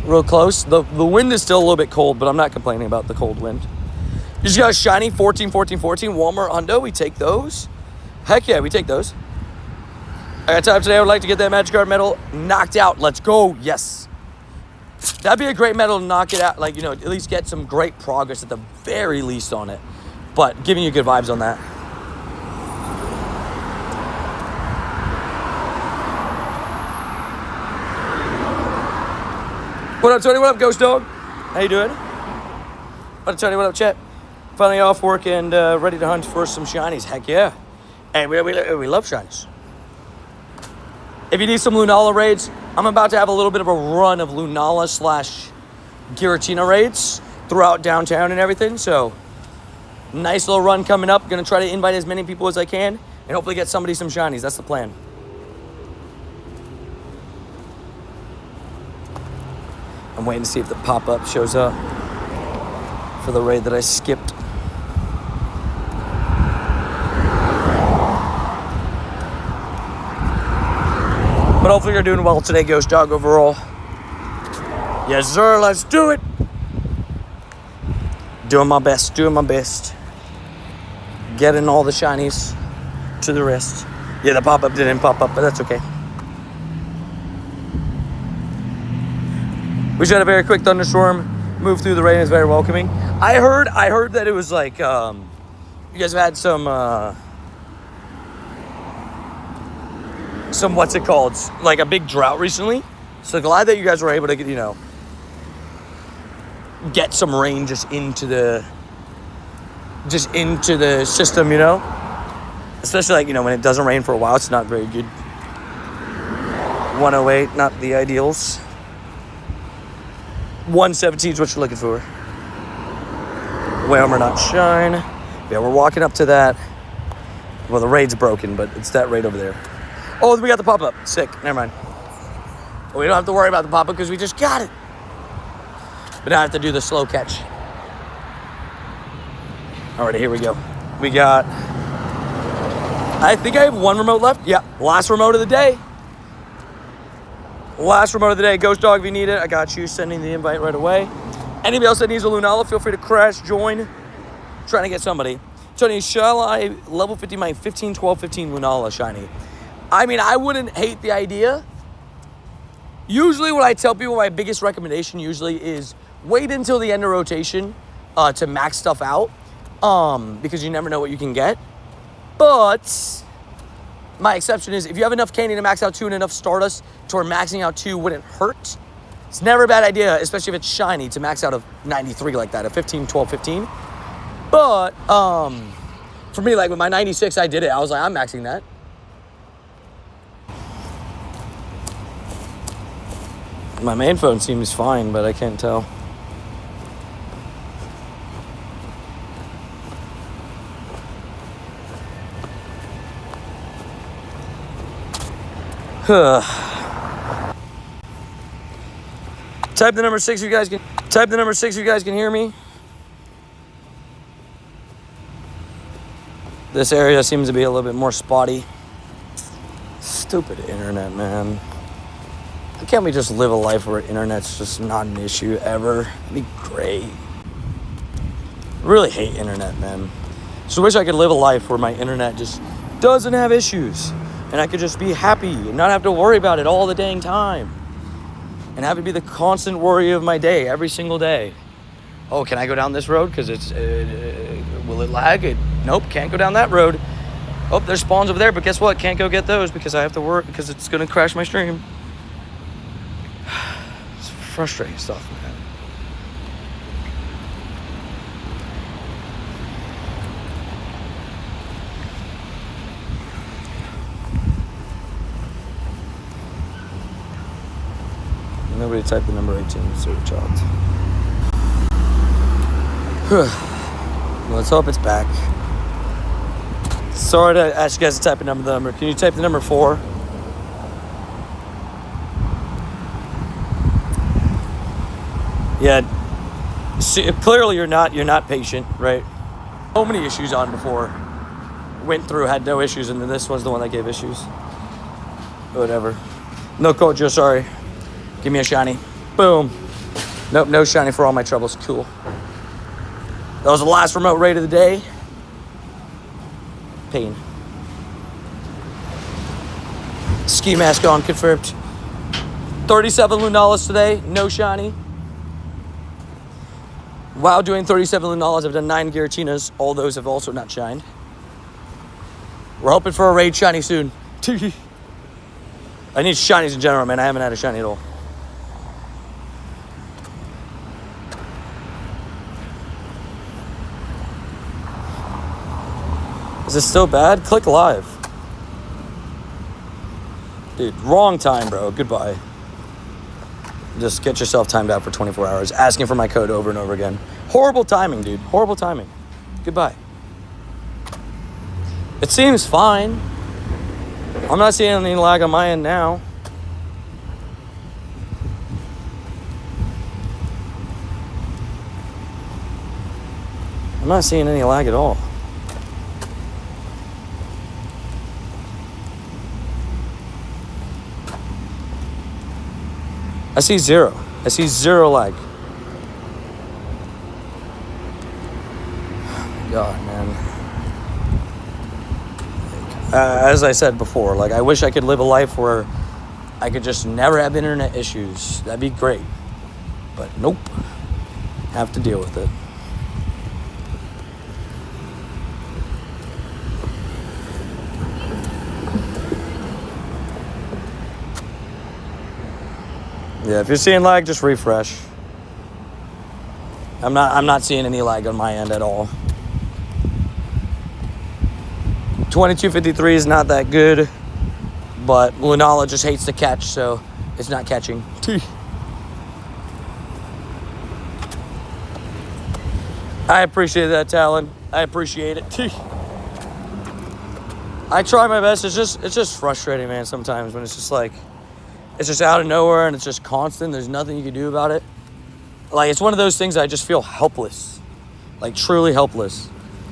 real close. The wind is still a little bit cold, but I'm not complaining about the cold wind. You just got a shiny 14, Walmart Hundo. We take those. Heck yeah, we take those. I got time today. I would like to get that Magikarp medal knocked out. Let's go. Yes. That'd be a great medal to knock it out. Like, at least get some great progress at the very least on it. But giving you good vibes on that. What up, Tony? What up, Ghost Dog? How you doing? What up, Tony? What up, chat? Finally off work and ready to hunt for some shinies. Heck yeah. And we love shinies. If you need some Lunala raids, I'm about to have a little bit of a run of Lunala / Giratina raids throughout downtown and everything. So, nice little run coming up. Going to try to invite as many people as I can and hopefully get somebody some shinies. That's the plan. I'm waiting to see if the pop-up shows up for the raid that I skipped. But hopefully you're doing well today, Ghost Dog, overall. Yes, sir, let's do it. Doing my best. Getting all the shinies to the wrist. Yeah, the pop-up didn't pop up, but that's okay. We just had a very quick thunderstorm move through the rain. It's very welcoming. I heard that it was like, you guys have had some what's it called? Like a big drought recently. So glad that you guys were able to get some rain just into the system, Especially like, when it doesn't rain for a while, it's not very good. 108, not the ideals. 117 is what you're looking for. Whelmer, not shine. Yeah, we're walking up to that. Well, the raid's broken, but it's that raid over there. Oh, we got the pop-up. Sick. Never mind. We don't have to worry about the pop-up because we just got it. But now I have to do the slow catch. All right, here we go. We got... I think I have one remote left. Yeah, last remote of the day. Last remote of the day. Ghost Dog, if you need it, I got you. Sending the invite right away. Anybody else that needs a Lunala, feel free to crash, join. Trying to get somebody. Tony, shall I level 50 my 15, 12, 15 Lunala shiny? I mean, I wouldn't hate the idea. Usually what I tell people, my biggest recommendation usually is wait until the end of rotation to max stuff out because you never know what you can get. But my exception is if you have enough candy to max out 2 and enough Stardust to where maxing out 2 wouldn't hurt, it's never a bad idea, especially if it's shiny, to max out a 93 like that, a 15, 12, 15. But for me, like with my 96, I did it. I was like, I'm maxing that. My main phone seems fine, but I can't tell. Type the number 6 if you guys can. Type the number 6 if you guys can hear me. This area seems to be a little bit more spotty. Stupid internet, man. Why can't we just live a life where internet's just not an issue ever? It'd be great. I really hate internet, man. Just wish I could live a life where my internet just doesn't have issues. And I could just be happy and not have to worry about it all the dang time. And have it be the constant worry of my day, every single day. Oh, can I go down this road? Because it's, will it lag? Nope, can't go down that road. Oh, there's spawns over there, but guess what? Can't go get those because I have to work, because it's going to crash my stream. It's frustrating stuff, man. Nobody typed the number 18, search out. Let's hope it's back. Sorry to ask you guys to type a number. Can you type the number 4? Yeah. See, clearly you're not patient, right? So many issues on before. Went through, had no issues, and then this one's the one that gave issues. Whatever. No Kojo, sorry. Give me a shiny. Boom. Nope, no shiny for all my troubles. Cool. That was the last remote raid of the day. Pain. Ski mask on, confirmed. 37 Lunalas today, no shiny. While doing 37 Lunalas, I've done 9 Girachinas. All those have also not shined. We're hoping for a raid shiny soon. I need shinies in general, man. I haven't had a shiny at all. Is this still bad? Click live. Dude, wrong time, bro. Goodbye. Just get yourself timed out for 24 hours. Asking for my code over and over again. Horrible timing, dude. Horrible timing. Goodbye. It seems fine. I'm not seeing any lag on my end now. I'm not seeing any lag at all. I see 0. I see 0 lag. God, man. As I said before, like, I wish I could live a life where I could just never have internet issues. That'd be great. But nope. Have to deal with it. Yeah, if you're seeing lag, just refresh. I'm not seeing any lag on my end at all. 2253 is not that good, but Lunala just hates to catch, so it's not catching. I appreciate that, Talon. I appreciate it. I try my best. It's just frustrating, man, sometimes when it's just like, it's just out of nowhere and it's just constant. There's nothing you can do about it. Like, it's one of those things I just feel helpless. Like, truly helpless.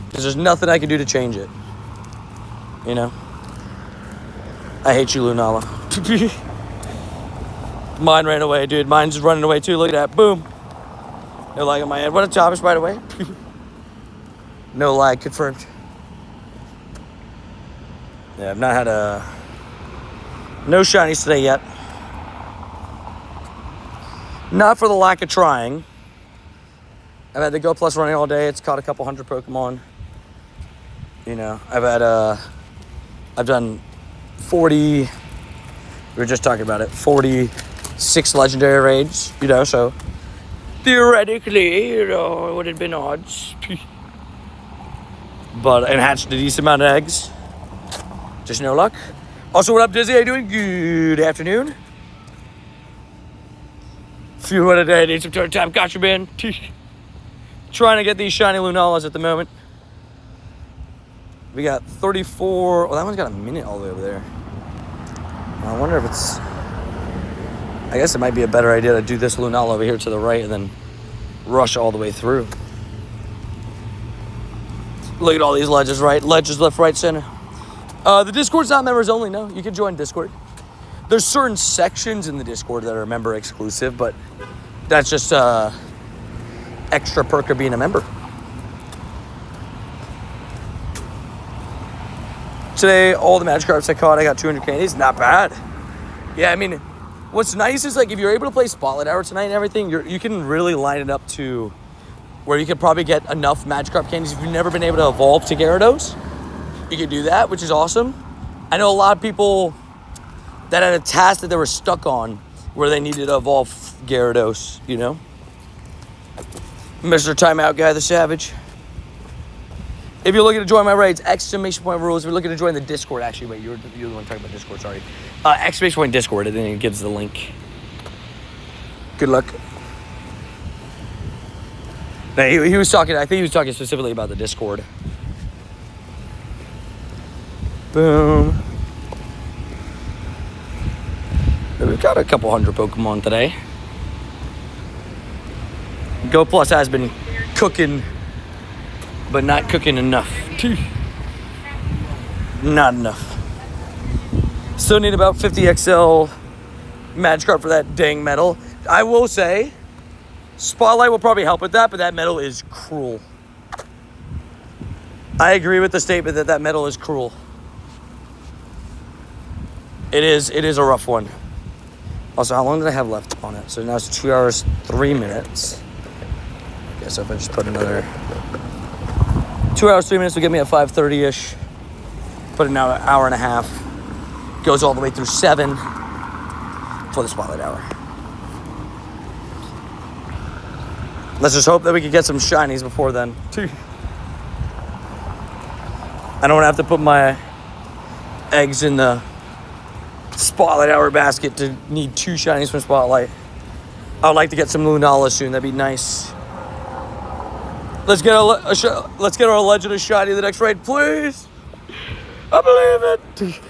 Because there's nothing I can do to change it. You know? I hate you, Lunala. Mine ran away, dude. Mine's running away, too. Look at that. Boom. No lag on my head. What a topish, by the way. No lag confirmed. Yeah, I've not had no shinies today yet. Not for the lack of trying. I've had the Go Plus running all day. It's caught a couple hundred Pokemon. You know, I've done 40, we were just talking about it, 46 legendary raids, you know, so theoretically, you know, it would have been odds. But, and hatched a decent amount of eggs. Just no luck. Also, what up, Dizzy? How you doing? Good afternoon. Few what a day, need some turn time. Gotcha, man. Trying to get these shiny Lunalas at the moment. We got 34. Oh, that one's got a minute all the way over there. I wonder if it's... I guess it might be a better idea to do this LUNALA over here to the right and then rush all the way through. Look at all these ledges, right? Ledges left, right, center. The Discord's not members only, no. You can join Discord. There's certain sections in the Discord that are member exclusive, but that's just extra perk of being a member. Today, all the Magikarps I caught, I got 200 candies. Not bad. Yeah, I mean, what's nice is like if you're able to play Spotlight Hour tonight and everything, you can really line it up to where you could probably get enough Magikarp candies. If you've never been able to evolve to Gyarados, you can do that, which is awesome. I know a lot of people that had a task that they were stuck on where they needed to evolve Gyarados, you know? Mr. Timeout Guy, the Savage. If you're looking to join my raids, exclamation point rules. If you're looking to join the Discord, actually, wait, you're the one talking about Discord, sorry. Exclamation point Discord, and then it gives the link. Good luck. No, he was talking, I think he was talking specifically about the Discord. Boom. We've got a couple hundred Pokemon today. Go Plus has been cooking, but not cooking enough. Not enough. Still need about 50 XL Magikarp for that dang medal. I will say, Spotlight will probably help with that, but that medal is cruel. I agree with the statement that medal is cruel. It is a rough one. Also, how long did I have left on it? So now it's 2 hours, 3 minutes. Okay, so if I just put another 2 hours, 3 minutes will get me at 5:30-ish. Put an hour and a half. Goes all the way through 7 for the Spotlight Hour. Let's just hope that we can get some shinies before then. I don't want to have to put my eggs in the Spotlight Hour basket to need 2 shinies from Spotlight. I would like to get some LUNALA soon. That'd be nice. Let's get our Legend of Shiny the next raid, please. I believe it.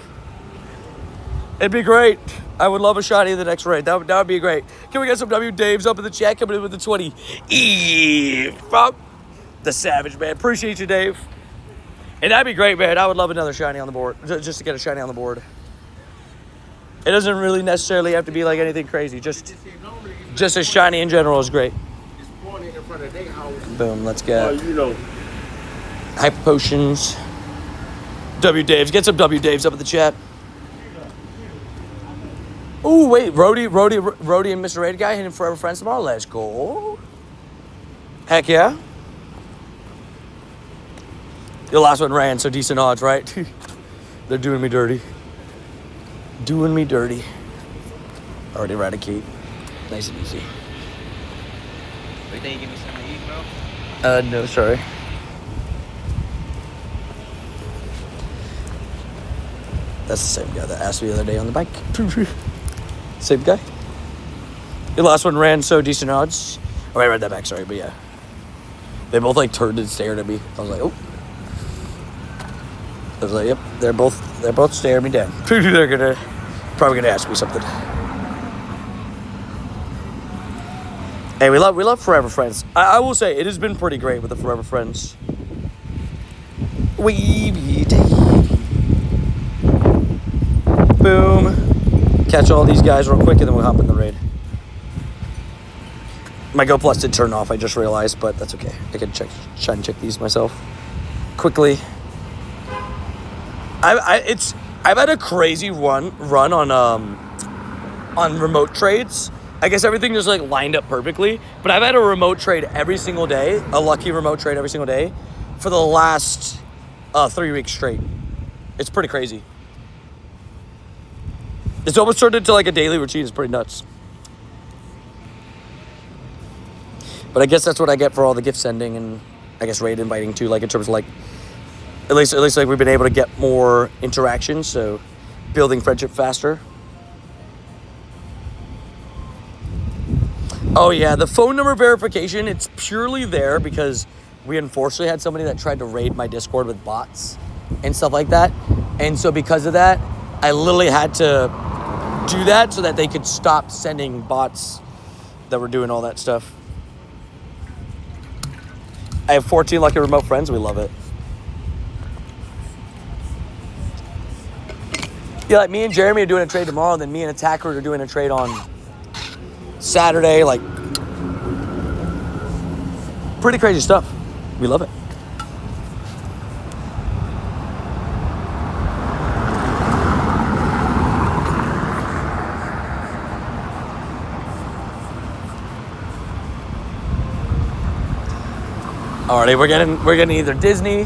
It'd be great. I would love a shiny in the next raid. That would be great. Can we get some W Daves up in the chat coming in with the 20? From the Savage, man. Appreciate you, Dave. And that'd be great, man. I would love another shiny on the board. Just to get a shiny on the board. It doesn't really necessarily have to be like anything crazy. Just a shiny in general is great. Boom, let's get Hyper Potions. W Daves. Get some W Daves up in the chat. Oh, wait. Rhodey and Mr. Raid Guy hitting Forever Friends tomorrow. Let's go. Heck yeah. Your last one ran, so decent odds, right? They're doing me dirty. Doing me dirty. Already eradicate. Nice and easy. Wait, did you give me something to eat, bro? No, sorry. That's the same guy that asked me the other day on the bike. Same guy. Your last one ran, so decent odds. Oh, I read that back, sorry, but yeah. They both like turned and stared at me. I was like, oh. I was like, yep, they're both staring me down. They're probably gonna ask me something. Hey, we love Forever Friends. I will say it has been pretty great with the Forever Friends. Boom. Catch all these guys real quick and then we'll hop in the raid. My Go Plus did turn off, I just realized, but that's okay. I can try and check these myself quickly. I've had a crazy run on remote trades. I guess everything just like lined up perfectly, but I've had a remote trade every single day, a lucky remote trade every single day for the last 3 weeks straight. It's pretty crazy. It's almost turned into like a daily routine. It's pretty nuts. But I guess that's what I get for all the gift sending and I guess raid inviting too, like in terms of like at least like we've been able to get more interaction, so building friendship faster. Oh yeah, the phone number verification, it's purely there because we unfortunately had somebody that tried to raid my Discord with bots and stuff like that. And so because of that, I literally had to do that so that they could stop sending bots that were doing all that stuff. I have 14 lucky remote friends. We love it. Yeah, like me and Jeremy are doing a trade tomorrow, and then me and Attacker are doing a trade on Saturday. Like, pretty crazy stuff. We love it. Alrighty, we're getting either Disney,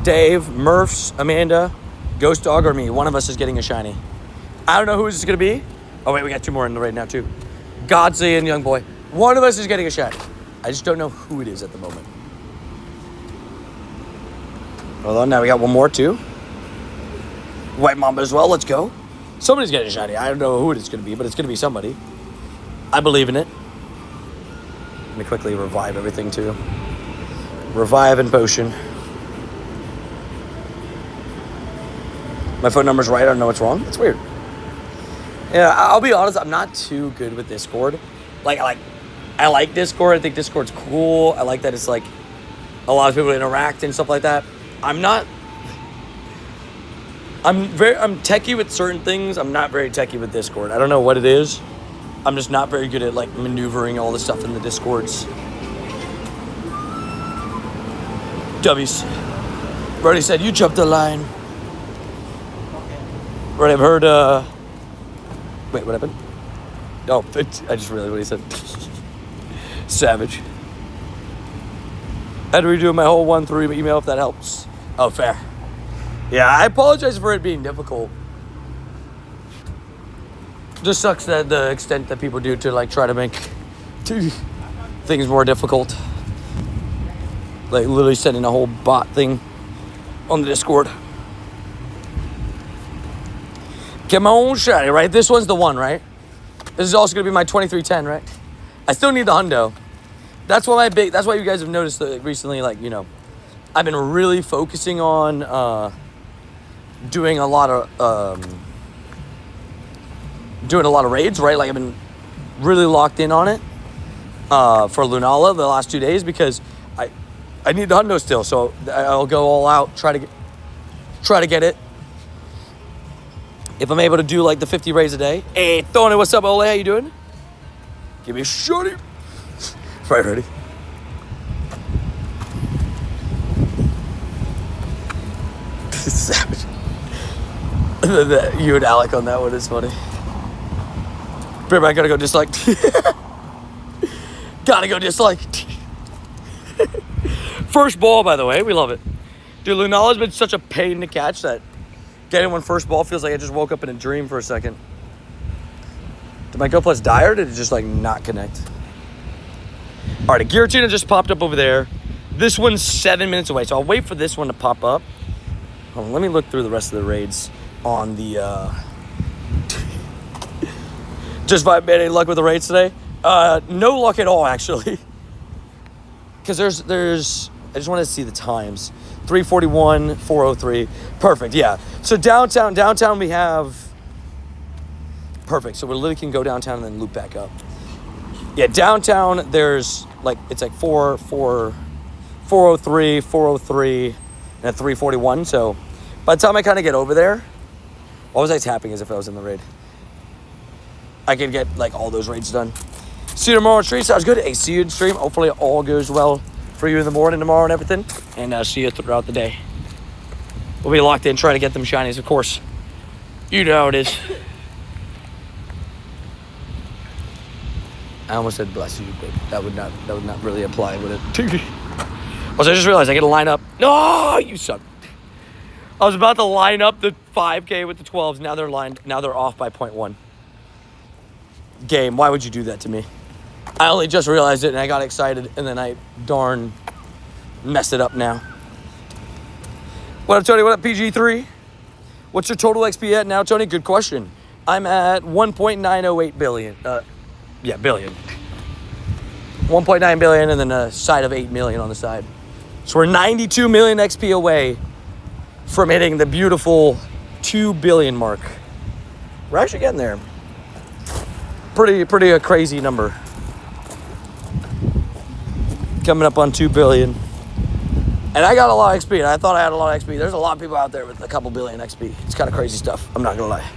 Dave, Murphs, Amanda, Ghost Dog, or me. One of us is getting a shiny. I don't know who it's gonna be. Oh wait, we got two more in the raid now too. Godsley and Young Boy. One of us is getting a shiny. I just don't know who it is at the moment. Hold on, now we got one more too. White Mamba as well. Let's go. Somebody's getting a shiny. I don't know who it's gonna be, but it's gonna be somebody. I believe in it. Let me quickly revive everything too. Revive and potion. My phone number's right. I don't know what's wrong. It's weird. Yeah, I'll be honest. I'm not too good with Discord. I like Discord. I think Discord's cool. I like that it's like a lot of people interact and stuff like that. I'm techie with certain things. I'm not very techie with Discord. I don't know what it is. I'm just not very good at like maneuvering all the stuff in the Discords. W's. Brody said, you jumped the line. Brody, I've heard, wait, what happened? Oh, I just realized what he said. Savage. I had to redo my whole 1-3 email if that helps. Oh, fair. Yeah, I apologize for it being difficult. Just sucks that the extent that people do to like try to make things more difficult. Like literally sending a whole bot thing on the Discord. Get my own shiny, right? This one's the one, right? This is also gonna be my 2310, right? I still need the hundo. That's why you guys have noticed that recently, like, you know, I've been really focusing on doing a lot of raids, right? Like I've been really locked in on it for Lunala the last 2 days because I need the hundo still, so I'll go all out, try to get it. If I'm able to do like the 50 raids a day. Hey, Tony, what's up, Ole? How you doing? Give me a shorty. Right, ready? Savage. You and Alec on that one is funny. I gotta go dislike. Gotta go dislike. First ball, by the way, we love it. Dude, Lunala's been such a pain to catch that getting one first ball feels like I just woke up in a dream for a second. Did my Go Plus die or did it just like not connect? All right, a Giratina just popped up over there. This one's 7 minutes away, so I'll wait for this one to pop up. Hold on, let me look through the rest of the raids on the... Just vibe, man, any luck with the raids today? No luck at all, actually. Because there's... I just want to see the times. 3:41, 4:03. Perfect, yeah. So downtown we have... Perfect, so we literally can go downtown and then loop back up. Yeah, downtown, there's like, it's like 4:03, 4:03, and at 3:41. So by the time I kind of get over there, what was I tapping as if I was in the raid? I can get like all those raids done. See you tomorrow on stream. Sounds good. Hey, see you in stream. Hopefully it all goes well for you in the morning tomorrow and everything. And see you throughout the day. We'll be locked in trying to get them shinies, of course. You know how it is. I almost said bless you, but that would not really apply, would it? Also, I just realized I get to line up. No, you suck. I was about to line up the 5K with the 12s. Now they're off by 0.1. Game, why would you do that to me? I only just realized it and I got excited and then I darn messed it up now. What up, Tony? What up, PG3? What's your total XP at now, Tony? Good question. I'm at 1.908 billion. Yeah, billion. 1.9 billion and then a side of 8 million on the side. So we're 92 million XP away from hitting the beautiful 2 billion mark. We're actually getting there. pretty a crazy number. Coming up on 2 billion. And I got a lot of XP, and I thought I had a lot of XP. There's a lot of people out there with a couple billion XP. It's kind of crazy stuff. I'm not gonna lie.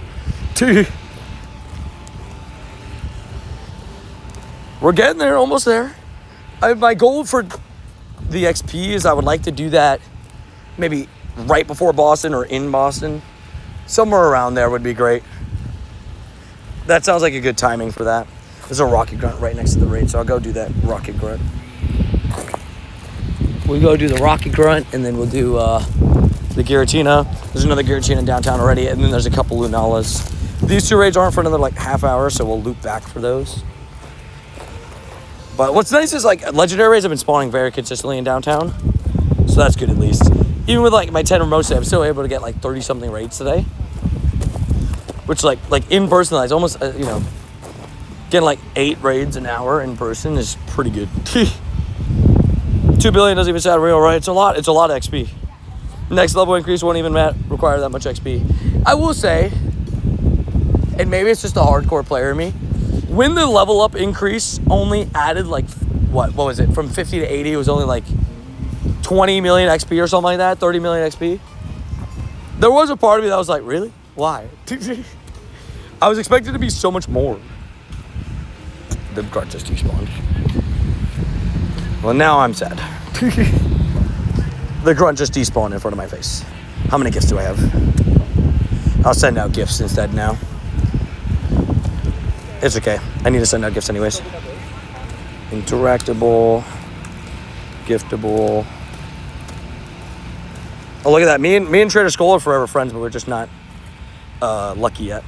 We're getting there, almost there. My goal for the XP is I would like to do that maybe right before Boston or in Boston. Somewhere around there would be great. That sounds like a good timing for that. There's a rocket grunt right next to the raid, so I'll go do that rocket grunt. We'll go do the rocket grunt, and then we'll do the Giratina. There's another Giratina in downtown already, and then there's a couple Lunalas. These 2 raids aren't for another like half hour, so we'll loop back for those. But what's nice is like legendary raids have been spawning very consistently in downtown, so that's good at least. Even with like my 10 remotes today, I'm still able to get like 30 something raids today, which like in person, it's almost getting like 8 raids an hour in person is pretty good. 2 billion doesn't even sound real, right? It's a lot of XP. Next level increase won't even require that much XP. I will say, and maybe it's just a hardcore player in me, when the level up increase only added like, what was it? From 50 to 80, it was only like 20 million XP or something like that, 30 million XP. There was a part of me that was like, really? Why? I was expecting to be so much more. The grunt just despawned. Well, now I'm sad. The grunt just despawned in front of my face. How many gifts do I have? I'll send out gifts instead now. It's okay. I need to send out gifts anyways. Interactable. Giftable. Oh, look at that. Me and Trader Skull are forever friends, but we're just not lucky yet.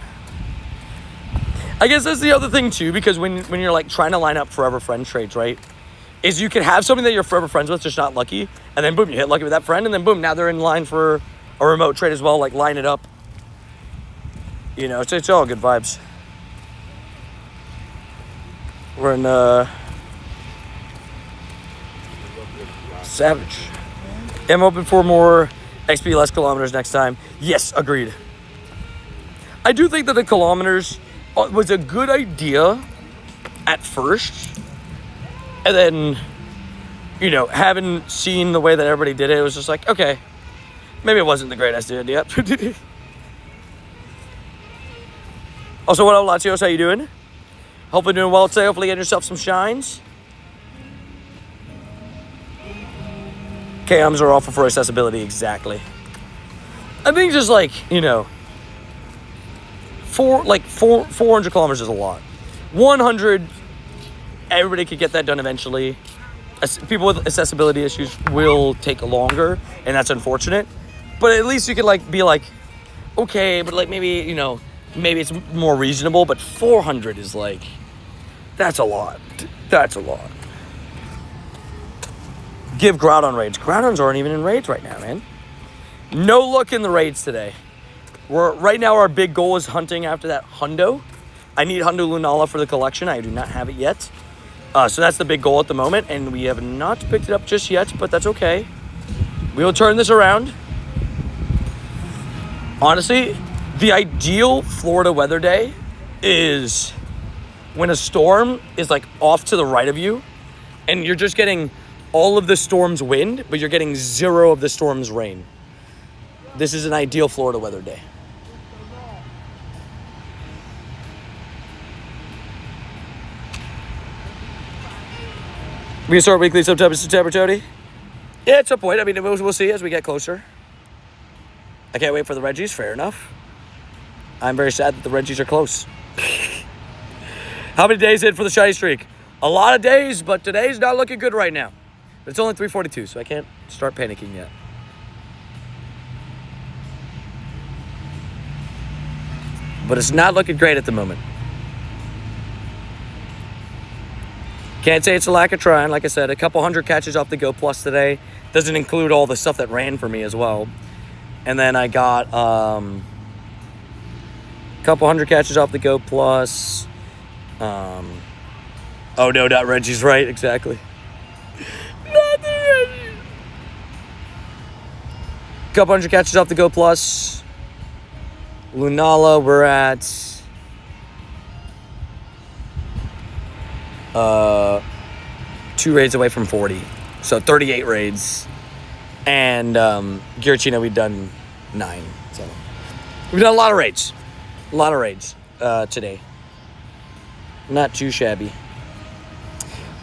I guess that's the other thing too, because when you're like trying to line up forever friend trades, right? Is you can have something that you're forever friends with, just not lucky, and then boom, you hit lucky with that friend, and then boom, now they're in line for a remote trade as well, like line it up. You know, it's all good vibes. We're in Savage. I'm hoping for more XP, less kilometers next time. Yes, agreed. I do think that the kilometers was a good idea at first. And then, having seen the way that everybody did it, it was just like, okay, maybe it wasn't the greatest idea. Also, what up, Latios? How you doing? Hopefully doing well today. Hopefully getting yourself some shines. KMs are awful for accessibility, exactly. I think just like, 400 kilometers is a lot. 100, everybody could get that done eventually. People with accessibility issues will take longer, and that's unfortunate. But at least you can be like, okay, but maybe, maybe it's more reasonable. But 400 is that's a lot. That's a lot. Give Groudon raids. Groudons aren't even in raids right now, man. No luck in the raids today. Right now our big goal is hunting after that Hundo. I need Hundo Lunala for the collection. I do not have it yet. So that's the big goal at the moment, and we have not picked it up just yet, but that's okay. We will turn this around. Honestly, the ideal Florida weather day is when a storm is off to the right of you, and you're just getting all of the storm's wind, but you're getting 0 of the storm's rain. This is an ideal Florida weather day. We can start weekly sometime in September, Tony. Yeah, at some point. I mean, we'll see as we get closer. I can't wait for the Reggies. Fair enough. I'm very sad that the Reggies are close. How many days in for the shiny streak? A lot of days, but today's not looking good right now. But it's only 3:42, so I can't start panicking yet. But it's not looking great at the moment. Can't say it's a lack of trying. Like I said, a couple hundred catches off the Go Plus today. Doesn't include all the stuff that ran for me as well. And then I got a couple hundred catches off the Go Plus. Oh no, not Reggie's right, exactly. Not the Reggie. Couple hundred catches off the Go Plus. Lunala, we're at 2 raids away from 40. So 38 raids. And Giratina, we've done 9. So we've done a lot of raids. A lot of raids today. Not too shabby.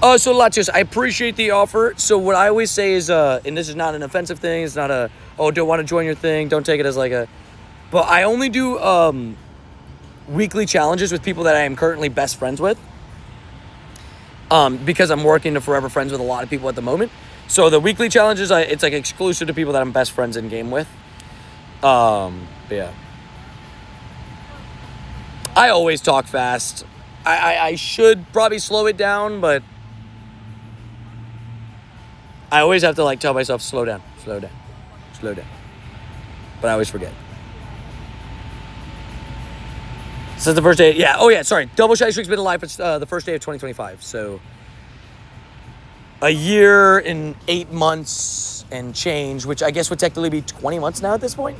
Oh, so Latios, I appreciate the offer. So what I always say is, and this is not an offensive thing. It's not a, oh, don't want to join your thing. Don't take it as like a, but I only do weekly challenges with people that I am currently best friends with. Because I'm working to forever friends with a lot of people at the moment. So the weekly challenges, it's like exclusive to people that I'm best friends in game with. Yeah. I always talk fast. I should probably slow it down, but I always have to like tell myself, slow down, slow down, slow down. But I always forget. Since the first day, yeah. Oh yeah, sorry. Double Shiny Streak's been alive for the first day of 2025. So a year and 8 months and change, which I guess would technically be 20 months now at this point.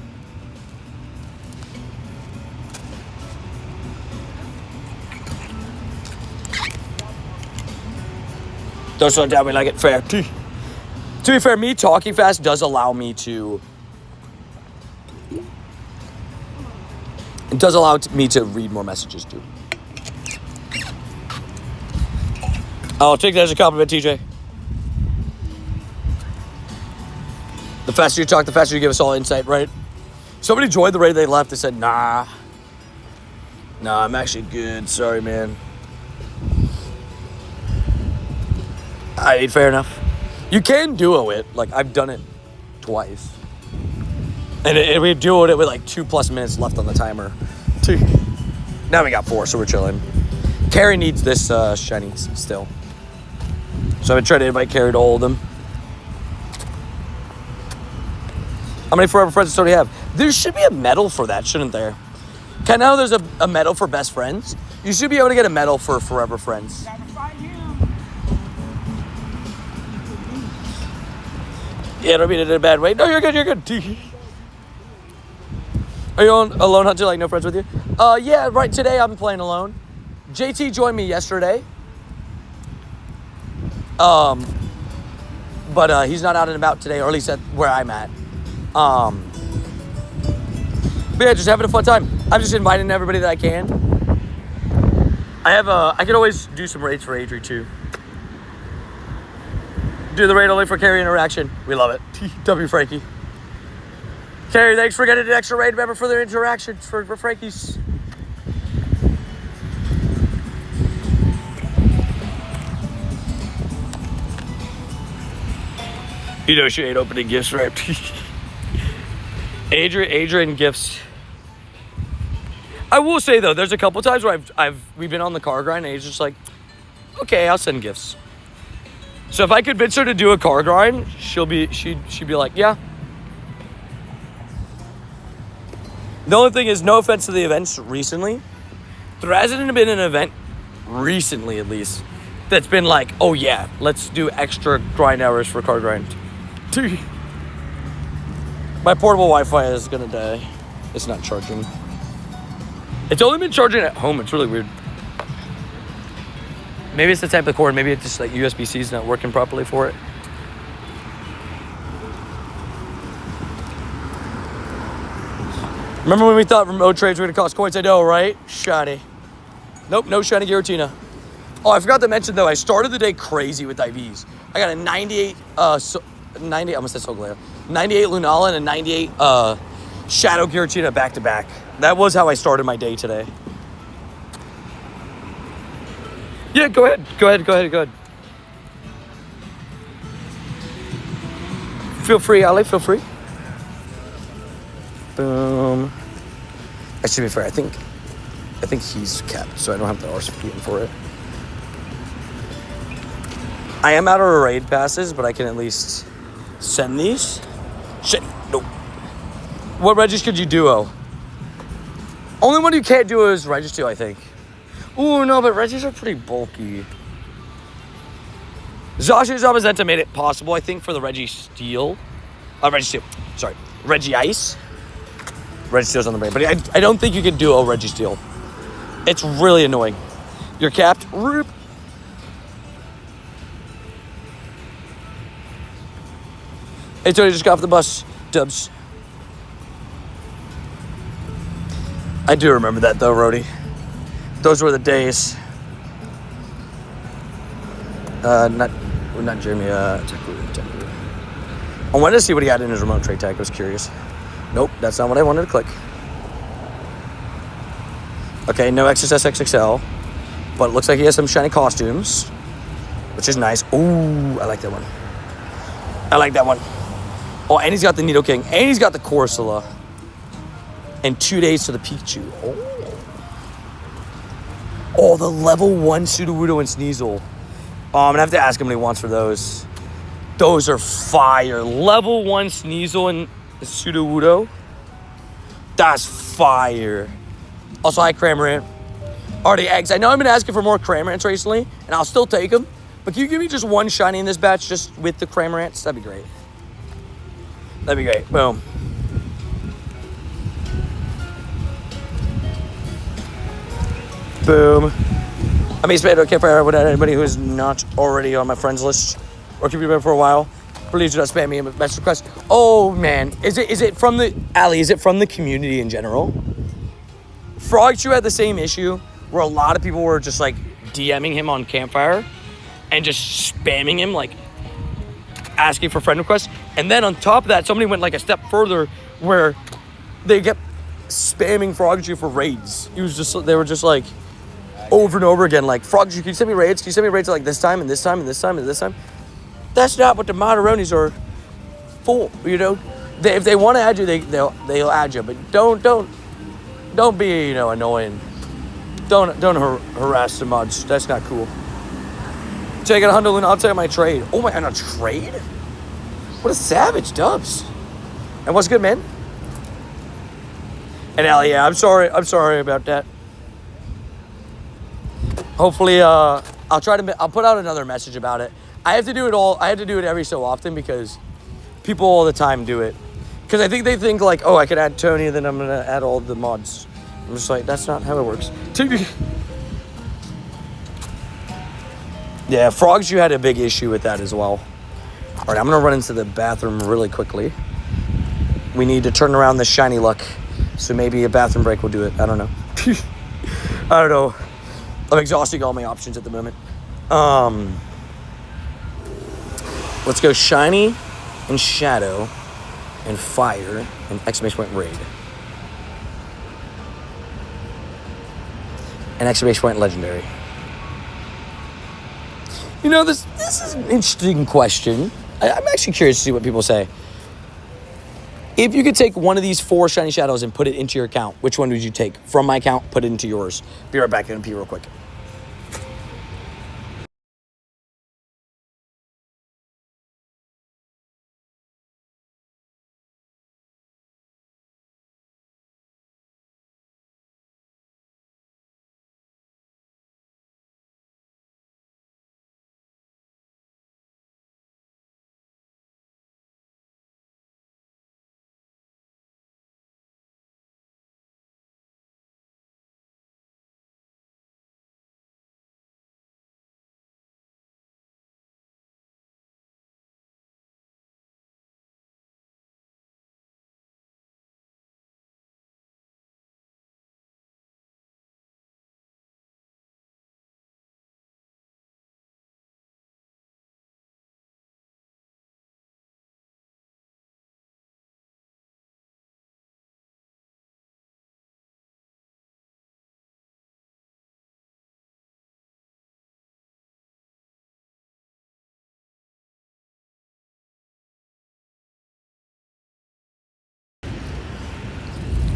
Don't slow down, we like it fair. To be fair, me talking fast does allow me to... It does allow me to read more messages, too. I'll take that as a compliment, TJ. The faster you talk, the faster you give us all insight, right? Somebody joined the raid, they left, they said, nah. Nah, I'm actually good. Sorry, man. Fair enough. You can duo it. Like, I've done it twice. And we duoed it with like 2+ minutes left on the timer. Now we got 4, so we're chilling. Carrie needs this shiny still. So I've been trying to invite Carrie to hold him. How many forever friends does Tony have? There should be a medal for that, shouldn't there? Kind of how there's a medal for best friends. You should be able to get a medal for forever friends. Yeah, don't mean it in a bad way. No, you're good, you're good. Are you on alone hunter, like no friends with you? Yeah, right, today I'm playing alone. JT joined me yesterday. But he's not out and about today, or at least at where I'm at. But yeah, just having a fun time. I'm just inviting everybody that I can. I could always do some raids for Adri too. Do the raid only for Carrie interaction. We love it. W Frankie. Carrie, thanks for getting an extra raid member for their interactions for Frankie's. You know she ain't opening gifts, right? Adrian gifts. I will say though, there's a couple times where we've been on the car grind and he's just like, okay, I'll send gifts. So if I convince her to do a car grind, she'd be like, yeah. The only thing is, no offense to the events recently, there hasn't been an event recently at least that's been like, oh yeah, let's do extra grind hours for car grind. My portable Wi-Fi is gonna die. It's not charging. It's only been charging at home. It's really weird. Maybe it's the type of cord. Maybe it's just like USB-C is not working properly for it. Remember when we thought remote trades were gonna cost coins? I know, right? Shiny. Nope, no shiny Giratina. Oh, I forgot to mention though, I started the day crazy with IVs. I got a 98, I almost said Solgaleo. 98 Lunala and a 98 Shadow Giratina back to back. That was how I started my day today. Yeah, go ahead. Feel free, Ali, feel free. Boom. I should be fair, I think he's capped, so I don't have the RSP in for it. I am out of raid passes, but I can at least send these. Shit, nope. What Regis could you duo? Only one you can't duo is Registeel, I think. Ooh, no, but Regis are pretty bulky. Zashi Zamazenta made it possible, I think, for the Registeel. Reggie Ice. Registeel's on the brain, but I don't think you can duo Registeel. It's really annoying. You're capped. Roop. Hey, Tony, just got off the bus. Dubs. I do remember that, though, Rody. Those were the days. Not Jeremy. Taku. I wanted to see what he had in his remote trade tag. I was curious. Nope, that's not what I wanted to click. Okay, no XSS XXL, but it looks like he has some shiny costumes, which is nice. Ooh, I like that one. I like that one. Oh, and he's got the Nido King, and he's got the Corsola. And 2 days to the Pikachu. Oh, the level 1 Sudowoodo and Sneasel. Oh, I'm going to have to ask him what he wants for those. Those are fire. Level 1 Sneasel and Sudowoodo. That's fire. Also, hi, Cramorant. Already eggs. I know I've been asking for more Cramorants recently, and I'll still take them. But can you give me just one shiny in this batch just with the Cramorants? That'd be great. That'd be great. Boom. Boom. I mean, Spado Campfire without anybody who is not already on my friends list or keep you for a while. Please do not spam me a message request. Oh man, is it from the Ali? Is it from the community in general? Frogchu had the same issue where a lot of people were just like DMing him on Campfire and just spamming him, like asking for friend requests. And then on top of that, somebody went like a step further where they kept spamming Frogchu for raids. They were just like over and over again, like, Frogchu, can you send me raids? Can you send me raids like this time and this time and this time and this time? That's not what the Moderonis are for, you know? If they want to add you, they'll add you, but don't be, you know, annoying. Don't harass the mods. That's not cool. So I got a $100, I'll take my trade. Oh my, and a trade? What a savage, Dubs. And what's good, man? And Ellie, yeah, I'm sorry about that. Hopefully, I'll put out another message about it. I have to do it every so often because people all the time do it. Because I think they think like, oh, I could add Tony, then I'm gonna add all the mods. I'm just like, that's not how it works. Yeah, Frogs, you had a big issue with that as well. All right, I'm gonna run into the bathroom really quickly. We need to turn around the shiny luck. So maybe a bathroom break will do it. I don't know. I don't know. I'm exhausting all my options at the moment. Let's go shiny and shadow and fire and exclamation point raid. And exclamation point legendary. You know, this is an interesting question. I'm actually curious to see what people say. If you could take one of these 4 shiny shadows and put it into your account, which one would you take? From my account, put it into yours. Be right back, gonna pee real quick.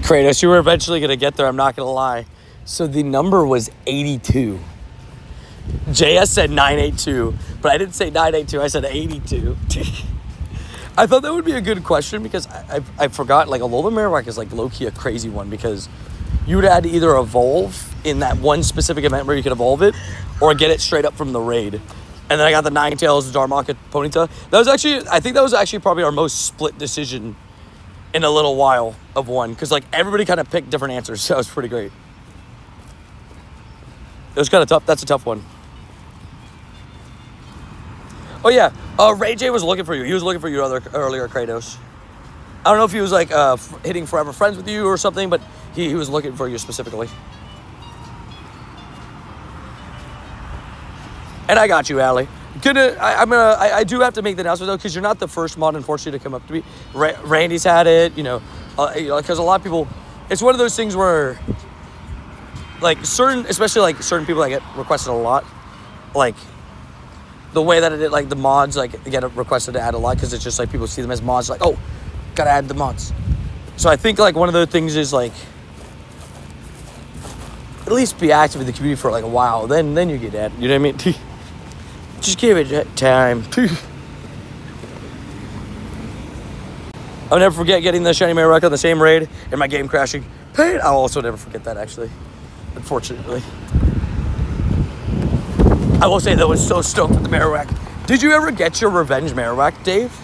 Kratos, you were eventually going to get there, I'm not going to lie. So the number was 82. JS said 982, but I didn't say 982, I said 82. I thought that would be a good question because I forgot, like, Alola Marowak is, like, low-key a crazy one because you would have to either evolve in that one specific event where you could evolve it or get it straight up from the raid. And then I got the Ninetales, Darmok, Ponyta. I think that was actually probably our most split decision in a little while of one, because like everybody kind of picked different answers, so it was pretty great. It was kind of tough. That's a tough one. Oh yeah, Ray J was looking for you. He was looking for you earlier, Kratos. I don't know if he was like hitting Forever Friends with you or something, but he was looking for you specifically. And I got you, Allie. I do have to make the announcement though, because you're not the first mod, unfortunately, to come up to me. Randy's had it, because a lot of people. It's one of those things where, like especially like certain people that get requested a lot, like the way that it like the mods like get requested to add a lot, because it's just like people see them as mods, like, oh, gotta add the mods. So I think like one of the things is like at least be active in the community for like a while, then you get added. You know what I mean? Just give it time. I'll never forget getting the shiny Marowak on the same raid and my game crashing. Pain. I'll also never forget that, actually. Unfortunately. I will say that I was so stoked with the Marowak. Did you ever get your revenge Marowak, Dave?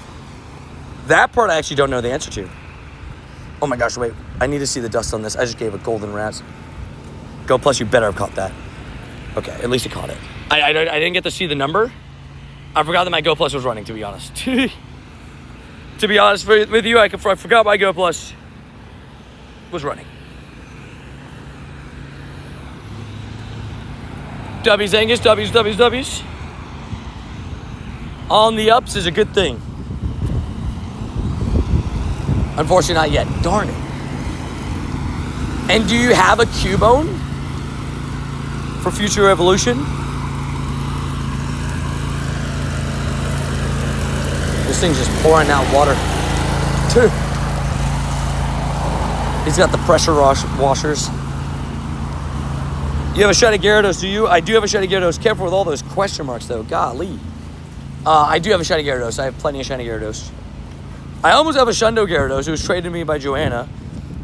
That part I actually don't know the answer to. Oh my gosh, wait. I need to see the dust on this. I just gave a golden raz. Go Plus, you better have caught that. Okay, at least you caught it. I didn't get to see the number. I forgot that my Go Plus was running, to be honest. To be honest with you, I forgot my Go Plus was running. W's, Angus, W's. On the ups is a good thing. Unfortunately, not yet. Darn it. And do you have a Cubone for future evolution? This thing's just pouring out water. He's got the pressure washers. You have a shiny Gyarados, do you? I do have a shiny Gyarados. Careful with all those question marks, though. Golly. I do have a shiny Gyarados. I have plenty of shiny Gyarados. I almost have a Shundo Gyarados. It was traded to me by Joanna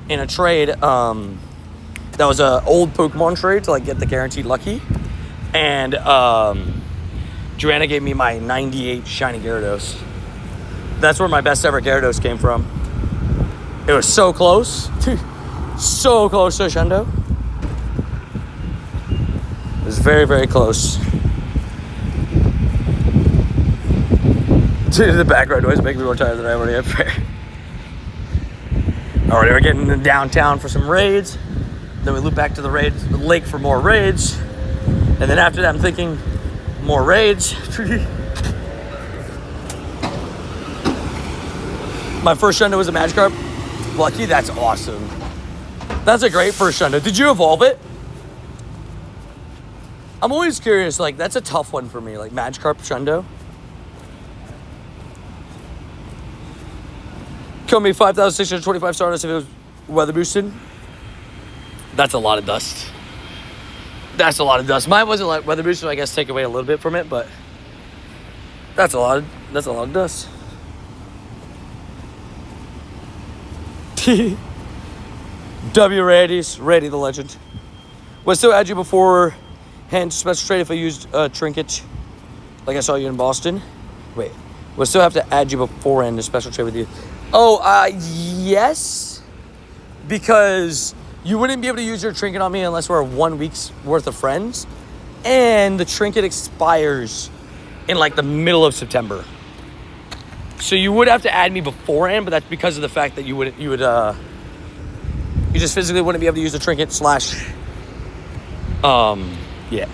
in a trade. That was an old Pokemon trade to like get the guaranteed lucky. And Joanna gave me my 98 shiny Gyarados. That's where my best ever Gyarados came from. It was so close. So close to Shundo. It was very, very close. The background noise making me more tired than I already am. Alright, we're getting in downtown for some raids. Then we loop back to the lake for more raids. And then after that, I'm thinking more raids. My first Shundo was a Magikarp. Lucky, that's awesome. That's a great first Shundo. Did you evolve it? I'm always curious, like, that's a tough one for me, like Magikarp Shundo. Kill me 5,625 Stardust if it was weather boosted. That's a lot of dust. That's a lot of dust. Mine wasn't like weather boosted, so I guess take away a little bit from it, but that's a lot of dust. W Randy the legend. Would still add you beforehand special trade if I used a trinket like I saw you in Boston. Wait, would still have to add you beforehand to special trade with you. Oh, yes, because you wouldn't be able to use your trinket on me unless we're 1 week's worth of friends, and the trinket expires in like the middle of September. So you would have to add me beforehand, but that's because of the fact that you just physically wouldn't be able to use the trinket / yeah.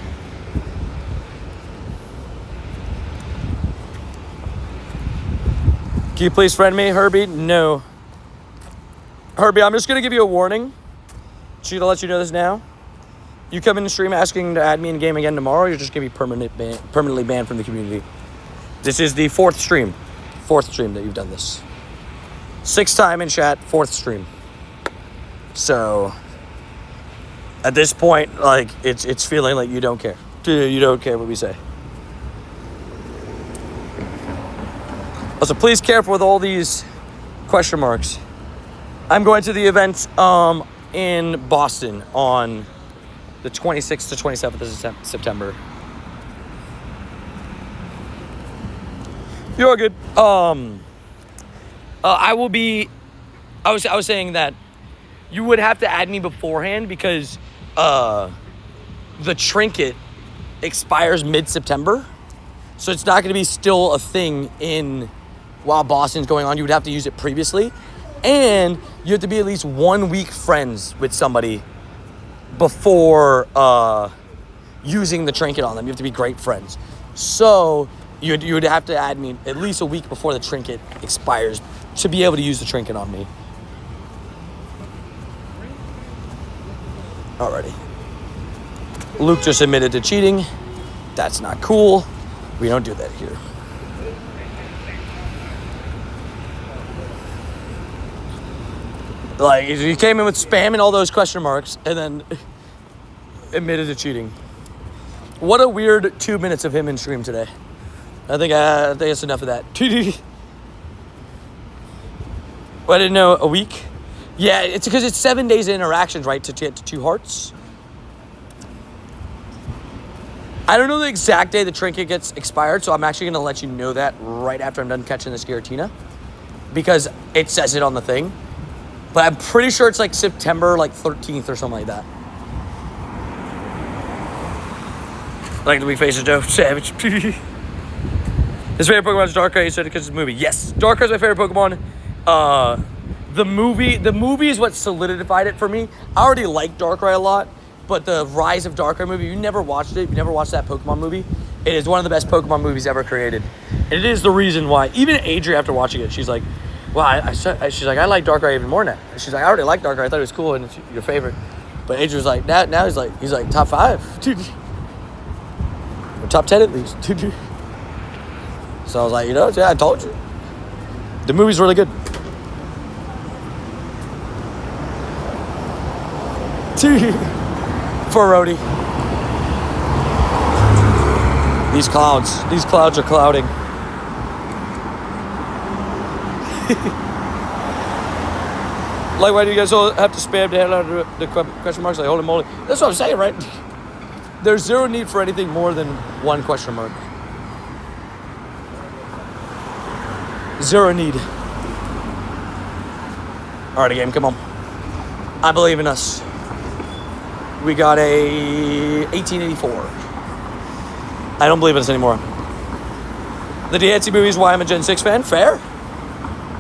Can you please friend me, Herbie? No. Herbie, I'm just going to give you a warning. Just to let you know this now. You come in the stream asking to add me in game again tomorrow, you're just going to be permanently banned from the community. This is the fourth stream that you've done this. 6th time in chat, 4th stream. So, at this point, like, it's feeling like you don't care. You don't care what we say. Also, please careful with all these question marks. I'm going to the event in Boston on the 26th to 27th of September. You're all good. I will be. I was saying that you would have to add me beforehand because the trinket expires mid-September. So it's not going to be still a thing while Boston's going on. You would have to use it previously. And you have to be at least 1 week friends with somebody before using the trinket on them. You have to be great friends. So you would have to add me at least a week before the trinket expires to be able to use the trinket on me. Alrighty. Luke just admitted to cheating. That's not cool. We don't do that here. Like, he came in with spamming all those question marks and then admitted to cheating. What a weird 2 minutes of him in stream today. I think that's enough of that. Well, I didn't know, a week? Yeah, it's because it's 7 days of interactions, right, to get to 2 hearts. I don't know the exact day the trinket gets expired, so I'm actually going to let you know that right after I'm done catching this Giratina, because it says it on the thing. But I'm pretty sure it's like September 13th or something like that. Like the weak faces, Joe. Savage. His favorite Pokemon is Darkrai. He said it because it's a movie. Yes, Darkrai's my favorite Pokemon. The movie is what solidified it for me. I already like Darkrai a lot, but the Rise of Darkrai movie, you never watched it. You never watched that Pokemon movie. It is one of the best Pokemon movies ever created. And it is the reason why, even Adri, after watching it, she's like, well, she's like, I like Darkrai even more now. She's like, I already like Darkrai. I thought it was cool and it's your favorite. But Adri was like, now he's like top 5. Dude. Or top 10 at least. Dude. So I was like, yeah, I told you. The movie's really good. For Rhodey. These clouds are clouding. Like, why do you guys all have to spam the hell out of the question marks? Like, holy moly. That's what I'm saying, right? There's zero need for anything more than one question mark. Zero need. All right, game, come on. I believe in us. We got a 1884. I don't believe in us anymore. The Diancie movie is why I'm a Gen 6 fan. Fair.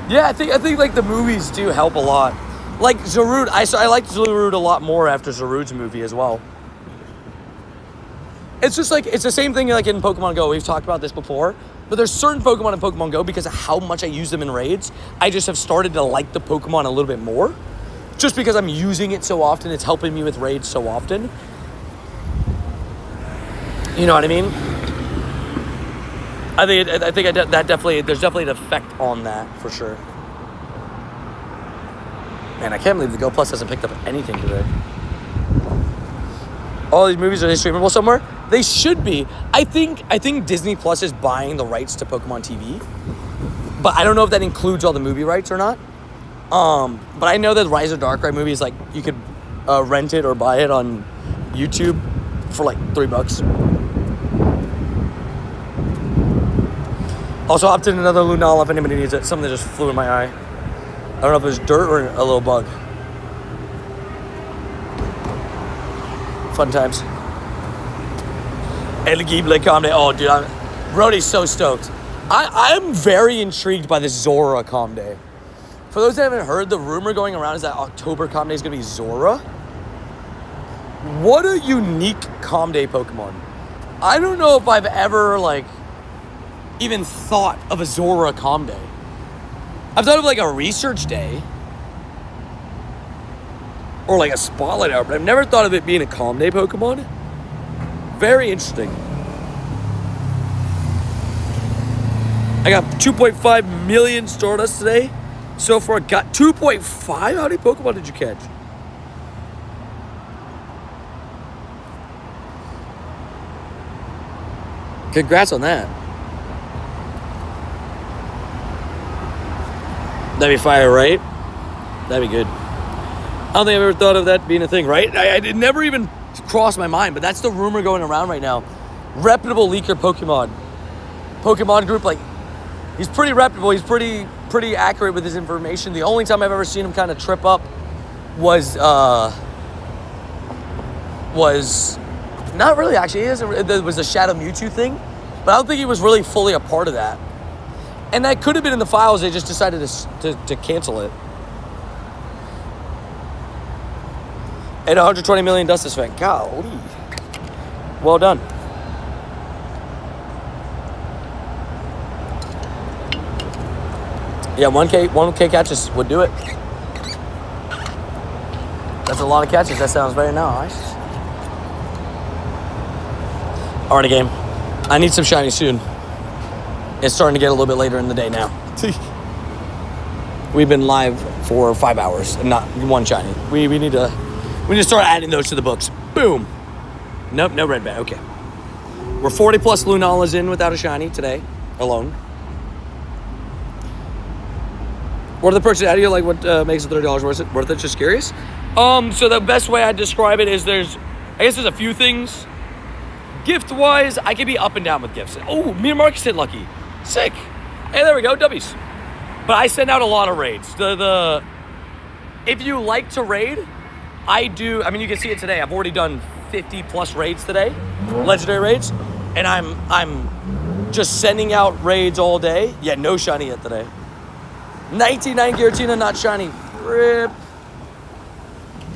Yeah, I think like the movies do help a lot. Like Zarude, I liked Zarude a lot more after Zarude's movie as well. It's just like, it's the same thing like in Pokemon Go. We've talked about this before. But there's certain Pokemon in Pokemon Go, because of how much I use them in raids, I just have started to like the Pokemon a little bit more. Just because I'm using it so often, it's helping me with raids so often. You know what I mean? I think that definitely, there's definitely an effect on that for sure. Man, I can't believe the Go Plus hasn't picked up anything today. All these movies, are they streamable somewhere? They should be. I think Disney Plus is buying the rights to Pokemon TV, but I don't know if that includes all the movie rights or not. But I know that Rise of Darkrai movie is like, you could rent it or buy it on YouTube for like $3. Also opted in another Lunala if anybody needs it. Something that just flew in my eye. I don't know if it was dirt or a little bug. Fun times. And the Ghibli comedy. Oh, dude, Rhodey's so stoked. I'm very intrigued by this Zora comedy. For those that haven't heard, the rumor going around is that October comedy is going to be Zora. What a unique comedy Pokemon. I don't know if I've ever, like, even thought of a Zora comedy. I've thought of, like, a research day. Or, like, a spotlight hour, but I've never thought of it being a comedy Pokemon. Very interesting. I got 2.5 million Stardust today. So far, got 2.5? How many Pokemon did you catch? Congrats on that. That'd be fire, right? That'd be good. I don't think I've ever thought of that being a thing, right? It never even crossed my mind, but that's the rumor going around right now. Reputable leaker Pokemon group, like, he's pretty reputable. He's pretty accurate with his information. The only time I've ever seen him kind of trip up was not really actually. There was a Shadow Mewtwo thing, But I don't think he was really fully a part of that. And that could have been in the files. They just decided to cancel it. And 120 million dust is spent. Golly. Well done. Yeah, 1K catches would do it. That's a lot of catches. That sounds very nice. Alrighty, game. I need some shiny soon. It's starting to get a little bit later in the day now. We've been live for 5 hours and not one shiny. We need to start adding those to the books. Boom. Nope, no red bat. Okay. We're 40 plus Lunalas in without a shiny today, alone. What are the perks out here? Like, what makes it $30 worth it? Just curious. So the best way I describe it is there's a few things. Gift-wise, I can be up and down with gifts. Oh, me and Marcus hit lucky. Sick. Hey, there we go, W's. But I send out a lot of raids. If you like to raid, I do. I mean, you can see it today. I've already done 50 plus raids today, legendary raids, and I'm just sending out raids all day. Yeah, no shiny yet today. 99 Giratina, not shiny. Rip.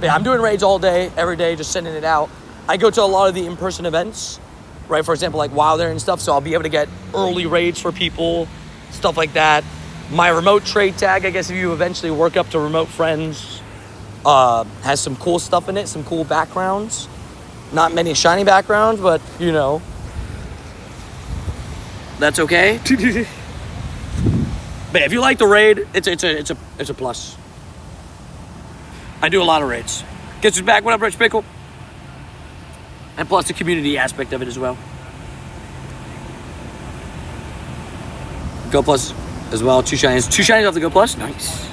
Yeah, I'm doing raids all day, every day, just sending it out. I go to a lot of the in-person events, right? For example, like Wilder and stuff, so I'll be able to get early raids for people, stuff like that. My remote trade tag, I guess if you eventually work up to remote friends, has some cool stuff in it, some cool backgrounds. Not many shiny backgrounds, but you know, that's okay. But if you like the raid, it's a plus. I do a lot of raids. Gets us back. What up, Rich Pickle? And plus the community aspect of it as well. Go Plus as well. 2 shinies. 2 shinies off the Go Plus. Nice.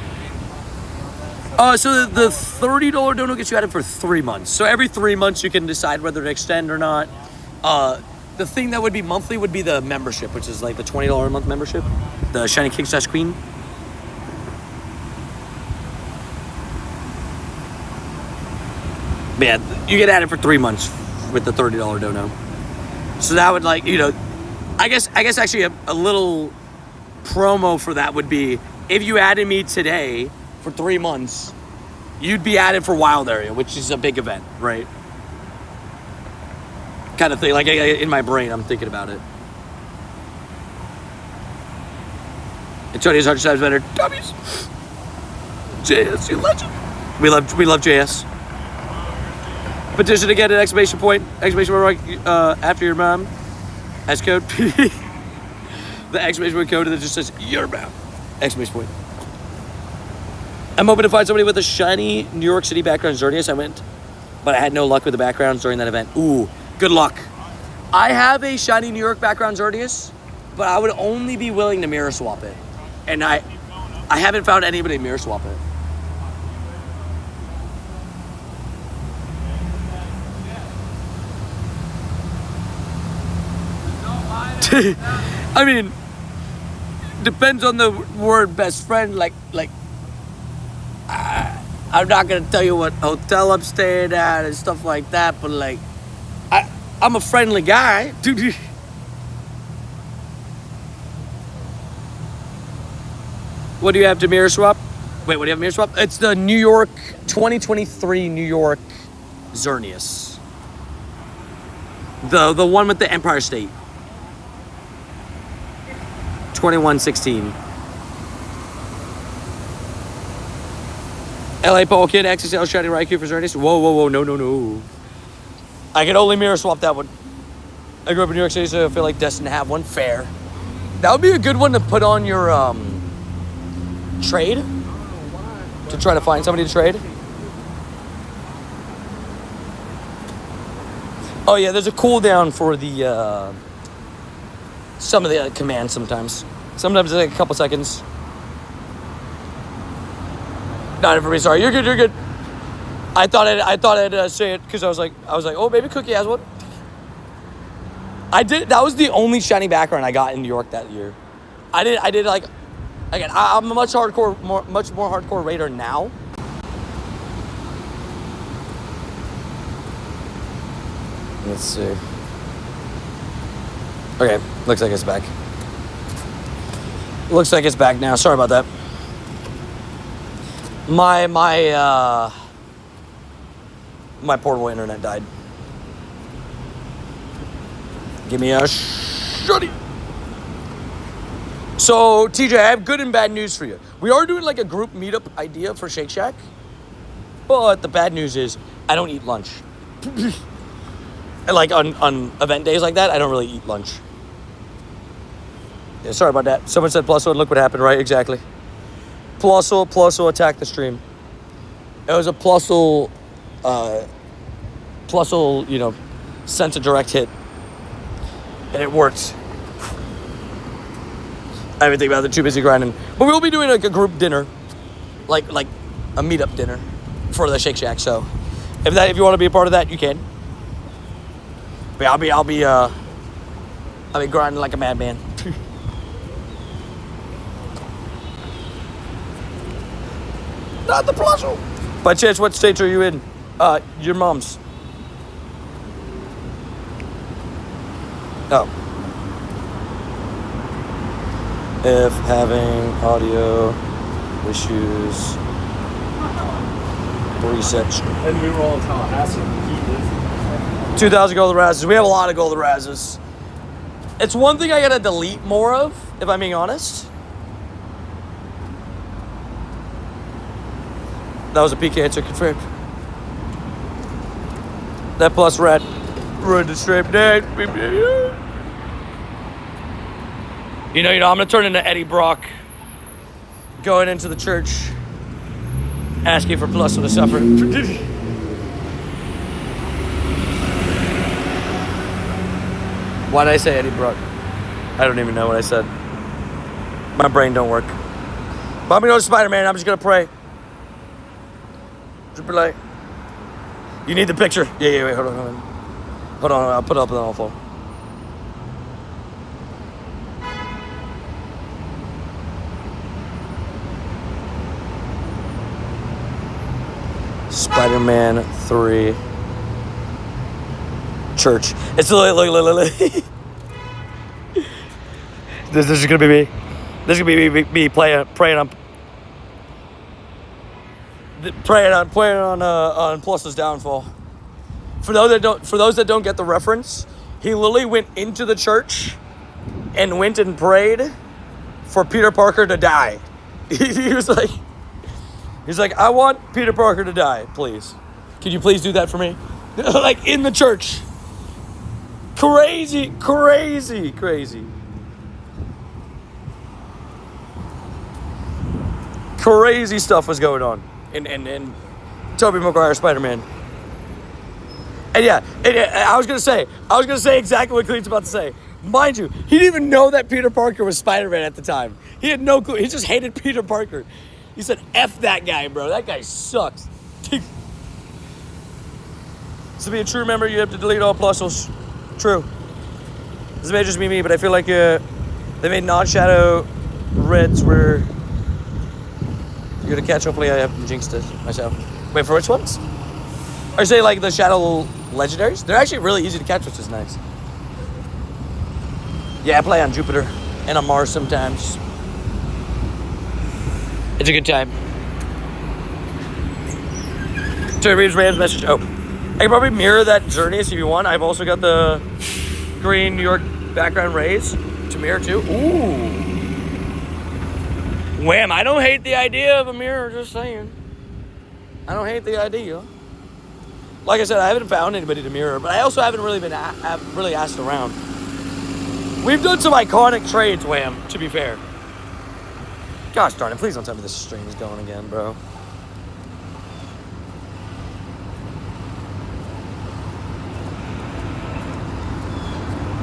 So the $30 dono gets you added for 3 months. So every 3 months you can decide whether to extend or not. The thing that would be monthly would be the membership, which is like the $20 a month membership. The Shiny King / Queen. But yeah, you get added for 3 months with the $30 dono. So that would, like, you know, I guess actually a little promo for that would be if you added me today for 3 months, you'd be added for Wild Area, which is a big event, right? Kind of thing. Like, in my brain, I'm thinking about it. Antonio's 100 times better. W's. JS, you legend. We love JS. Petition to get an exclamation point after your mom as code. The exclamation point code that just says your mom. Exclamation point. I'm hoping to find somebody with a shiny New York City background Xerneas. I went, but I had no luck with the backgrounds during that event. Ooh, good luck. I have a shiny New York background Xerneas, but I would only be willing to mirror swap it. And I haven't found anybody to mirror swap it. I mean, depends on the word best friend. Like, I'm not gonna tell you what hotel I'm staying at and stuff like that, but like, I'm a friendly guy. What do you have to mirror swap? Wait, what do you have to mirror swap? It's the New York 2023 New York Xerneas. The one with the Empire State. 2116. LA Polkin, XXL Shiny Raikou for Xerneas. Whoa, no. I can only mirror swap that one. I grew up in New York City, so I feel like destined to have one. Fair. That would be a good one to put on your trade. To try to find somebody to trade. Oh yeah, there's a cooldown for the some of the commands sometimes. Sometimes it's like a couple seconds. Not everybody, sorry. You're good. I thought I'd say it because I was like, oh, baby Cookie has one. I did. That was the only shiny background I got in New York that year. I did like, again, I'm a much more hardcore raider now. Let's see. Okay, looks like it's back. Looks like it's back now. Sorry about that. My portable internet died. Give me a shutty. So, TJ, I have good and bad news for you. We are doing like a group meetup idea for Shake Shack. But the bad news is I don't eat lunch. Like on event days like that, I don't really eat lunch. Yeah, sorry about that. Someone said Plusso, and look what happened, right? Exactly. Plusso attacked the stream. It was a Plusso, you know, sent a direct hit. And it worked. I haven't think about it, too busy grinding. But we'll be doing like a group dinner. Like a meetup dinner for the Shake Shack. So if you want to be a part of that, you can. But I'll be grinding like a madman. Not the Plusso. By chance, what state are you in? Your mom's. Oh. If having audio issues, reset. And we were all in Tallahassee. 2,000 golden razzes. We have a lot of golden razzes. It's one thing I gotta delete more of, if I'm being honest. That was a PK answer confirmed. That plus red. Run the straight dead. You know, I'm gonna turn into Eddie Brock. Going into the church. Asking for Plusso to suffer. Why did I say Eddie Brock? I don't even know what I said. My brain don't work. But I'm gonna go to Spider-Man. I'm just gonna pray. Triple A. You need the picture. Yeah, wait, hold on. Hold on, I'll put it up on the phone. Spider-Man 3. Church. It's look. This is gonna be me. This is gonna be me praying on Plus's downfall. For those that don't get the reference, he literally went into the church and went and prayed for Peter Parker to die. He's like, I want Peter Parker to die, please. Can you please do that for me? Like in the church. Crazy. Crazy stuff was going on in Tobey Maguire Spider-Man. And yeah, I was gonna say exactly what Cleet's about to say. Mind you, he didn't even know that Peter Parker was Spider-Man at the time. He had no clue. He just hated Peter Parker. He said, F that guy, bro. That guy sucks. To be a true member, you have to delete all Plussos. True. This may just be me, but I feel like they made non-shadow reds where you're gonna catch. Hopefully I haven't jinxed it myself. Wait, for which ones? Or say like the shadow legendaries? They're actually really easy to catch, which is nice. Yeah, I play on Jupiter and on Mars sometimes. It's a good time. So reads Rand's message. Oh, I can probably mirror that journey if you want. I've also got the green New York background rays to mirror too. Ooh. Wham, I don't hate the idea of a mirror, just saying. I don't hate the idea. Like I said, I haven't found anybody to mirror, but I also haven't really been really asked around. We've done some iconic trades, Wham, to be fair. Gosh darn it, please don't tell me this stream is going again, bro.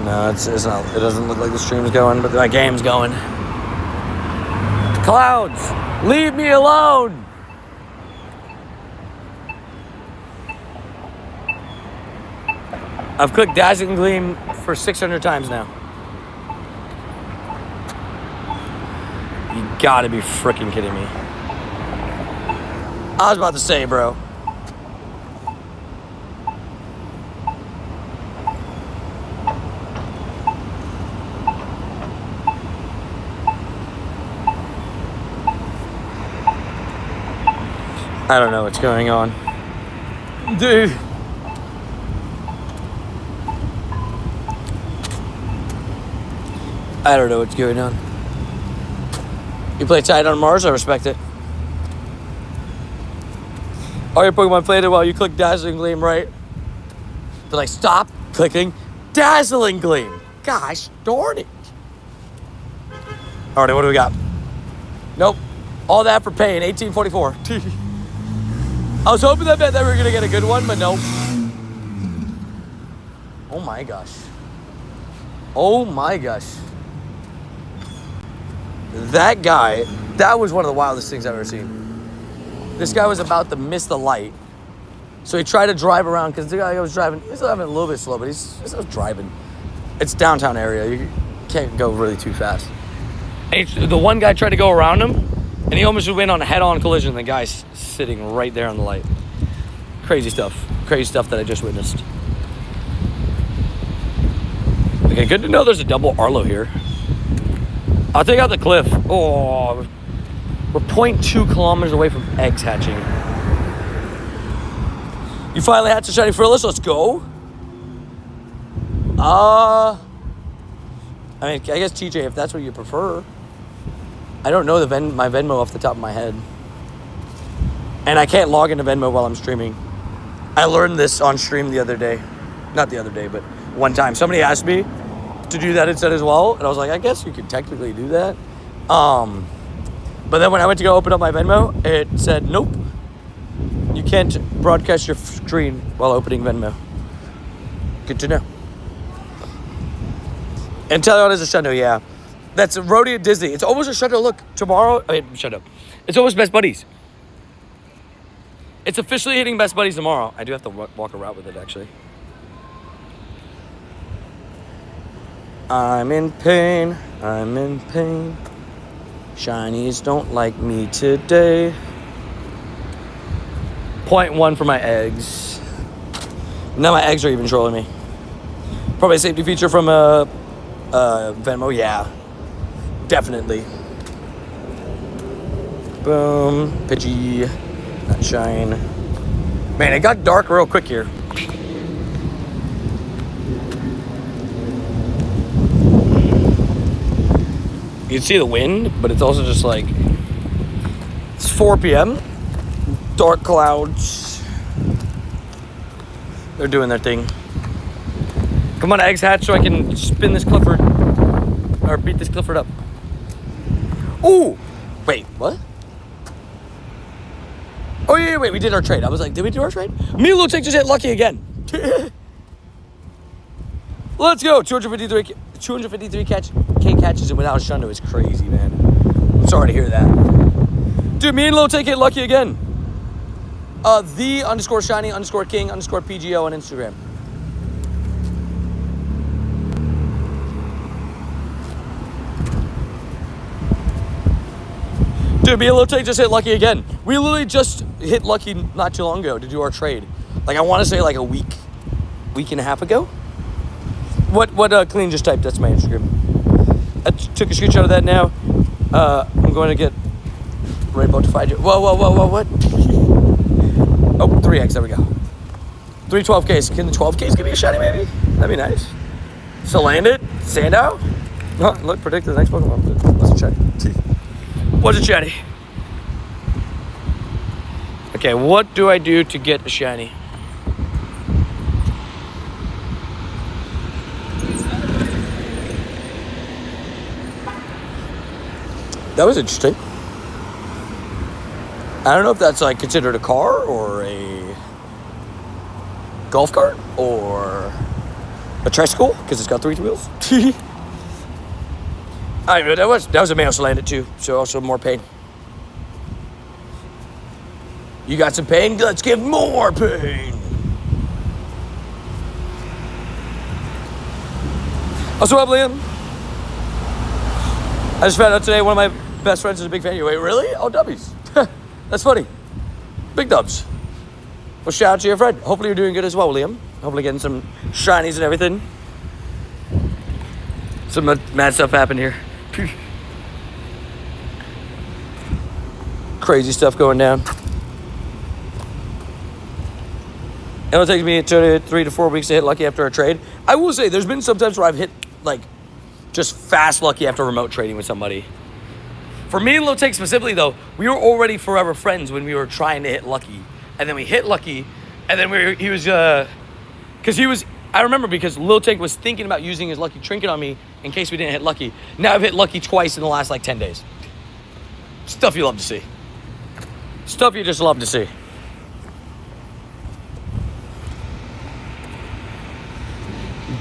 No, it's not. It doesn't look like the stream's going, but my game's going. Clouds, leave me alone. I've clicked Dazzling Gleam for 600 times now. You gotta be freaking kidding me. I was about to say, bro. I don't know what's going on. Dude. I don't know what's going on. You play tight on Mars, I respect it. All your Pokemon played it while you click Dazzling Gleam, right? They're like, stop clicking Dazzling Gleam. Gosh darn it. Alright, what do we got? Nope. All that for paying, 1844. I was hoping that we were going to get a good one, but nope. Oh my gosh. Oh my gosh. That guy, that was one of the wildest things I've ever seen. This guy was about to miss the light. So he tried to drive around, because the guy was driving, he's driving a little bit slow, but he's still driving. It's downtown area. You can't go really too fast. And the one guy tried to go around him, and he almost went on a head-on collision. The guy's sitting right there on the light. Crazy stuff. Crazy stuff that I just witnessed. Okay, good to know there's a double Arlo here. I'll take out the cliff. Oh, we're 0.2 kilometers away from eggs hatching. You finally hatched a shiny Frillis. Let's go. I mean, I guess TJ, if that's what you prefer. I don't know my Venmo off the top of my head. And I can't log into Venmo while I'm streaming. I learned this on stream the other day. Not the other day, but one time. Somebody asked me to do that instead as well. And I was like, I guess you could technically do that. But then when I went to go open up my Venmo, it said, nope. You can't broadcast your screen while opening Venmo. Good to know. And Teleon is a Shundo, yeah. That's Rhodey at Disney. It's almost a Shundo. Look, tomorrow, Shundo. It's almost Best Buddies. It's officially hitting Best Buddies tomorrow. I do have to walk a route with it, actually. I'm in pain. I'm in pain. Shinies don't like me today. 0.1 for my eggs. Now my eggs are even trolling me. Probably a safety feature from Venmo, yeah. Definitely. Boom. Pidgey. Not shine. Man, it got dark real quick here. You can see the wind, but it's also just like, it's 4 p.m. Dark clouds. They're doing their thing. Come on, eggs hatch so I can spin this Clifford. Or beat this Clifford up. Ooh! Wait, what? Oh, yeah, wait, we did our trade. I was like, did we do our trade? Me looks like just hit lucky again. Let's go. 253 catches and without Shundo is crazy, man. I'm sorry to hear that. Dude, me and Lil take it lucky again. The_shiny_king_PGO on Instagram. Dude, me and Lil Take just hit lucky again. We literally just hit lucky not too long ago to do our trade. Like, I want to say like a week and a half ago. What Clean just typed, that's my Instagram. I took a screenshot of that now. I'm going to get Rainbow to find you. Whoa, what? Oh, 3x, there we go. 3 12Ks. Can the 12Ks give me a shiny, maybe? That'd be nice. So land it. Sandow? Oh, look, predict the next Pokemon. Wasn't shiny. Wasn't shiny. Okay, what do I do to get a shiny? That was interesting. I don't know if that's like considered a car or a golf cart or a tricycle because it's got 3 wheels. Alright, but that was a mouse landed too, so also more pain. You got some pain? Let's give more pain. Also, up, Liam? I just found out today one of my best friends is a big fan of you. Wait, really? Oh, dubbies. That's funny. Big dubs. Well, shout out to your friend. Hopefully you're doing good as well, Liam. Hopefully getting some shinies and everything. Some mad stuff happened here. Crazy stuff going down. It'll take me 3 to 4 weeks to hit lucky after a trade. I will say, there's been some times where I've hit, like, just fast lucky after remote trading with somebody. For me and Lil Take specifically, though, we were already forever friends when we were trying to hit lucky. And then we hit lucky, and then I remember because Lil Take was thinking about using his lucky trinket on me in case we didn't hit lucky. Now I've hit lucky twice in the last, like, 10 days. Stuff you love to see. Stuff you just love to see.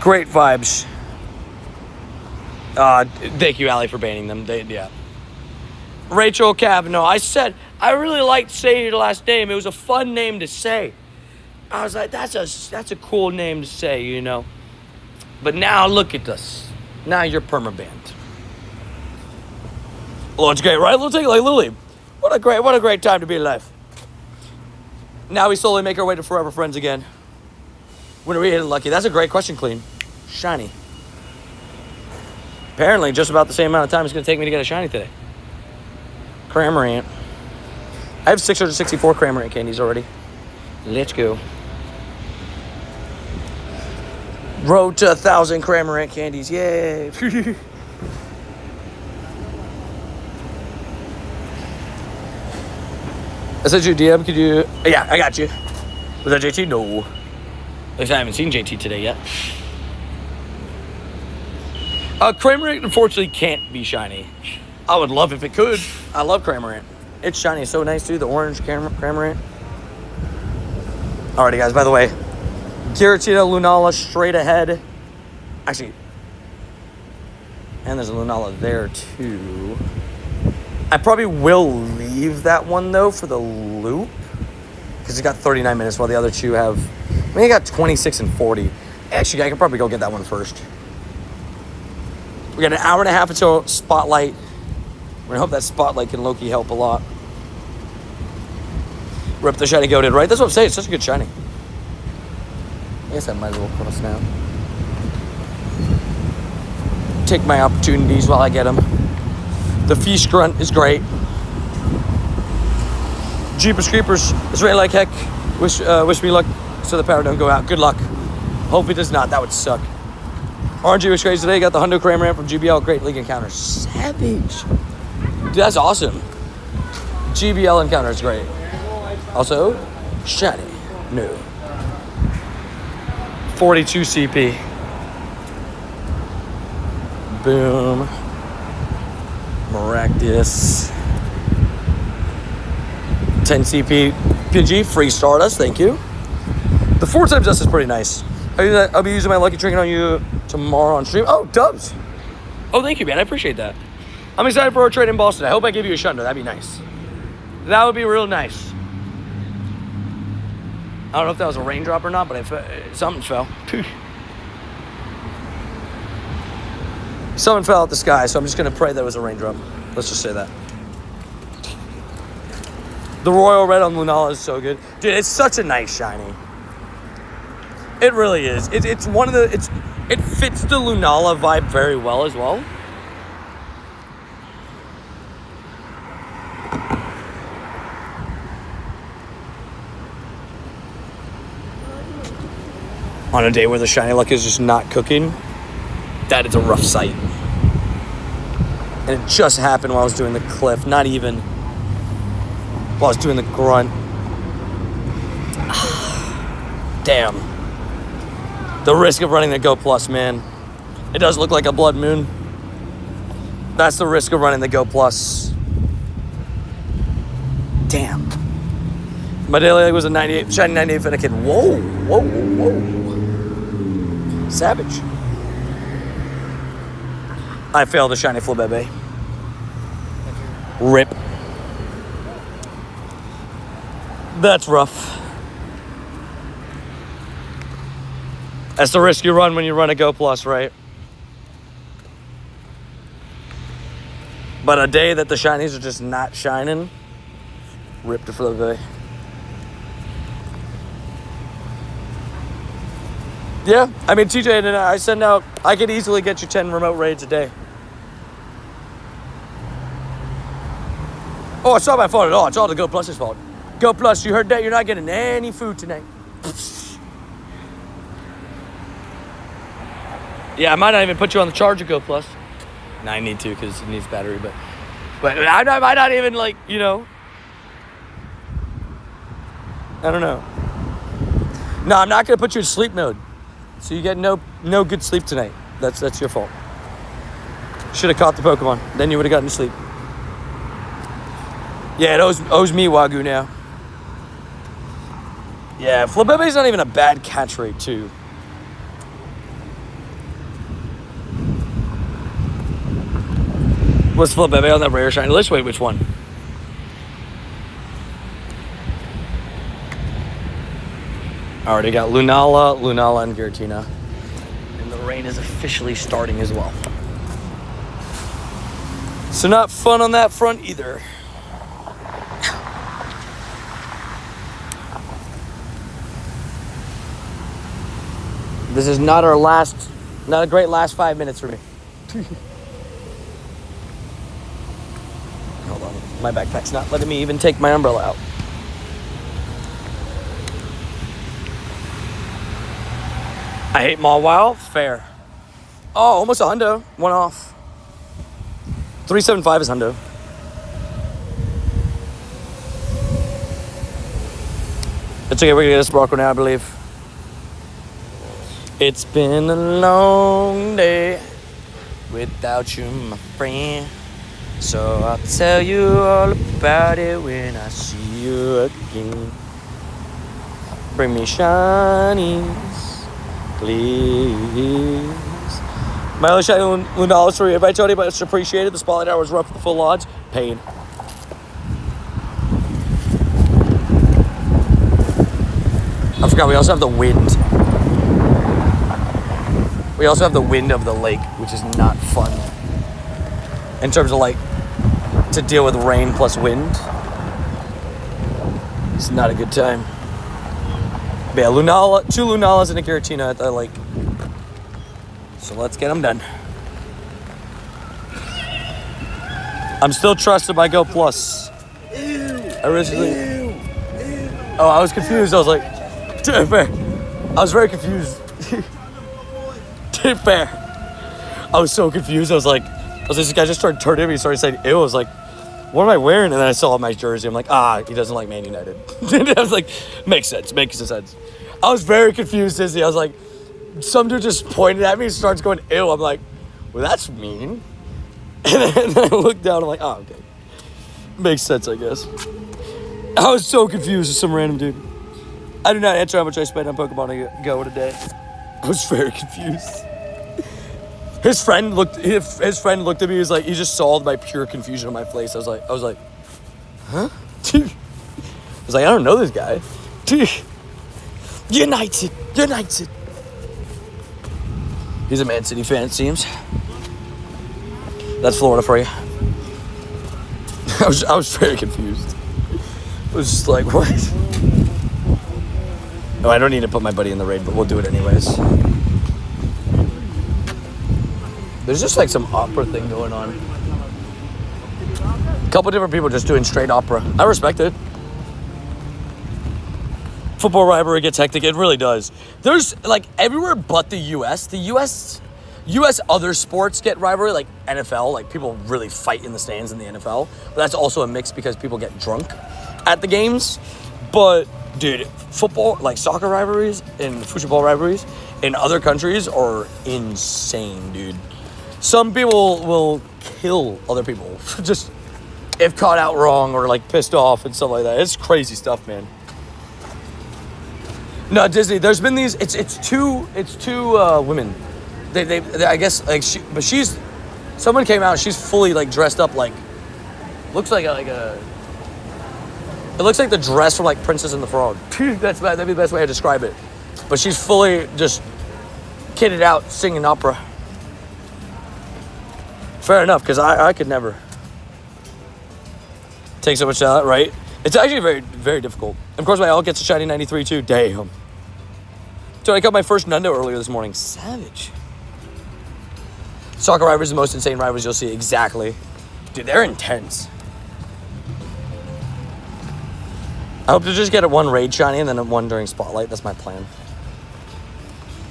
Great vibes. Thank you, Allie, for banning them. Yeah. Rachel Cavanaugh. I really liked saying your last name. It was a fun name to say. I was like, that's a cool name to say, you know. But now look at us. Now you're permabanned. Well, it's great, right? Let's take it like Lily. What a great time to be alive. Now we slowly make our way to forever friends again. When are we hitting lucky? That's a great question, Clean. Shiny. Apparently, just about the same amount of time it's going to take me to get a shiny today. Cramorant. I have 664 Cramorant candies already. Let's go. Road to 1,000 Cramorant candies. Yay. I sent you a DM. Could you... Yeah, I got you. Was that JT? No. At least I haven't seen JT today yet. Cramorant, unfortunately, can't be shiny. I would love if it could. I love Cramorant. It's shiny. It's so nice, too. The orange Cramorant. Alrighty, guys. By the way, Giratina, Lunala straight ahead. Actually, and there's a Lunala there, too. I probably will leave that one, though, for the loop. Because it's got 39 minutes, while the other two have... I mean, it got 26 and 40. Actually, I can probably go get that one first. We got an hour and a half until Spotlight. We're going to hope that Spotlight can low-key help a lot. Rip the shiny goated, right? That's what I'm saying. It's such a good shiny. I guess I might as well cross now. Take my opportunities while I get them. The Feast Grunt is great. Jeepers Creepers is ready like heck. Wish me luck so the power don't go out. Good luck. Hope it does not. That would suck. RNG was crazy today. Got the Hundo Cramorant from GBL. Great league encounter. Savage. Dude, that's awesome. GBL encounter is great. Also, shiny. No. 42 CP. Boom. Maractus. 10 CP. PG. Free Stardust. Thank you. The 4 times dust is pretty nice. I'll be using my lucky trinket on you tomorrow on stream. Oh, Dubs. Oh, thank you, man. I appreciate that. I'm excited for our trade in Boston. I hope I give you a shundo. That'd be nice. That would be real nice. I don't know if that was a raindrop or not, but something fell. Something fell out the sky, so I'm just going to pray that it was a raindrop. Let's just say that. The Royal Red on Lunala is so good. Dude, it's such a nice shiny. It really is. It's one of the... It fits the Lunala vibe very well as well. On a day where the shiny luck is just not cooking, that is a rough sight. And it just happened while I was doing the cliff. Not even while I was doing the grunt. Damn. The risk of running the Go Plus, man. It does look like a blood moon. That's the risk of running the Go Plus. Damn. My daily leg was a 98, shiny 98 Fennekin. Whoa, whoa, whoa, whoa. Savage. I failed a shiny Flabebe. Rip. That's rough. That's the risk you run when you run a Go Plus, right? But a day that the shinies are just not shining, rip to Flabebe. Yeah, I mean, TJ and I send out, I could easily get you 10 remote raids a day. Oh, it's not my fault at all. It's all the Go Plus's fault. Go Plus, you heard that? You're not getting any food tonight. Yeah, I might not even put you on the charger Go Plus. No, I need to because it needs battery, but I might not even like, you know. I don't know. No, I'm not gonna put you in sleep mode. So you get no good sleep tonight. That's your fault. Should have caught the Pokemon. Then you would have gotten to sleep. Yeah, it owes me Wagyu now. Yeah, Flibebe's not even a bad catch rate, too. What's Flibebe on that rare shiny? Let's wait, which one? I already got Lunala, and Giratina. And the rain is officially starting as well. So not fun on that front either. This is not a great last 5 minutes for me. Hold on, my backpack's not letting me even take my umbrella out. I hate Mawile, fair. Oh, almost a hundo, one off. 375 is hundo. It's okay, we're gonna get a sparkle now, I believe. It's been a long day without you, my friend. So I'll tell you all about it when I see you again. Bring me shinies, please. My only shiny Lunala story, if I told you about it's appreciated, the spotlight hour was rough with the full odds, pain. I forgot we also have the wind. We also have the wind of the lake, which is not fun. In terms of like, to deal with rain plus wind. It's not a good time. But yeah, Lunala, 2 Lunalas and a Giratina at the lake. So let's get them done. I'm still trusted by Go Plus. I was confused. I was like, fair. I was very confused. Fair. I was so confused. I was like, this guy just started turning to me. He started saying, ew. I was like, what am I wearing? And then I saw my jersey. I'm like, he doesn't like Man United. I was like, makes sense. I was very confused, Izzy. I was like, some dude just pointed at me and starts going, ew. I'm like, well, that's mean. And then I looked down. I'm like, okay. Makes sense, I guess. I was so confused with some random dude. I do not answer how much I spent on Pokemon Go today. I was very confused. His friend looked at me. He was like, he just saw my pure confusion on my face. I was like, huh? I was like, I don't know this guy. United. He's a Man City fan, it seems. That's Florida for you. I was very confused. I was just like, what? No, I don't need to put my buddy in the raid, but we'll do it anyways. There's just like some opera thing going on. A couple different people just doing straight opera. I respect it. Football rivalry gets hectic. It really does. There's like everywhere but the U.S. The U.S. other sports get rivalry, like NFL. Like people really fight in the stands in the NFL. But that's also a mix because people get drunk at the games. But dude, football, like soccer rivalries and football rivalries in other countries are insane, dude. Some people will kill other people just if caught out wrong or like pissed off and stuff like that. It's crazy stuff, man. No, Disney. There's been these. It's two women. They I guess like someone came out. She's fully like dressed up like looks like a. It looks like the dress from like Princess and the Frog. That'd be the best way to describe it. But she's fully just kitted out singing opera. Fair enough, because I could never take so much talent, right? It's actually very, very difficult. Of course, my all gets a shiny 93 too. Damn. So I got my first Nundo earlier this morning. Savage. Soccer rivalries are the most insane rivalries you'll see. Exactly. Dude, they're intense. I hope to just get one raid shiny and then one during Spotlight. That's my plan.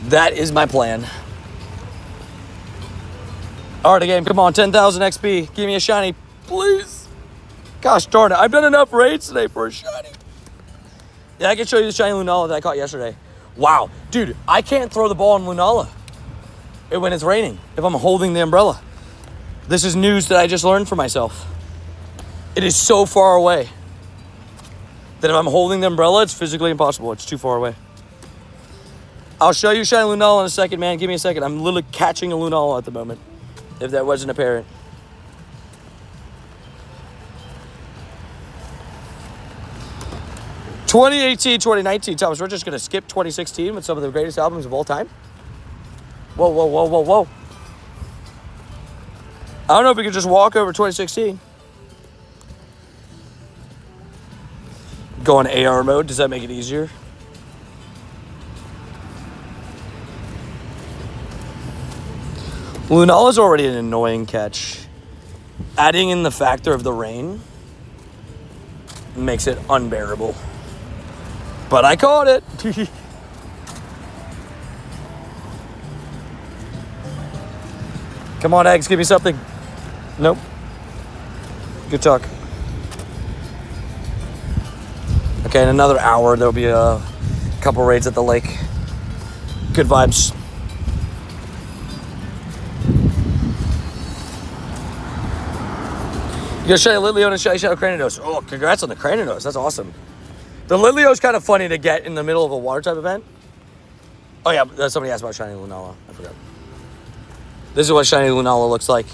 That is my plan. All right, game. Come on, 10,000 XP. Give me a shiny, please. Gosh darn it. I've done enough raids today for a shiny. Yeah, I can show you the shiny Lunala that I caught yesterday. Wow. Dude, I can't throw the ball in Lunala when it's raining if I'm holding the umbrella. This is news that I just learned for myself. It is so far away that if I'm holding the umbrella, it's physically impossible. It's too far away. I'll show you shiny Lunala in a second, man. Give me a second. I'm literally catching a Lunala at the moment, if that wasn't apparent. "2018, 2019, Thomas, we're just going to skip 2016 with some of the greatest albums of all time?" Whoa, whoa, whoa, whoa, whoa. I don't know if we could just walk over 2016. Go on AR mode. Does that make it easier? Lunala's already an annoying catch. Adding in the factor of the rain makes it unbearable. But I caught it. Come on, eggs, give me something. Nope. Good talk. Okay, in another hour, there'll be a couple raids at the lake. Good vibes. You got shiny Litleo and a shiny Shadow Cranidos. Oh, congrats on the Cranidos. That's awesome. The Litleo's kind of funny to get in the middle of a water type event. Oh, yeah, somebody asked about shiny Lunala. I forgot. This is what shiny Lunala looks like.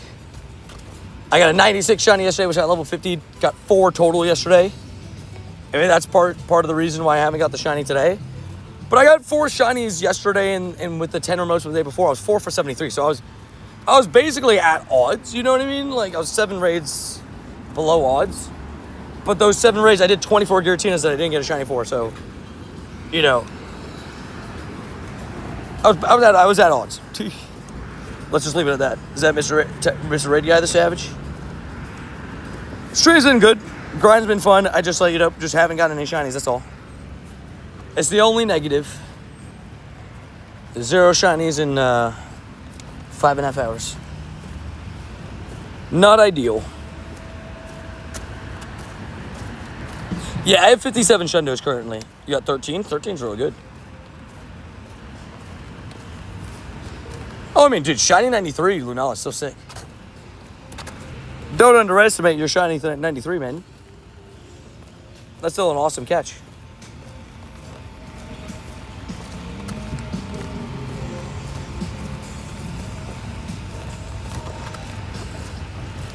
I got a 96 shiny yesterday, which I got level 50. Got 4 total yesterday. I mean, that's part of the reason why I haven't got the shiny today. But I got 4 shinies yesterday, and with the 10 remotes from the day before, I was 4 for 73. So I was basically at odds, you know what I mean? Like, I was 7 raids below odds. But those 7 raids, I did 24 Giratinas that I didn't get a shiny for, so, you know. I was at odds. Let's just leave it at that. Is that Mr. Red Guy, the Savage? Stream's been good. Grind's been fun. I just, just haven't gotten any shinies, that's all. It's the only negative. 0 shinies in 5.5 hours. Not ideal. Yeah, I have 57 Shundos currently. You got 13? 13's really good. Oh, I mean, dude, shiny 93 Lunala is so sick. Don't underestimate your shiny 93, man. That's still an awesome catch.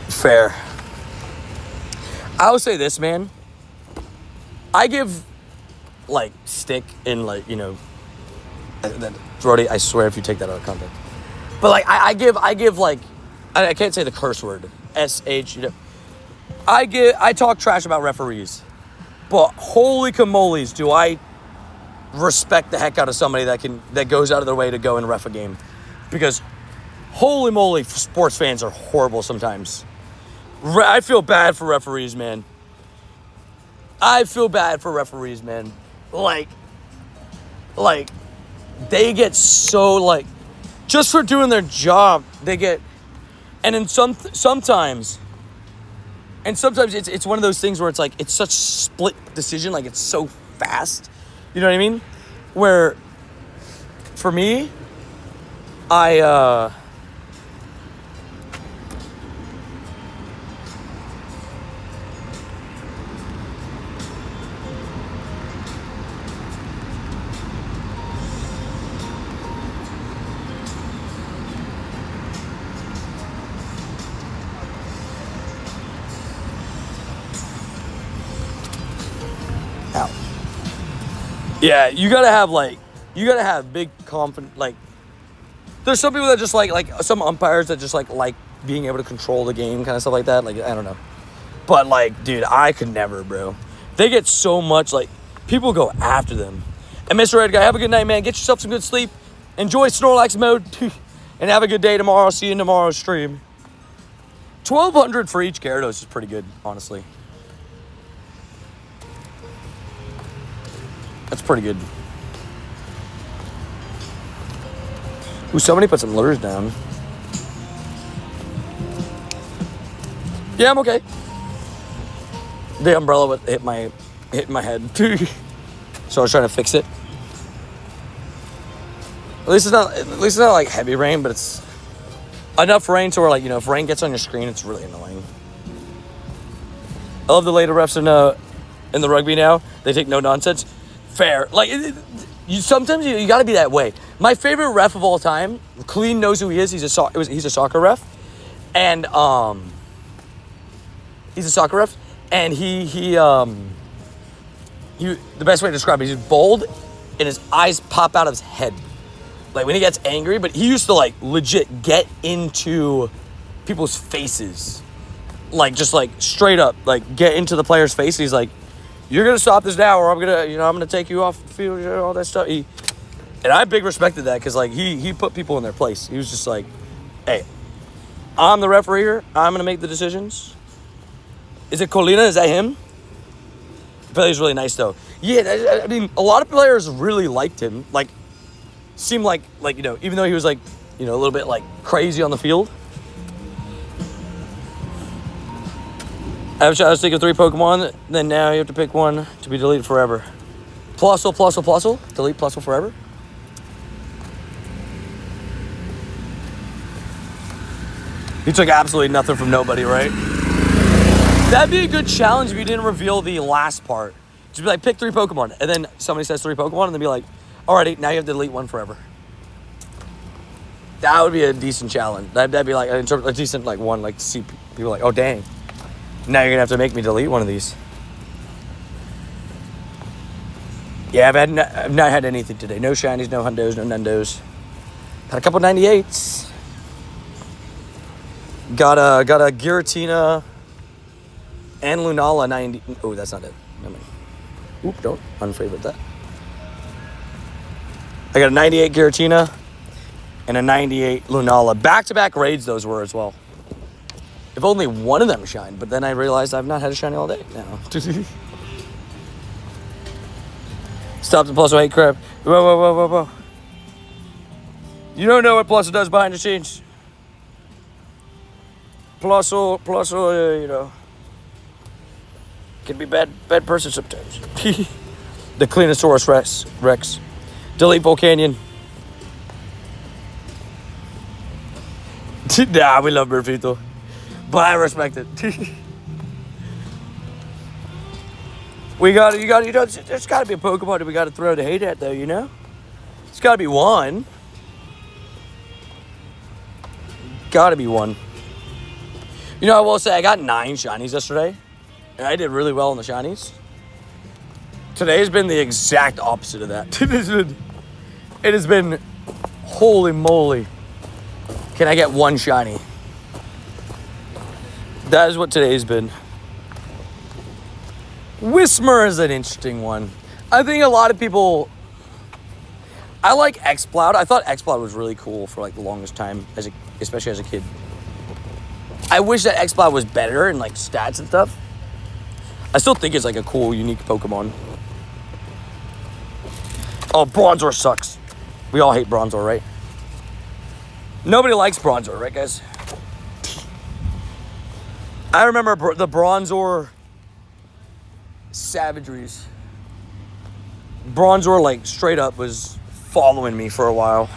Fair. I would say this, man. I give, stick and, Brody, I swear if you take that out of context. But, I give, I can't say the curse word. SH, I talk trash about referees. But holy camoles, do I respect the heck out of somebody that goes out of their way to go and ref a game. Because holy moly, sports fans are horrible sometimes. I feel bad for referees, man. I feel bad for referees, man. They get so, just for doing their job, they get, and then sometimes it's one of those things where it's such split decision, it's so fast. You know what I mean? Where, for me, yeah, you gotta have big confidence. There's some people that just like some umpires that just like being able to control the game, kind of stuff like that. I don't know. But dude, I could never, bro. They get so much, people go after them. And Mr. Red Guy, have a good night, man. Get yourself some good sleep. Enjoy Snorlax mode. And have a good day tomorrow. See you in tomorrow's stream. 1,200 for each Gyarados is pretty good, honestly. That's pretty good. Ooh, somebody put some lures down. Yeah, I'm okay. The umbrella hit my head. So I was trying to fix it. At least it's not like heavy rain, but it's enough rain to where, like, you know, if rain gets on your screen, it's really annoying. I love the later refs in the rugby now. They take no nonsense. Fair. Like, sometimes you got to be that way. My favorite ref of all time, Colleen knows who he is. He's a soccer ref, and he's a soccer ref, and he the best way to describe it, he's bold, and his eyes pop out of his head, like when he gets angry. But he used to, like, legit get into people's faces, like, just like straight up, like, get into the player's face. He's like, "You're gonna stop this now, or I'm gonna take you off the field," all that stuff. And I big respected that, because, like, he put people in their place. He was just like, "Hey, I'm the referee here. I'm gonna make the decisions." Is it Colina? Is that him? I feel like he's really nice, though. Yeah, I mean, a lot of players really liked him. Like, seemed like, you know, even though he was, like, you know, a little bit, like, crazy on the field. I was thinking of 3 Pokemon, then now you have to pick one to be deleted forever. Plusle, delete Plusle forever. He took absolutely nothing from nobody, right? That'd be a good challenge if you didn't reveal the last part. Just be like, pick 3 Pokemon, and then somebody says 3 Pokemon, and then be like, alrighty, now you have to delete one forever. That would be a decent challenge. That'd be like a decent, like, one, like, to see people like, oh dang, now you're gonna have to make me delete one of these. Yeah, I've not had anything today. No shinies, no hundos, no nundos. Had a couple 98s. Got a Giratina and Lunala 90. Oh, that's not it. Never mind. Oop, don't unfavorite that. I got a 98 Giratina and a 98 Lunala. Back-to-back raids those were as well. If only one of them shined, but then I realized I've not had a shiny all day now. Stop the Plusle hate crap. Whoa. You don't know what Plusle does behind the scenes. Plusle, you know, can be bad person sometimes. The Cleanosaurus Rex. Delete Volcanion. Nah, we love Burfito, but I respect it. You know, there's got to be a Pokemon that we got to throw the hate at, though, you know? It's got to be one. Got to be one. You know, I will say I got 9 shinies yesterday, and I did really well in the shinies. Today's been the exact opposite of that. It has been, holy moly, can I get 1 shiny? That is what today's been. Whismur is an interesting one. I think a lot of people, I like Exploud. I thought Exploud was really cool for, like, the longest time, especially as a kid. I wish that Exploud was better in, like, stats and stuff. I still think it's, like, a cool, unique Pokemon. Oh, Bronzor sucks. We all hate Bronzor, right? Nobody likes Bronzor, right, guys? I remember the Bronzor savageries. Bronzor, like, straight up was following me for a while.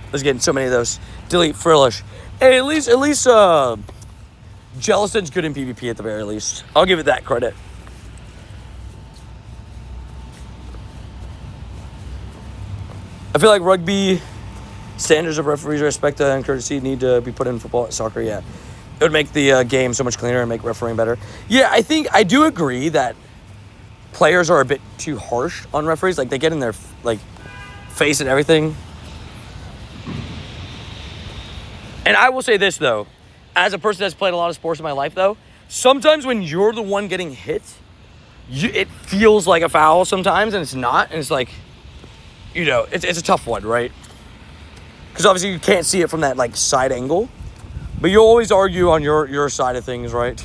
I was getting so many of those. Delete Frillish. Hey, at least Jellicent's good in PvP at the very least. I'll give it that credit. I feel like rugby standards of referees, respect and courtesy need to be put in football, soccer. Yeah, it would make the game so much cleaner and make refereeing better. Yeah, I do agree that players are a bit too harsh on referees. Like, they get in their, like, face and everything. And I will say this, though. As a person that's played a lot of sports in my life, though, sometimes when you're the one getting hit, it feels like a foul sometimes, and it's not. And it's like, you know, it's a tough one, right? Because obviously you can't see it from that, like, side angle. But you always argue on your side of things, right?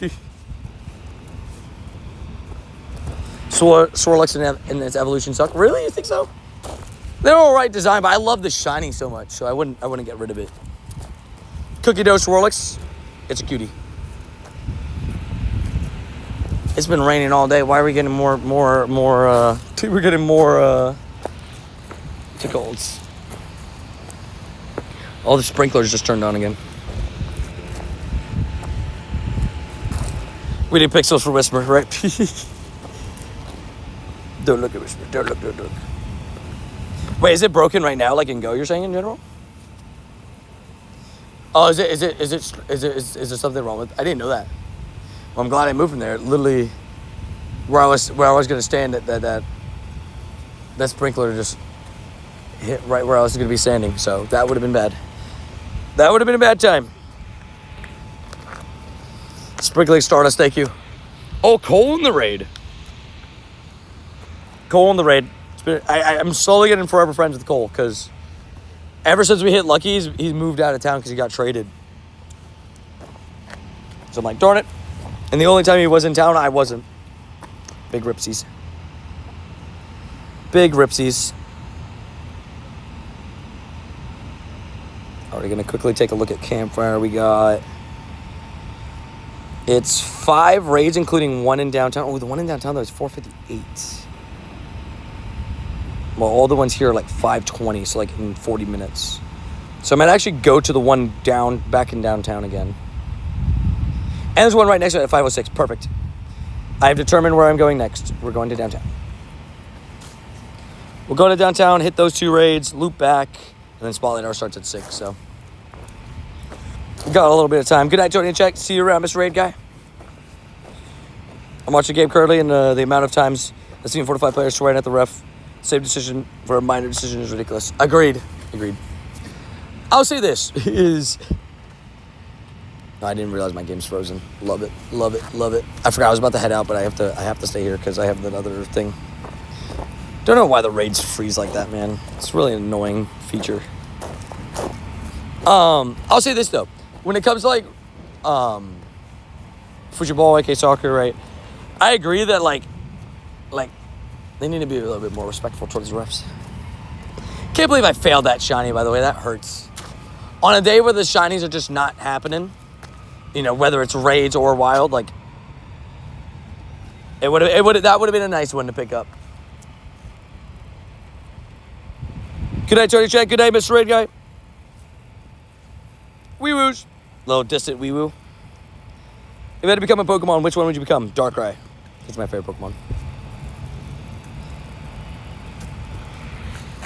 Swirlix and its evolution suck. Really? You think so? They're all right design, but I love the shiny so much, so I wouldn't get rid of it. Cookie dough Swirlix, it's a cutie. It's been raining all day. Why are we getting more, we're getting more, colds. All the sprinklers just turned on again. We need pixels for Whisper, right? Don't look at Whisper. Don't look. Wait, is it broken right now, like in Go, you're saying in general? Oh, is there something wrong with it? I didn't know that. Well, I'm glad I moved from there. Literally, where I was gonna stand, that sprinkler just hit right where I was gonna be standing. So that would have been bad. That would have been a bad time. Sprinkling Stardust, thank you. Oh, Cole in the raid. I'm slowly getting forever friends with Cole because ever since we hit Lucky, he's moved out of town because he got traded. So I'm like, darn it. And the only time he was in town, I wasn't. Big ripsies. Already gonna quickly take a look at Campfire. We got... It's 5 raids, including 1 in downtown. Oh, the one in downtown, though, is 458. Well, all the ones here are like 520, so like in 40 minutes. So I might actually go to the one back in downtown again. And there's one right next to it at 506. Perfect. I have determined where I'm going next. We're going to downtown. We'll go to downtown, hit those 2 raids, loop back, and then Spotlight Hour starts at 6, so. Got a little bit of time. Good night, Tony and Check. See you around, Mr. Raid Guy. I'm watching the game currently, and the amount of times I've seen 4 to 5 players trying at the ref. Same decision for a minor decision is ridiculous. Agreed. I'll say this is... I didn't realize my game's frozen. Love it. I forgot I was about to head out, but I have to stay here because I have that other thing. Don't know why the raids freeze like that, man. It's really an annoying feature. I'll say this though. When it comes to like football, AK soccer, right? I agree that like they need to be a little bit more respectful towards the refs. Can't believe I failed that shiny, by the way. That hurts. On a day where the shinies are just not happening, you know, whether it's raids or wild, like that would have been a nice one to pick up. Good night, Tony Chat. Good night, Mr. Raid Guy. Wee-woos. Little distant wee-woo. If you had to become a Pokemon, which one would you become? Darkrai. It's my favorite Pokemon.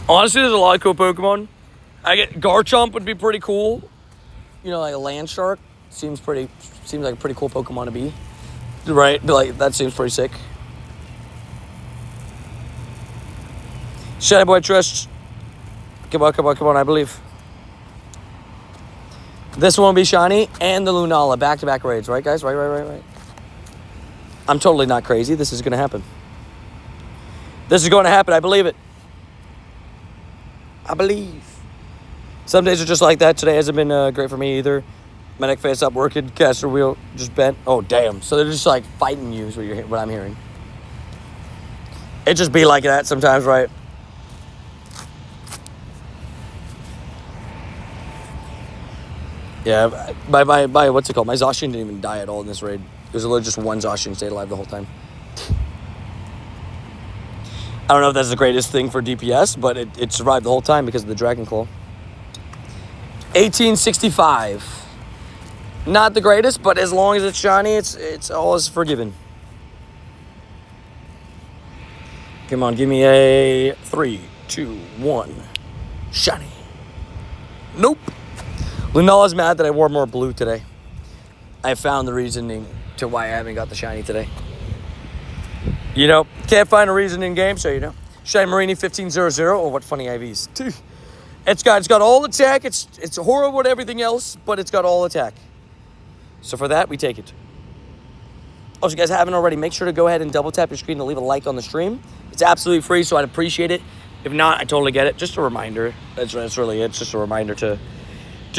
Honestly, there's a lot of cool Pokemon. Garchomp would be pretty cool. You know, like a land shark. Seems like a pretty cool Pokemon to be. Right? Like, that seems pretty sick. Shadow Boy Trust. Come on, I believe. This one will be shiny and the Lunala back-to-back raids, right, guys? Right. I'm totally not crazy. This is going to happen. I believe it. I believe. Some days are just like that. Today hasn't been great for me either. My neck fan stopped working. Caster wheel just bent. Oh, damn. So they're just like fighting you is what I'm hearing. It just be like that sometimes, right? Yeah, my what's it called? My Zacian didn't even die at all in this raid. There's literally just one Zacian stayed alive the whole time. I don't know if that's the greatest thing for DPS, but it survived the whole time because of the Dragon Claw. 1865. Not the greatest, but as long as it's shiny, it's all is forgiven. Come on, give me a 3, 2, 1. Shiny. Nope. Lunala's mad that I wore more blue today. I found the reasoning to why I haven't got the shiny today. You know, can't find a reason in game, so you know. Shiny Marini 1500. Oh, what funny IVs. It's got all attack. It's horrible with everything else, but it's got all attack. So for that, we take it. Also, if you guys haven't already, make sure to go ahead and double tap your screen to leave a like on the stream. It's absolutely free, so I'd appreciate it. If not, I totally get it. Just a reminder. That's really it. It's just a reminder to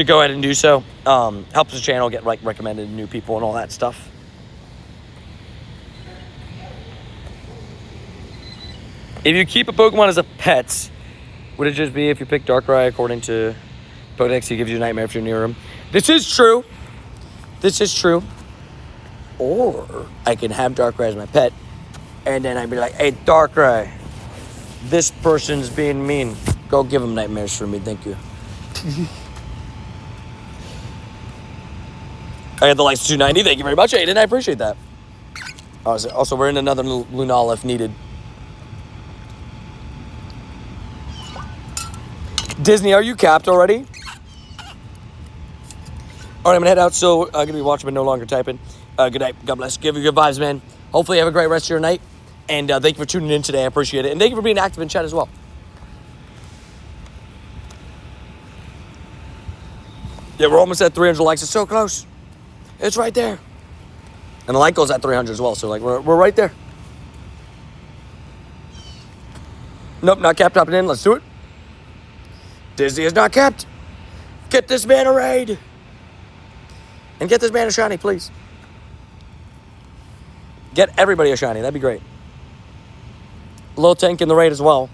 go ahead and do so. Helps the channel get recommended to new people and all that stuff. If you keep a Pokemon as a pet, would it just be if you pick Darkrai according to Pokedex, he gives you a nightmare if you're near him? This is true. Or I can have Darkrai as my pet, and then I'd be like, hey, Darkrai, this person's being mean. Go give him nightmares for me, thank you. I got the likes 290, thank you very much, Aiden, I appreciate that. Also, we're in another Lunala if needed. Disney, are you capped already? All right, I'm going to head out, so I'm going to be watching but no longer typing. Good night. God bless. Give you good vibes, man. Hopefully you have a great rest of your night. And thank you for tuning in today. I appreciate it. And thank you for being active in chat as well. Yeah, we're almost at 300 likes. It's so close. It's right there. And the like goes at 300 as well. So, like, we're right there. Nope, not capped, hopping in. Let's do it. Disney is not capped. Get this man a raid. And get this man a shiny, please. Get everybody a shiny. That'd be great. Low tank in the raid as well.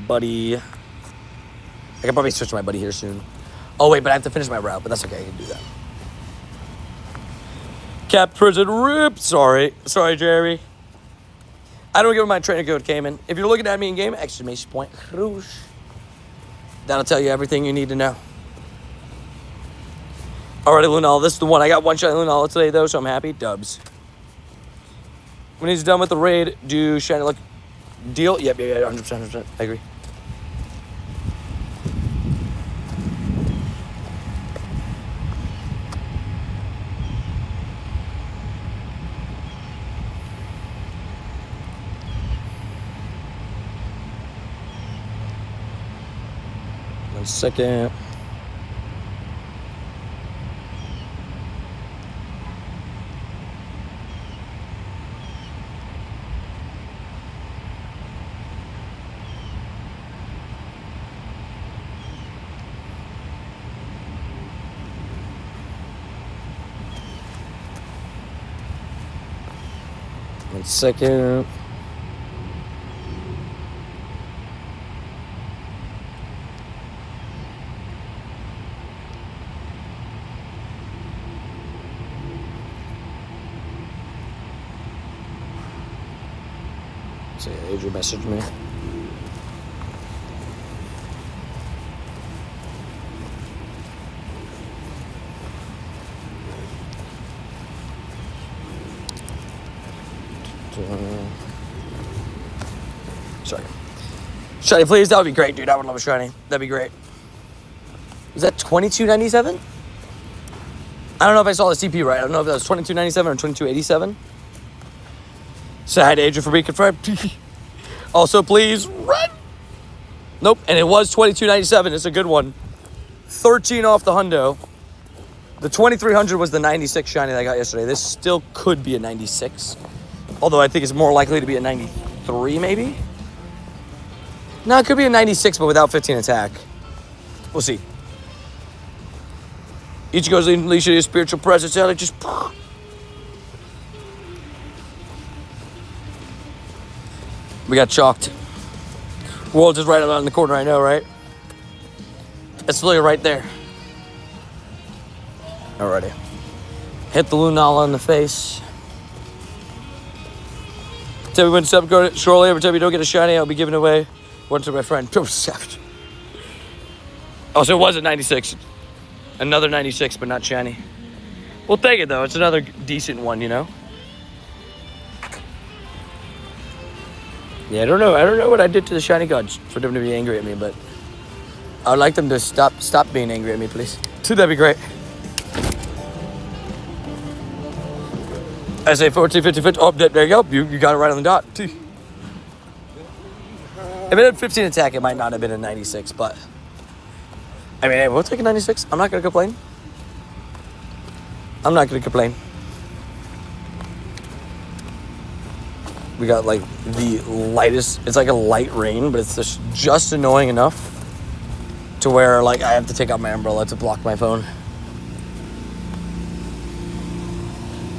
Buddy. I can probably switch to my buddy here soon. Oh, wait, but I have to finish my route. But that's okay. I can do that. Cap prison rip. Sorry, Jerry. I don't give him my trainer code, Cayman. If you're looking at me in game, exclamation point, Rouge. That'll tell you everything you need to know. Alrighty, Lunala, this is the one. I got one shiny Lunala today, though, so I'm happy. Dubs. When he's done with the raid, do shiny luck deal? Yep, 100%. I agree. One second. One second. So yeah, Adrian messaged me. Sorry. Shiny, please. That would be great, dude. I would love a shiny. That'd be great. Was that $22.97? I don't know if I saw the CP right. I don't know if that was $22.97 or $22.87. Say hi to Adrian for being confirmed. Also, please run. Nope. And it was $22.97. It's a good one. 13 off the hundo. The 2300 was the 96 shiny that I got yesterday. This still could be a 96. Although I think it's more likely to be a 93, maybe? No, it could be a 96, but without 15 attack. We'll see. Each goes in leash of spiritual presence. Like just... We got chalked. World is right around the corner, I know, right? It's literally right there. Alrighty. Hit the Lunala in the face. Tell me when sub go shortly. Every time you don't get a shiny, I'll be giving away one to my friend. Oh, savage. Oh, so it was a 96. Another 96, but not shiny. We'll take it, though. It's another decent one, you know? Yeah, I don't know what I did to the shiny gods for them to be angry at me, but I would like them to stop being angry at me, please. That'd be great. I say 14, 50, 50. Oh, there you go. You got it right on the dot. If it had 15 attack, it might not have been a 96, but... I mean, hey, we'll take a 96. I'm not going to complain. We got, like, the lightest... It's like a light rain, but it's just annoying enough to where, like, I have to take out my umbrella to block my phone.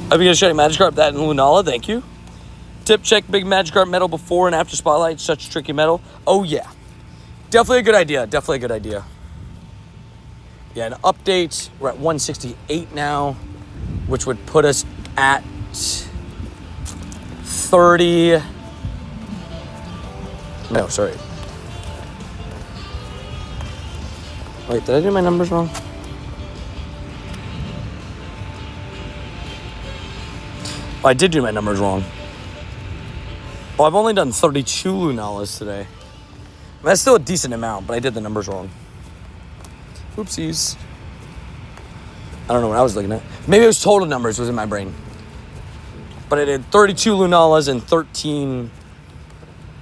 I've been shiny Magikarp, that in Lunala, thank you. Tip, check big Magikarp medal before and after Spotlight, such a tricky medal. Oh, yeah. Definitely a good idea. Yeah, an update. We're at 168 now, which would put us at 30. No, sorry. Wait, did I do my numbers wrong? Oh, I did do my numbers wrong. Oh, I've only done 32 Lunalas today. I mean, that's still a decent amount, but I did the numbers wrong. Oopsies. I don't know what I was looking at. Maybe it was total numbers was in my brain. But I did 32 Lunalas and 13...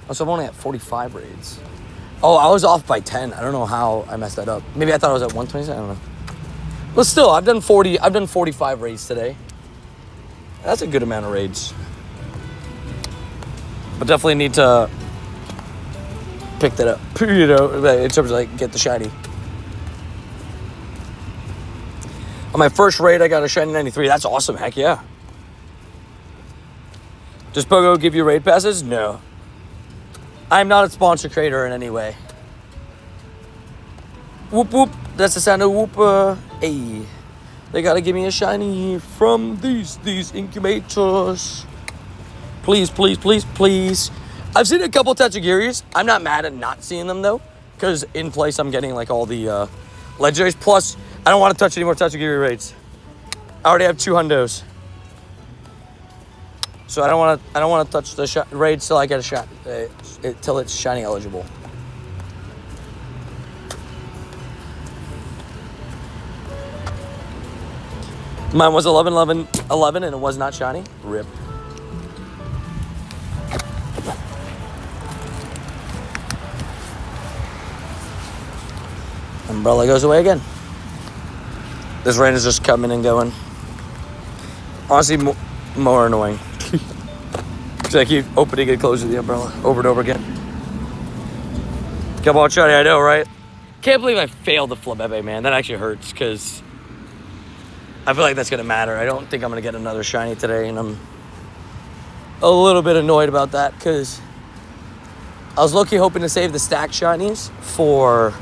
Oh, so I'm only at 45 raids. Oh, I was off by 10. I don't know how I messed that up. Maybe I thought I was at 127. I don't know. But still, I've done 45 raids today. That's a good amount of raids. But definitely need to pick that up, you know, in terms of like get the shiny. On my first raid, I got a shiny 93. That's awesome. Heck yeah. Does Pogo give you raid passes? No. I'm not a sponsor creator in any way. Whoop whoop. That's the sound of whoop. Hey. They gotta give me a shiny from these incubators. Please, please, please, please. I've seen a couple Tachigiris. I'm not mad at not seeing them though, because in place I'm getting like all the legendaries. Plus, I don't want to touch any more Tachigiri raids. I already have 2 hundos, so I don't want to touch the raids till I get a shot, till it's shiny eligible. Mine was 11 and it was not shiny. Rip. Umbrella goes away again. This rain is just coming and going. Honestly, more annoying. Because I keep opening and closing the umbrella over and over again. Come on, shiny, I know, right? Can't believe I failed the Flabebe, man. That actually hurts because I feel like that's going to matter. I don't think I'm going to get another shiny today, and I'm a little bit annoyed about that because I was low-key hoping to save the stack shinies for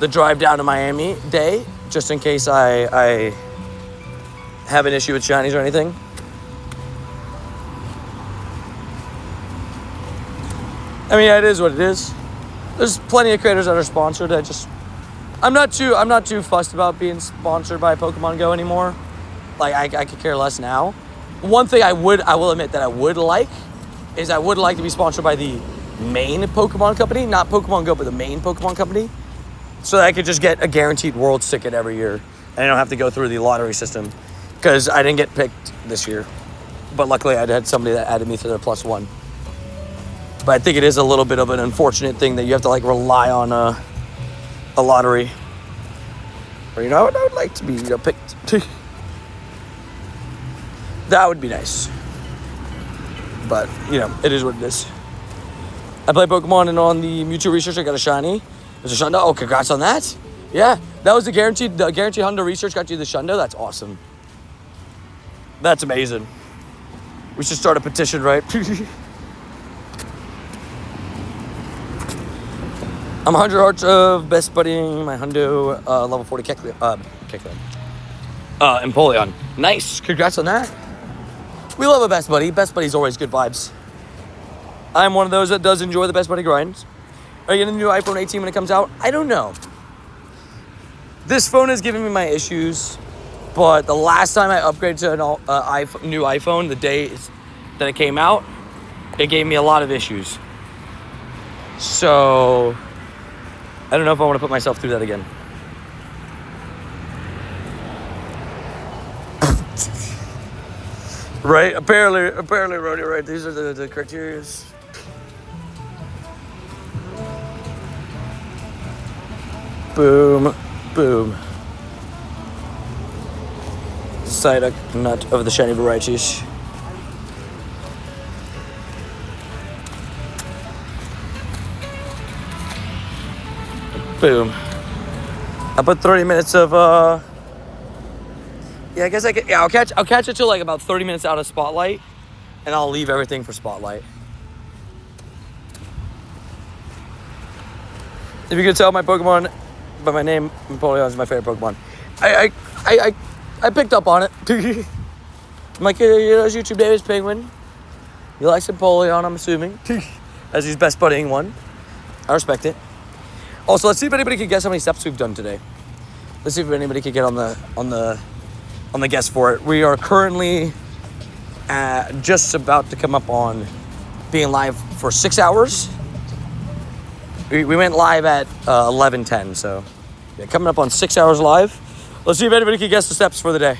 the drive down to Miami day, just in case I have an issue with shinies or anything. I mean, it is what it is. There's plenty of creators that are sponsored. I'm not too fussed about being sponsored by Pokemon Go anymore. Like I could care less now. One thing I will admit that I would like is I would like to be sponsored by the main Pokemon company, not Pokemon Go, but the main Pokemon company, so that I could just get a guaranteed Worlds ticket every year, and I don't have to go through the lottery system, because I didn't get picked this year. But luckily, I had somebody that added me to their +1. But I think it is a little bit of an unfortunate thing that you have to like rely on a lottery. Or I would like to be picked. That would be nice. But it is what it is. I play Pokemon, and on the Mewtwo research, I got a shiny. There's a Shundo. Oh, congrats on that. Yeah, that was the guaranteed Hundo research got you the Shundo. That's awesome. That's amazing. We should start a petition, right? I'm 100 hearts of best buddying my Hundo level 40 Kecleon. Empoleon. Nice. Congrats on that. We love a best buddy. Best buddy's always good vibes. I'm one of those that does enjoy the best buddy grinds. Are you getting a new iPhone 18 when it comes out? I don't know. This phone is giving me my issues, but the last time I upgraded to a new iPhone, the day that it came out, it gave me a lot of issues. So I don't know if I want to put myself through that again. Right? Apparently, Roddy, right? These are the criteria. Boom, boom. Psyduck nut of the shiny varieties. Boom. I put 30 minutes of yeah, I guess I'll catch it till like about 30 minutes out of Spotlight, and I'll leave everything for Spotlight. If you can tell my Pokemon by my name, Empoleon is my favorite Pokemon. I picked up on it. I'm like, it's YouTube Davis Penguin. He likes Napoleon, I'm assuming. As he's best buddying one. I respect it. Also, let's see if anybody can guess how many steps we've done today. Let's see if anybody can get on the guess for it. We are currently just about to come up on being live for 6 hours. We went live at 11:10, so yeah, coming up on 6 hours live. Let's see if anybody can guess the steps for the day.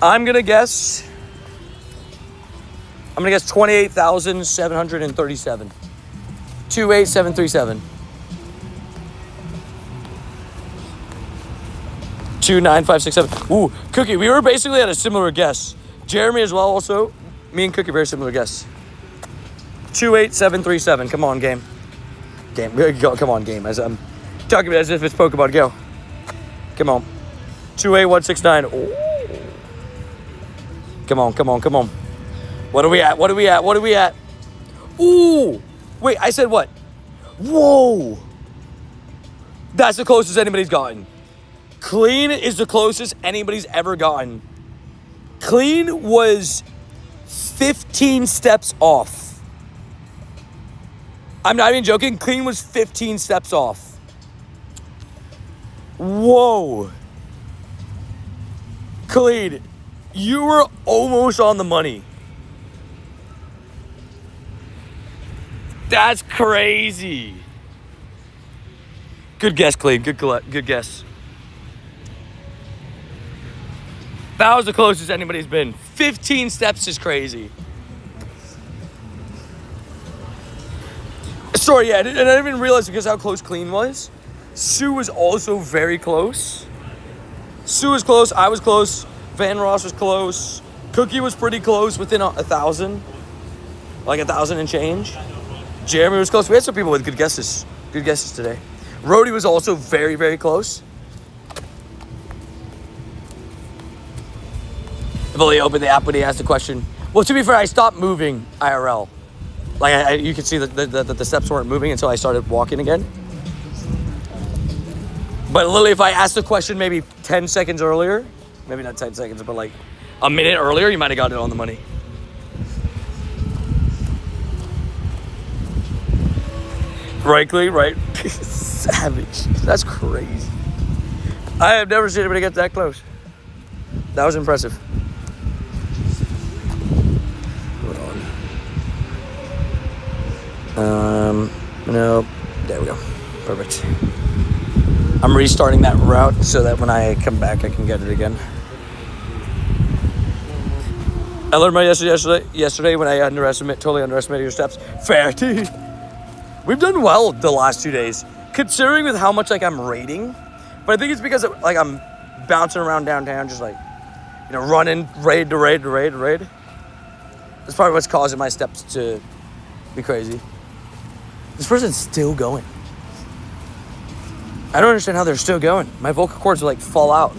I'm gonna guess 28,737. 28737. 29567. Ooh, Cookie, we were basically at a similar guess. Jeremy as well, also. Me and Cookie, very similar guess. 28737. Come on, game. Go, come on, game. As I'm talking about it as if it's Pokemon. Go. Come on. 28169. Ooh. Come on. What are we at? Ooh. Wait, I said what? Whoa. That's the closest anybody's gotten. Clean is the closest anybody's ever gotten. Clean was 15 steps off. I'm not even joking. Clean was 15 steps off. Whoa. Clean, you were almost on the money. That's crazy. Good guess, Clean. Good guess. That was the closest anybody's been. 15 steps is crazy. Sorry, yeah, and I didn't even realize because how close Clean was. Sue was also very close. Sue was close, I was close, Van Ross was close, Cookie was pretty close, within 1,000. Like 1,000 and change. Jeremy was close. We had some people with good guesses today. Rhodey was also very, very close. I've only opened the app when he asked the question. Well, to be fair, I stopped moving IRL. Like, you could see that the steps weren't moving until I started walking again. But literally, if I asked the question maybe 10 seconds earlier, maybe not 10 seconds, but like a minute earlier, you might have got it on the money. Frankly, right? Savage. That's crazy. I have never seen anybody get that close. That was impressive. No, there we go. Perfect. I'm restarting that route so that when I come back, I can get it again. I learned my yesterday when I totally underestimated your steps. Fair. We've done well the last 2 days, considering with how much like I'm raiding. But I think it's because like I'm bouncing around downtown, just like, you know, running raid to raid to raid to raid. That's probably what's causing my steps to be crazy. This person's still going. I don't understand how they're still going. My vocal cords will like fall out.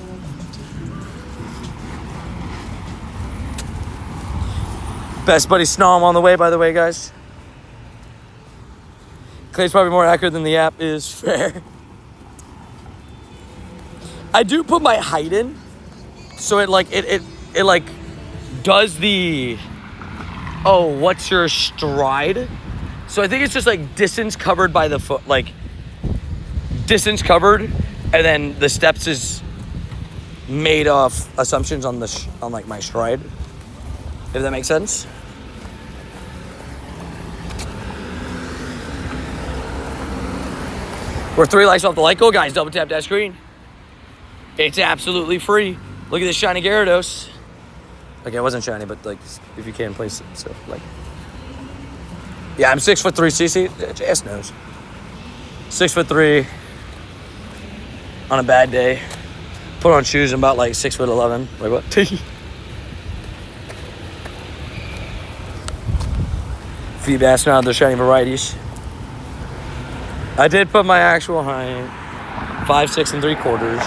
Best buddy Snom on the way, by the way, guys. Clay's probably more accurate than the app is. Fair. I do put my height in, so it does the, oh, what's your stride? So I think it's just like distance covered by the foot, like distance covered, and then the steps is made of assumptions on like my stride. If that makes sense. We're 3 likes off the like goal, guys. Double tap that screen. It's absolutely free. Look at this shiny Gyarados. Okay, it wasn't shiny, but like if you can place it, so like. Yeah, I'm 6'3", CC. JS knows. 6'3". On a bad day. Put on shoes, I'm about like 6'11". Like what? Feed astronaut, the shiny varieties. I did put my actual height 5'6" 3/4".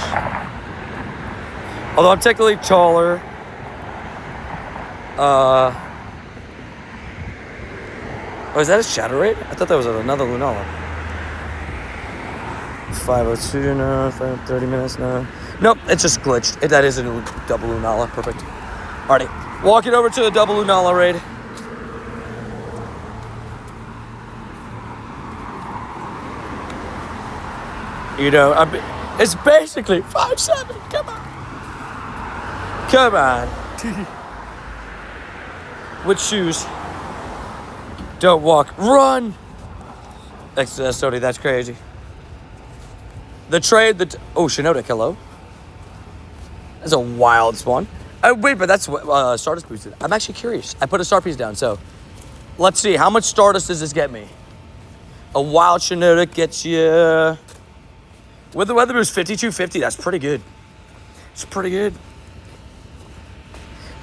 Although I'm technically taller. Oh, is that a shadow raid? I thought that was another Lunala. 5:02 now, 30 minutes now. Nope, it's just glitched. That is a double LUNALA. Perfect. Alrighty. Walking over to the double LUNALA raid. You know, it's basically 5'7". Come on. Come on. With shoes. Don't walk. Run. That's Sony. That's crazy. The trade. Oh, Shinoda. Hello. That's a wild spawn. Wait, but that's what Stardust boosted. I'm actually curious. I put a star piece down, so let's see. How much Stardust does this get me? A wild Shinoda gets you... With the weather boost, 5250. That's pretty good. It's pretty good.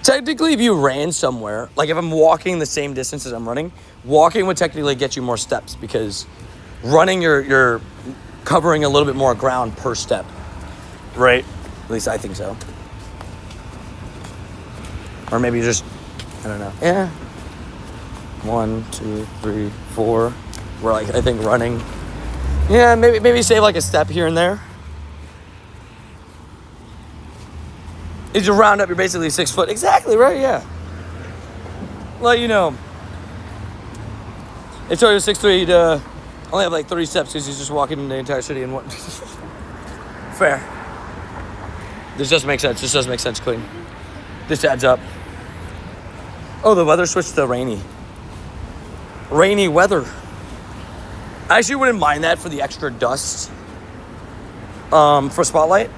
Technically, if you ran somewhere, like if I'm walking the same distance as I'm running, walking would technically get you more steps because running, you're covering a little bit more ground per step, right? At least I think so. Or maybe just, I don't know. Yeah. 1, 2, 3, 4. We're like, I think running. Yeah, maybe save like a step here and there. If you round up, you're basically 6 foot. Exactly, right? Yeah. Well, you know, it's already 6'3", he'd only have like 30 steps because he's just walking the entire city in one. Fair. This does make sense. This does make sense, clean. This adds up. Oh, the weather switched to rainy. Rainy weather. I actually wouldn't mind that for the extra dust for Spotlight.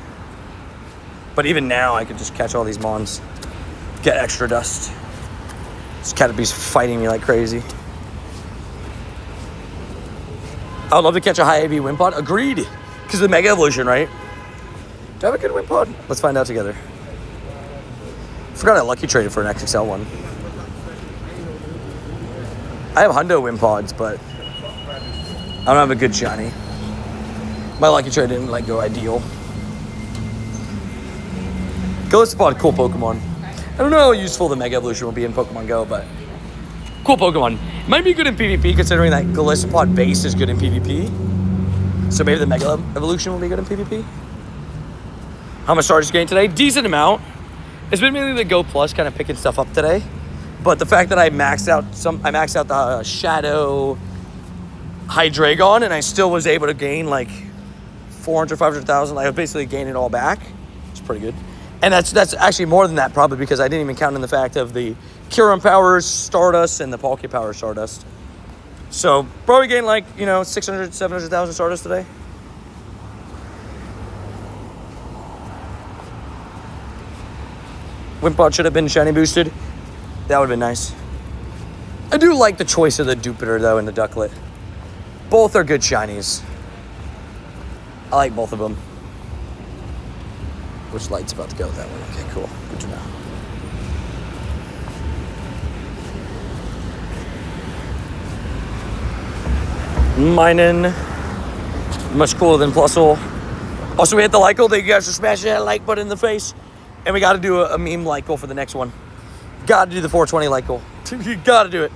But even now, I could just catch all these mons. Get extra dust. This Caterpie's fighting me like crazy. I would love to catch a high AV wind pod. Agreed. Because of the Mega Evolution, right? Do I have a good wind pod? Let's find out together. Forgot I lucky traded for an XXL one. I have Hundo wind pods, but I don't have a good shiny. My lucky trade didn't like go ideal. Golisopod, cool Pokemon. I don't know how useful the Mega Evolution will be in Pokemon Go, but cool Pokemon. Might be good in PvP considering that Golisopod base is good in PvP. So maybe the Mega Evolution will be good in PvP. How much Stardust gained today? Decent amount. It's been mainly the Go Plus kind of picking stuff up today. But the fact that I maxed out the Shadow Hydreigon and I still was able to gain like 400, 500,000. I basically gained it all back. It's pretty good. And that's actually more than that probably because I didn't even count in the fact of the Kyurem Powers Stardust and the Palkia Power Stardust. So probably gained like, 600, 700,000 Stardust today. Wimpod should have been shiny boosted. That would have been nice. I do like the choice of the Jupiter though and the Ducklet. Both are good shinies. I like both of them. Which light's about to go that way? Okay, cool. Good to know. Mining. Much cooler than Plusle. Also, we hit the like goal. Thank you guys for smashing that like button in the face. And we got to do a meme like goal for the next one. Got to do the 420 like goal. You got to do it.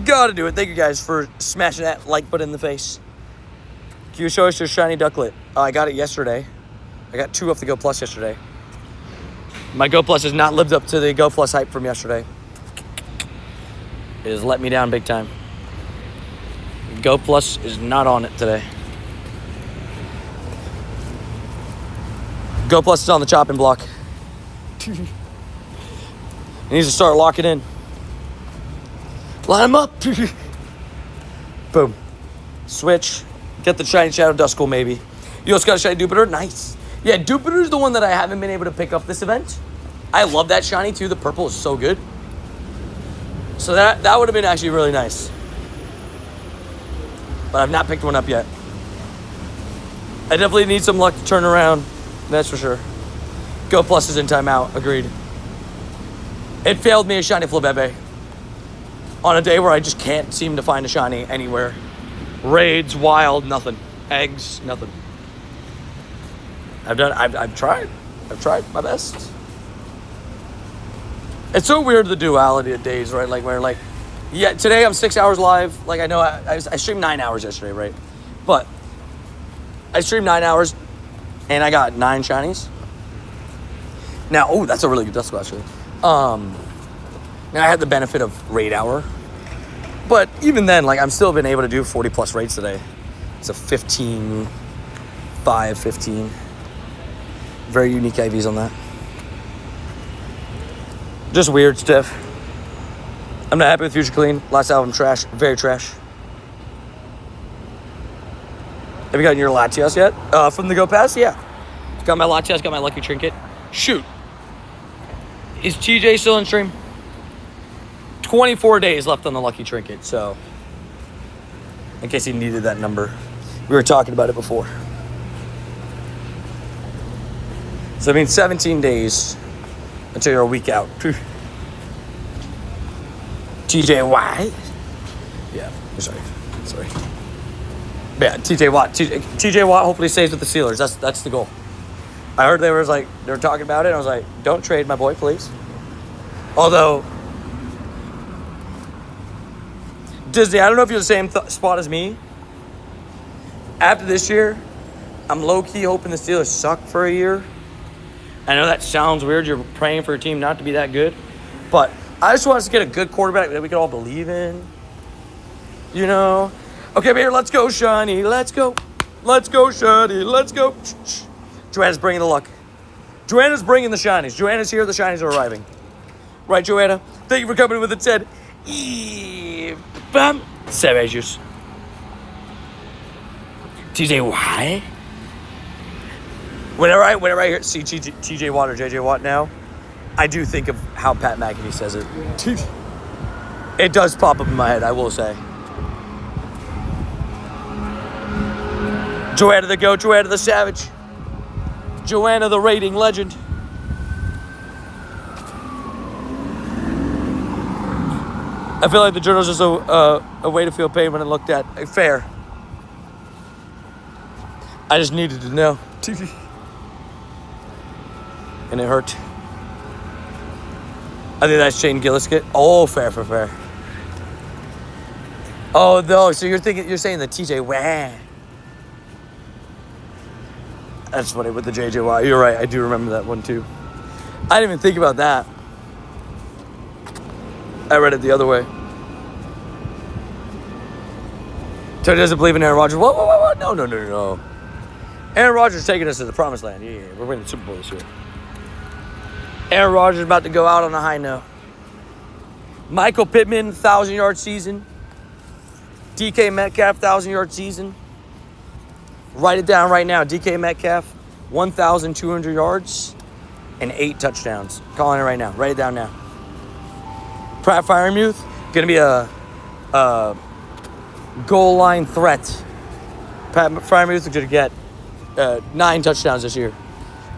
Got to do it. Thank you guys for smashing that like button in the face. Can you show us your shiny Ducklet? I got it yesterday. I got 2 off the Go Plus yesterday. My Go Plus has not lived up to the Go Plus hype from yesterday. It has let me down big time. Go Plus is not on it today. Go Plus is on the chopping block. He needs to start locking in. Line him up. Boom. Switch. Get the shiny Shadow Duskull maybe. You also got a shiny Jupiter? Nice. Yeah, Jupiter's the one that I haven't been able to pick up this event. I love that shiny too. The purple is so good. So that would have been actually really nice. But I've not picked one up yet. I definitely need some luck to turn around. That's for sure. Go Plus is in timeout. Agreed. It failed me a shiny Flabebe. On a day where I just can't seem to find a shiny anywhere. Raids, wild, nothing. Eggs, nothing. I've tried. I've tried my best. It's so weird, the duality of days, right? Like where yeah, today I'm 6 hours live. Like I know I streamed 9 hours yesterday, right? But I streamed 9 hours. and I got 9 shinies. Now, oh, that's a really good Dust actually. Now I had the benefit of raid hour, but even then, like, I'm still been able to do 40 plus raids today. It's a 15, 5, 15. Very unique IVs on that. Just weird stuff. I'm not happy with Future Clean. Last album, trash. Very trash. Have you gotten your Latias yet? From the Go Pass? Yeah. Got my Latias, got my Lucky Trinket. Shoot. Is TJ still in stream? 24 days left on the Lucky Trinket, so in case he needed that number. We were talking about it before. So I mean 17 days until you're a week out. TJ Watt. Yeah, sorry. But yeah, TJ Watt. TJ Watt hopefully stays with the Steelers. That's the goal. I heard they were talking about it, and I was like, don't trade my boy, please. Although Disney, I don't know if you're the same spot as me. After this year, I'm low-key hoping the Steelers suck for a year. I know that sounds weird. You're praying for a team not to be that good. But I just want us to get a good quarterback that we can all believe in. You know? Okay, but here, let's go, Shiny. Let's go. Let's go, Shiny. Let's go. Joanna's bringing the luck. Joanna's bringing the shinies. Joanna's here. The shinies are arriving. Right, Joanna? Thank you for coming with it, said. Bam. Cerejos. TJ Watt. Whenever I hear see TJ Watt or JJ Watt now, I do think of how Pat McAfee says it. It does pop up in my head, I will say. Joanna the GOAT, Joanna the Savage. Joanna the rating legend. I feel like the journal's just a way to feel pain when it looked at. Fair. I just needed to know. And it hurt. I think that's Shane Gilliskett. Oh, fair. Oh no, so you're saying the TJ Watt. That's funny with the JJ Watt. You're right, I do remember that one too. I didn't even think about that. I read it the other way. Tony doesn't believe in Aaron Rodgers. Whoa. No. Aaron Rodgers is taking us to the promised land. Yeah, we're winning the Super Bowl this year. Aaron Rodgers about to go out on a high note. Michael Pittman, 1,000-yard season. DK Metcalf, 1,000-yard season. Write it down right now. DK Metcalf, 1,200 yards and 8 touchdowns. Calling it right now. Write it down now. Pratt Freiermuth, going to be a goal line threat. Pat Freiermuth is going to get 9 touchdowns this year.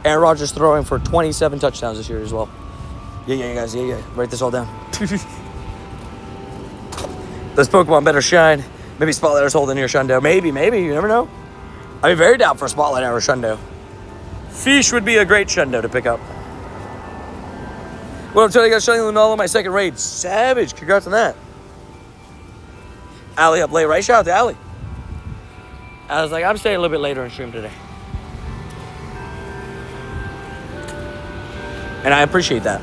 Aaron Rodgers throwing for 27 touchdowns this year as well. Yeah, guys. Yeah. Write this all down. This Pokemon better shine. Maybe Spotlight or holding near Shundo. Maybe. You never know. I'd be very down for Spotlight or Shundo. Fish would be a great Shundo to pick up. What I'm telling you guys, showing Lunala my second raid. Savage. Congrats on that. Allie up late, right? Shout out to Allie. I was like, I'm staying a little bit later in stream today. And I appreciate that.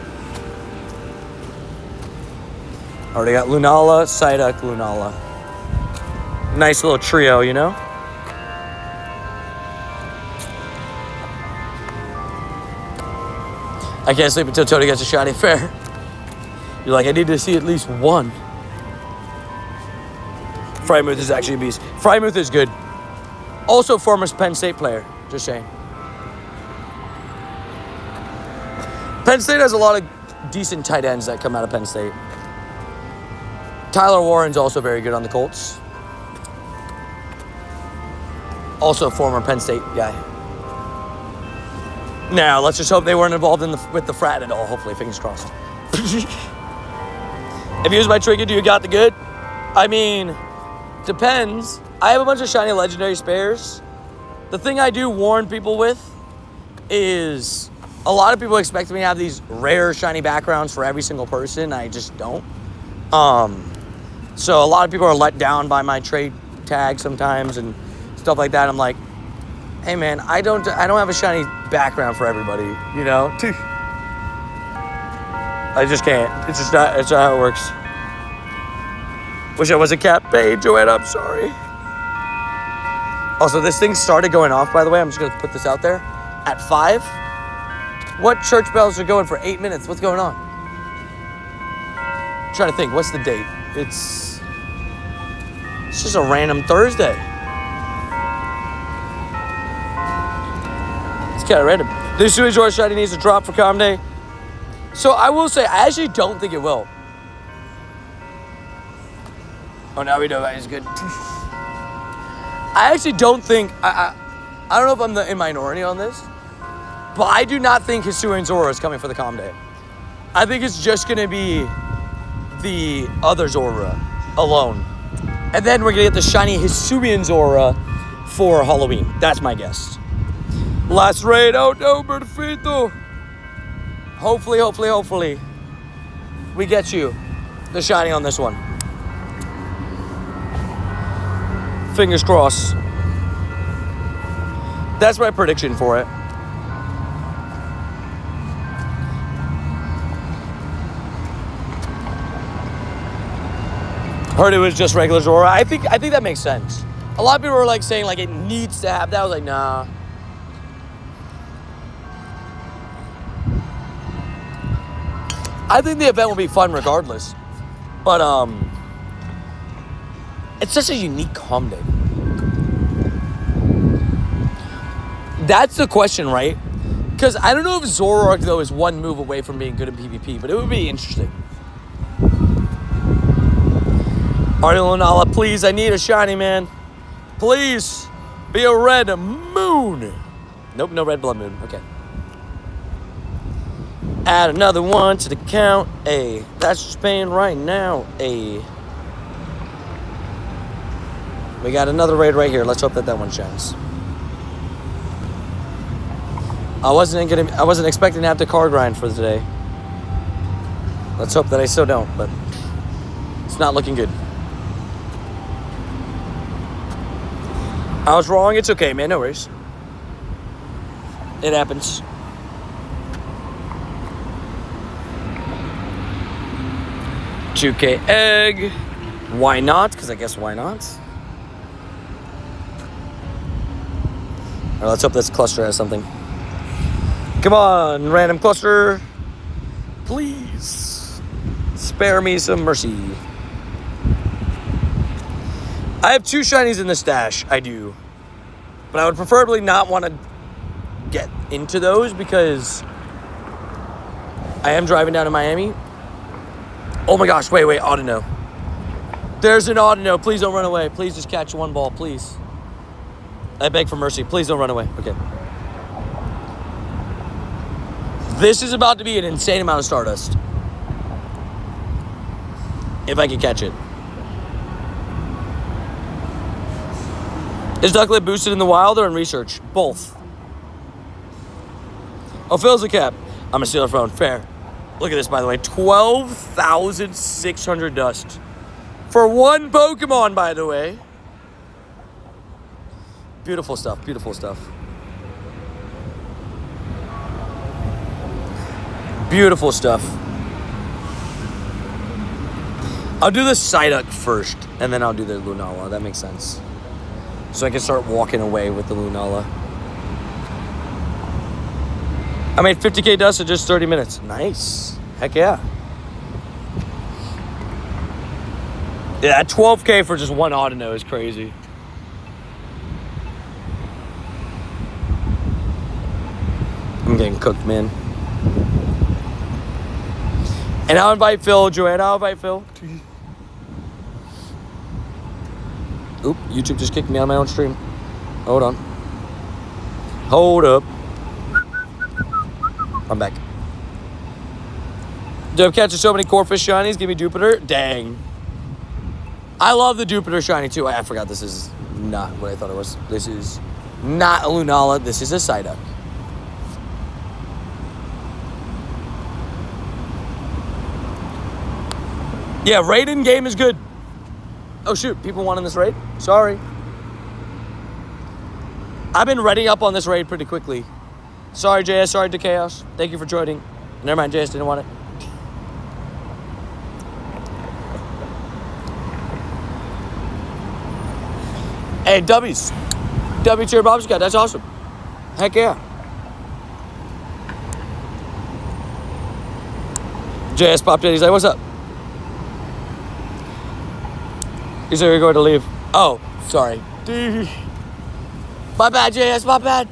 Already got Lunala, Psyduck, Lunala. Nice little trio, you know? I can't sleep until Tony gets a shiny. Fair. You're like, I need to see at least one. Freiermuth is actually a beast. Freiermuth is good. Also former Penn State player. Just saying. Penn State has a lot of decent tight ends that come out of Penn State. Tyler Warren's also very good on the Colts. Also a former Penn State guy. Now, let's just hope they weren't involved with the frat at all. Hopefully, fingers crossed. If you use my trinket, do you got the good? I mean, depends. I have a bunch of shiny legendary spares. The thing I do warn people with is a lot of people expect me to have these rare shiny backgrounds for every single person. I just don't. So a lot of people are let down by my trade tag sometimes and stuff like that. I'm like, Hey man, I don't have a shiny background for everybody, you know? I just can't. It's not how it works. Wish I was a cat paid, Joanna, I'm sorry. Also, this thing started going off, by the way. I'm just gonna put this out there. At 5. What church bells are going for 8 minutes? What's going on? I'm trying to think, what's the date? It's just a random Thursday. It's kind of random. This Suey George shiny needs to drop for Com Day. So I will say, I actually don't think it will. Oh, now we know that is good. I actually don't think, I don't know if I'm in minority on this, but I do not think Hisuian Zora is coming for the Com Day. I think it's just going to be the other Zora alone. And then we're going to get the shiny Hisuian Zora for Halloween. That's my guess. Last raid. Oh no, Perfecto. Hopefully, we get you the shiny on this one. Fingers crossed. That's my prediction for it. Heard it was just regular Zora. I think that makes sense. A lot of people were like saying like it needs to have that. I was like, nah. I think the event will be fun regardless. But it's such a unique Com Day. That's the question, right? Because I don't know if Zoroark, though, is one move away from being good in PvP, but it would be interesting. Alright, LUNALA, please, I need a shiny, man. Please, be a red moon. Nope, no red blood moon. Okay. Add another one to the count. A. That's just paying right now. A. We got another raid right here. Let's hope that one shines. I wasn't expecting to have to card grind for today. Let's hope that I still don't, but it's not looking good. I was wrong. It's okay, man. No worries. It happens. $2K egg. Why not? Because I guess why not? All right, let's hope this cluster has something. Come on, random cluster. Please. Spare me some mercy. I have 2 shinies in the stash. I do. But I would preferably not want to get into those because I am driving down to Miami. Oh my gosh, wait, Audino. There's an Audino. Please don't run away. Please just catch one ball, please. I beg for mercy. Please don't run away. Okay. This is about to be an insane amount of Stardust. If I can catch it. Is Ducklet boosted in the wild or in research? Both. Oh, Phil's a cap. I'm gonna steal a phone. Fair. Look at this, by the way. 12,600 dust. For one Pokemon, by the way. Beautiful stuff. Beautiful stuff. Beautiful stuff. I'll do the Psyduck first, and then I'll do the LUNALA. That makes sense. So I can start walking away with the LUNALA. I made 50K dust in just 30 minutes. Nice. Heck yeah. Yeah, 12K for just one Audino is crazy. I'm getting cooked, man. And I'll invite Phil. Joanna, I'll invite Phil. Oop, YouTube just kicked me out of my own stream. Hold on. Hold up. I'm back. Do I catch so many Corphish shinies? Give me Jupiter. Dang. I love the Jupiter shiny too. I forgot this is not what I thought it was. This is not a LUNALA. This is a Psyduck. Yeah, raid in game is good. Oh shoot, people wanting this raid? Sorry. I've been ready up on this raid pretty quickly. Sorry, JS. Sorry to Chaos. Thank you for joining. Never mind, JS didn't want it. Hey, W's. W tier Bob's got. That's awesome. Heck yeah. JS popped in. He's like, what's up? He said we're going to leave. Oh, sorry. My bad, JS. My bad.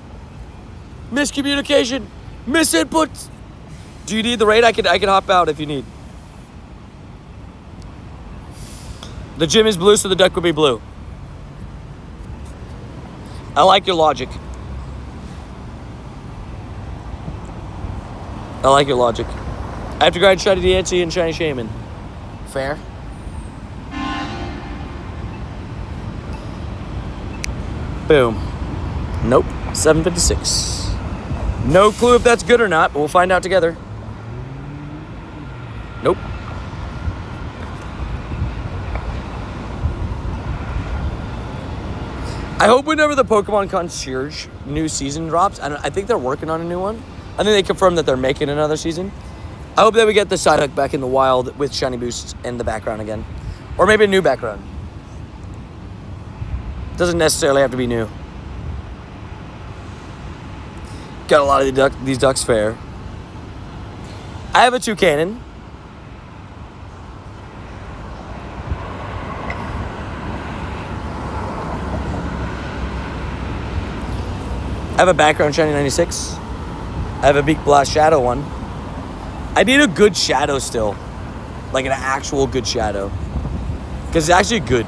Miscommunication. Misinput. Do you need the raid? I can hop out if you need. The gym is blue, so the duck will be blue. I like your logic. I like your logic. I have to grind Shiny DNC and Shiny Shaman. Fair. Boom. Nope. 756. No clue if that's good or not, but we'll find out together. Nope. I hope whenever the Pokemon Concierge new season drops, I think they're working on a new one. I think they confirmed that they're making another season. I hope that we get the Psyduck back in the wild with shiny boosts in the background again. Or maybe a new background. Doesn't necessarily have to be new. Got a lot of these ducks fair. I have a Toucanon. I have a background shiny 96. I have a Beak Blast Shadow one. I need a good shadow still. Like an actual good shadow. Because it's actually good.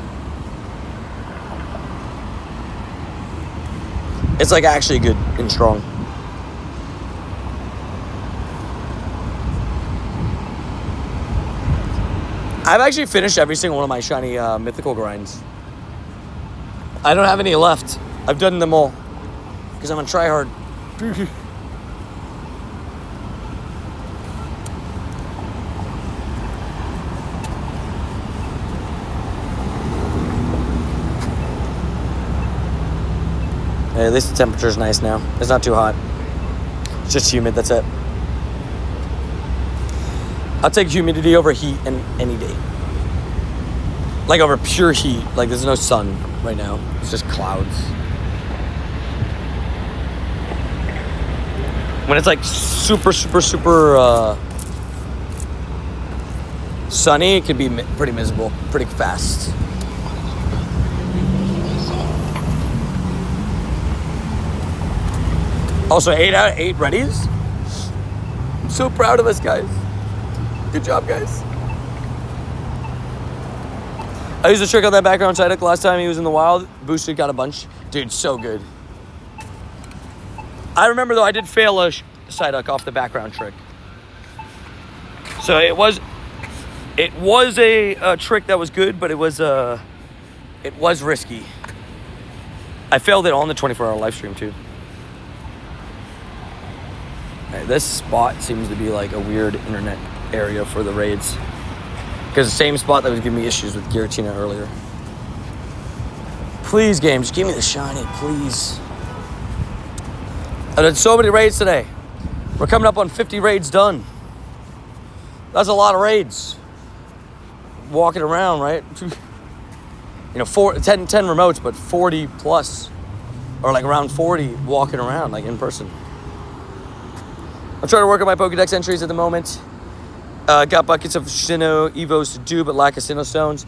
It's like actually good and strong. I've actually finished every single one of my shiny mythical grinds. I don't have any left. I've done them all. Because I'm a tryhard. Hey, at least the temperature's nice now. It's not too hot. It's just humid, that's it. I'll take humidity over heat any day. Like over pure heat. Like there's no sun right now. It's just clouds. When it's like super sunny, it can be pretty miserable, pretty fast. Also, 8 out of 8 readies. I'm so proud of us, guys. Good job, guys. I used a trick on that background Psyduck last time he was in the wild. Boosted, got a bunch. Dude, so good. I remember, though, I did fail a Psyduck off the background trick. So it was a trick that was good, but it was risky. I failed it on the 24-hour live stream, too. Okay, this spot seems to be like a weird internet area for the raids. Because the same spot that was giving me issues with Giratina earlier. Please, game, just give me the shiny, please. I did so many raids today. We're coming up on 50 raids done. That's a lot of raids. Walking around, right? You know, 10 remotes, but 40 plus. Or like around 40 walking around, like in person. I'm trying to work on my Pokedex entries at the moment. Got buckets of Sinnoh Evos to do, but lack of Sinnoh Stones.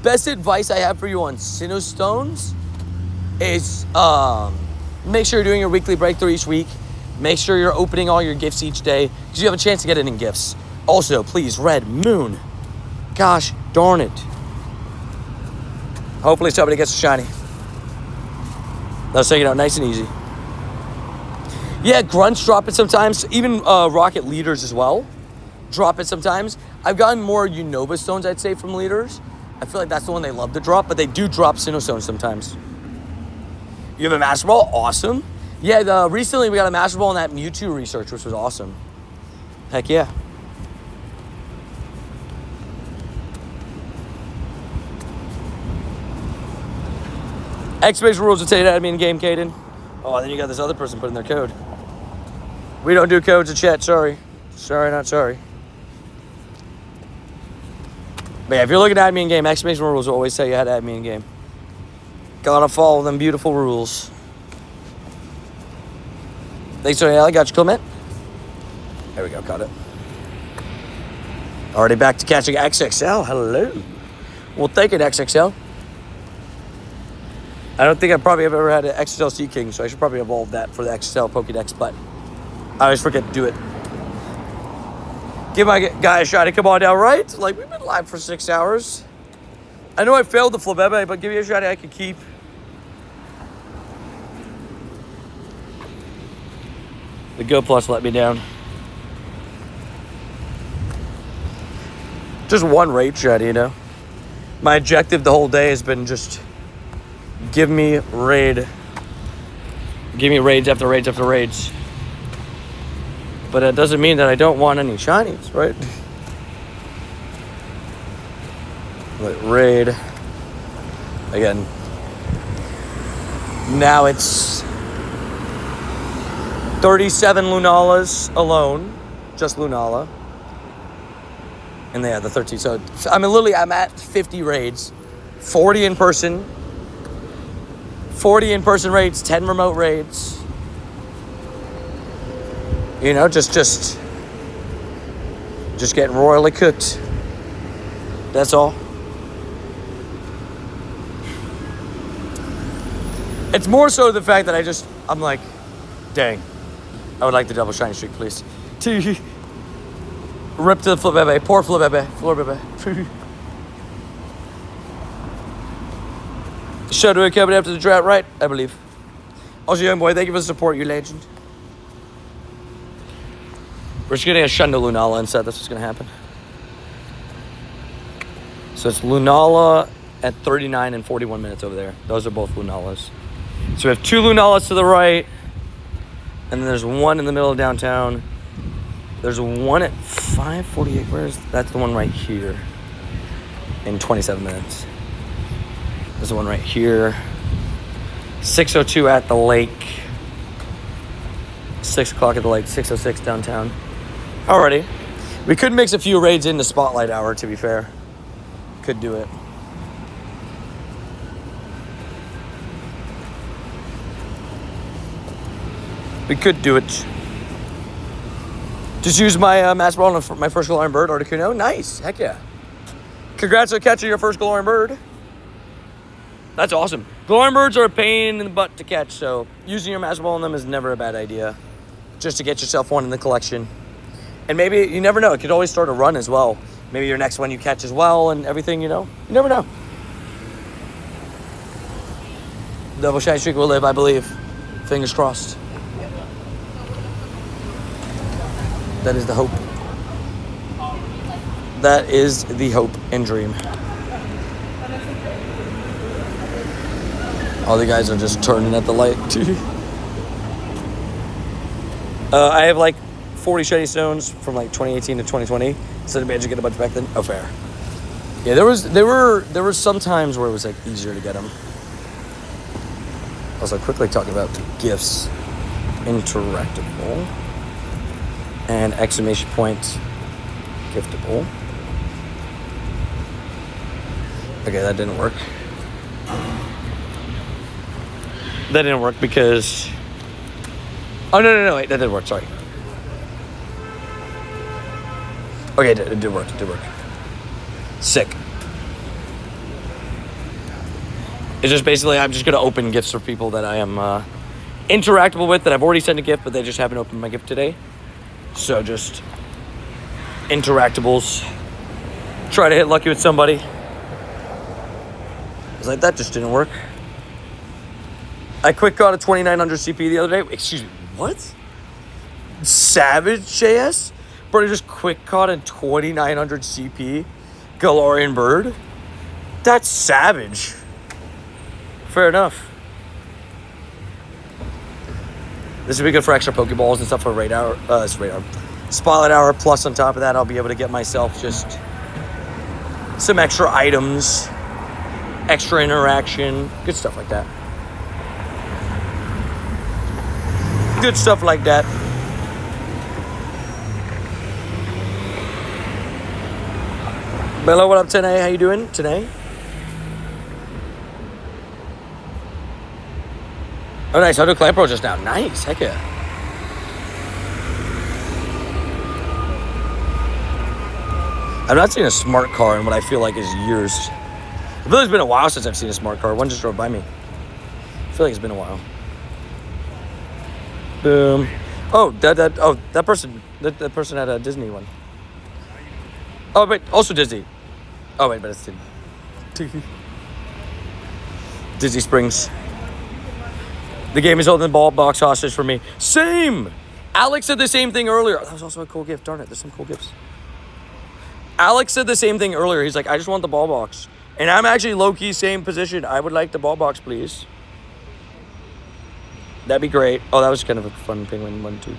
Best advice I have for you on Sinnoh Stones is make sure you're doing your weekly breakthrough each week. Make sure you're opening all your gifts each day, because you have a chance to get it in gifts. Also, please, Red Moon. Gosh darn it. Hopefully somebody gets a shiny. Let's take it out nice and easy. Yeah, grunts drop it sometimes. Even rocket leaders as well drop it sometimes. I've gotten more Unova stones, I'd say, from leaders. I feel like that's the one they love to drop, but they do drop Sinnoh stones sometimes. You have a Master Ball? Awesome. Yeah, recently we got a Master Ball in that Mewtwo research, which was awesome. Heck yeah. Exclamation rules will tell you to add me in game, Caden. Oh, then you got this other person putting their code. We don't do codes in chat, sorry. Sorry, not sorry. But yeah, if you're looking to add me in game, exclamation rules will always tell you how to add me in game. Gotta follow them beautiful rules. Thanks, Danielle. I got you, Clement. There we go, caught it. Already back to catching XXL. Hello. Well, thank you, XXL. I don't think I probably have ever had an XXL Sea King, so I should probably evolve that for the XXL Pokédex, but I always forget to do it. Give my guy a shot to come on down, right? Like, we've been live for 6 hours. I know I failed the Flabebe, but give me a shot I can keep. The Go Plus let me down. Just one raid shot, you know? My objective the whole day has been just give me raid. Give me raids after raids after raids. But that doesn't mean that I don't want any shinies, right? But raid. Again. Now it's 37 Lunalas alone. Just Lunala. And they have the 13. So I'm at 50 raids. 40 in person. 40 in-person raids, 10 remote raids. You know, just getting royally cooked. That's all. It's more so the fact that I'm like, dang, I would like the double shiny streak, please. Rip to the Flabebe, poor Flabebe, Flabebe. Show to it coming after the drought, right? I believe. Also, young boy, thank you for the support, you legend. We're just getting a Shundo Lunala instead. That's what's going to happen. So it's Lunala at 39 and 41 minutes over there. Those are both Lunalas. So we have 2 Lunalas to the right. And then there's one in the middle of downtown. There's one at 5:48. Where's that's the one right here. In 27 minutes. There's the one right here. 6:02 at the lake. 6 o'clock at the lake. 6:06 downtown. Alrighty. We could mix a few raids into Spotlight Hour, to be fair. Could do it. We could do it. Just use my Master Ball on my first Galarian Bird, Arrokuda. Nice. Heck yeah. Congrats on catching your first Galarian Bird. That's awesome. Galarian Birds are a pain in the butt to catch, so using your Master Ball on them is never a bad idea. Just to get yourself one in the collection. And maybe, you never know, it could always start a run as well. Maybe your next one you catch as well and everything, you know? You never know. Double shiny streak will live, I believe. Fingers crossed. That is the hope. That is the hope and dream. All the guys are just turning at the light. I have like 40 shiny stones from like 2018 to 2020. So I managed to get a bunch back then. Oh, fair. Yeah, there were some times where it was like easier to get them. Also, quickly talking about gifts. Interactable. And exclamation point giftable. Okay, that didn't work. That didn't work because... Oh, no, wait, that did work, sorry. Okay, it did work, Sick. It's just basically, I'm just going to open gifts for people that I am interactable with, that I've already sent a gift, but they just haven't opened my gift today. So just interactables. Try to hit lucky with somebody. I was like, that just didn't work. I quick got a 2900 CP the other day. Excuse me, what? Savage JS? Bro, just quick caught a 2900 CP Galarian Bird? That's savage. Fair enough. This would be good for extra Pokeballs and stuff for raid hour. Spotlight Hour. Plus, on top of that, I'll be able to get myself just some extra items, extra interaction, good stuff like that. good stuff like that. Hello, what up, Tanae? How you doing, Tanae? Oh, nice. I do Clamp just now. Nice. Heck yeah. I've not seen a smart car in what I feel like is years. I feel like it's been a while since I've seen a smart car. One just drove by me. I feel like it's been a while. Boom. Oh, that person had a Disney one. Oh, wait, also Disney. Oh, wait, but it's Disney. Disney Springs. The game is holding the ball box hostage for me. Same! Alex said the same thing earlier. That was also a cool gift. Darn it, there's some cool gifts. Alex said the same thing earlier. He's like, I just want the ball box. And I'm actually low-key same position. I would like the ball box, please. That'd be great. Oh, that was kind of a fun penguin one, too.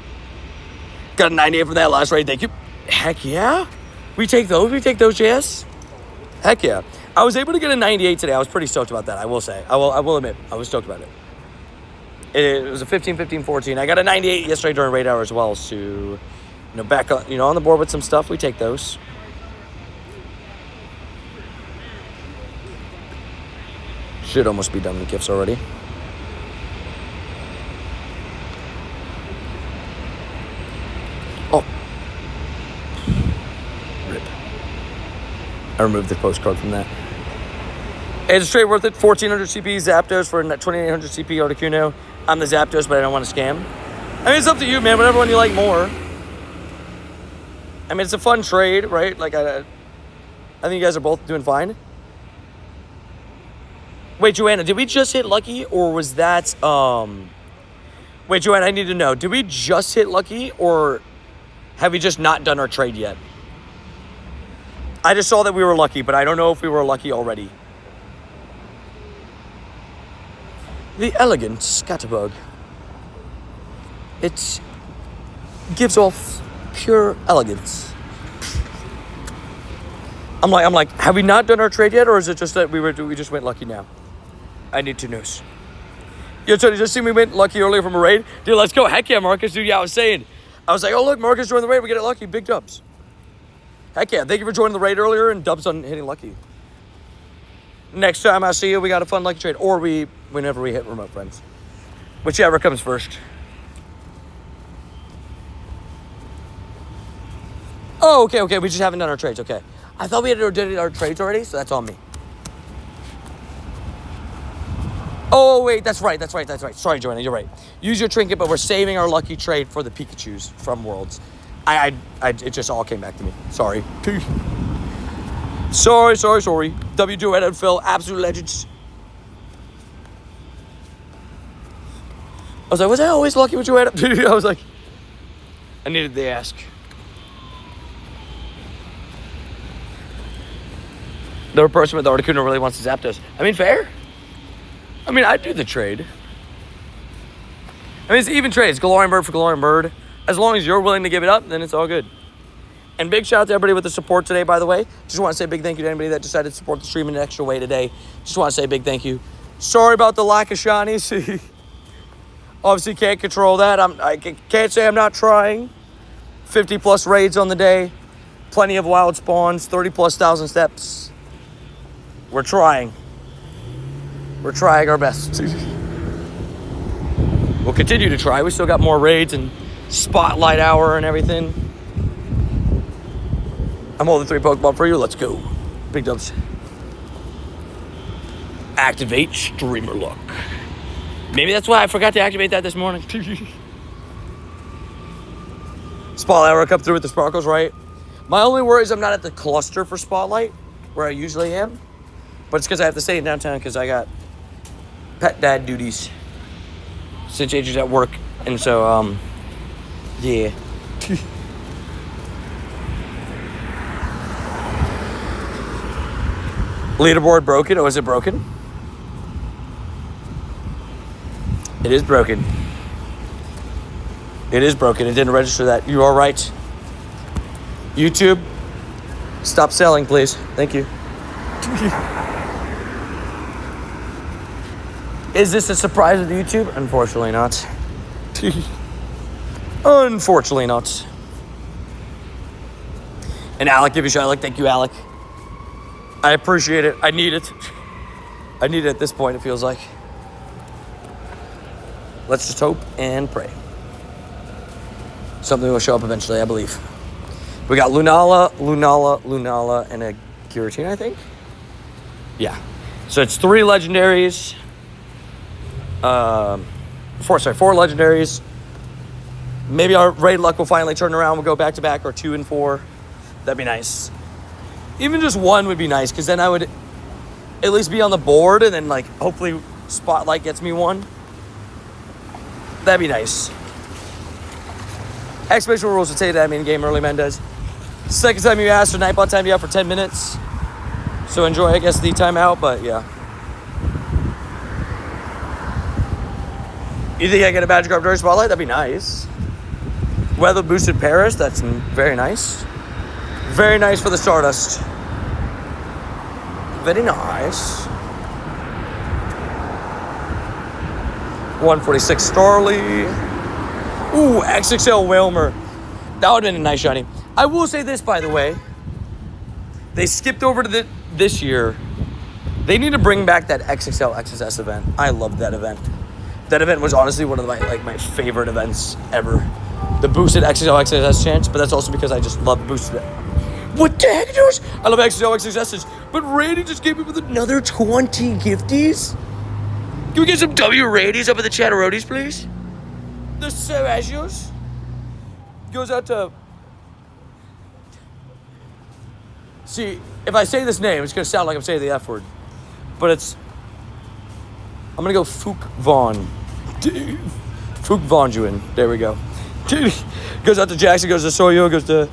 Got a 98 for that last raid. Thank you. Heck yeah. We take those, yes. Heck yeah. I was able to get a 98 today. I was pretty stoked about that, I will say. I will admit, I was stoked about it. It was a 15, 15, 14. I got a 98 yesterday during raid hour as well. So, back on, on the board with some stuff. We take those. Should almost be done with gifts already. Oh. Rip. I removed the postcard from that. It's straight worth it. 1,400 CP Zapdos for 2,800 CP Arrokuda. I'm the Zapdos, but I don't want to scam. I mean, it's up to you, man. Whatever one you like more. I mean, it's a fun trade, right? Like, I think you guys are both doing fine. Wait, Joanna, did we just hit lucky, or was that, Wait, Joanna, I need to know. Did we just hit lucky, or have we just not done our trade yet? I just saw that we were lucky, but I don't know if we were lucky already. The elegant scatterbug. It gives off pure elegance. I'm like, have we not done our trade yet, or is it just that we just went lucky now? I need to know. Yo, Tony, just seen we went lucky earlier from a raid? Dude, let's go. Heck yeah, Marcus. Dude, yeah, I was like, oh, look, Marcus joined the raid. We get it lucky. Big dubs. Heck yeah. Thank you for joining the raid earlier, and dubs on hitting lucky. Next time I see you, we got a fun lucky trade. Or whenever we hit remote friends. Whichever comes first. Oh, okay. We just haven't done our trades. Okay. I thought we had done our trades already, so that's on me. Oh, wait, that's right. Sorry, Joanna, you're right. Use your trinket, but we're saving our lucky trade for the Pikachus from Worlds. It just all came back to me. Sorry. Sorry. W Duet and Phil, absolute legends. I was like, was I always lucky with Joanna? I was like, I needed the ask. The person with the Arrokuda really wants to Zapdos. I mean, fair. I mean, I'd do the trade. I mean, it's an even trade. It's Galarian Bird for Galarian Bird. As long as you're willing to give it up, then it's all good. And big shout out to everybody with the support today, by the way. Just want to say a big thank you to anybody that decided to support the stream in an extra way today. Just want to say a big thank you. Sorry about the lack of shinies. Obviously can't control that. I can't say I'm not trying. 50 plus raids on the day. Plenty of wild spawns. 30 plus thousand steps. We're trying. We're trying our best. We'll continue to try. We still got more raids and spotlight hour and everything. I'm holding 3 Pokemon for you. Let's go. Big dubs. Activate streamer look. Maybe that's why I forgot to activate that this morning. Spotlight hour come through with the sparkles, right? My only worry is I'm not at the cluster for Spotlight, where I usually am. But it's because I have to stay in downtown because I got pet dad duties. Since AJ's at work. And so, yeah. Leaderboard broken? Oh, is it broken? It is broken. It is broken. It didn't register that. You are right. YouTube, stop selling, please. Thank you. Is this a surprise with YouTube? Unfortunately not. Unfortunately not. And Alec, give you a shout. Like, thank you, Alec. I appreciate it. I need it. I need it at this point, it feels like. Let's just hope and pray. Something will show up eventually, I believe. We got Lunala, and a Giratina, I think? Yeah. So it's 3 legendaries. 4 legendaries. Maybe our raid luck will finally turn around. We'll go back to back, or 2 and 4. That'd be nice. Even just 1 would be nice, because then I would at least be on the board, and then, like, hopefully Spotlight gets me 1. That'd be nice. Exclamation rules would say that in game early, Mendez. Second time you asked, so Nightbot timed you out for 10 minutes. So enjoy, I guess, the timeout, but yeah. You think I get a Magic Card during Spotlight? That'd be nice. Weather boosted Paris, that's very nice. Very nice for the Stardust. Very nice. 146 Starly. Ooh, XXL Wilmer. That would have been a nice shiny. I will say this, by the way. They skipped over to this year. They need to bring back that XXL XSS event. I loved that event. That event was honestly one of my favorite events ever. The boosted XXL XSS chance, but that's also because I just love boosted. What the heck, Josh? I love XXL XSSs, but Randy just gave me with another 20 gifties. Can we get some W Radies up in the Chatterotis, please? The Savagios goes out to... See, if I say this name, it's going to sound like I'm saying the F word. But it's... I'm going to go Fook Vaughn. Fook Vaughn Juin. There we go. Goes out to Jackson, goes to Soyo, goes to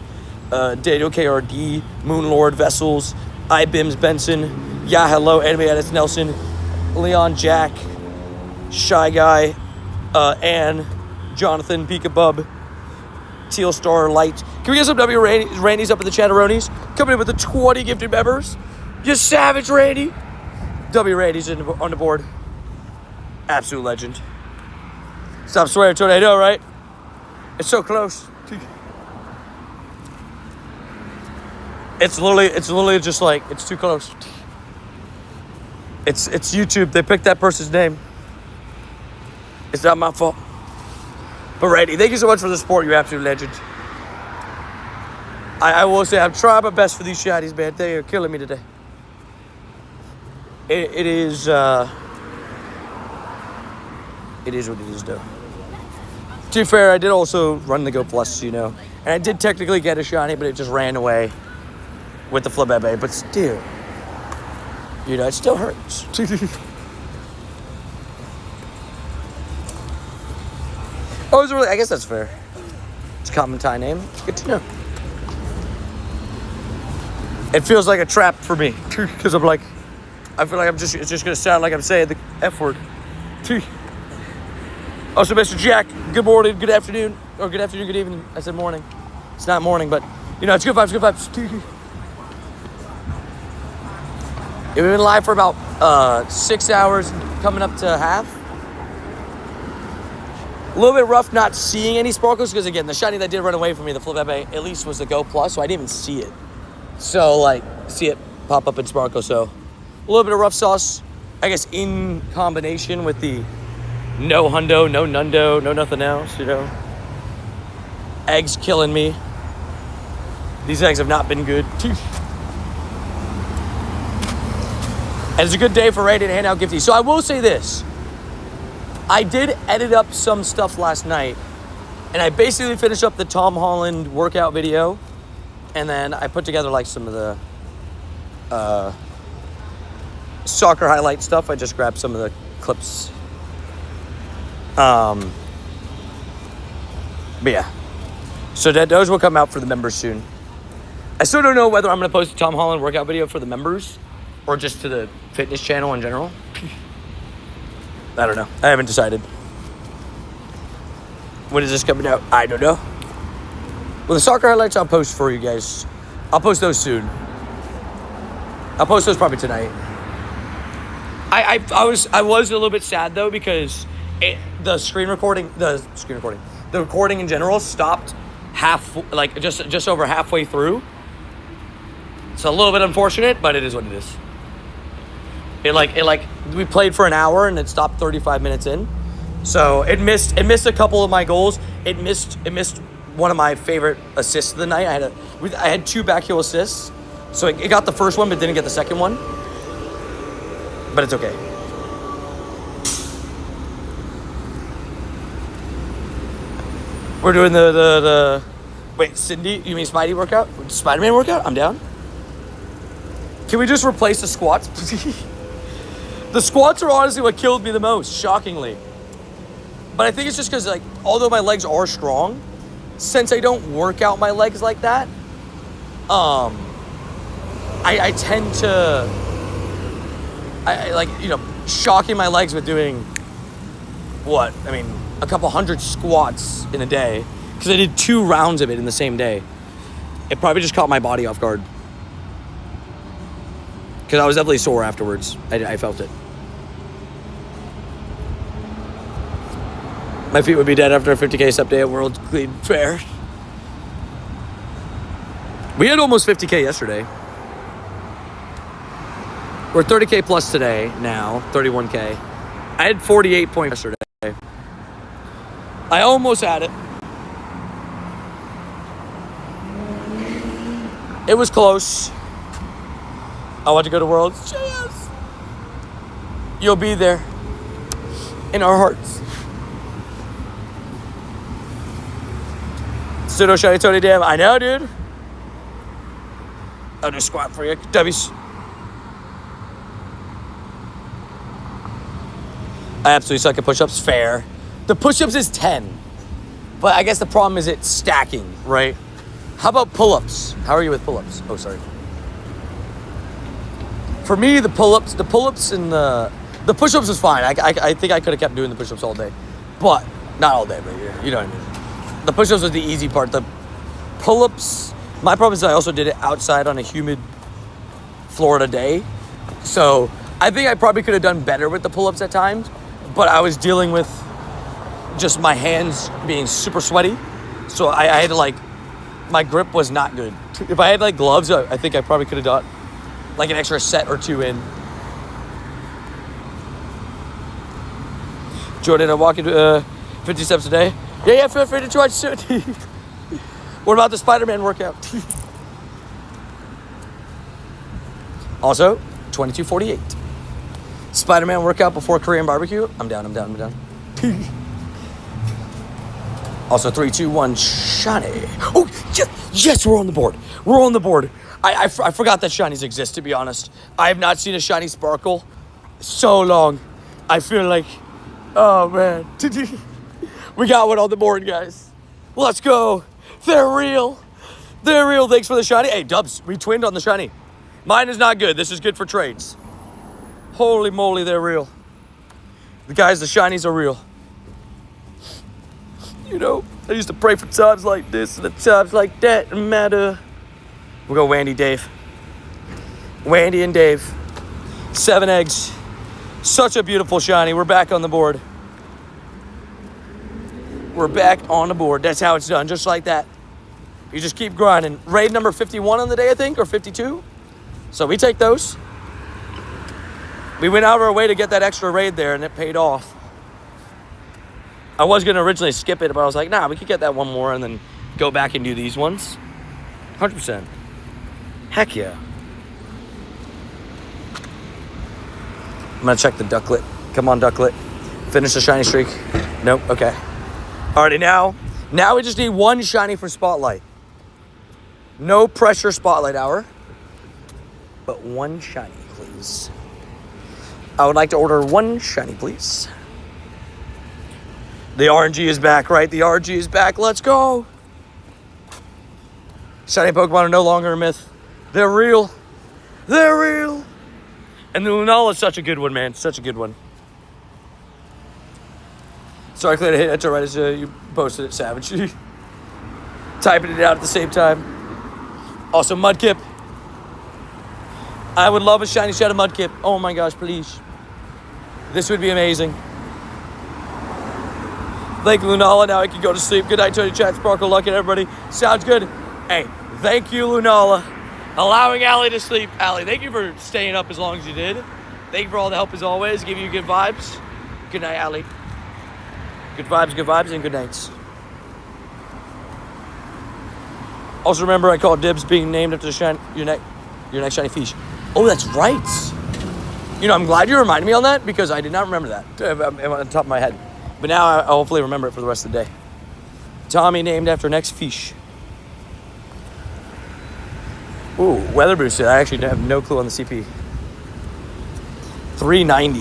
Daniel KRD, Moonlord, Vessels, IBIMS, Benson, Yeah Hello, Anime Edits, Nelson, Leon, Jack, Shy Guy, Ann, Jonathan, Pika Bub, Teal Star, Light. Can we get some W Randy's up in the Chatteronis? Coming in with the 20 gifted members. You savage, Randy. W Randy's on the board. Absolute legend. Stop swearing, Tony. I know, right? It's so close. It's literally just like, it's too close. It's YouTube. They picked that person's name. It's not my fault. But Randy, thank you so much for the support, you absolute legend. I will say, I'm trying my best for these shinies, man. They are killing me today. It is what it is, though. To be fair, I did also run the Go Plus, And I did technically get a shiny, but it just ran away with the Flabébé. But still, it still hurts. Oh, is it really? I guess that's fair. It's a common Thai name. It's good to know. It feels like a trap for me because I'm like, I feel like it's just gonna sound like I'm saying the F word. Also, Mr. Jack, good morning, good afternoon, or good afternoon, good evening. I said morning. It's not morning, but it's good vibes, good vibes. We've been live for about 6 hours, coming up to half. A little bit rough not seeing any sparkles because, again, the shiny that did run away from me, the Flabébé, at least was the Go Plus, so I didn't even see it. So, see it pop up in sparkle. So, a little bit of rough sauce, I guess, in combination with the no hundo, no nundo, no nothing else, Eggs killing me. These eggs have not been good. And it's a good day for Randy to hand out gifties. So I will say this. I did edit up some stuff last night, and I basically finished up the Tom Holland workout video, and then I put together some of the soccer highlight stuff. I just grabbed some of the clips. But yeah. So those will come out for the members soon. I still don't know whether I'm going to post a Tom Holland workout video for the members or just to the fitness channel in general. I don't know. I haven't decided. When is this coming out? I don't know. Well, the soccer highlights I'll post for you guys. I'll post those soon. I'll post those probably tonight. I was a little bit sad though because the the recording in general stopped just over halfway through. It's a little bit unfortunate, but it is what it is. We played for an hour and it stopped 35 minutes in. So it missed a couple of my goals. It missed one of my favorite assists of the night. I had 2 back heel assists. So it got the first one but didn't get the second one. But it's okay. We're doing the wait, Cindy, you mean Spidey workout? Spider-Man workout? I'm down. Can we just replace the squats? The squats are honestly what killed me the most, shockingly. But I think it's just because, like, although my legs are strong, since I don't work out my legs like that, I tend to, shocking my legs with doing, a couple hundred squats in a day, because I did 2 rounds of it in the same day. It probably just caught my body off guard. Because I was definitely sore afterwards. I felt it. My feet would be dead after a 50K step day at World Clean Fair. We had almost 50K yesterday. We're 30K plus today now, 31K. I had 48 points yesterday. I almost had it. It was close. I want to go to Worlds. Cheers! You'll be there. In our hearts. Pseudo shiny Tony Dam. I know, dude. I'll do a squat for you. W's. I absolutely suck at push-ups. Fair. The push-ups is 10. But I guess the problem is it's stacking, right? How about pull-ups? How are you with pull-ups? Oh, sorry. For me, the pull-ups and the push-ups was fine. I think I could have kept doing the push-ups all day. But, not all day, but you know what I mean. The push-ups was the easy part. The pull-ups, my problem is I also did it outside on a humid Florida day. So I think I probably could have done better with the pull-ups at times, but I was dealing with just my hands being super sweaty. So I had to my grip was not good. If I had gloves, I think I probably could have done an extra set or 2 in. Jordan, I'm walking 50 steps a day. Yeah, feel free to join soon. What about the Spider-Man workout? Also, 22:48. Spider-Man workout before Korean barbecue. I'm down. Also, 3, 2, 1, shiny. Oh, yes, we're on the board. I forgot that shinies exist, to be honest. I have not seen a shiny sparkle so long. I feel like, oh, man. We got one on the board, guys. Let's go. They're real. Thanks for the shiny. Hey, Dubs, we twinned on the shiny. Mine is not good. This is good for trades. Holy moly, they're real. The shinies are real. You know, I used to pray for times like this and times like that. No matter. We'll go Wandy and Dave. 7 eggs. Such a beautiful shiny. We're back on the board. That's how it's done, just like that. You just keep grinding. Raid number 51 on the day, I think, or 52. So we take those. We went out of our way to get that extra raid there, and it paid off. I was going to originally skip it, but I was like, nah, we could get that one more and then go back and do these ones. 100%. Heck yeah. I'm going to check the ducklet. Come on, ducklet. Finish the shiny streak. Nope, okay. Alrighty, now we just need 1 shiny for Spotlight. No pressure Spotlight hour. But 1 shiny, please. I would like to order 1 shiny, please. The RNG is back, right? The RNG is back. Let's go. Shiny Pokemon are no longer a myth. They're real. And the LUNALA is such a good one, man. Such a good one. Sorry, Clay, to hit enter right as you posted it, Savage. Typing it out at the same time. Also, Mudkip. I would love a shiny Shadow Mudkip. Oh my gosh, please. This would be amazing. Thank Lunala. Now I can go to sleep. Good night, Tony Chat, Sparkle, Luck, and everybody. Sounds good. Hey, thank you, Lunala. Allowing Allie to sleep. Allie, thank you for staying up as long as you did. Thank you for all the help as always. Give you good vibes. Good night, Allie. Good vibes, and good nights. Also remember, I called dibs being named after your next shiny fish. Oh, that's right. You know, I'm glad you reminded me on that because I did not remember that on the top of my head. But now I'll hopefully remember it for the rest of the day. Tommy named after next fish. Ooh, weather boosted. I actually have no clue on the CP. 390.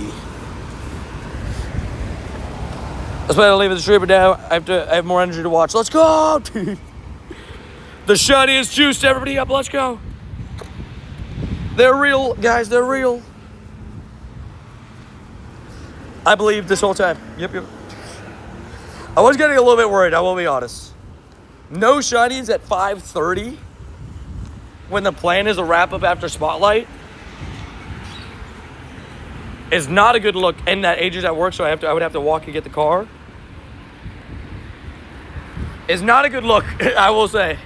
Let's play to leave the stream, but now I have more energy to watch. Let's go! The shiniest juice, everybody up, let's go. They're real, guys, they're real. I believed this whole time. Yep. I was getting a little bit worried, I will be honest. No shinies at 5:30 when the plan is a wrap up after Spotlight is not a good look. And that Age is at work, so I would have to walk and get the car. It's not a good look, I will say.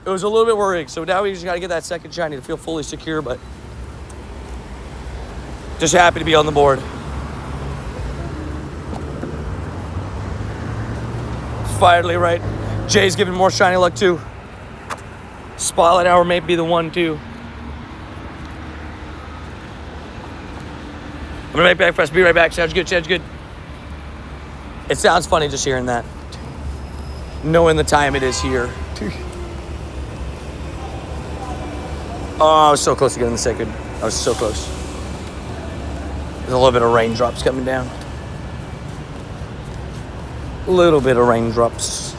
It was a little bit worrying, so now we just got to get that second shiny to feel fully secure, but just happy to be on the board. Finally, right? Jay's giving more shiny luck too. Spotlight Hour may be the one too. I'm gonna make back fast. Be right back. Sounds good. It sounds funny just hearing that. Knowing the time it is here. Oh, I was so close to getting the second. I was so close. There's a little bit of raindrops coming down. A little bit of raindrops.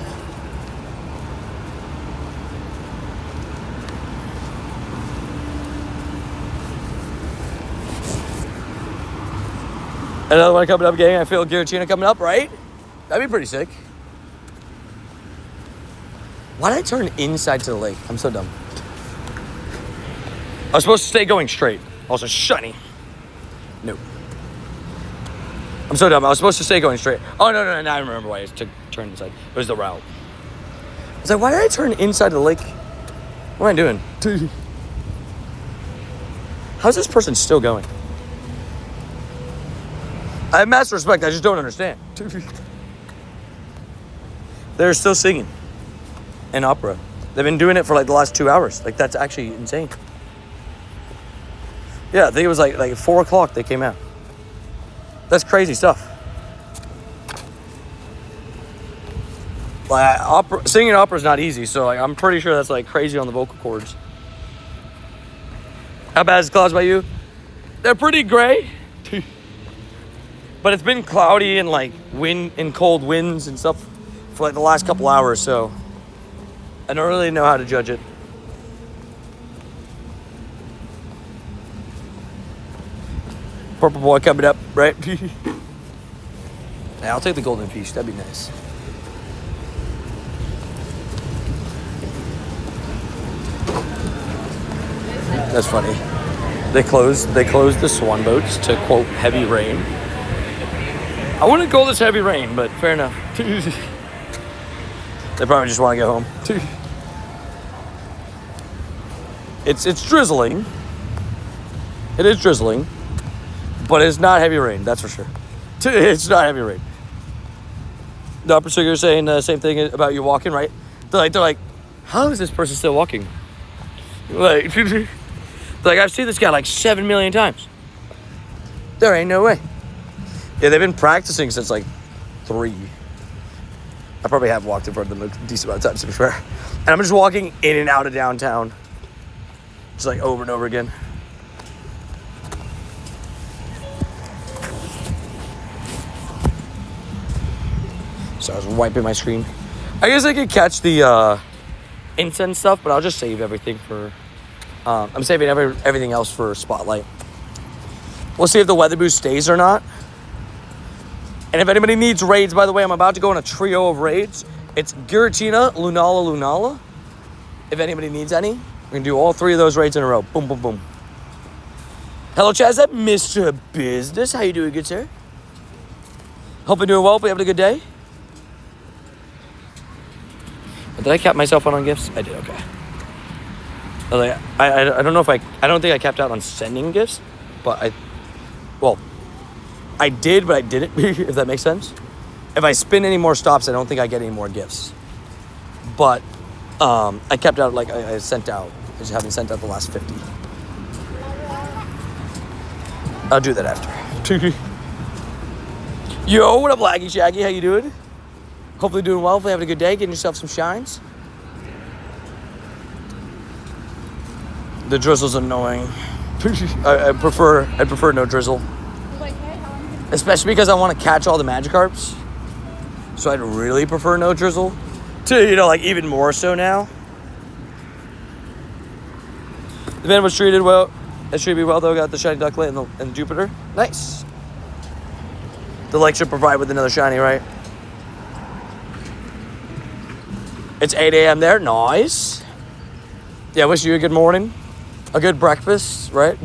Another one coming up, gang. I feel Giratina coming up, right? That'd be pretty sick. Why did I turn inside to the lake? I'm so dumb. I was supposed to stay going straight. Also shiny. Nope. I'm so dumb. I was supposed to stay going straight. Oh, no. Now I remember why I took turn inside. It was the route. I was like, why did I turn inside the lake? What am I doing? How's this person still going? I have massive respect. I just don't understand. They're still singing an opera. They've been doing it for like the last 2 hours. Like, that's actually insane. Yeah, I think it was like 4 o'clock they came out. That's crazy stuff. Like, singing opera is not easy, so like, I'm pretty sure that's like crazy on the vocal cords. How bad is the clouds by you? They're pretty gray. But it's been cloudy and like wind and cold winds and stuff for like the last couple hours, so I don't really know how to judge it. Purple boy coming up, right? Yeah, I'll take the golden fish. That'd be nice. That's funny. They closed the swan boats to quote heavy rain. I wouldn't call this heavy rain, but fair enough. They probably just want to go home. It's drizzling. It is drizzling, but it's not heavy rain. That's for sure. It's not heavy rain. The upper sugar saying the same thing about you walking, right? They're like, how is this person still walking? Like, I've seen this guy like 7 million times. There ain't no way. Yeah, they've been practicing since like 3. I probably have walked in front of them a decent amount of times, to be fair. And I'm just walking in and out of downtown. Just like over and over again. So I was wiping my screen. I guess I could catch the incense stuff, but I'll just save everything for... I'm saving everything else for Spotlight. We'll see if the weather boost stays or not. And if anybody needs raids, by the way, I'm about to go on a trio of raids. It's Giratina, Lunala. If anybody needs any, we're going to do all 3 of those raids in a row. Boom, boom, boom. Hello, Chaz. That's Mr. Business. How you doing, good sir? Hope you're doing well. Hope you're having a good day. Did I cap myself out on gifts? I did, okay. I don't know if I don't think I capped out on sending gifts, but I did, but I didn't, if that makes sense. If I spin any more stops, I don't think I get any more gifts. But I kept out, like I sent out. I just haven't sent out the last 50. I'll do that after. Yo, what up, Laggy Shaggy? How you doing? Hopefully doing well. Hopefully having a good day. Getting yourself some shines. The drizzle's annoying. I prefer no drizzle. Especially because I want to catch all the Magikarps. So I'd really prefer no drizzle. To, like even more so now. The man was treated well. It treated me well though. Got the shiny Ducklet and the Jupiter. Nice. The lake should provide with another shiny, right? It's 8 a.m. there. Nice. Yeah, wish you a good morning. A good breakfast, right?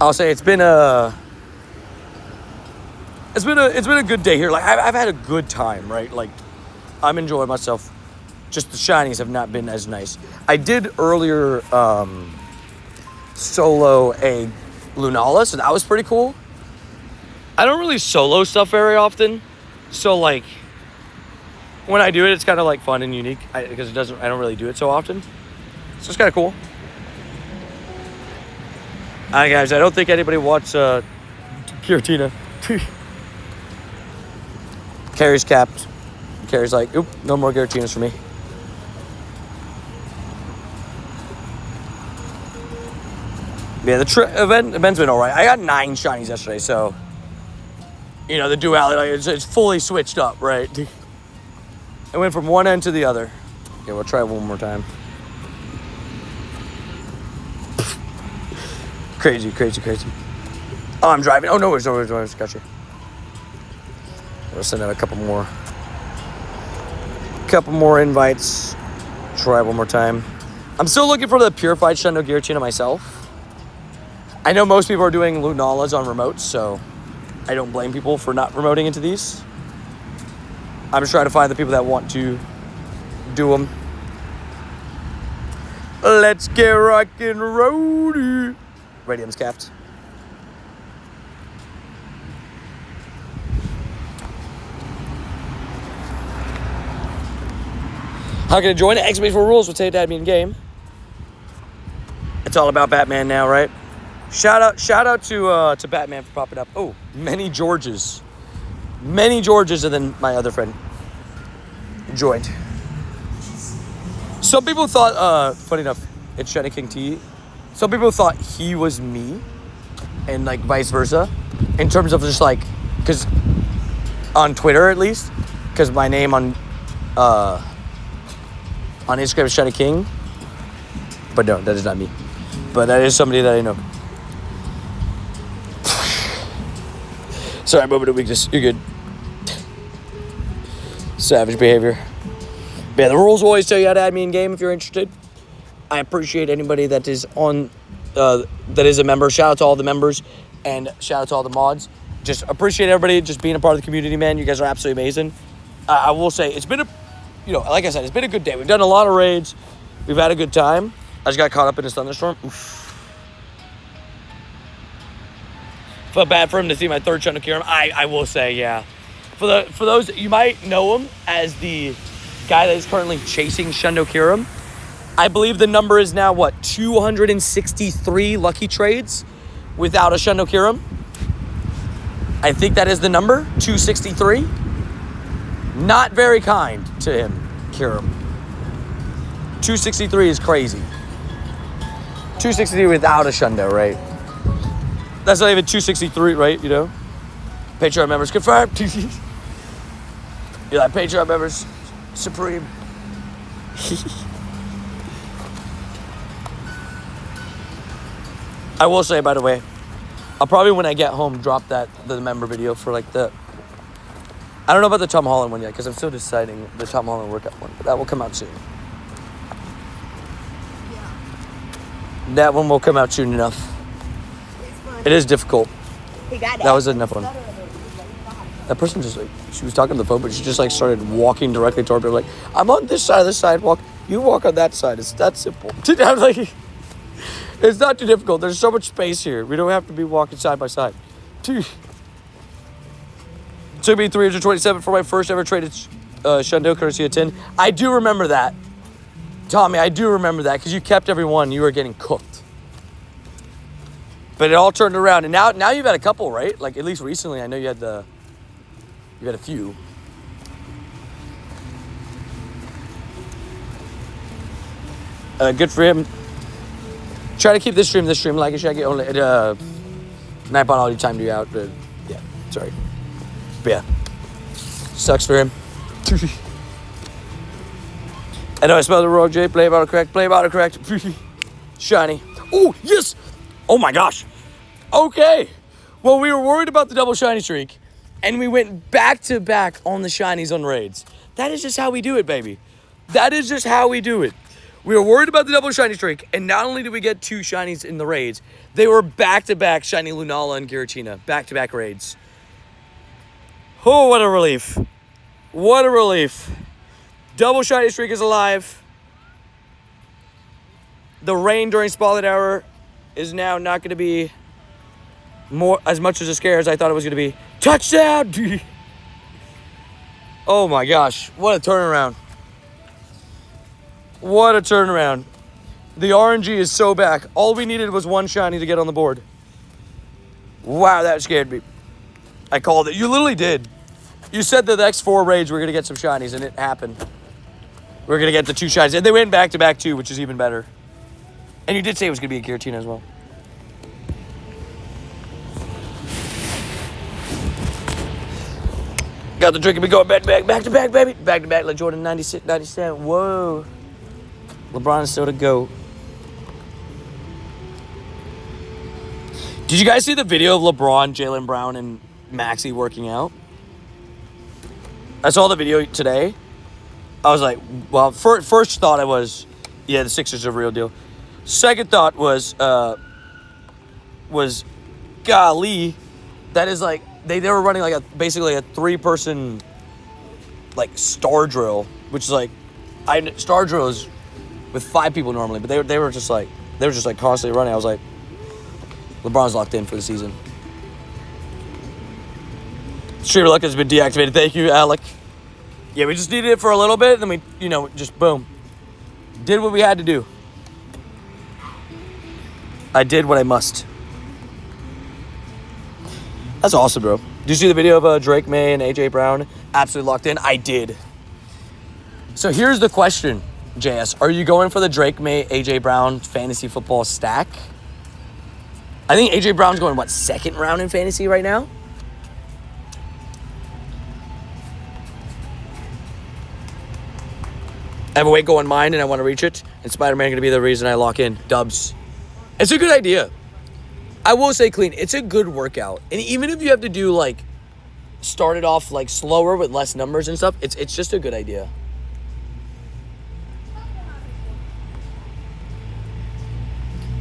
I'll say it's been a good day here. Like I've had a good time, right? Like I'm enjoying myself. Just the shinies have not been as nice. I did earlier solo a LUNALA, so that was pretty cool. I don't really solo stuff very often, so like when I do it, it's kind of like fun and unique because I don't really do it so often. So it's kind of cool. Alright guys, I don't think anybody watched Giratina. Carrie's capped. Carrie's like, oop, no more Giratinas for me. Yeah, the event's been alright. I got 9 shinies yesterday, so the duality, it's fully switched up, right? It went from one end to the other. Okay, we'll try it one more time. Crazy. Oh, I'm driving. Oh, no worries. Gotcha. We'll send out a couple more invites. Try one more time. I'm still looking for the purified Shundo Giratina myself. I know most people are doing LUNALAs on remotes, so I don't blame people for not remoting into these. I'm just trying to find the people that want to do them. Let's get rockin' roadie. Radium's capped. How can I join? Exclamation for rules would say to add me in game. It's all about Batman now, right? Shout out to Batman for popping up. Oh, many Georges. Many Georges, and then my other friend joined. Some people thought, funny enough, it's Shiny King T. Some people thought he was me, and like vice versa, in terms of just like, because on Twitter at least, because my name on Instagram is Shiny King, but no, that is not me. But that is somebody that I know. Sorry, moment of weakness. You're good. Savage behavior. But yeah, the rules always tell you how to add me in game if you're interested. I appreciate anybody that is on, that is a member. Shout out to all the members and shout out to all the mods. Just appreciate everybody just being a part of the community, man. You guys are absolutely amazing. I will say it's been like I said, it's been a good day. We've done a lot of raids. We've had a good time. I just got caught up in this thunderstorm. Oof. Felt bad for him to see my third Shundo Kyurem. I will say, yeah. For those, you might know him as the guy that is currently chasing Shundo Kyurem. I believe the number is now, 263 lucky trades without a Shundo Kyurem. I think that is the number, 263. Not very kind to him, Kyurem. 263 is crazy. 263 without a Shundo, right? That's not even 263, right? Patreon members confirmed. You're like, Patreon members supreme. I will say, by the way, I'll probably, when I get home, drop the member video for like I don't know about the Tom Holland one yet, because I'm still deciding the Tom Holland workout one, but that will come out soon. That one will come out soon enough. It is difficult. That was enough fun. That person just like, she was talking on the phone, but she just like started walking directly toward me. Like, I'm on this side of the sidewalk. You walk on that side. It's that simple. I'm like, it's not too difficult. There's so much space here. We don't have to be walking side by side. Took me 327 for my first ever traded Shundo courtesy of 10. I do remember that. Tommy, I do remember that because you kept every one. You were getting cooked. But it all turned around. And now you've had a couple, right? Like, at least recently, I know you had a few. Good for him. Try to keep this stream like it should get only Nightbot all the time to you out, but yeah, sorry. But yeah. Sucks for him. I know I spelled it wrong, Jay. Play about it correct. Shiny. Oh, yes! Oh my gosh. Okay. Well, we were worried about the double shiny streak, and we went back to back on the shinies on raids. That is just how we do it, baby. That is just how we do it. We were worried about the double shiny streak, and not only did we get 2 shinies in the raids, they were back-to-back shiny Lunala and Giratina. Back-to-back raids. Oh, what a relief. What a relief. Double shiny streak is alive. The rain during Spotlight Hour is now not going to be as much as a scare as I thought it was going to be. Touchdown! Oh my gosh. What a turnaround. What a turnaround. The RNG is so back. All we needed was 1 shiny to get on the board. Wow, that scared me. I called it. You literally did. You said that the next 4 raids we're going to get some shinies, and it happened. We're going to get the 2 shinies. And they went back-to-back, too, which is even better. And you did say it was going to be a Giratina as well. Got the drink and we going back-to-back, baby. Back-to-back like Jordan 96, 97. Whoa. LeBron is still to go. Did you guys see the video of LeBron, Jaylen Brown, and Maxey working out? I saw the video today. I was like, well, first thought I was, yeah, the Sixers are a real deal. Second thought was golly, that is like, they were running like basically a 3-person like star drill, which is like, star drill is with 5 people normally, but they were just like constantly running. I was like, LeBron's locked in for the season. Streamer luck has been deactivated. Thank you, Alec. Yeah, we just needed it for a little bit, and then we, just boom. Did what we had to do. I did what I must. That's awesome, bro. Did you see the video of Drake May and AJ Brown absolutely locked in? I did. So here's the question, JS. Are you going for the Drake May, AJ Brown fantasy football stack? I think AJ Brown's going, what, 2nd round in fantasy right now? I have a weight goal in mind and I want to reach it. And Spider-Man going to be the reason I lock in. Dubs. It's a good idea. I will say, Clean, it's a good workout. And even if you have to do, like, start it off, like, slower with less numbers and stuff, it's just a good idea.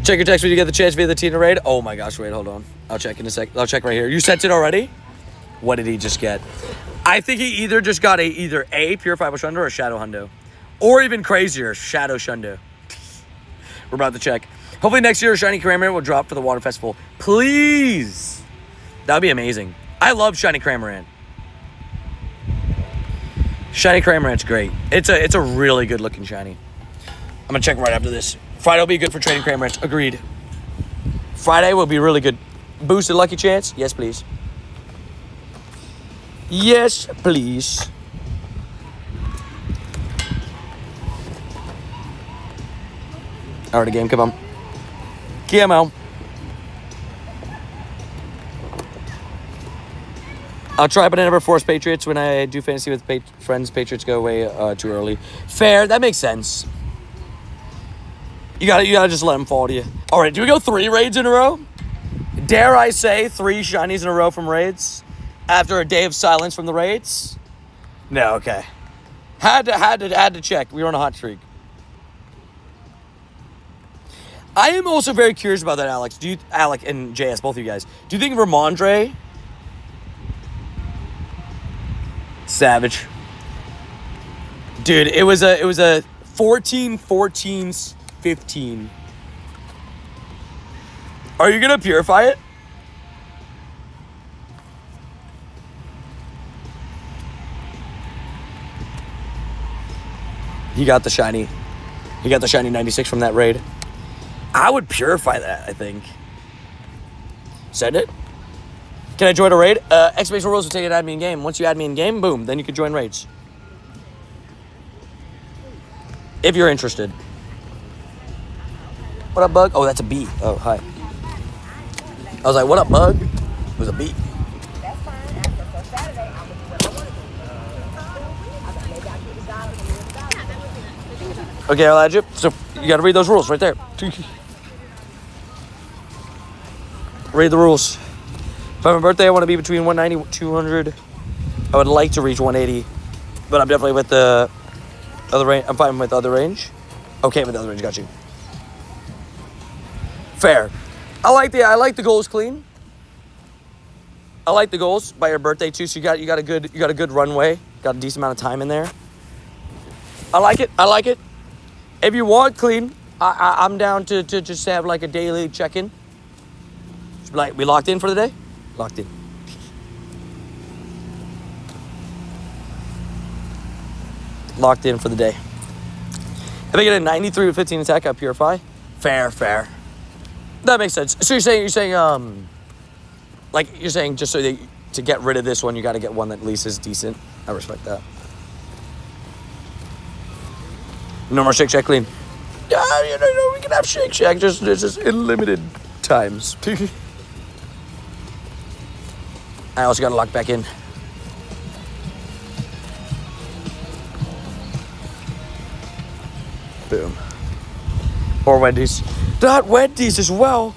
Check your text when you get the chance via the Tina raid. Oh, my gosh. Wait, hold on. I'll check in a sec. I'll check right here. You sent it already? What did he just get? I think he either just got either A, Purifiable Shundo, or Shadow Hundo. Or even crazier, Shadow Shundo. We're about to check. Hopefully next year, a Shiny Cramorant will drop for the Water Festival. Please! That would be amazing. I love Shiny Cramorant. Shiny Cramorant's great. It's a really good looking shiny. I'm going to check right after this. Friday will be good for trading Cramorants. Agreed. Friday will be really good. Boosted Lucky Chance? Yes, please. Yes, please. All right, game, come on. Come on. I'll try, but I never force Patriots. When I do fantasy with friends, Patriots go away too early. Fair, that makes sense. You gotta just let them fall to you. All right, do we go 3 raids in a row? Dare I say 3 shinies in a row from raids after a day of silence from the raids? No, okay. Had to check. We were on a hot streak. I am also very curious about that, Alex. Alec and JS, both of you guys, do you think Ramondre savage? Dude, it was a 14, 14, 15. Are you gonna purify it? He got the shiny. He got the shiny 96 from that raid. I would purify that, I think. Send it. Can I join a raid? Exclamation rules will take it add me in game. Once you add me in game, boom, then you can join raids. If you're interested. What up, Bug? Oh, that's a B. Oh, hi. I was like, what up, Bug? It was a B. That's fine. After Saturday, I'm gonna do what I want to do. Maybe I'll get the dollar. Okay, I'll add you. So you gotta read those rules right there. Read the rules. If I have a birthday, I want to be between 190 and 200. I would like to reach 180, but I'm definitely with the other range. I'm fine with other range. Okay, with the other range, got you. Fair. I like the goals clean. I like the goals by your birthday too. So you got a good runway. Got a decent amount of time in there. I like it. If you want clean, I'm down to just have like a daily check-in. Like, we locked in for the day? Locked in. Locked in for the day. If I get a 93 with 15 attack, I purify. Fair. That makes sense. So you're saying, like, you're saying just so that to get rid of this one, you got to get one that at least is decent. I respect that. No more Shake Shack clean. Yeah, we can have Shake Shack, just in limited times. I also got to lock back in. Boom. Or Wendy's. Not Wendy's as well.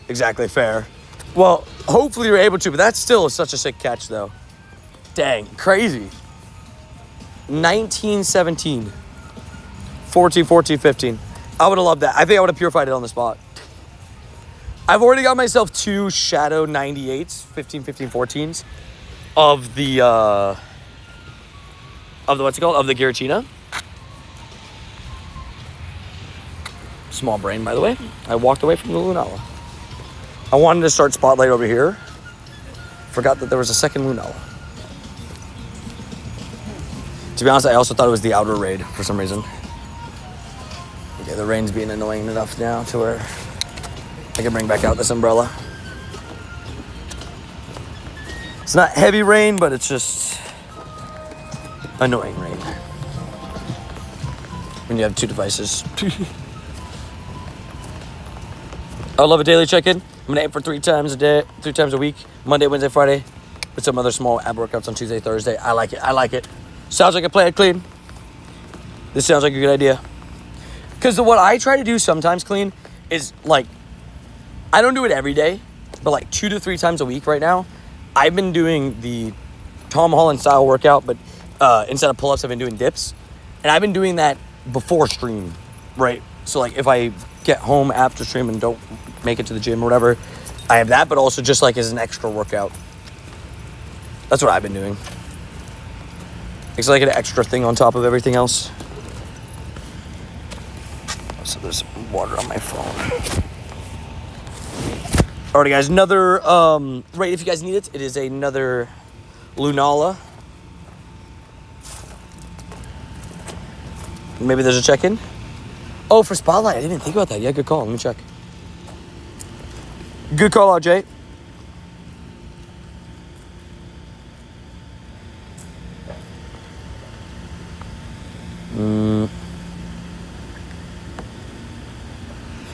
Exactly, fair. Well, hopefully you're able to, but that's still such a sick catch, though. Dang, crazy. 1917. 14, 15. I would have loved that. I think I would have purified it on the spot. I've already got myself 2 Shadow 98s, 15, 14s of the what's it called? Of the Giratina. Small brain, by the way. I walked away from the Lunala. I wanted to start Spotlight over here. Forgot that there was a second Lunala. To be honest, I also thought it was the outer raid for some reason. Okay, the rain's being annoying enough now to where I can bring back out this umbrella. It's not heavy rain, but it's just annoying rain. When you have 2 devices. I love a daily check-in. I'm gonna aim for 3 times a week. Monday, Wednesday, Friday. With some other small ab workouts on Tuesday, Thursday. I like it. Sounds like a plan clean. This sounds like a good idea. Because what I try to do sometimes clean is like, I don't do it every day, but like 2 to 3 times a week right now. I've been doing the Tom Holland style workout, but instead of pull-ups, I've been doing dips. And I've been doing that before stream, right? So like if I get home after stream and don't make it to the gym or whatever, I have that, but also just like as an extra workout. That's what I've been doing. It's like an extra thing on top of everything else. So there's water on my phone. Alrighty, guys, another raid if you guys need it. It is another Lunala. Maybe there's a check-in. Oh, for Spotlight. I didn't even think about that. Yeah, good call. Let me check. Good call out, Jay.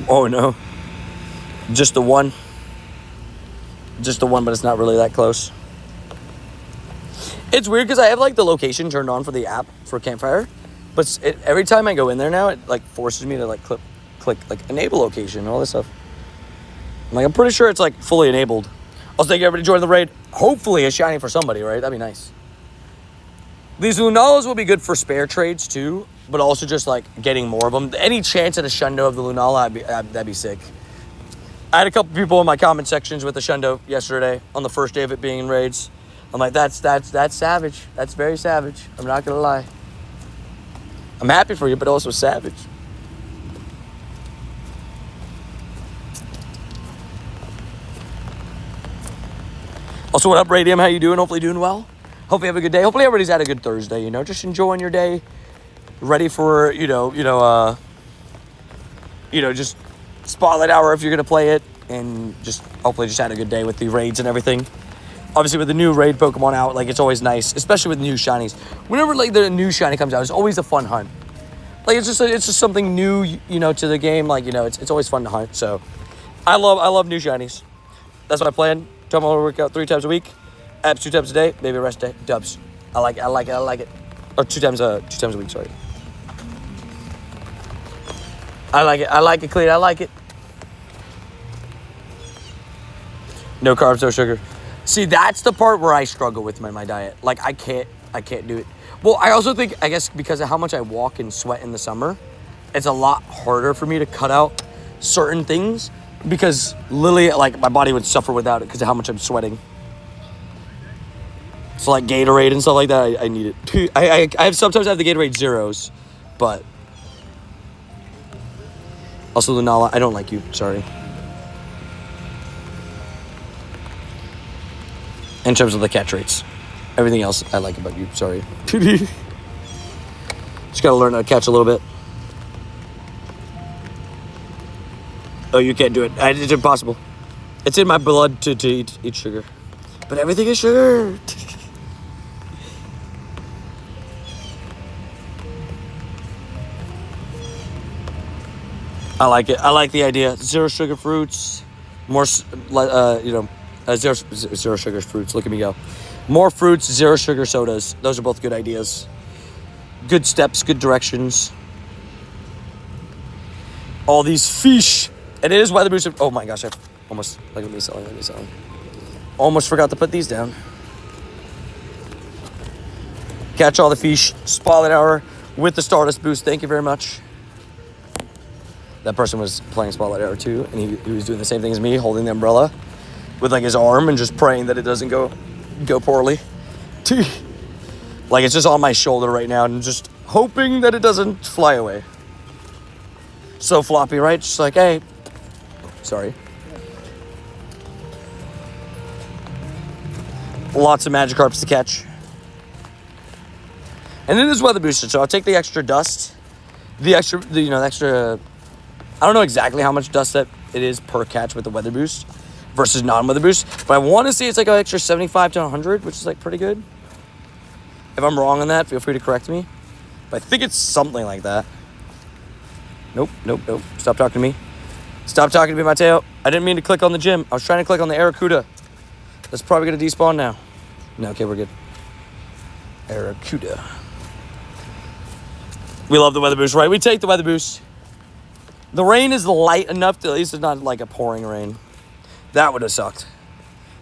Oh, no. Just the one. Just the one, but it's not really that close. It's weird because I have, like, the location turned on for the app for Campfire. But every time I go in there now, it, like, forces me to, like, click like, enable location and all this stuff. I'm pretty sure it's, like, fully enabled. Also, thank you, everybody, joining the raid. Hopefully, it's shiny for somebody, right? That'd be nice. These Lunalas will be good for spare trades, too. but also just like getting more of them. Any chance at a shundo of the Lunala, that'd be sick. I had a couple people in my comment sections with the shundo yesterday on the first day of it being in raids. I'm like, that's savage. That's very savage. I'm not gonna lie. I'm happy for you, but also savage. Also, what up, Radium? How you doing? Hopefully doing well. Hopefully you have a good day. Hopefully everybody's had a good Thursday, you know, just enjoying your day. Ready for, just spotlight hour if you're gonna play it, and just hopefully just had a good day with the raids and everything. Obviously with the new raid Pokemon out, like it's always nice, especially with new shinies. Whenever like the new shiny comes out, it's always a fun hunt. Like it's just something new, you know, to the game. Like, you know, it's always fun to hunt. So I love new shinies. That's what I plan. Tell me I'll work out 3 times a week, abs 2 times a day, maybe a rest day, dubs. I like it. Or 2 times a week, sorry. I like it, clean. I like it. No carbs, no sugar. See, that's the part where I struggle with my diet. Like, I can't do it. Well, I also think, I guess, because of how much I walk and sweat in the summer, it's a lot harder for me to cut out certain things because literally, like, my body would suffer without it because of how much I'm sweating. So, like, Gatorade and stuff like that, I need it. I have sometimes have the Gatorade Zeros, but also Lunala, I don't like you, sorry. In terms of the catch rates. Everything else I like about you, sorry. Just gotta learn how to catch a little bit. Oh, you can't do it. It's impossible. It's in my blood to eat sugar. But everything is sugar. I like it. I like the idea. 0 sugar fruits. More, zero sugar fruits. Look at me go. More fruits, 0 sugar sodas. Those are both good ideas. Good steps, good directions. All these fish. And it is weather boosted. Oh my gosh, I almost, look at me selling. Almost forgot to put these down. Catch all the fish. Spotlight hour with the Stardust boost. Thank you very much. That person was playing Spotlight Hour too, and he was doing the same thing as me, holding the umbrella with like his arm and just praying that it doesn't go poorly. Like it's just on my shoulder right now and just hoping that it doesn't fly away. So floppy, right? Just like, hey, sorry. Lots of Magikarps to catch. And it is weather boosted, so I'll take the extra dust. The extra, I don't know exactly how much dust that it is per catch with the weather boost versus non-weather boost, but I want to see it's like an extra 75 to 100, which is like pretty good. If I'm wrong on that, feel free to correct me. But I think it's something like that. Nope. Stop talking to me. Stop talking to me, Mateo. I didn't mean to click on the gym. I was trying to click on the Arrokuda. That's probably going to despawn now. No, okay, we're good. Arrokuda. We love the weather boost, right? We take the weather boost. The rain is light enough that at least it's not like a pouring rain. That would have sucked.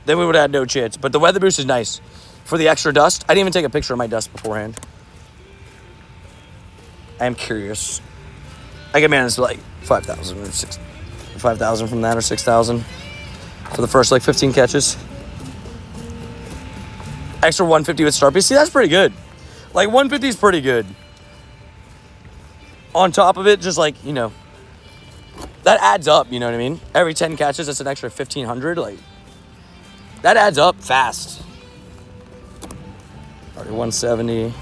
Then we would have had no chance. But the weather boost is nice. For the extra dust, I didn't even take a picture of my dust beforehand. I am curious. I can manage like 5,000 or 5,000 from that or 6,000 for the first like 15 catches. Extra 150 with Starpy. See, that's pretty good. Like 150 is pretty good. On top of it, just like, that adds up, you know what I mean? Every 10 catches, that's an extra 1,500. Like, that adds up fast. Already 170.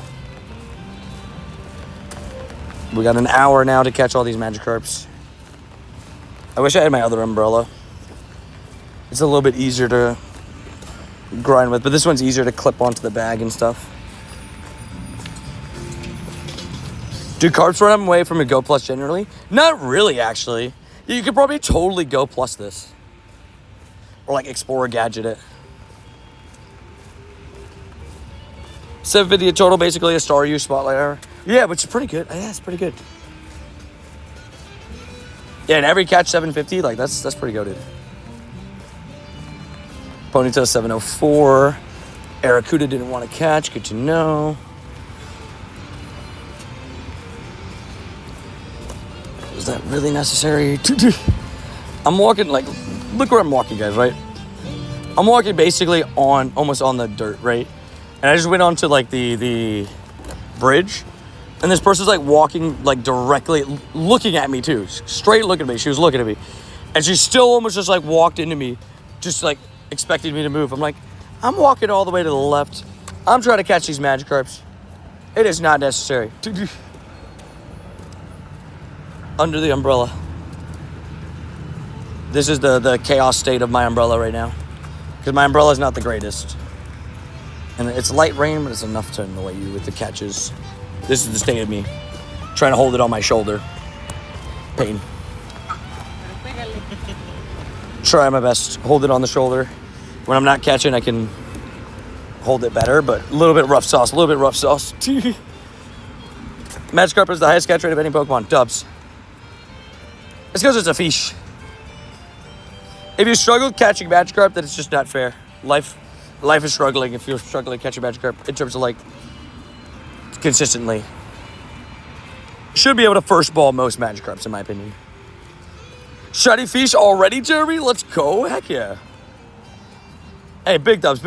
We got an hour now to catch all these Magikarps. I wish I had my other umbrella. It's a little bit easier to grind with, but this one's easier to clip onto the bag and stuff. Do carps run away from a Go Plus generally? Not really, actually. You could probably totally Go Plus this. Or like Explorer Gadget it. 750 a total, basically a Staryu Spotlight Hour. Yeah, which is pretty good. Yeah, it's pretty good. Yeah, and every catch 750, like that's pretty goated. Ponytail 704. Arrokuda didn't want to catch. Good to know. that really necessary? I'm walking, like, look where I'm walking, guys, right? I'm walking basically almost on the dirt, right? And I just went onto, like, the bridge. And this person's, like, walking, like, directly, looking at me, too. Straight looking at me. She was looking at me. And she still almost just, like, walked into me, just, like, expecting me to move. I'm like, I'm walking all the way to the left. I'm trying to catch these Magikarps. It is not necessary. Under the umbrella. This is the chaos state of my umbrella right now. Because my umbrella is not the greatest. And it's light rain, but it's enough to annoy you with the catches. This is the state of me. Trying to hold it on my shoulder. Pain. Try my best. Hold it on the shoulder. When I'm not catching, I can hold it better, but a little bit rough sauce. Magikarp is the highest catch rate of any Pokemon. Dubs. It's because it's a fish. If you struggle catching Magikarp, then it's just not fair. Life is struggling if you're struggling to catch a Magikarp in terms of, like, consistently. Should be able to first ball most Magikarps, in my opinion. Shiny fish already, Jeremy? Let's go. Heck yeah. Hey, big dubs.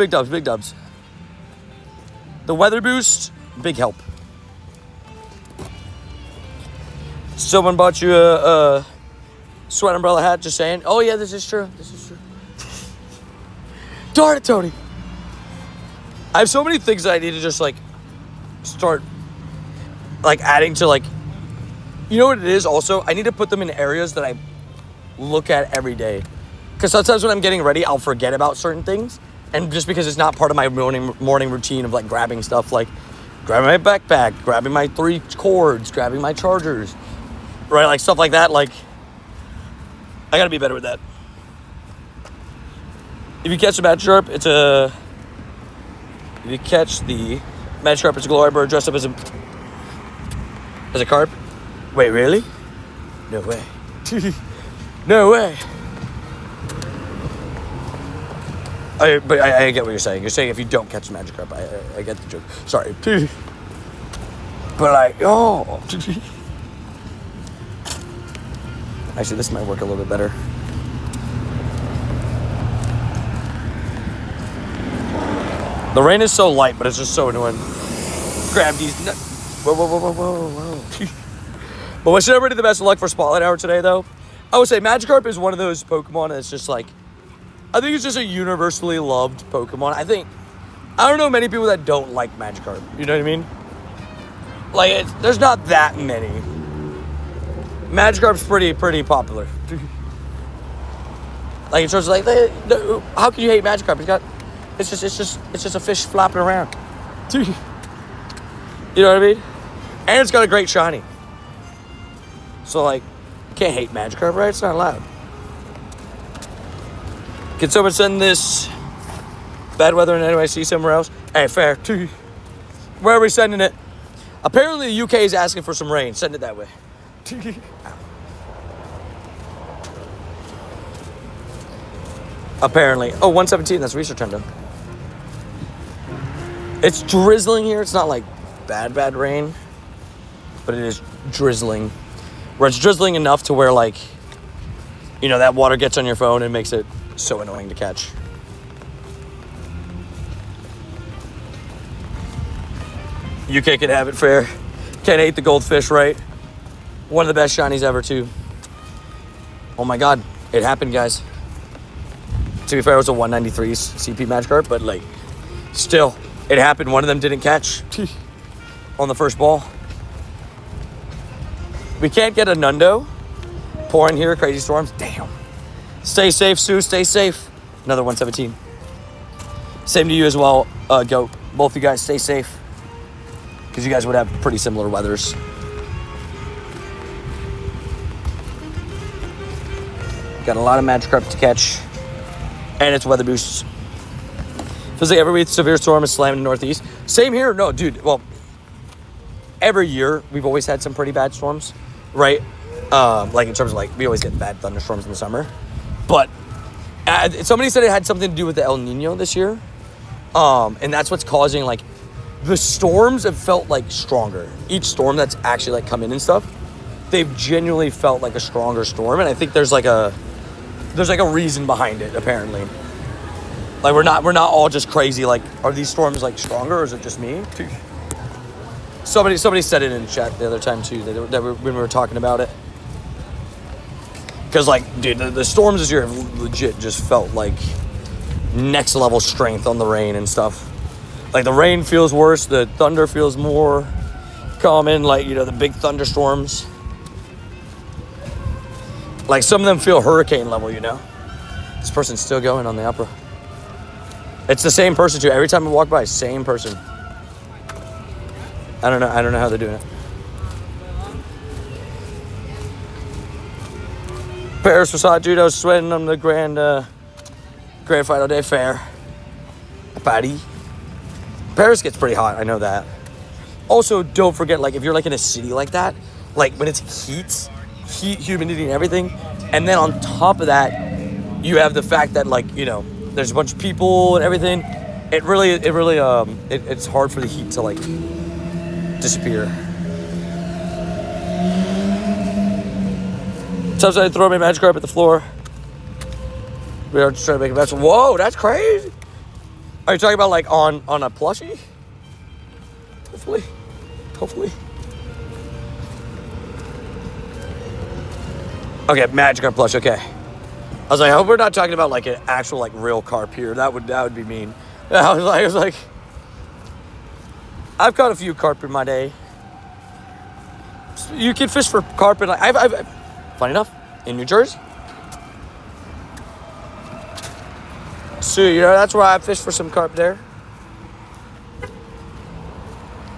The weather boost, big help. Someone bought you a sweat umbrella hat, just saying. Oh, yeah, this is true. Darn it, Tony. I have so many things that I need to just, like, start, like, adding to, like, you know what it is also? I need to put them in areas that I look at every day. Because sometimes when I'm getting ready, I'll forget about certain things. And just because it's not part of my morning routine of, like, grabbing stuff, like grabbing my backpack, grabbing my 3 cords, grabbing my chargers, right? Like, stuff like that. Like, I got to be better with that. If you catch a Magikarp, it's a... If you catch the Magikarp, it's a glory bird dressed up as a carp. Wait, really? No way. No way. But I get what you're saying. You're saying if you don't catch a Magikarp. I get the joke. Sorry. But like, oh. Actually, this might work a little bit better. The rain is so light, but it's just so annoying. Grab these. Whoa. But wishing everybody the best of luck for Spotlight Hour today, though. I would say Magikarp is one of those Pokemon that's just like, I think it's just a universally loved Pokemon. I don't know many people that don't like Magikarp. You know what I mean? Like, there's not that many. Magikarp's pretty popular. Like, in terms of, like, how can you hate Magikarp? It's just a fish flopping around. You know what I mean? And it's got a great shiny. So, like, you can't hate Magikarp, right? It's not allowed. Can someone send this bad weather in NYC somewhere else? Hey, fair. Where are we sending it? Apparently the UK is asking for some rain. Send it that way. Apparently. Oh, 117. That's research I'm done. It's drizzling here. It's not like bad rain. But it is drizzling. Where it's drizzling enough to where, like, you know, that water gets on your phone and makes it so annoying to catch. UK can have it fair. Can't hate the goldfish, right? One of the best shinies ever, too. Oh my god. It happened, guys. To be fair, it was a 193 CP Magikarp, but, like, still, it happened. One of them didn't catch on the first ball. We can't get a Nundo. Pouring here, crazy storms. Damn. Stay safe, Sue. Stay safe. Another 117. Same to you as well, Goat. Both of you guys stay safe. Because you guys would have pretty similar weathers. Got a lot of Magikarp to catch. And it's weather boosts. Feels like every severe storm is slamming the Northeast. Same here. No, dude. Well, every year we've always had some pretty bad storms, right? Like in terms of, like, we always get bad thunderstorms in the summer. But somebody said it had something to do with the El Nino this year. And that's what's causing, like, the storms have felt, like, stronger. Each storm that's actually, like, come in and stuff they've genuinely felt like a stronger storm, and I think there's like a reason behind it, apparently. Like we're not all just crazy. Like, are these storms like stronger, or is it just me? Somebody said it in chat the other time too, when we were talking about it. Because like, dude, the storms this year have legit just felt like next level strength on the rain and stuff. Like the rain feels worse, the thunder feels more common, like, you know, the big thunderstorms. Like some of them feel hurricane level, you know? This person's still going on the opera. It's the same person too. Every time I walk by, same person. I don't know how they're doing it. Paris Facade Judo sweating on the grand final day fair. Patty. Paris gets pretty hot, I know that. Also, don't forget, like, if you're like in a city like that, like when it's heat, humidity and everything, and then on top of that, you have the fact that, like, you know, there's a bunch of people and everything. It's hard for the heat to like disappear. Sometimes I throw my magic carp at the floor. We are just trying to make a mess. Whoa, that's crazy. Are you talking about like on a plushie? Hopefully. Okay, magic carp plush. Okay. I was like, I hope we're not talking about like an actual like real carp here. That would be mean. I was like, I've caught a few carp in my day. You can fish for carp and like I've funny enough, in New Jersey. So, you know, that's where I fished for some carp there.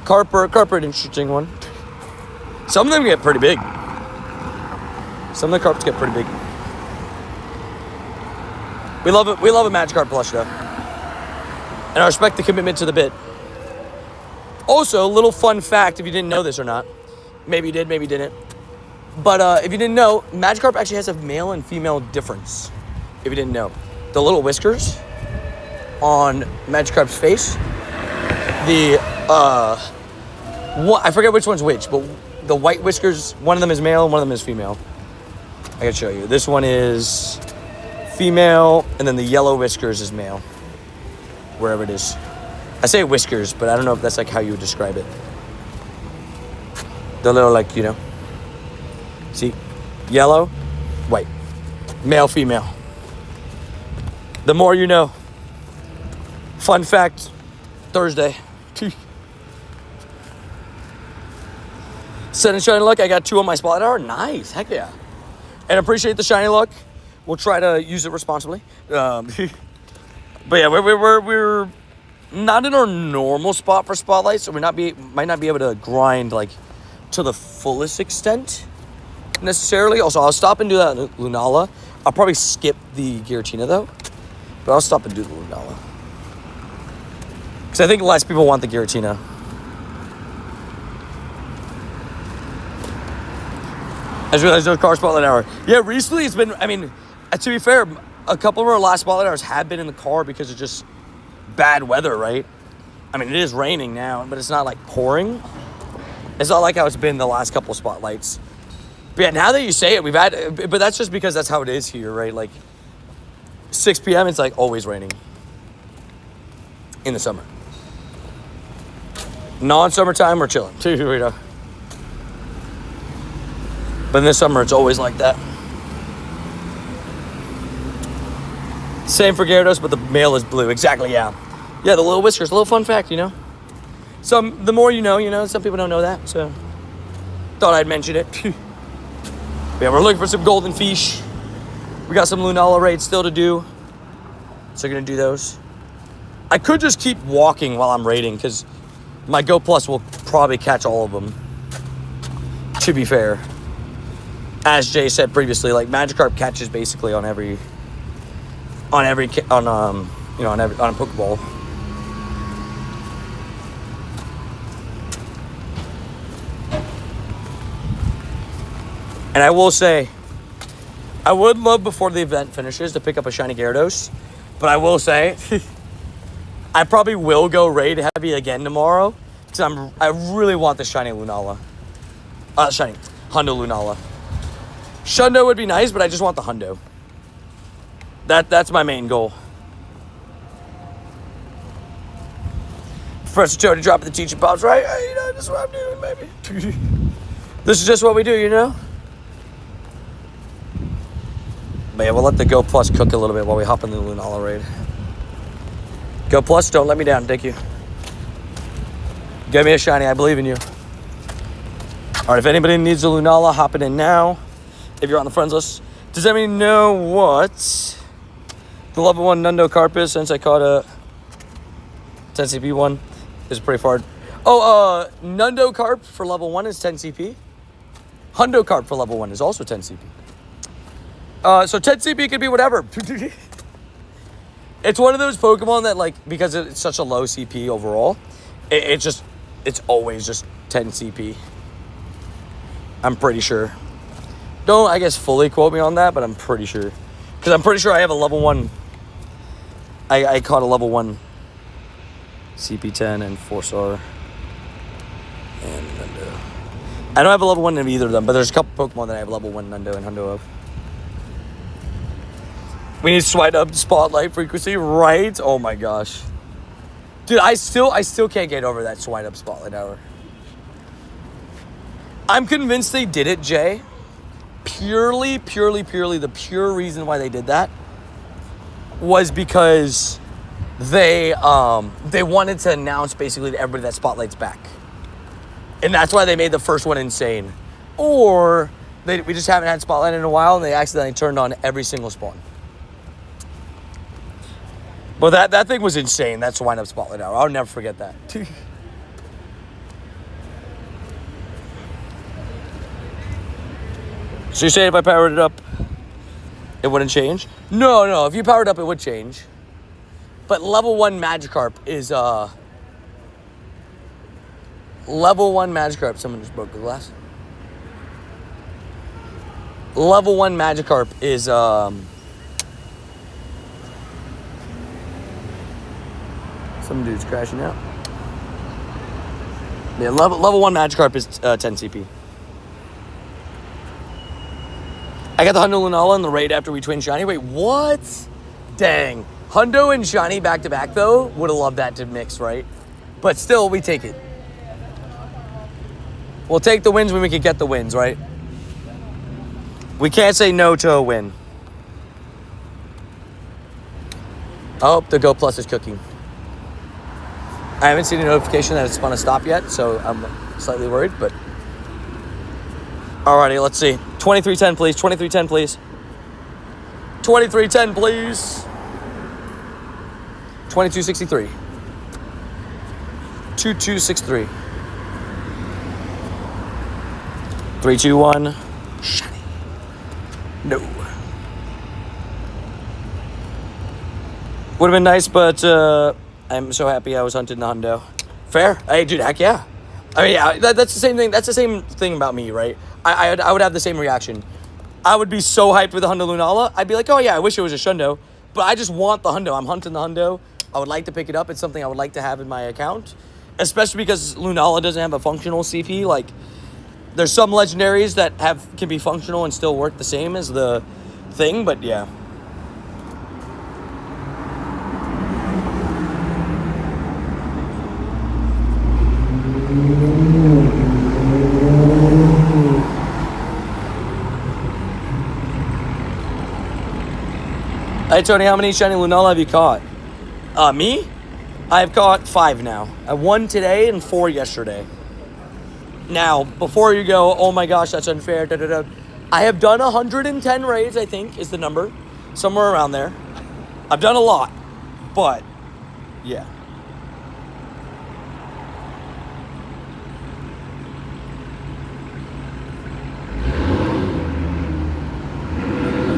Carp are an interesting one. Some of them get pretty big. Some of the carps get pretty big. We love it. We love a magic carp plush though. And I respect the commitment to the bit. Also, a little fun fact, if you didn't know this or not. Maybe you did, maybe you didn't. But if you didn't know, Magikarp actually has a male and female difference. If you didn't know. The little whiskers on Magikarp's face. I forget which one's which, but the white whiskers, one of them is male and one of them is female. I can show you. This one is female, and then the yellow whiskers is male. Wherever it is. I say whiskers, but I don't know if that's like how you would describe it. The little, like, you know. See? Yellow, white. Male, female. The more you know. Fun fact, Thursday. Set and shiny luck. I got 2 on my spot hour. Nice. Heck yeah. And appreciate the shiny luck. We'll try to use it responsibly. But yeah, we're not in our normal spot for spotlights, so we might not be able to grind like to the fullest extent necessarily. Also, I'll stop and do that in Lunala. I'll probably skip the Giratina though, but I'll stop and do the Lunala because I think less people want the Giratina. I just realized no car spotlight hour. Yeah, recently it's been, I mean, to be fair, a couple of our last spotlight hours have been in the car because of just bad weather, right? I mean, it is raining now, but it's not like pouring. It's not like how it's been the last couple of spotlights. But yeah, now that you say it, we've had, but that's just because that's how it is here, right? Like 6 p.m., it's like always raining in the summer. Non-summertime, we're chilling. But in the summer, it's always like that. Same for Gyarados, but the male is blue. Exactly, yeah. Yeah, the little whiskers. A little fun fact, you know. The more you know, some people don't know that, so thought I'd mention it. Yeah, we're looking for some golden fish. We got some Lunala raids still to do, so we're gonna do those. I could just keep walking while I'm raiding, because my Go Plus will probably catch all of them, to be fair. As Jay said previously, like Magikarp catches basically on a Pokeball. And I will say, I would love before the event finishes to pick up a shiny Gyarados, but I will say, I probably will go raid heavy again tomorrow because I really want the shiny Lunala. Shiny Hundo Lunala. Shundo would be nice, but I just want the Hundo. That's my main goal. Professor Tony dropping the teaching pops, right? Hey, you know, this is what I'm doing, baby. This is just what we do, you know? But yeah, we'll let the Go Plus cook a little bit while we hop in the Lunala raid. Go Plus, don't let me down. Thank you. Give me a shiny. I believe in you. All right, if anybody needs a Lunala, hop it in now. If you're on the friends list. Does anybody know what the level 1 Nundo Carp is, since I caught a 10 CP one? Is pretty far. Oh, Nundo Carp for level 1 is 10 CP. Hundo Carp for level 1 is also 10 CP. So 10 CP could be whatever. It's one of those Pokemon that, like, because it's such a low CP overall, it's always just 10 CP. I'm pretty sure. Don't, I guess, fully quote me on that, but I'm pretty sure. Because I'm pretty sure I have a level 1. I caught a level 1 CP10 and 4-star. And Nundo. I don't have a level 1 of either of them, but there's a couple Pokemon that I have level 1 Nundo and Hundo of. We need to swipe up spotlight frequency, right? Oh my gosh. Dude, I still can't get over that swipe up spotlight hour. I'm convinced they did it, Jay. Purely, the pure reason why they did that was because they wanted to announce basically to everybody that Spotlight's back. And that's why they made the first one insane. Or we just haven't had Spotlight in a while and they accidentally turned on every single spawn. But that thing was insane. That's wind up Spotlight hour. I'll never forget that. So you're saying if I powered it up, it wouldn't change? No. If you powered up, it would change. But level 1 Magikarp is level 1 Magikarp. Someone just broke the glass. Level 1 Magikarp is some dude's crashing out. Yeah, level 1 Magikarp is 10 CP. I got the Hundo Lunala in the raid after we twin shiny. Wait, what? Dang. Hundo and shiny back to back though. Would have loved that to mix, right? But still, we take it. We'll take the wins when we can get the wins, right? We can't say no to a win. Oh, the Go Plus is cooking. I haven't seen a notification that it's going to stop yet, so I'm slightly worried, but... Alrighty, let's see. 2310, please. 2310, please. 2310, please. 2263. 2263. 3, 2, 1. Shiny. No. Would have been nice, but I'm so happy I was hunting the Hundo. Fair. Hey, dude, heck yeah. I mean, yeah, that's the same thing. That's the same thing about me, right? I would have the same reaction. I would be so hyped with the Hundo Lunala. I'd be like, oh yeah, I wish it was a Shundo, but I just want the Hundo. I'm hunting the Hundo. I would like to pick it up. It's something I would like to have in my account, especially because Lunala doesn't have a functional CP. Like, there's some legendaries that can be functional and still work the same as the thing, but yeah. Hey, Tony, how many shiny Lunala have you caught? Me? I've caught 5 now. I 1 today and 4 yesterday. Now, before you go, oh my gosh, that's unfair, I have done 110 raids, I think, is the number. Somewhere around there. I've done a lot, but, yeah.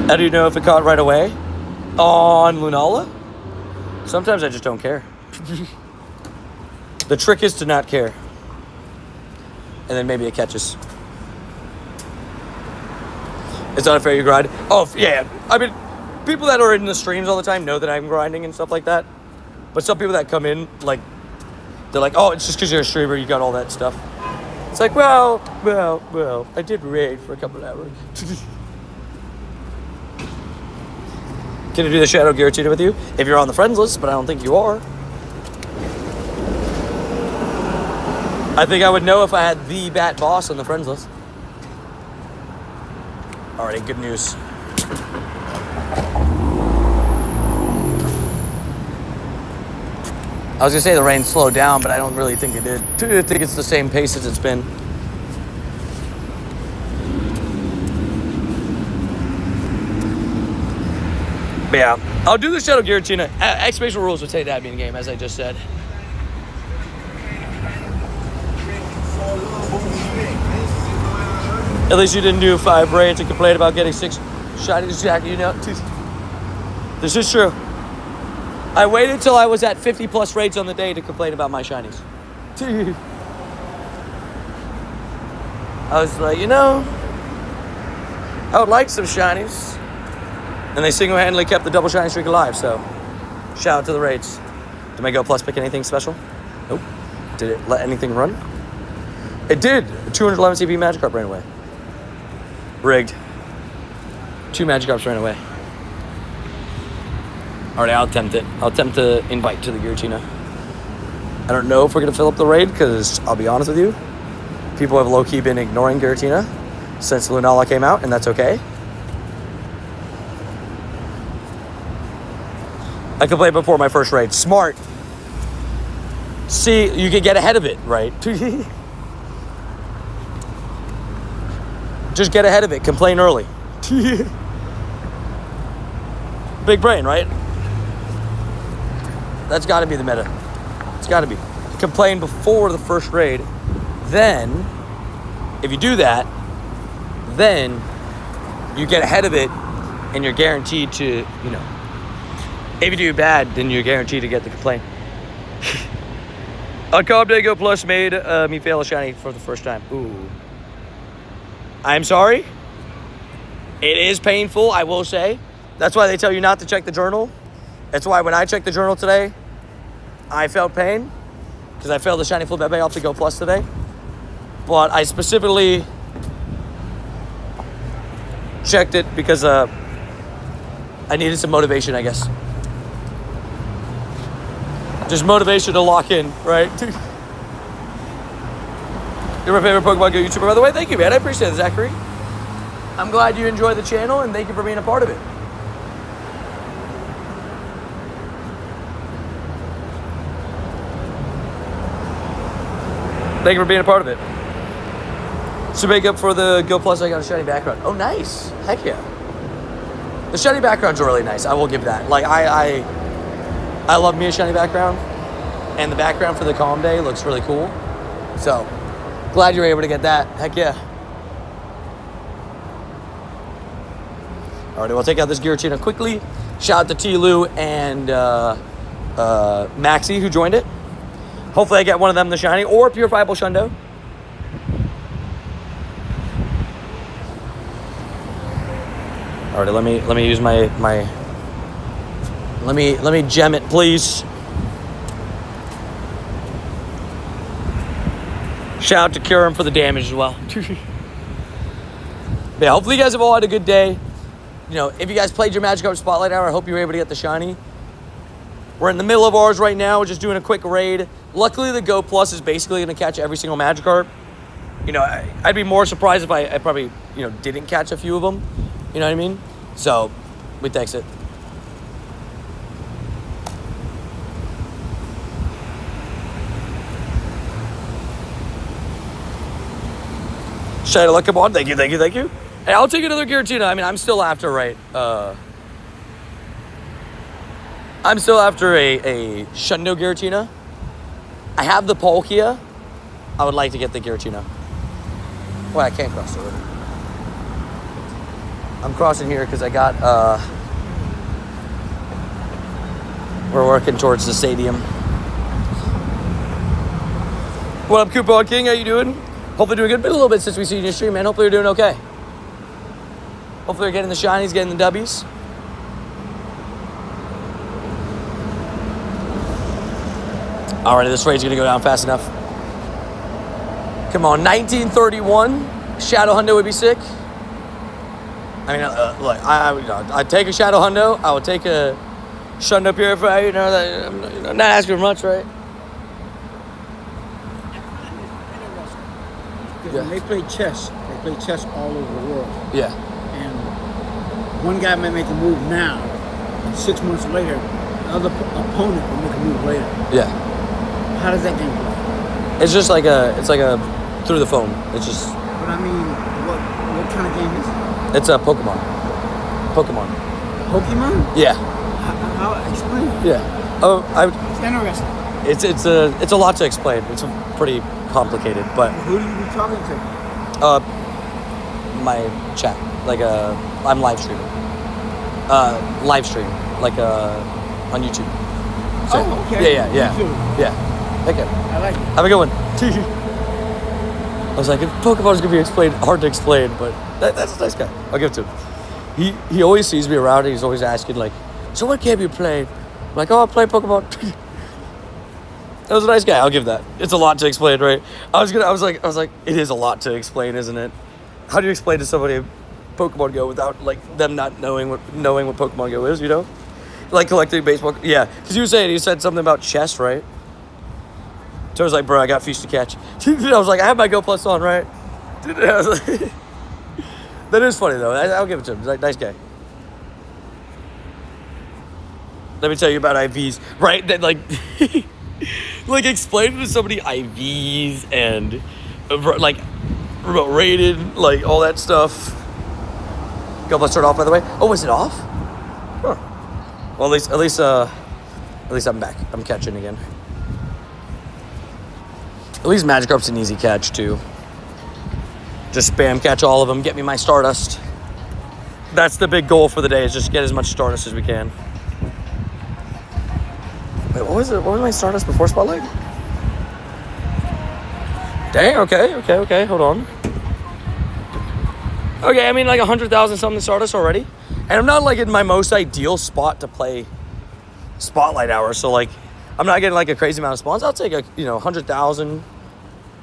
How do you know if it caught right away? On Lunala? Sometimes I just don't care. The trick is to not care. And then maybe it catches. It's not fair you grind. Oh, yeah. I mean, people that are in the streams all the time know that I'm grinding and stuff like that. But some people that come in, like, they're like, oh, it's just because you're a streamer, you got all that stuff. It's like, well, I did raid for a couple hours. Can I do the Shadow Giratina with you? If you're on the friends list, but I don't think you are. I think I would know if I had the Bat Boss on the friends list. Alrighty, good news. I was gonna say the rain slowed down, but I don't really think it did. I think it's the same pace as it's been. But yeah, I'll do the Shadow Giratina. X-Spatial Rules would say that'd be in the game, as I just said. At least you didn't do 5 raids and complain about getting 6 shinies, Jack. You know, this is true. I waited till I was at 50 plus raids on the day to complain about my shinies. I was like, you know, I would like some shinies. And they single-handedly kept the double shiny streak alive, so shout out to the raids. Did my Go Plus pick anything special? Nope. Did it let anything run? It did. 211 CP Magikarp ran away. Rigged. 2 Magikarps ran away. Alright, I'll attempt it. I'll attempt to invite to the Giratina. I don't know if we're going to fill up the raid, because I'll be honest with you, people have low-key been ignoring Giratina since Lunala came out, and that's okay. I could play before my first raid. Smart. See, you could get ahead of it, right? Just get ahead of it. Complain early. Big brain, right? That's got to be the meta. It's got to be. Complain before the first raid. Then, if you do that, then you get ahead of it and you're guaranteed to, you know, if you do bad, then you're guaranteed to get the complaint. On Calm Day Go Plus made me fail a shiny for the first time. Ooh. I'm sorry. It is painful, I will say. That's why they tell you not to check the journal. That's why when I checked the journal today, I felt pain. Because I failed the shiny Flip Bebe off the Go Plus today. But I specifically checked it because I needed some motivation, I guess. Just motivation to lock in, right? You're my favorite Pokemon Go YouTuber, by the way. Thank you, man. I appreciate it, Zachary. I'm glad you enjoy the channel, and thank you for being a part of it. Thank you for being a part of it. To make up for the Go Plus, I got a shiny background. Oh, nice. Heck yeah. The shiny backgrounds are really nice. I will give that. Like, I love me a shiny background. And the background for the Calm Day looks really cool. So, glad you were able to get that. Heck yeah. Alright, we'll take out this Giratina quickly. Shout out to T-Lou and Maxie who joined it. Hopefully I get one of them the shiny or Purifiable Shundo. Alright, let me use my let me gem it, please. Shout out to Curum for the damage as well. Yeah, hopefully you guys have all had a good day. You know, if you guys played your Magikarp Spotlight Hour, I hope you were able to get the shiny. We're in the middle of ours right now. We're just doing a quick raid. Luckily, the Go Plus is basically going to catch every single Magikarp. You know, I'd be more surprised if I probably, you know, didn't catch a few of them. You know what I mean? So, we takes it. Shiny luck, come on. Thank you, thank you, thank you. Hey, I'll take another Giratina. I mean, I'm still after, right? I'm still after a Shundo Giratina. I have the Palkia. I would like to get the Giratina. Well, I can't cross the river. I'm crossing here because I got, we're working towards the stadium. What up, Coupon King? How you doing? Hopefully doing good. Been a little bit since we've seen your stream, man. Hopefully you're doing okay. Hopefully you're getting the shinies, getting the dubbies. Alright, this raid's gonna go down fast enough. Come on, 1931 Shadow Hundo would be sick. I mean, look, I'd take a Shadow Hundo. I would take a Shundo Purifier. You know, I'm not asking for much, right? Because when they play chess all over the world. Yeah. And one guy might make a move now, and 6 months later, the other opponent will make a move later. Yeah. How does that game play? It's just like it's like a through the phone. It's just. But I mean, what kind of game is it? It's a Pokemon. Pokemon. Pokemon? Yeah. How explain? Yeah. Oh, It's interesting. It's a lot to explain. It's pretty complicated, but Who do you be talking to? my chat, like I'm live streaming. Live stream, like on YouTube. So, Oh, okay. Yeah. YouTube. Yeah. Okay. I like it. Have a good one. I was like, Pokemon is gonna be hard to explain, but that's a nice guy. I'll give it to him. He always sees me around and he's always asking like, so what game you play? I'm like, oh, I play Pokemon. That was a nice guy. I'll give that. It's a lot to explain, right? I was like, it is a lot to explain, isn't it? How do you explain to somebody Pokemon Go without like them not knowing what Pokemon Go is? You know, like collecting baseball. Yeah, because you said something about chess, right? So I was like, bro, I got fish to catch. I was like, I have my Go Plus on, right? I was like, that is funny though. I'll give it to him. He's like, nice guy. Let me tell you about IVs, right? That like. Like explaining to somebody IVs and like remote rated, like all that stuff. Go, let's start off by the way. Oh, is it off? Huh. Well, at least I'm back. I'm catching again. At least Magikarp's an easy catch too. Just spam catch all of them. Get me my Stardust. That's the big goal for the day. Is just get as much Stardust as we can. Wait, what was it? What was my Stardust before Spotlight? Dang, okay, hold on. Okay, I mean like 100,000 something Stardust already. And I'm not like in my most ideal spot to play Spotlight Hour, so like I'm not getting like a crazy amount of spawns. I'll take 100,000.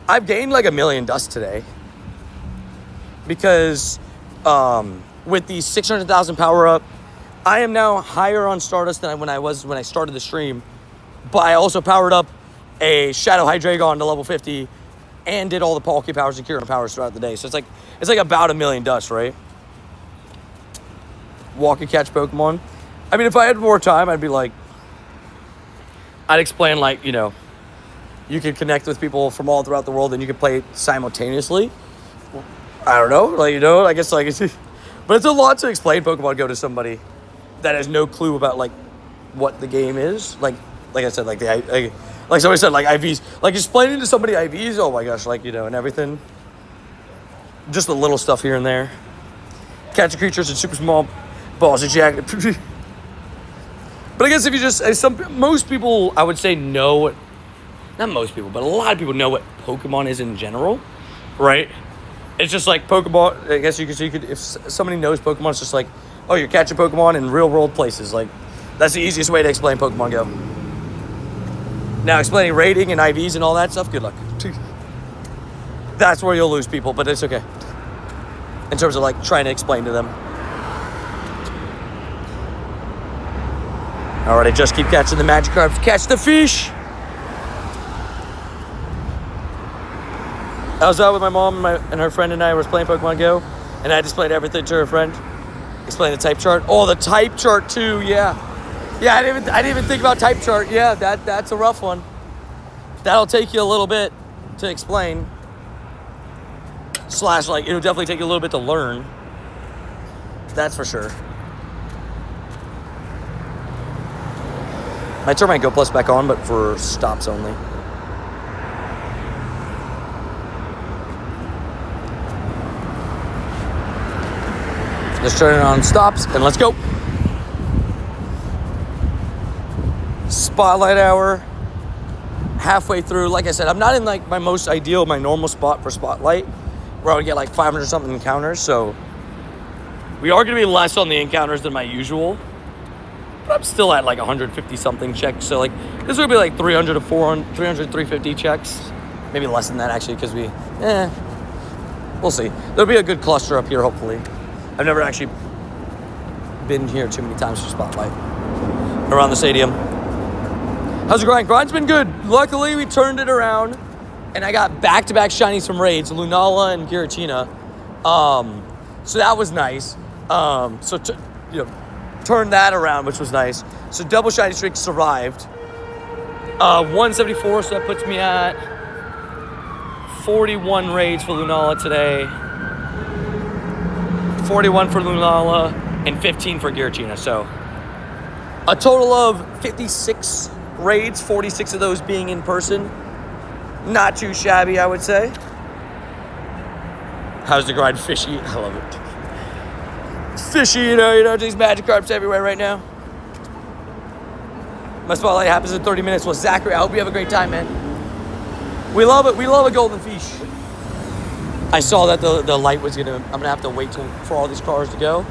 I've gained like 1 million dust today. Because with the 600,000 power up, I am now higher on Stardust than when I started the stream. But I also powered up a Shadow Hydreigon to level 50 and did all the Palkia powers and Kieran powers throughout the day. So it's like about 1 million dust, right? Walk and catch Pokemon. I mean, if I had more time, I'd explain like, you could connect with people from all throughout the world and you could play simultaneously. I don't know, like, I guess like, but it's a lot to explain Pokemon Go to somebody that has no clue about like what the game is. Like I said, like somebody said, like IVs, like explaining to somebody IVs. Oh my gosh, like and everything. Just the little stuff here and there. Catching creatures in super small balls of jacket. But I guess if you just most people, I would say know what. Not most people, but a lot of people know what Pokemon is in general, right? It's just like Pokemon. I guess you could if somebody knows Pokemon, it's just like, oh, you're catching Pokemon in real world places. Like that's the easiest way to explain Pokemon Go. Now explaining rating and IVs and all that stuff, good luck. That's where you'll lose people, but it's okay. In terms of like trying to explain to them. Alright, just keep catching the Magikarps. Catch the fish! I was out with my mom and her friend and I was playing Pokemon Go, and I displayed everything to her friend. Explain the type chart. Oh, the type chart too, yeah. Yeah, I didn't even think about type chart. Yeah, that's a rough one. That'll take you a little bit to explain. / like it'll definitely take you a little bit to learn. That's for sure. I turn my Go Plus back on, but for stops only. Let's turn it on stops and let's go. Spotlight Hour. Halfway through, like I said, I'm not in like my most ideal, my normal spot for Spotlight, where I would get like 500 something encounters. So we are going to be less on the encounters than my usual, but I'm still at like 150 something checks. So like this would be like 300 to 400, 300, 350 checks. Maybe less than that, actually, because we'll see. There'll be a good cluster up here, hopefully. I've never actually been here too many times for Spotlight around the stadium. How's the grind? Grind's been good. Luckily, we turned it around, and I got back-to-back shinies from raids, Lunala and Giratina. So that was nice. Turned that around, which was nice. So double shiny streak survived. 174, so that puts me at 41 raids for Lunala today. 41 for Lunala and 15 for Giratina. So a total of 56 raids, 46 of those being in person. Not too shabby, I would say. How's the grind? Fishy. I love it. Fishy, you know, these Magikarps everywhere right now. My Spotlight happens in 30 minutes. Well, Zachary, I hope you have a great time, man. We love it. We love a golden fish. I saw that the light was I'm gonna have to wait for all these cars to go.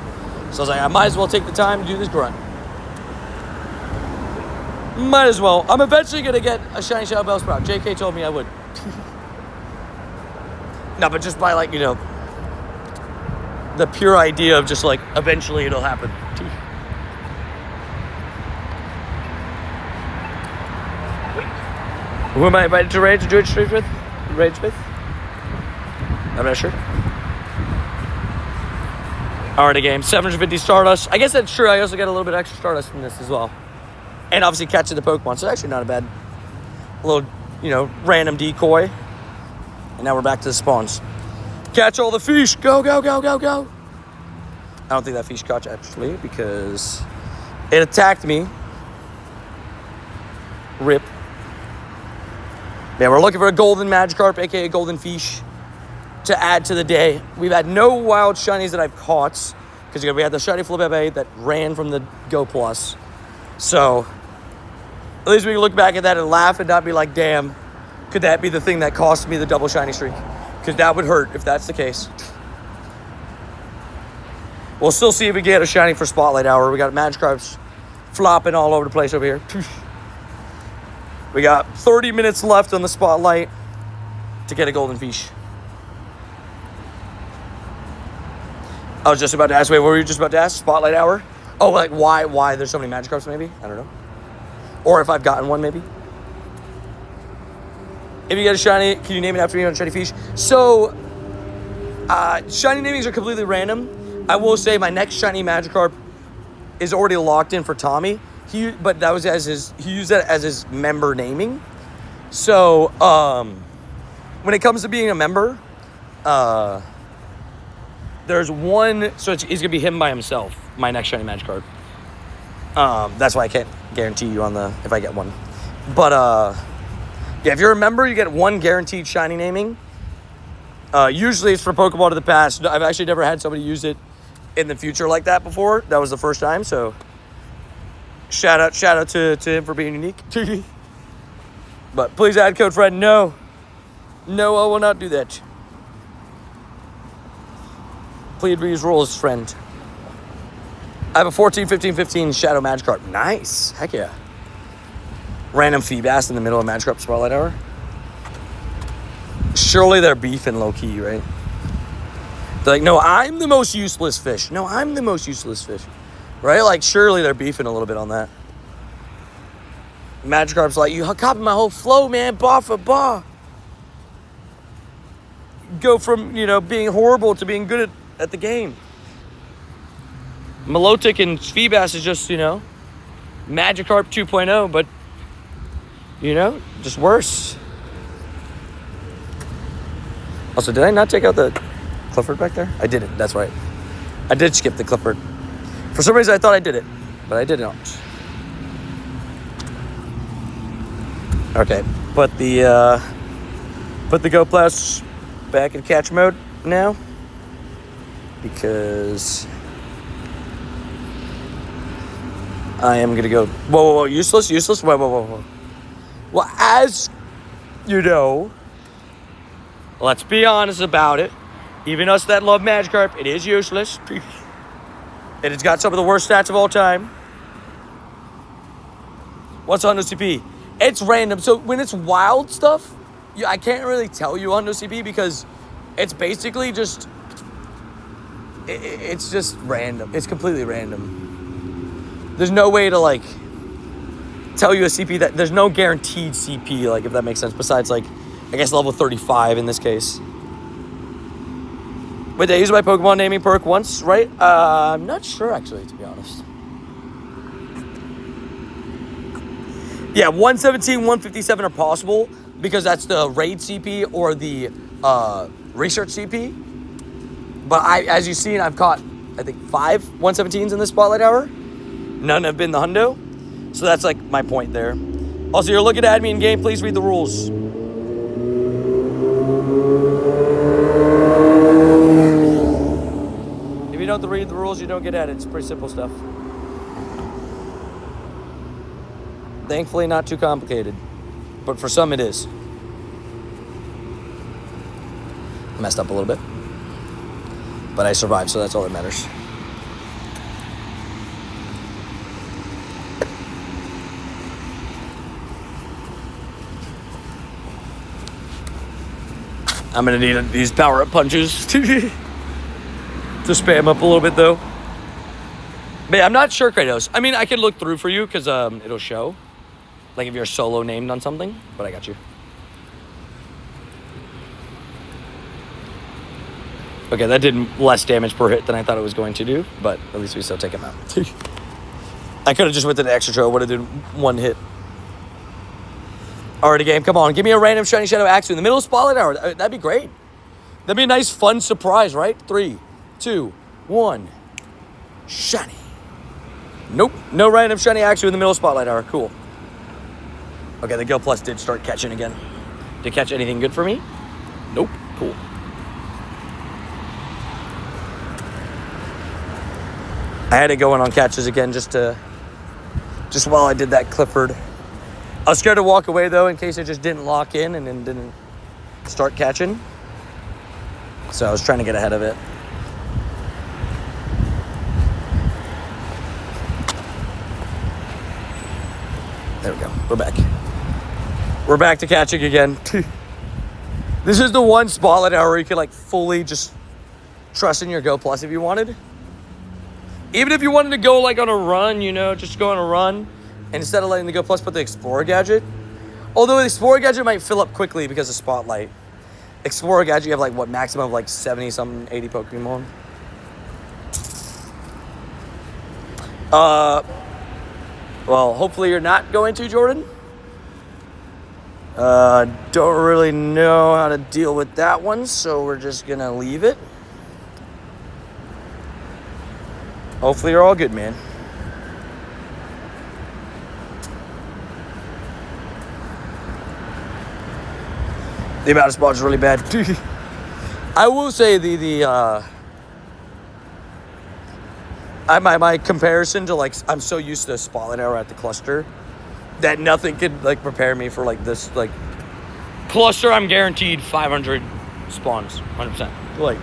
So I was like, I might as well take the time to do this grunt. Might as well. I'm eventually gonna get a shiny Shadow Bellsprout. JK told me I would. No, but just by the pure idea of just eventually it'll happen. Who am I invited to raid to do it straight with? Rage with? I'm not sure. Already game. 750 Stardust. I guess that's true. I also got a little bit extra Stardust from this as well. And obviously catching the Pokemon. So actually not a bad little, random decoy. And now we're back to the spawns. Catch all the fish. Go, go, go, go, go. I don't think that fish caught actually because it attacked me. Rip. Yeah, we're looking for a golden Magikarp, aka golden fish, to add to the day. We've had no wild shinies that I've caught because we had the shiny Flabébé that ran from the Go Plus. So at least we can look back at that and laugh and not be like, damn, could that be the thing that cost me the double shiny streak? Because that would hurt if that's the case. We'll still see if we get a shiny for Spotlight Hour. We got Magikarps flopping all over the place over here. We got 30 minutes left on the Spotlight to get a golden fish. I was just about to ask, wait, what were you just about to ask? Spotlight Hour? Oh, why there's so many Magikarps maybe? I don't know. Or if I've gotten one maybe. If you get a shiny, can you name it after me on shiny fish? So, shiny namings are completely random. I will say my next shiny Magikarp is already locked in for Tommy. But that was he used that as his member naming. So, when it comes to being a member, there's one, so he's gonna be him by himself, my next shiny Magikarp. That's why I can't guarantee you if I get one. But, yeah, if you're a member, you get one guaranteed shiny naming. Usually it's for Pokeball of the past. I've actually never had somebody use it in the future like that before. That was the first time, so shout out to him for being unique. But please add code friend. No, I will not do that. Please read rules, friend. I have a 14, 15, 15 Shadow Magikarp. Nice. Heck yeah. Random Feebas in the middle of Magikarp Spotlight Hour. Surely they're beefing low-key, right? They're like, no, I'm the most useless fish. No, I'm the most useless fish. Right? Like, surely they're beefing a little bit on that. Magikarp's like, you copied my whole flow, man. Bar for bar. Go from, being horrible to being good at the game. Milotic and Feebas is just, Magikarp 2.0, but, just worse. Also, did I not take out the Clifford back there? I didn't, that's right. I did skip the Clifford. For some reason, I thought I did it, but I did not. Okay, put the Go Plus back in catch mode now. Because I am going to go... Whoa, useless? Whoa. Well, as you know, let's be honest about it. Even us that love Magikarp, it is useless. And it's got some of the worst stats of all time. What's on OCP? It's random. So when it's wild stuff, I can't really tell you Hundo CP because it's basically just, it's just random. It's completely random. There's no way to like tell you a CP that, there's no guaranteed CP, like if that makes sense, besides like, I guess level 35 in this case. Wait, did I use my Pokemon naming perk once, right? I'm not sure actually, to be honest. Yeah, 117, 157 are possible because that's the raid CP or the research CP. But as you've seen, I've caught, I think, 5 117s in this Spotlight Hour. None have been the Hundo. So that's like my point there. Also, you're looking to add me in game, please read the rules. If you don't have to read the rules, you don't get added. It's pretty simple stuff. Thankfully, not too complicated. But for some, it is. Messed up a little bit. But I survived, so that's all that matters. I'm gonna need these power-up punches to spam up a little bit, though. But yeah, I'm not sure, Kratos. I mean, I can look through for you, because it'll show. Like if you're solo named on something, but I got you. Okay, that did less damage per hit than I thought it was going to do, but at least we still take him out. I could have just went to the extra throw, would have did one hit. Alrighty, game, come on. Give me a random Shiny Shadow Axew in the middle of Spotlight Hour. That'd be great. That'd be a nice, fun surprise, right? 3, 2, 1. Shiny. Nope. No random Shiny Axew in the middle of Spotlight Hour. Cool. Okay, the Go Plus did start catching again. Did it catch anything good for me? Nope. Cool. I had it going on catches again just while I did that Clifford. I was scared to walk away, though, in case it just didn't lock in and then didn't start catching. So I was trying to get ahead of it. There we go. We're back. We're back to catching again. This is the one Spotlight Hour where you could, like, fully just trust in your Go Plus if you wanted. Even if you wanted to go, like, on a run, you know, just go on a run. And instead of letting the Go Plus, put the Explorer Gadget. Although the Explorer Gadget might fill up quickly because of Spotlight. Explorer Gadget, you have, like, what, maximum of, like, 70-something, 80 Pokemon. Well, hopefully you're not going to, Jordan. Don't really know how to deal with that one, so we're just gonna leave it. Hopefully you're all good, man. The amount of spots is really bad. I will say my comparison to, like, I'm so used to Spotlight Hour at the cluster that nothing could, like, prepare me for, like, this, like, cluster. I'm guaranteed 500 spawns, 100%. Like,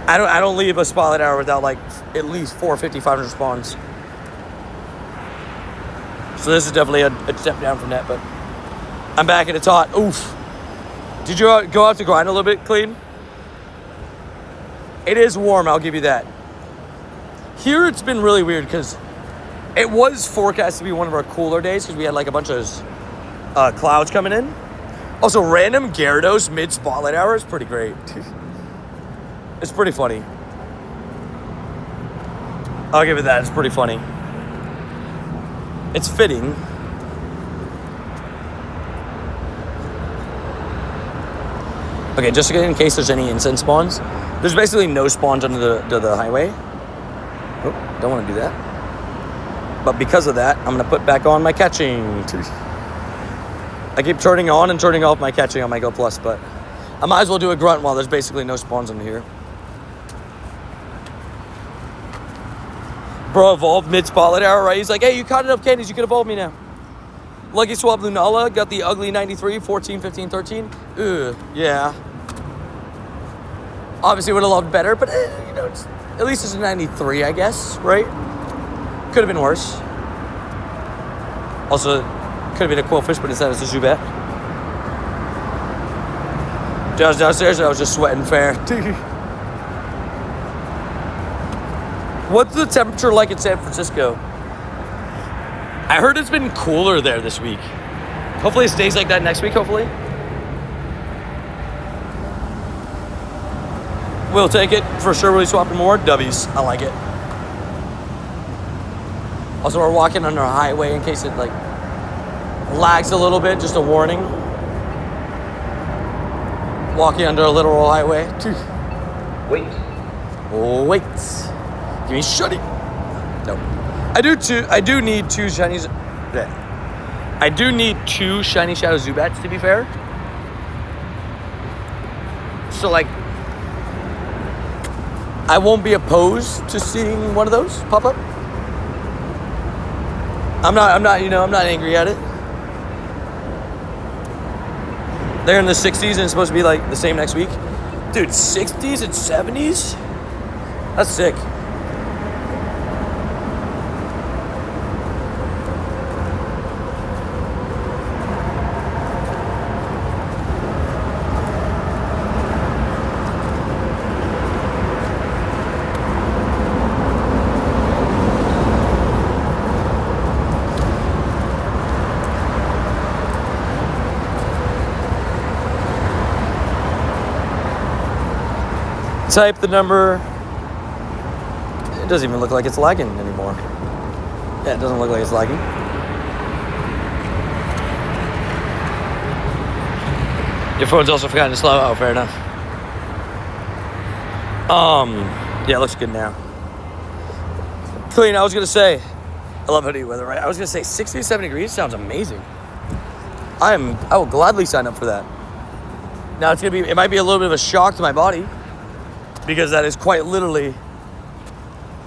I don't leave a Spotlight Hour without, like, at least 450, 500 spawns. So this is definitely a step down from that, but I'm back and it's hot. Oof. Did you go out to grind a little bit, Clean? It is warm, I'll give you that. Here it's been really weird because it was forecast to be one of our cooler days because we had, like, a bunch of clouds coming in. Also, random Gyarados mid-Spotlight Hour is pretty great. It's pretty funny. I'll give it that. It's pretty funny. It's fitting. Okay, just in case there's any incense spawns, there's basically no spawns under the highway. Oh, don't want to do that. But because of that, I'm going to put back on my catching. I keep turning on and turning off my catching on my Go Plus, but I might as well do a grunt while there's basically no spawns under here. Bro evolved mid-Spotlight Hour, right? He's like, hey, you caught enough candies, you can evolve me now. Lucky Swap Lunala got the ugly 93, 14, 15, 13. Ugh, yeah. Obviously would have loved better, but, you know, at least it's a 93, I guess, right? Could have been worse. Also, could have been a Quillfish, but instead it's a Zubat. I was downstairs and I was just sweating fair. What's the temperature like in San Francisco? I heard it's been cooler there this week. Hopefully it stays like that next week, hopefully. We'll take it. For sure we'll be swapping more W's. I like it. Also, we're walking under a highway in case it like lags a little bit, just a warning. Walking under a literal highway. Wait. Oh, wait. Give me shutty. No. I do need two shinies. Yeah. I do need two shiny Shadow Zubats, to be fair. So, like, I won't be opposed to seeing one of those pop up. I'm not angry at it. They're in the 60s and it's supposed to be like the same next week. Dude, 60s and 70s? That's sick. Type the number. It doesn't even look like it's lagging anymore. Yeah, it doesn't look like it's lagging. Your phone's also forgotten to slow. Oh, fair enough. Yeah, it looks good now. Clean, I was gonna say, I love hoodie weather, right? I was gonna say 60 to 70 degrees sounds amazing. I will gladly sign up for that. Now it might be a little bit of a shock to my body, because that is quite literally,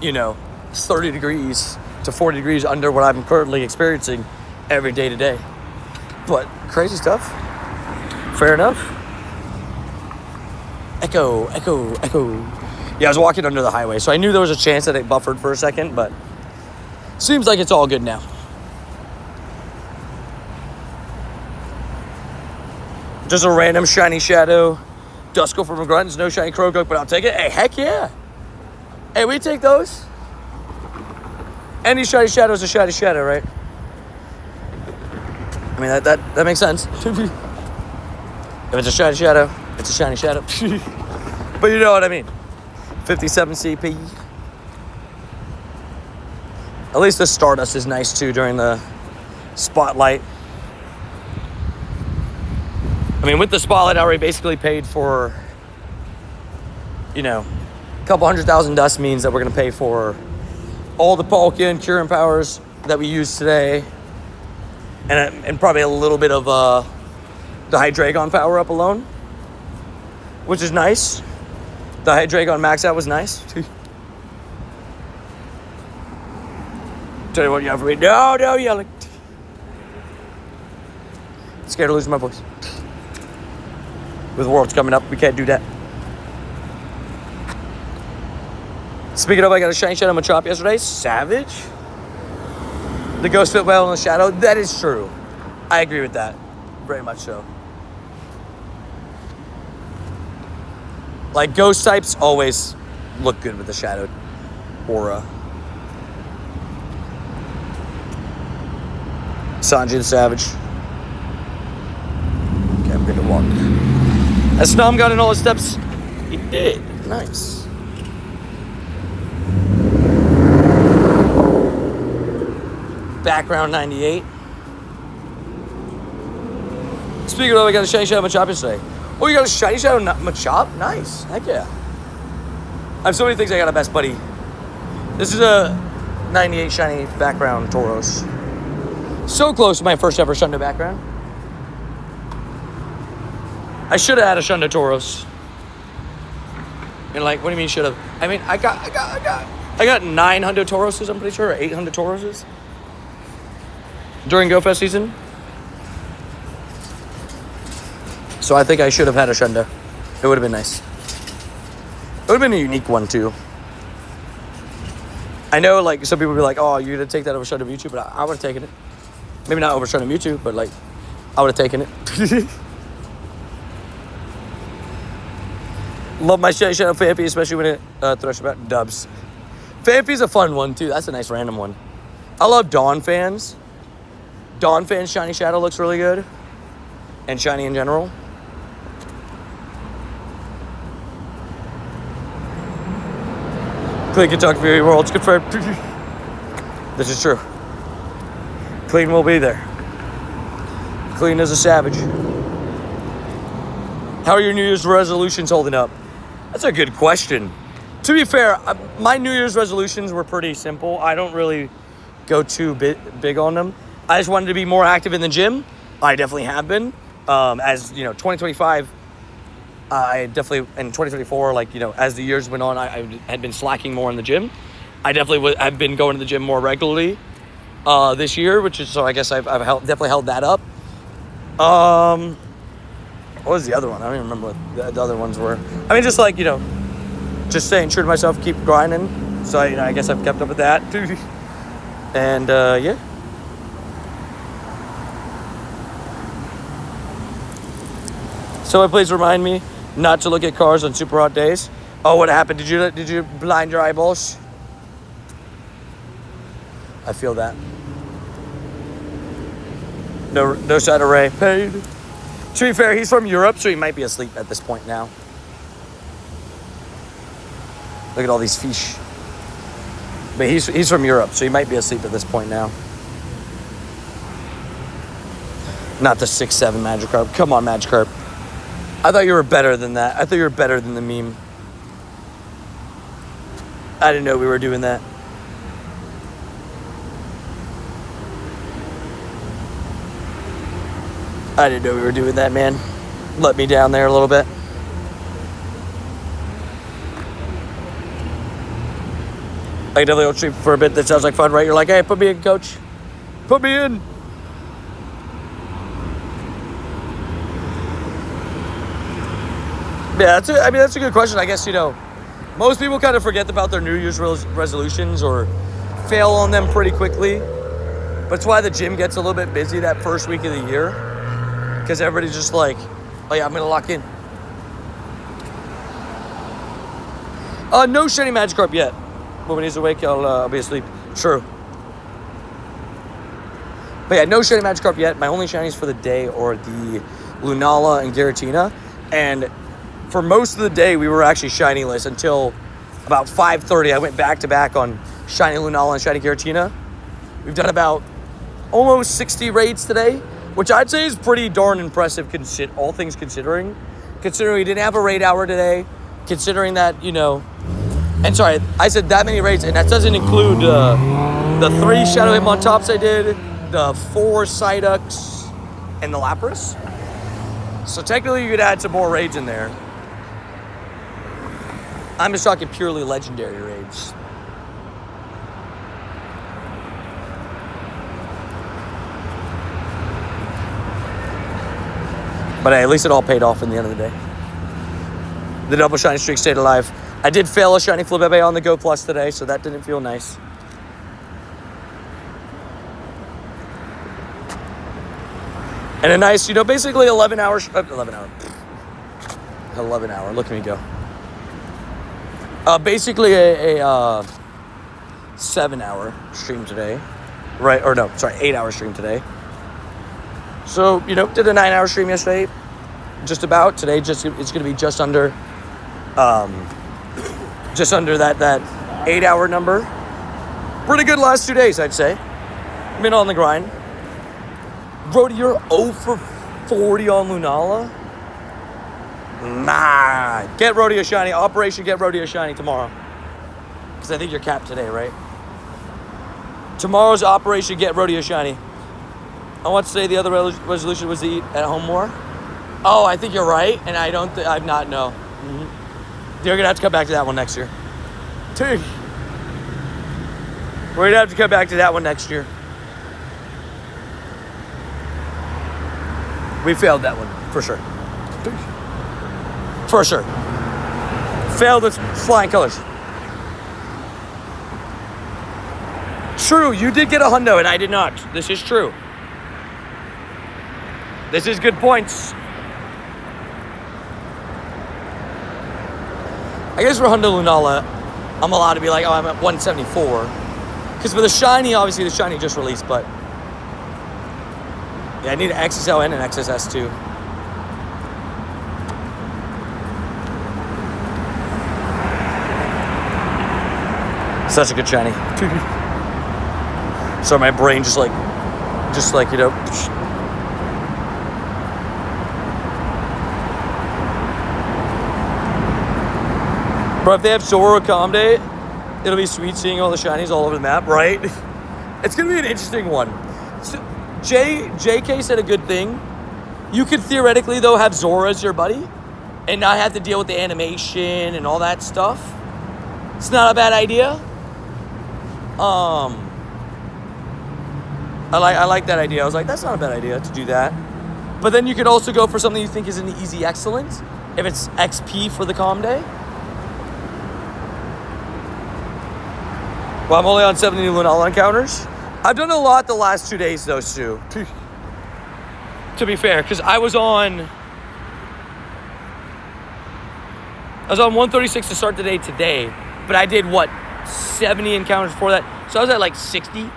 30 degrees to 40 degrees under what I'm currently experiencing every day to day. But crazy stuff. Fair enough. Echo. Yeah, I was walking under the highway, so I knew there was a chance that it buffered for a second, but seems like it's all good now. Just a random shiny shadow. Duskull from Grunt's, no shiny Crocook, but I'll take it. Hey, heck yeah. Hey, we take those. Any shiny shadow is a shiny shadow, right? I mean, that makes sense. If it's a shiny shadow, it's a shiny shadow. But you know what I mean. 57 CP. At least the Stardust is nice, too, during the spotlight. I mean, with the spotlight, I already basically paid for, a couple 100,000 dust means that we're going to pay for all the Palkia Curing powers that we use today. And probably a little bit of the Hydreigon power up alone, which is nice. The Hydreigon max out was nice. Tell you what you have for me. No yelling. Scared of losing my voice. With Worlds coming up, we can't do that. Speaking of, I got a shiny shadow Machop yesterday. Savage. The ghost fit well in the shadow. That is true. I agree with that. Very much so. Like, ghost types always look good with the shadow aura. Sanji the Savage. Okay, I'm good to walk. Has Snom got in all his steps? He did. Nice. Background 98. Speaking of, we got a shiny shadow Machop yesterday. Oh, you got a shiny shadow Machop? Nice. Heck yeah. I have so many things I got a best buddy. This is a 98 shiny background Tauros. So close to my first ever Shundo background. I should have had a Shundo Tauros. And like, what do you mean should have? I mean, I got 900 Tauroses, I'm pretty sure, or 800 Tauruses during GoFest season. So I think I should have had a Shundo. It would have been nice. It would have been a unique one too. I know, like, some people would be like, oh, you're gonna take that over Shundo Mewtwo, but I would have taken it. Maybe not over Shundo Mewtwo, but like, I would have taken it. Love my shiny shadow Phanpy, especially when it thrush about dubs. Phanpy's a fun one too. That's a nice random one. I love Dawn fans. Dawn fans shiny shadow looks really good. And shiny in general. Clean Kentucky Fury World's confirmed. This is true. Clean will be there. Clean as a savage. How are your New Year's resolutions holding up? That's a good question. To be fair, my New Year's resolutions were pretty simple. I don't really go too big on them. I just wanted to be more active in the gym. I definitely have been. As you know, 2025, I definitely, in 2024, like, you know, as the years went on, I had been slacking more in the gym. I definitely have been going to the gym more regularly this year, which is, so I guess I've definitely held that up. What was the other one? I don't even remember what the other ones were. I mean, just like, you know, just staying true to myself, keep grinding. So, you know, I guess I've kept up with that. And, yeah. So please remind me not to look at cars on super hot days. Oh, what happened? Did you blind your eyeballs? I feel that. No side array paid. To be fair, he's from Europe, so he might be asleep at this point now. Look at all these fish. But he's from Europe, so he might be asleep at this point now. Not the 6'7" Magikarp. Come on, Magikarp. I thought you were better than that. I thought you were better than the meme. I didn't know we were doing that. I didn't know we were doing that, man. Let me down there a little bit. I definitely don't stream for a bit. That sounds like fun, right? You're like, hey, put me in, coach. Put me in. Yeah, that's a good question. I guess, you know, most people kind of forget about their New Year's resolutions or fail on them pretty quickly. But it's why the gym gets a little bit busy that first week of the year. Because everybody's just like, oh yeah, I'm going to lock in. No shiny Magikarp yet. But when he's awake, I'll be asleep. True. But yeah, no shiny Magikarp yet. My only shinies for the day are the Lunala and Giratina. And for most of the day, we were actually shiny-less until about 5:30. I went back-to-back on shiny Lunala and shiny Giratina. We've done about almost 60 raids today, which I'd say is pretty darn impressive, all things considering. Considering we didn't have a raid hour today, considering that, you know... And sorry, I said that many raids, and that doesn't include the 3 Shadow Hitmontops I did, the 4 Psyducks, and the Lapras. So technically you could add some more raids in there. I'm just talking purely legendary raids. But hey, at least it all paid off in the end of the day. The double shiny streak stayed alive. I did fail a shiny Flabébé on the Go Plus today, so that didn't feel nice. And a nice, you know, basically 11 hour, look at me go. Basically a 7-hour stream today, right? Or no, sorry, 8-hour stream today. So, you know, did a 9-hour stream yesterday, just about. Today, it's going to be just under that 8-hour number. Pretty good last 2 days, I'd say. Been on the grind. Brody, you're 0 for 40 on Lunala? Nah. Get Rodeo Shiny. Operation Get Rodeo Shiny tomorrow. Because I think you're capped today, right? Tomorrow's Operation Get Rodeo Shiny. I want to say the other resolution was to eat at home more. Oh, I think you're right. And I'm not, no. Mm-hmm. You're going to have to come back to that one next year. We're going to have to come back to that one next year. We failed that one, for sure. For sure. Failed with flying colors. True, you did get a hundo and I did not. This is true. This is good points. I guess for Honda Lunala, I'm allowed to be like, oh, I'm at 174. Because for the shiny, obviously the shiny just released, but yeah, I need an XSL and an XSS too. Such a good shiny. So my brain just like, you know. Bro, if they have Zoro Comde, it'll be sweet seeing all the shinies all over the map, right? It's gonna be an interesting one. So JK said a good thing. You could theoretically though have Zoro as your buddy and not have to deal with the animation and all that stuff. It's not a bad idea. I like that idea. I was like, that's not a bad idea to do that. But then you could also go for something you think is an easy excellence if it's XP for the Comde. Well, I'm only on 70 Lunala encounters. I've done a lot the last 2 days, though, Stu. To be fair, because I was on 136 to start the day today, but I did, 70 encounters before that? So I was at, 60.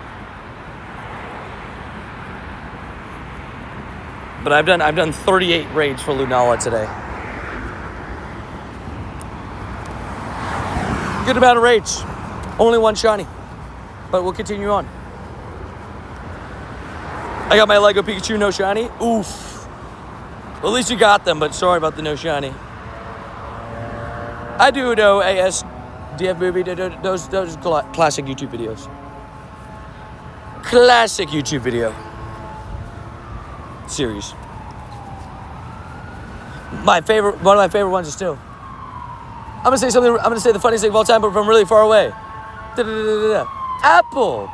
But I've done 38 raids for Lunala today. Good amount of raids. Only one shiny, but we'll continue on. I got my Lego Pikachu no shiny. Oof. Well, at least you got them, but sorry about the no shiny. I do know ASDF movie. Those classic YouTube videos. Classic YouTube video series. One of my favorite ones is still. I'm gonna say something. I'm gonna say the funniest thing of all time, but from really far away. Apple.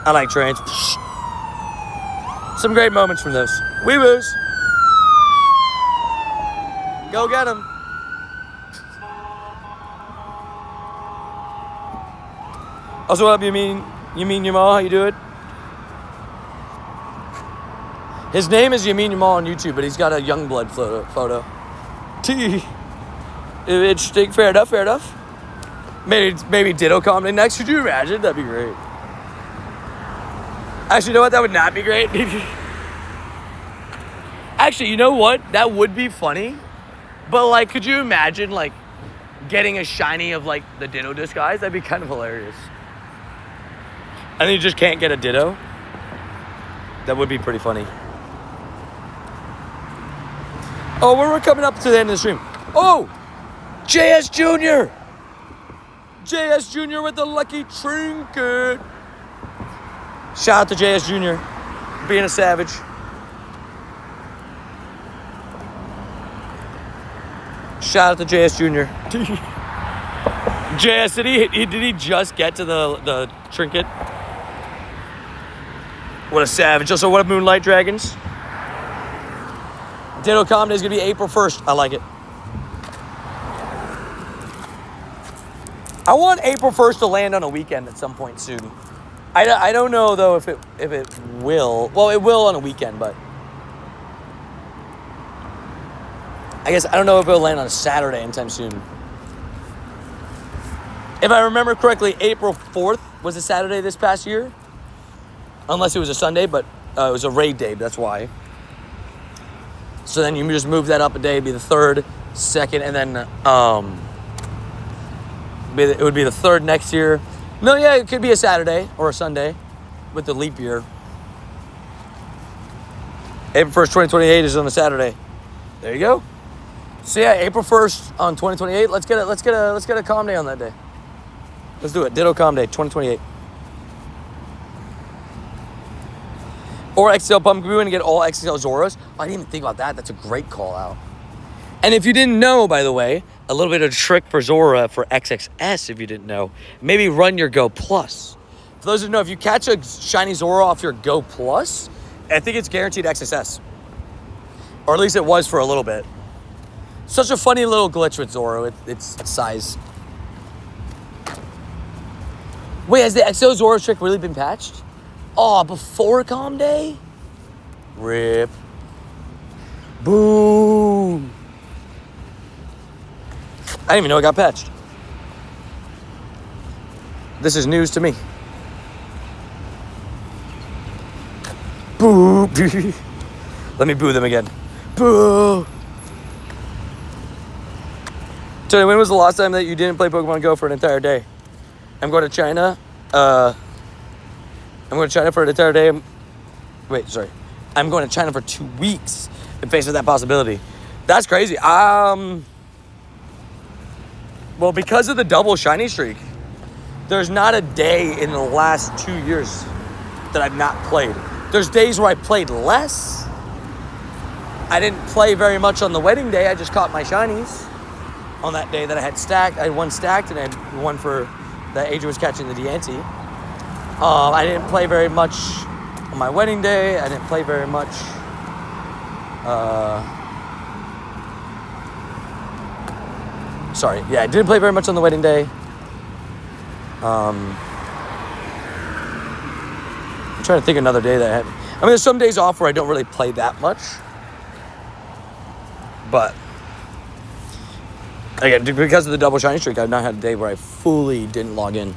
I like trains. Some great moments from this. Weeboos. Go get them. Also, what up, you mean Yamal? How you do it? His name is Yamin Yamal on YouTube, but he's got a Youngblood photo. Interesting. Fair enough. Maybe Ditto comment next. Could you imagine? That'd be great. Actually, you know what? That would not be great. Actually, you know what? That would be funny. But, could you imagine, getting a shiny of, the Ditto disguise? That'd be kind of hilarious. And then you just can't get a Ditto. That would be pretty funny. Oh, we're coming up to the end of the stream. Oh! JS Jr. JS Jr. with the lucky trinket. Shout out to JS Jr. being a savage. Shout out to JS Jr. JS, did he just get to the trinket? What a savage. Also, what up, Moonlight Dragons? Ditto Comedy is going to be April 1st. I like it. I want April 1st to land on a weekend at some point soon. I don't know, though, if it will. Well, it will on a weekend, but I guess I don't know if it'll land on a Saturday anytime soon. If I remember correctly, April 4th was a Saturday this past year. Unless it was a Sunday, but it was a raid day, that's why. So then you just move that up a day, it'd be the 3rd, 2nd, and then it would be the 3rd next year. No, yeah, it could be a Saturday or a Sunday with the leap year. April 1st, 2028 is on a Saturday. There you go. So yeah, April 1st on 2028. Let's get a calm day on that day. Let's do it. Ditto calm day 2028. Or XL Pumpkin and get all XL Zoras. I didn't even think about that. That's a great call out. And if you didn't know, by the way, a little bit of a trick for Zora for XXS, if you didn't know, maybe run your Go Plus. For those who know, if you catch a shiny Zora off your Go Plus, I think it's guaranteed XSS. Or at least it was for a little bit. Such a funny little glitch with Zora. It's size. Wait, has the XO Zora trick really been patched? Oh, before Calm Day? RIP. Boom. I didn't even know it got patched. This is news to me. Boo. Let me boo them again. Boo. Tony, when was the last time that you didn't play Pokemon Go for an entire day? I'm going to China. I'm going to China for an entire day. Wait, sorry. I'm going to China for 2 weeks and faced with that possibility. That's crazy. Well, because of the double shiny streak, there's not a day in the last 2 years that I've not played. There's days where I played less. I didn't play very much on the wedding day. I just caught my shinies. On that day that I had stacked, I had one stacked and I had one for that Adrian was catching the Deante. I didn't play very much on my wedding day. I didn't play very much. I didn't play very much on the wedding day. I'm trying to think another day that I had. I mean, there's some days off where I don't really play that much. But again, because of the double shiny streak, I've not had a day where I fully didn't log in.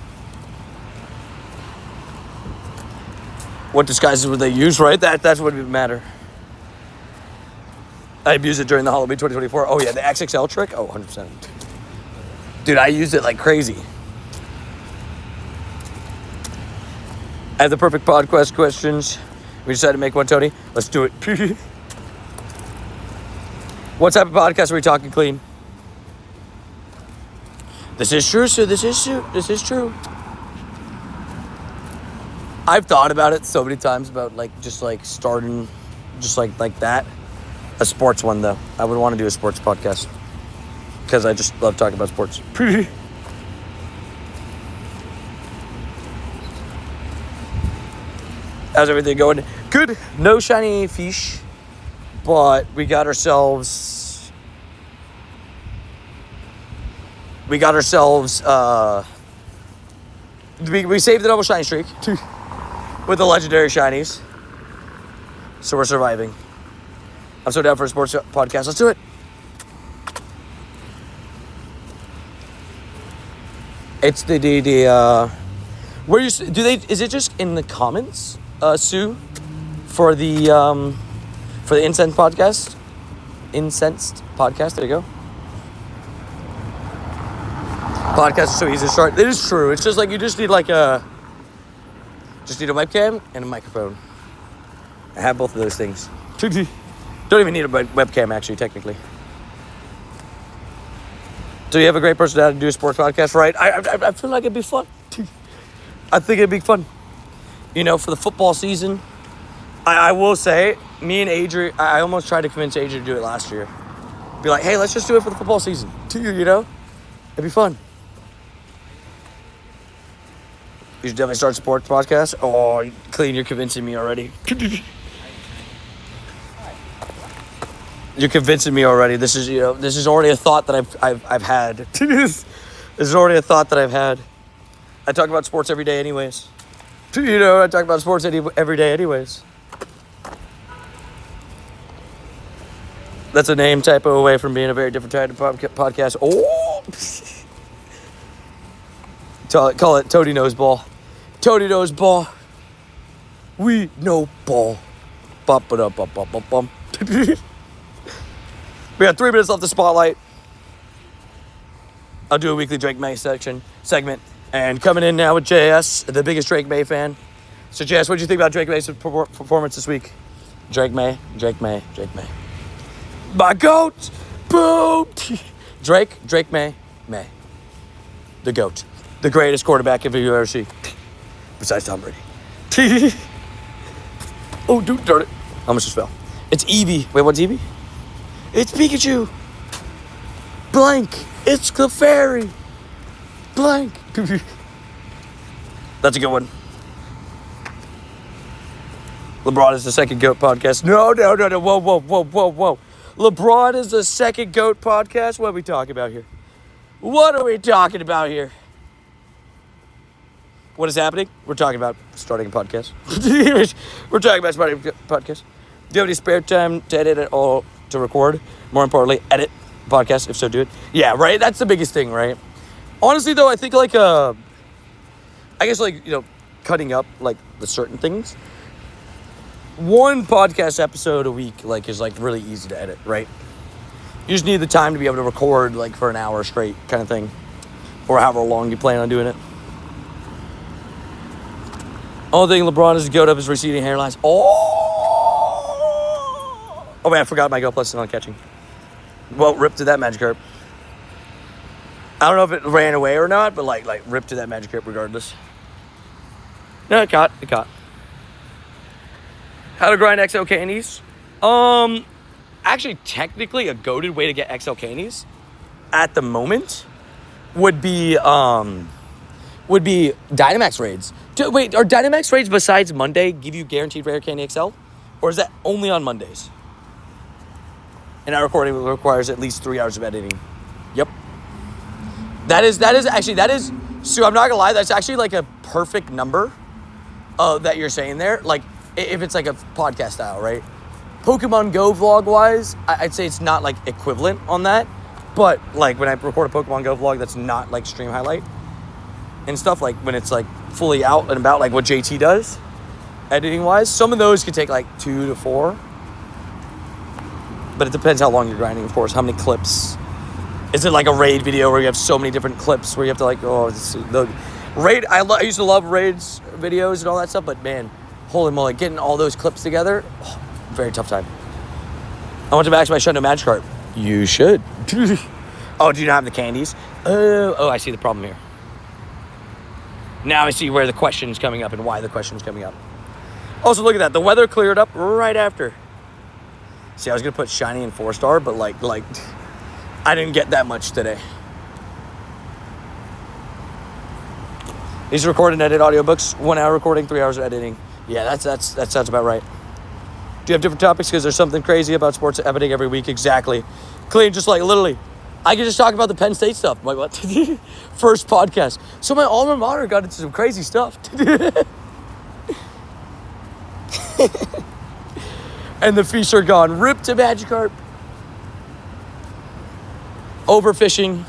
What disguises would they use, right? That's what would matter. I abused it during the Halloween 2024. Oh, yeah, the XXL trick? Oh, 100%. Dude, I used it like crazy. I have the perfect podcast questions. We decided to make one, Tony. Let's do it. What type of podcast are we talking, Clean? This is true, sir. This is true. I've thought about it so many times about starting just like that. A sports one though. I would want to do a sports podcast because I just love talking about sports. How's everything going? Good. No shiny fish, but we got ourselves. We saved the double shiny streak with the legendary shinies. So we're surviving. I'm so down for a sports podcast. Let's do it. It's where you do they? Is it just in the comments, Sue, for the Incensed podcast? Incensed podcast. There you go. Podcast is so easy to start. It is true. It's just like you just need a webcam and a microphone. I have both of those things. Don't even need a webcam actually, technically. So you have a great personality to do a sports podcast, right? I feel like it'd be fun. I think it'd be fun. You know, for the football season. I will say, me and Adrian, I almost tried to convince Adrian to do it last year. Be like, hey, let's just do it for the football season. You know? It'd be fun. You should definitely start a sports podcast. Oh, Clean, you're convincing me already. You're convincing me already. This is already a thought that I've had. This is already a thought that I've had. I talk about sports every day anyways. I talk about sports every day anyways. That's a name typo away from being a very different type of podcast. Oh! Call it Toady Knows Ball. Toady Knows Ball. We know ball. Bum. We got 3 minutes left of Spotlight. I'll do a weekly Drake May segment. And coming in now with JS, the biggest Drake May fan. So JS, what did you think about Drake May's performance this week? Drake May. My GOAT! Boom! Drake May. The GOAT. The greatest quarterback you've ever seen. Besides Tom Brady. Oh, dude, darn it. I almost just fell. It's Eevee. Wait, what's Eevee? It's Pikachu. Blank. It's Clefairy. Blank. That's a good one. LeBron is the second GOAT podcast. No. Whoa. LeBron is the second GOAT podcast? What are we talking about here? What are we talking about here? What is happening? We're talking about starting a podcast. We're talking about starting a podcast. Do you have any spare time to edit it or to record? More importantly, edit. podcast? If so, do it. Yeah, right? That's the biggest thing, right? Honestly, though, I think, like, I guess, like, cutting up, like, the certain things. One podcast episode a week, like, is, like, really easy to edit, right? You just need the time to be able to record, like, for an hour straight kind of thing. Or however long you plan on doing it. Only thing LeBron is good up is receding hairlines. Oh, man, I forgot my Go Plus on catching. Well, rip to that Magikarp. I don't know if it ran away or not, but, like rip to that Magikarp regardless. No, it caught. How to grind XL candies? Actually, technically, a goated way to get XL candies at the moment would be Dynamax raids. Wait, are Dynamax raids besides Monday give you guaranteed rare candy XL, or is that only on Mondays? And our recording requires at least 3 hours of editing. Yep. That is so I'm not gonna lie, that's actually like a perfect number that you're saying there. Like if it's like a podcast style, right? Pokemon Go vlog wise, I'd say it's not like equivalent on that. But like when I record a Pokemon Go vlog that's not like stream highlight and stuff, like when it's like fully out and about, like what JT does, editing wise, some of those could take like 2 to 4. But it depends how long you're grinding, of course. How many clips? Is it like a raid video where you have so many different clips where you have to like, the raid? I used to love raids videos and all that stuff, but man, holy moly, getting all those clips together, very tough time. I want to max my Shundo Magikarp. You should. Oh, do you not have the candies? Oh, I see the problem here. Now I see where the question's coming up and why the question's coming up. Also, look at that. The weather cleared up right after. See, I was going to put shiny and 4-star, but like I didn't get that much today. These record and edit audiobooks, 1 hour recording, 3 hours of editing. Yeah, that sounds about right. Do you have different topics? Because there's something crazy about sports happening every week. Exactly. Clean, just like literally. I could just talk about the Penn State stuff. My what? First podcast. So my alma mater got into some crazy stuff. And the fish are gone. Rip to Magikarp. Overfishing.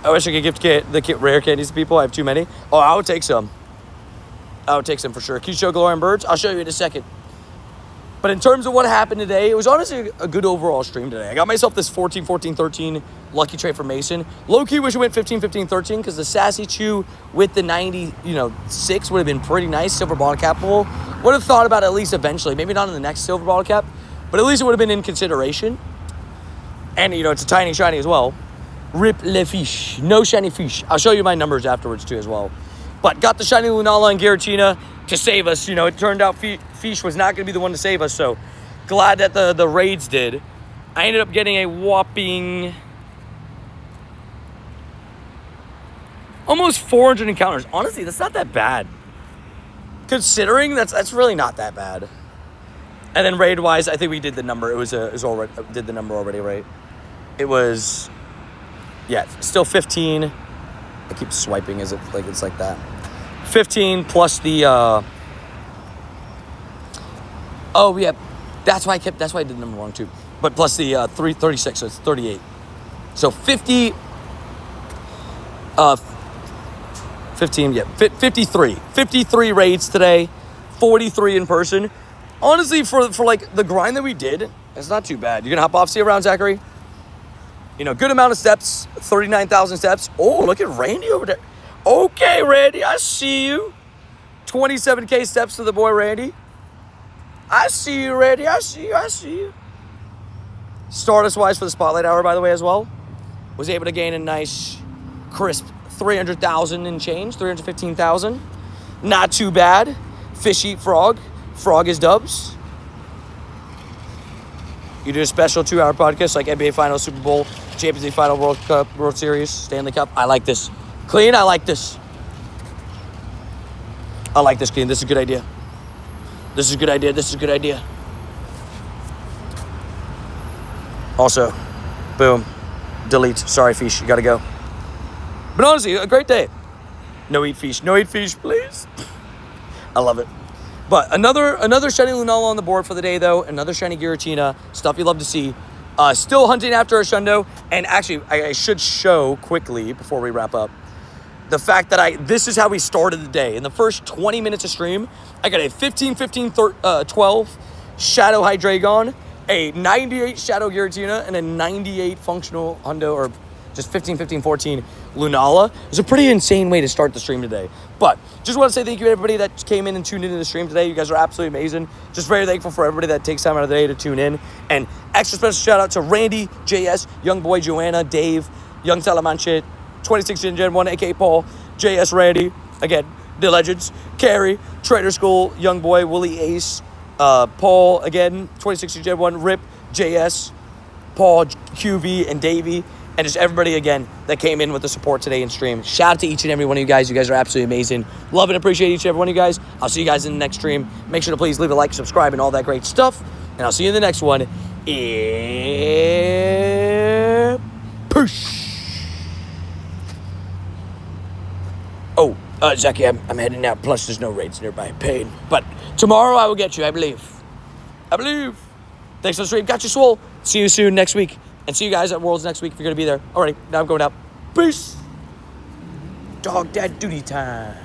I wish I could gift the rare candies to people. I have too many. Oh, I would take some. I would take some for sure. Can you show Glorian Birds? I'll show you in a second. But in terms of what happened today, it was honestly a good overall stream today. I got myself this 14-14-13 lucky trade for Mason. Low-key wish it went 15-15-13 because the Sassy Chew with the 96 would have been pretty nice. Silver Bottle Capable. Would have thought about it at least eventually. Maybe not in the next Silver Bottle Cap, but at least it would have been in consideration. And, it's a tiny shiny as well. Rip le fiche. No shiny fiche. I'll show you my numbers afterwards too as well. But got the shiny Lunala and Giratina to save us. It turned out Fish was not going to be the one to save us, so glad that the raids did. I ended up getting a whopping almost 400 encounters. Honestly, that's not that bad. Considering that's really not that bad. And then raid-wise, I think we did the number. It was already did the number already, right? It was, yeah, still 15. I keep swiping as if like it's like that. 15 plus the oh yeah, that's why I did the number wrong too. But plus the 336, so it's 38. So 50 15, yeah, 53. 53 raids today, 43 in person. Honestly, for like the grind that we did, it's not too bad. You're gonna hop off, see you around, Zachary. Good amount of steps, 39,000 steps. Oh, look at Randy over there. Okay, Randy, I see you. 27K steps to the boy, Randy. I see you, Randy. I see you. Stardust-wise for the Spotlight Hour, by the way, as well. Was able to gain a nice, crisp 300,000 and change, 315,000. Not too bad. Fish eat frog. Frog is dubs. You do a special 2-hour podcast like NBA Finals, Super Bowl, Champions League Final, World Cup, World Series, Stanley Cup. I like this. Clean, I like this. I like this, Clean. This is a good idea. Also, boom. Delete. Sorry, Fish. You gotta go. But honestly, a great day. No eat fish, please. I love it. But another shiny Lunala on the board for the day, though. Another shiny Giratina. Stuff you love to see. Still hunting after a Shundo. And actually, I should show quickly before we wrap up the fact that this is how we started the day. In the first 20 minutes of stream, I got a 12 Shadow Hydreigon, a 98 Shadow Giratina, and a 98 functional Hundo, or just 14 Lunala. It was a pretty insane way to start the stream today. But just want to say thank you to everybody that came in and tuned into the stream today. You guys are absolutely amazing. Just very thankful for everybody that takes time out of the day to tune in. And extra special shout out to Randy, JS, Young Boy, Joanna, Dave, Young Talamanche, 2016 Gen 1, aka Paul, JS Randy, again, the legends, Carrie, Trader School, Young Boy, Willie Ace, Paul, again, 2016 Gen 1, Rip, JS, Paul, QV, and Davey, and just everybody, again, that came in with the support today in stream. Shout out to each and every one of you guys. You guys are absolutely amazing. Love and appreciate each and every one of you guys. I'll see you guys in the next stream. Make sure to please leave a like, subscribe, and all that great stuff. And I'll see you in the next one. Push. Oh, Zaki, I'm heading out. Plus, there's no raids nearby. Pain. But tomorrow I will get you, I believe. Thanks for the stream. Got you, Swole. See you soon next week. And see you guys at Worlds next week if you're going to be there. Alrighty, now I'm going out. Peace. Dog dad duty time.